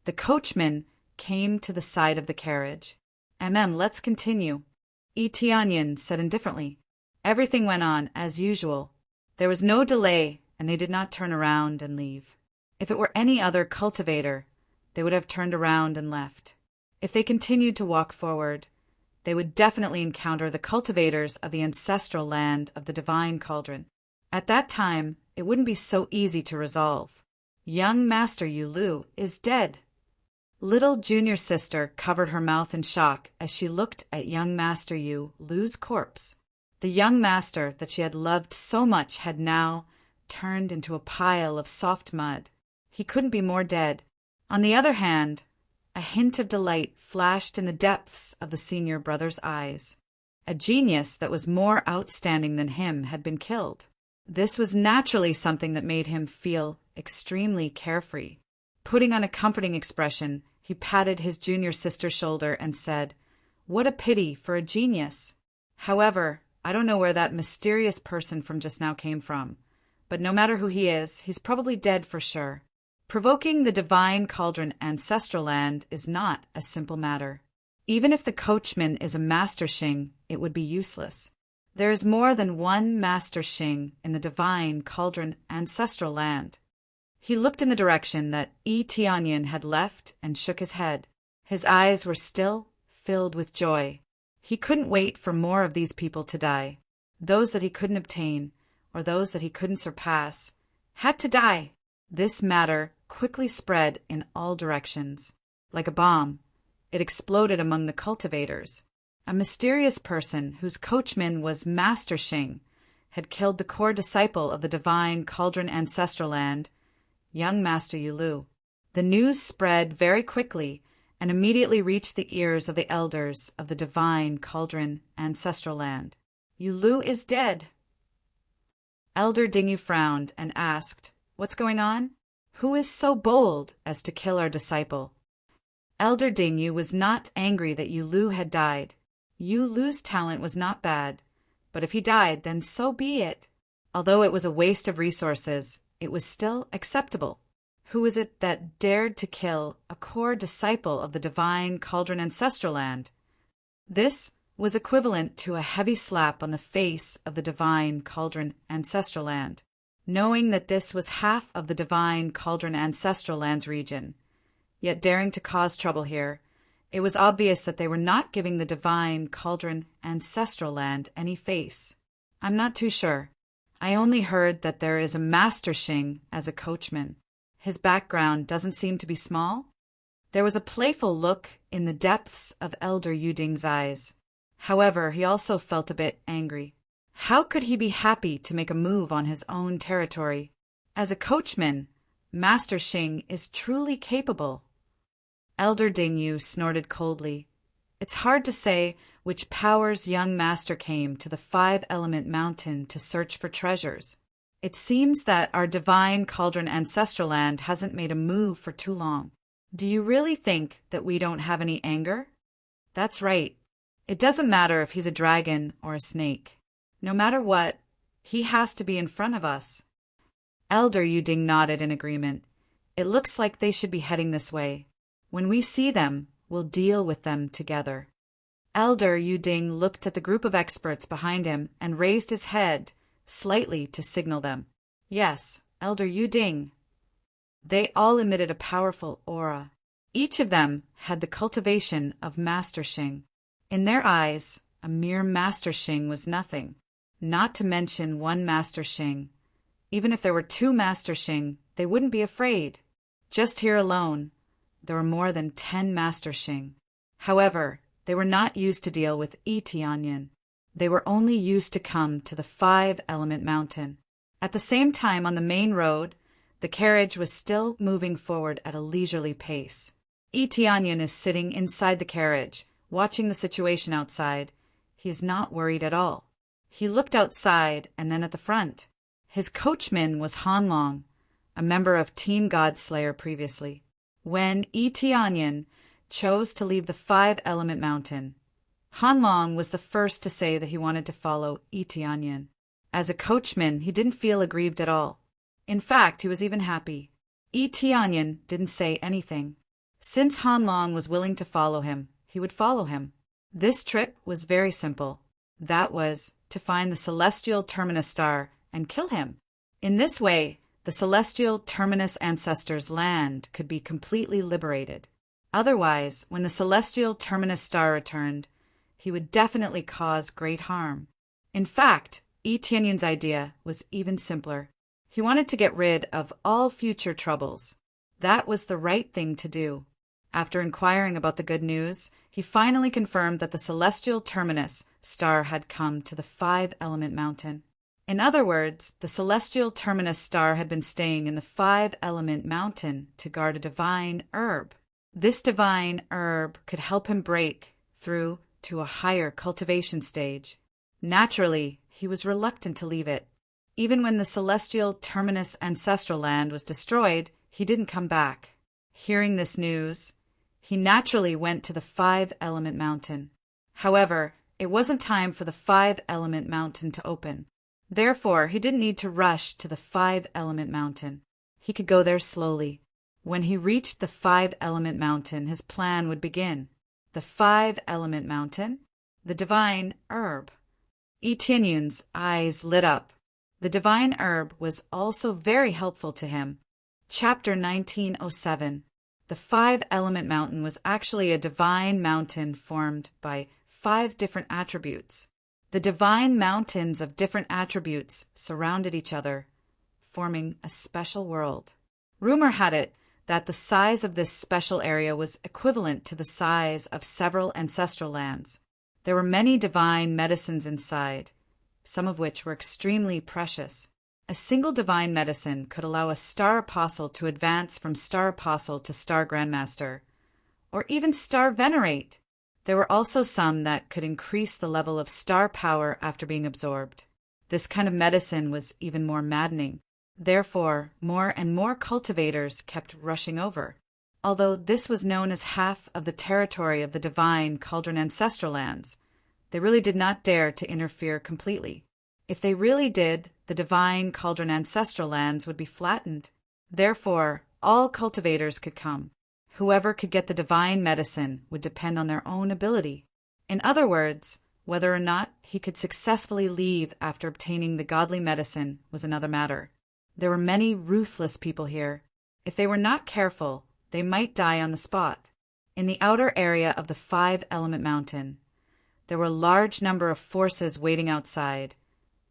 The coachman came to the side of the carriage. Let's continue. Itianyan said indifferently. Everything went on as usual. There was no delay, and they did not turn around and leave. If it were any other cultivator, they would have turned around and left. If they continued to walk forward, they would definitely encounter the cultivators of the ancestral land of the divine cauldron. At that time, it wouldn't be so easy to resolve. Young Master Yulu is dead. Little junior sister covered her mouth in shock as she looked at young Master Yulu's corpse. The young master that she had loved so much had now turned into a pile of soft mud. He couldn't be more dead. On the other hand, a hint of delight flashed in the depths of the senior brother's eyes. A genius that was more outstanding than him had been killed. This was naturally something that made him feel extremely carefree. Putting on a comforting expression, he patted his junior sister's shoulder and said, "What a pity for a genius. However, I don't know where that mysterious person from just now came from, but no matter who he is, he's probably dead for sure." Provoking the divine cauldron ancestral land is not a simple matter. Even if the coachman is a master Xing, it would be useless. There is more than one master Xing in the divine cauldron ancestral land. He looked in the direction that Itianyan had left and shook his head. His eyes were still filled with joy. He couldn't wait for more of these people to die. Those that he couldn't obtain, or those that he couldn't surpass, had to die. This matter quickly spread in all directions. Like a bomb, it exploded among the cultivators. A mysterious person whose coachman was Master Xing had killed the core disciple of the divine cauldron ancestral land, young Master Yulu. The news spread very quickly and immediately reached the ears of the elders of the divine cauldron ancestral land. Yulu is dead. Elder Dingyue frowned and asked, "What's going on? Who is so bold as to kill our disciple?" Elder Dingyue was not angry that Yulu had died. Yulu's talent was not bad, but if he died, then so be it. Although it was a waste of resources, it was still acceptable. Who is it that dared to kill a core disciple of the divine cauldron ancestral land? This was equivalent to a heavy slap on the face of the divine cauldron ancestral land. Knowing that this was half of the divine cauldron ancestral land's region, yet daring to cause trouble here, it was obvious that they were not giving the divine cauldron ancestral land any face. I'm not too sure. I only heard that there is a Master Xing as a coachman. His background doesn't seem to be small. There was a playful look in the depths of Elder Yuding's eyes. However, he also felt a bit angry. How could he be happy to make a move on his own territory? As a coachman, Master Xing is truly capable. Elder Dingyue snorted coldly. It's hard to say which power's young master came to the five-element mountain to search for treasures. It seems that our divine cauldron ancestral land hasn't made a move for too long. Do you really think that we don't have any anger? That's right. It doesn't matter if he's a dragon or a snake. No matter what, he has to be in front of us. Elder Yuding nodded in agreement. It looks like they should be heading this way. When we see them, we'll deal with them together. Elder Yuding looked at the group of experts behind him and raised his head slightly to signal them. Yes, Elder Yuding. They all emitted a powerful aura. Each of them had the cultivation of Master Xing. In their eyes, a mere Master Xing was nothing, not to mention one Master Xing. Even if there were two Master Xing, they wouldn't be afraid. Just here alone, there were more than 10 Master Xing. However, they were not used to deal with Tianyin. They were only used to come to the 5-element mountain. At the same time, on the main road, the carriage was still moving forward at a leisurely pace. Tianyin is sitting inside the carriage, watching the situation outside. He is not worried at all. He looked outside and then at the front. His coachman was Han Long, a member of Team Godslayer previously. When Tianyin chose to leave the 5-element mountain, Han Long was the first to say that he wanted to follow Tianyin. As a coachman, he didn't feel aggrieved at all. In fact, he was even happy. Tianyin didn't say anything. Since Han Long was willing to follow him, he would follow him. This trip was very simple. That was to find the celestial terminus star and kill him. In this way, the celestial terminus ancestor's land could be completely liberated. Otherwise, when the celestial terminus star returned, he would definitely cause great harm. In fact, Tianyin's idea was even simpler. He wanted to get rid of all future troubles. That was the right thing to do. After inquiring about the good news, he finally confirmed that the celestial terminus star had come to the 5-element mountain. In other words, the celestial terminus star had been staying in the 5-element mountain to guard a divine herb. This divine herb could help him break through to a higher cultivation stage. Naturally, he was reluctant to leave it. Even when the celestial terminus ancestral land was destroyed, he didn't come back. Hearing this news, he naturally went to the 5-element mountain. However, it wasn't time for the 5-element mountain to open. Therefore, he didn't need to rush to the 5-element mountain. He could go there slowly. When he reached the 5-element mountain, his plan would begin. The 5-element mountain? The divine herb. Tianyin's eyes lit up. The divine herb was also very helpful to him. Chapter 1907. The 5-element mountain was actually a divine mountain formed by 5 different attributes. The divine mountains of different attributes surrounded each other, forming a special world. Rumor had it that the size of this special area was equivalent to the size of several ancestral lands. There were many divine medicines inside, some of which were extremely precious. A single divine medicine could allow a star apostle to advance from star apostle to star grandmaster, or even star venerate. There were also some that could increase the level of star power after being absorbed. This kind of medicine was even more maddening. Therefore, more and more cultivators kept rushing over. Although this was known as half of the territory of the divine Cauldron ancestral lands, they really did not dare to interfere completely. If they really did, the divine Cauldron ancestral lands would be flattened. Therefore, all cultivators could come. Whoever could get the divine medicine would depend on their own ability. In other words, whether or not he could successfully leave after obtaining the godly medicine was another matter. There were many ruthless people here. If they were not careful, they might die on the spot. In the outer area of the 5-element mountain, there were a large number of forces waiting outside,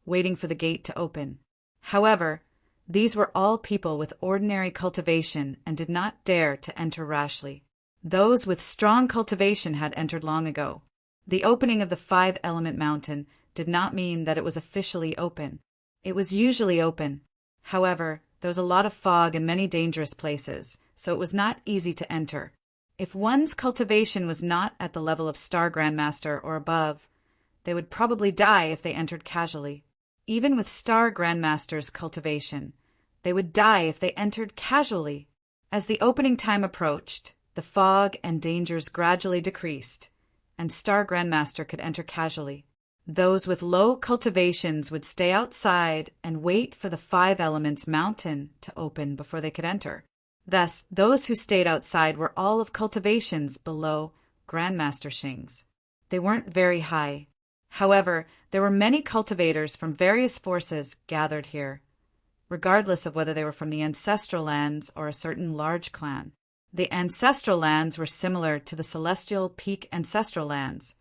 waiting for the gate to open. However, these were all people with ordinary cultivation and did not dare to enter rashly. Those with strong cultivation had entered long ago. The opening of the 5-element mountain did not mean that it was officially open. It was usually open. However, there was a lot of fog in many dangerous places, so it was not easy to enter. If one's cultivation was not at the level of Star Grandmaster or above, they would probably die if they entered casually. Even with Star Grandmaster's cultivation, they would die if they entered casually. As the opening time approached, the fog and dangers gradually decreased, and Star Grandmaster could enter casually. Those with low cultivations would stay outside and wait for the five elements mountain to open before they could enter. Thus, those who stayed outside were all of cultivations below Grandmaster Xing's. They weren't very high. However, there were many cultivators from various forces gathered here, regardless of whether they were from the ancestral lands or a certain large clan. The ancestral lands were similar to the celestial peak ancestral lands,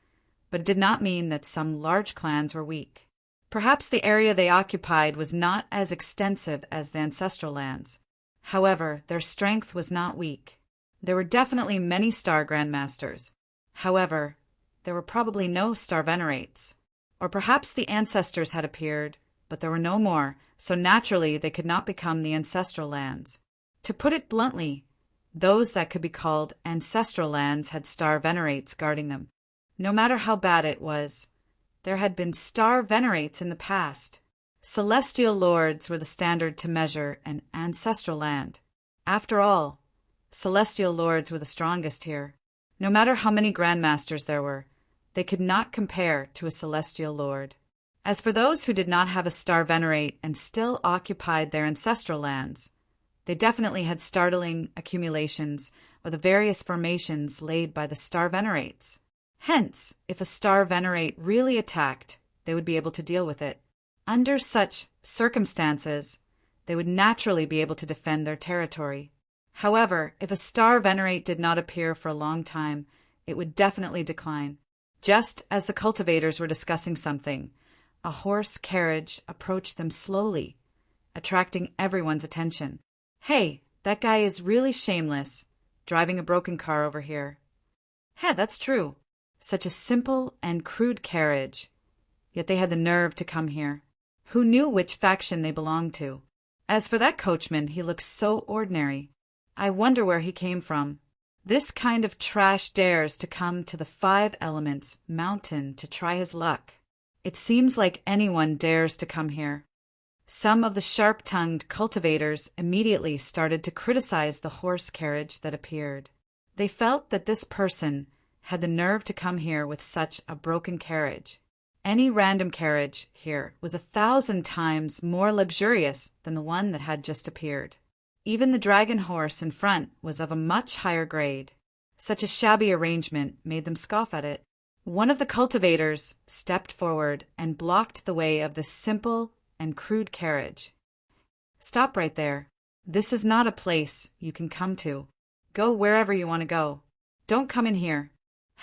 but it did not mean that some large clans were weak. Perhaps the area they occupied was not as extensive as the ancestral lands. However, their strength was not weak. There were definitely many star grandmasters. However, there were probably no star venerates. Or perhaps the ancestors had appeared, but there were no more, so naturally they could not become the ancestral lands. To put it bluntly, those that could be called ancestral lands had star venerates guarding them. No matter how bad it was, there had been star venerates in the past. Celestial lords were the standard to measure an ancestral land. After all, celestial lords were the strongest here. No matter how many grandmasters there were, they could not compare to a celestial lord. As for those who did not have a star venerate and still occupied their ancestral lands, they definitely had startling accumulations of the various formations laid by the star venerates. Hence, if a star venerate really attacked, they would be able to deal with it. Under such circumstances, they would naturally be able to defend their territory. However, if a star venerate did not appear for a long time, it would definitely decline. Just as the cultivators were discussing something, a horse carriage approached them slowly, attracting everyone's attention. "Hey, that guy is really shameless, driving a broken car over here." "Hey, that's true. Such a simple and crude carriage, yet they had the nerve to come here. Who knew which faction they belonged to? As for that coachman, he looks so ordinary. I wonder where he came from. This kind of trash dares to come to the five elements mountain to try his luck. It seems like anyone dares to come here." Some of the sharp-tongued cultivators immediately started to criticize the horse carriage that appeared. They felt that this person had the nerve to come here with such a broken carriage. Any random carriage here was 1,000 times more luxurious than the one that had just appeared. Even the dragon horse in front was of a much higher grade. Such a shabby arrangement made them scoff at it. One of the cultivators stepped forward and blocked the way of this simple and crude carriage. "Stop right there. This is not a place you can come to. Go wherever you want to go. Don't come in here."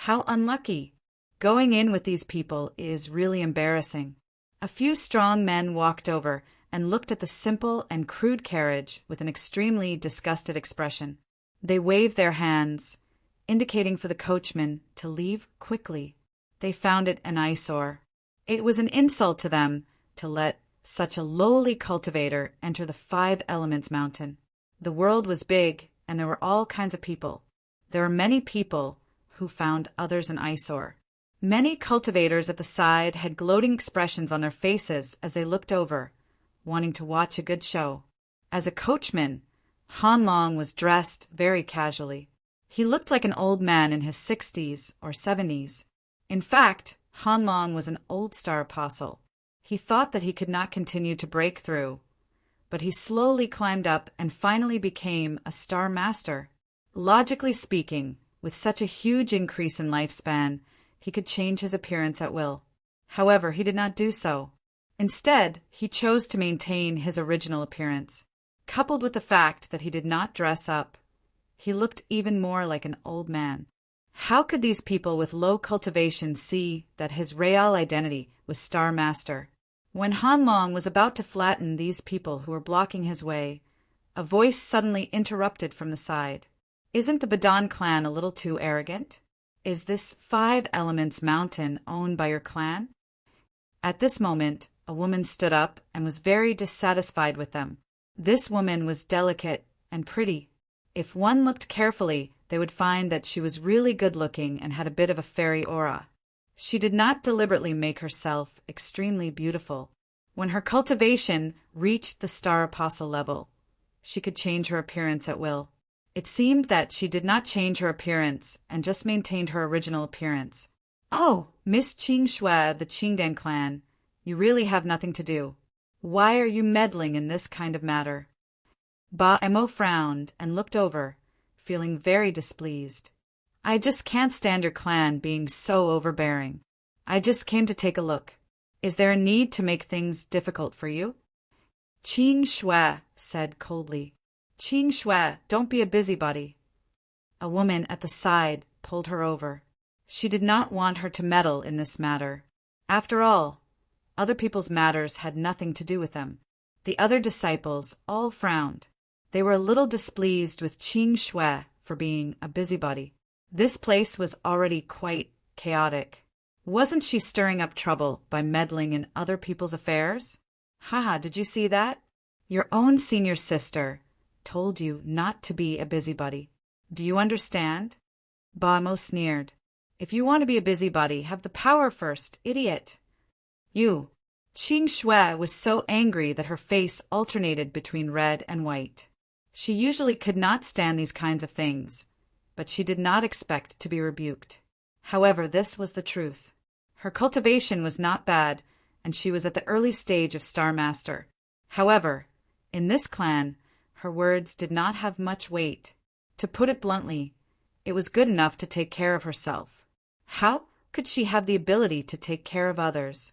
How unlucky! Going in with these people is really embarrassing. A few strong men walked over and looked at the simple and crude carriage with an extremely disgusted expression. They waved their hands, indicating for the coachman to leave quickly. They found it an eyesore. It was an insult to them to let such a lowly cultivator enter the Five Elements Mountain. The world was big, and there were all kinds of people. There were many people who found others an eyesore. Many cultivators at the side had gloating expressions on their faces as they looked over, wanting to watch a good show. As a coachman, Han Long was dressed very casually. He looked like an old man in his 60s or 70s. In fact, Han Long was an old star apostle. He thought that he could not continue to break through, but he slowly climbed up and finally became a star master. Logically speaking, with such a huge increase in lifespan, he could change his appearance at will. However, he did not do so. Instead, he chose to maintain his original appearance. Coupled with the fact that he did not dress up, he looked even more like an old man. How could these people with low cultivation see that his real identity was Star Master? When Han Long was about to flatten these people who were blocking his way, a voice suddenly interrupted from the side. "Isn't the Badan clan a little too arrogant? Is this Five Elements Mountain owned by your clan?" At this moment, a woman stood up and was very dissatisfied with them. This woman was delicate and pretty. If one looked carefully, they would find that she was really good-looking and had a bit of a fairy aura. She did not deliberately make herself extremely beautiful. When her cultivation reached the Star Apostle level, she could change her appearance at will. It seemed that she did not change her appearance and just maintained her original appearance. Oh, Miss Qing Shui of the Qingdan clan, you really have nothing to do. Why are you meddling in this kind of matter? Ba Mo frowned and looked over, feeling very displeased. I just can't stand your clan being so overbearing. I just came to take a look. Is there a need to make things difficult for you? Qing Shui said coldly. Qing Shui, don't be a busybody. A woman at the side pulled her over. She did not want her to meddle in this matter. After all, other people's matters had nothing to do with them. The other disciples all frowned. They were a little displeased with Qing Shui for being a busybody. This place was already quite chaotic. Wasn't she stirring up trouble by meddling in other people's affairs? Haha, did you see that? Your own senior sister told you not to be a busybody. Do you understand? Ba Mo sneered. If you want to be a busybody, have the power first, idiot. You. Qing Shui was so angry that her face alternated between red and white. She usually could not stand these kinds of things, but she did not expect to be rebuked. However, this was the truth. Her cultivation was not bad, and she was at the early stage of Star Master. However, in this clan, her words did not have much weight. To put it bluntly, it was good enough to take care of herself. How could she have the ability to take care of others?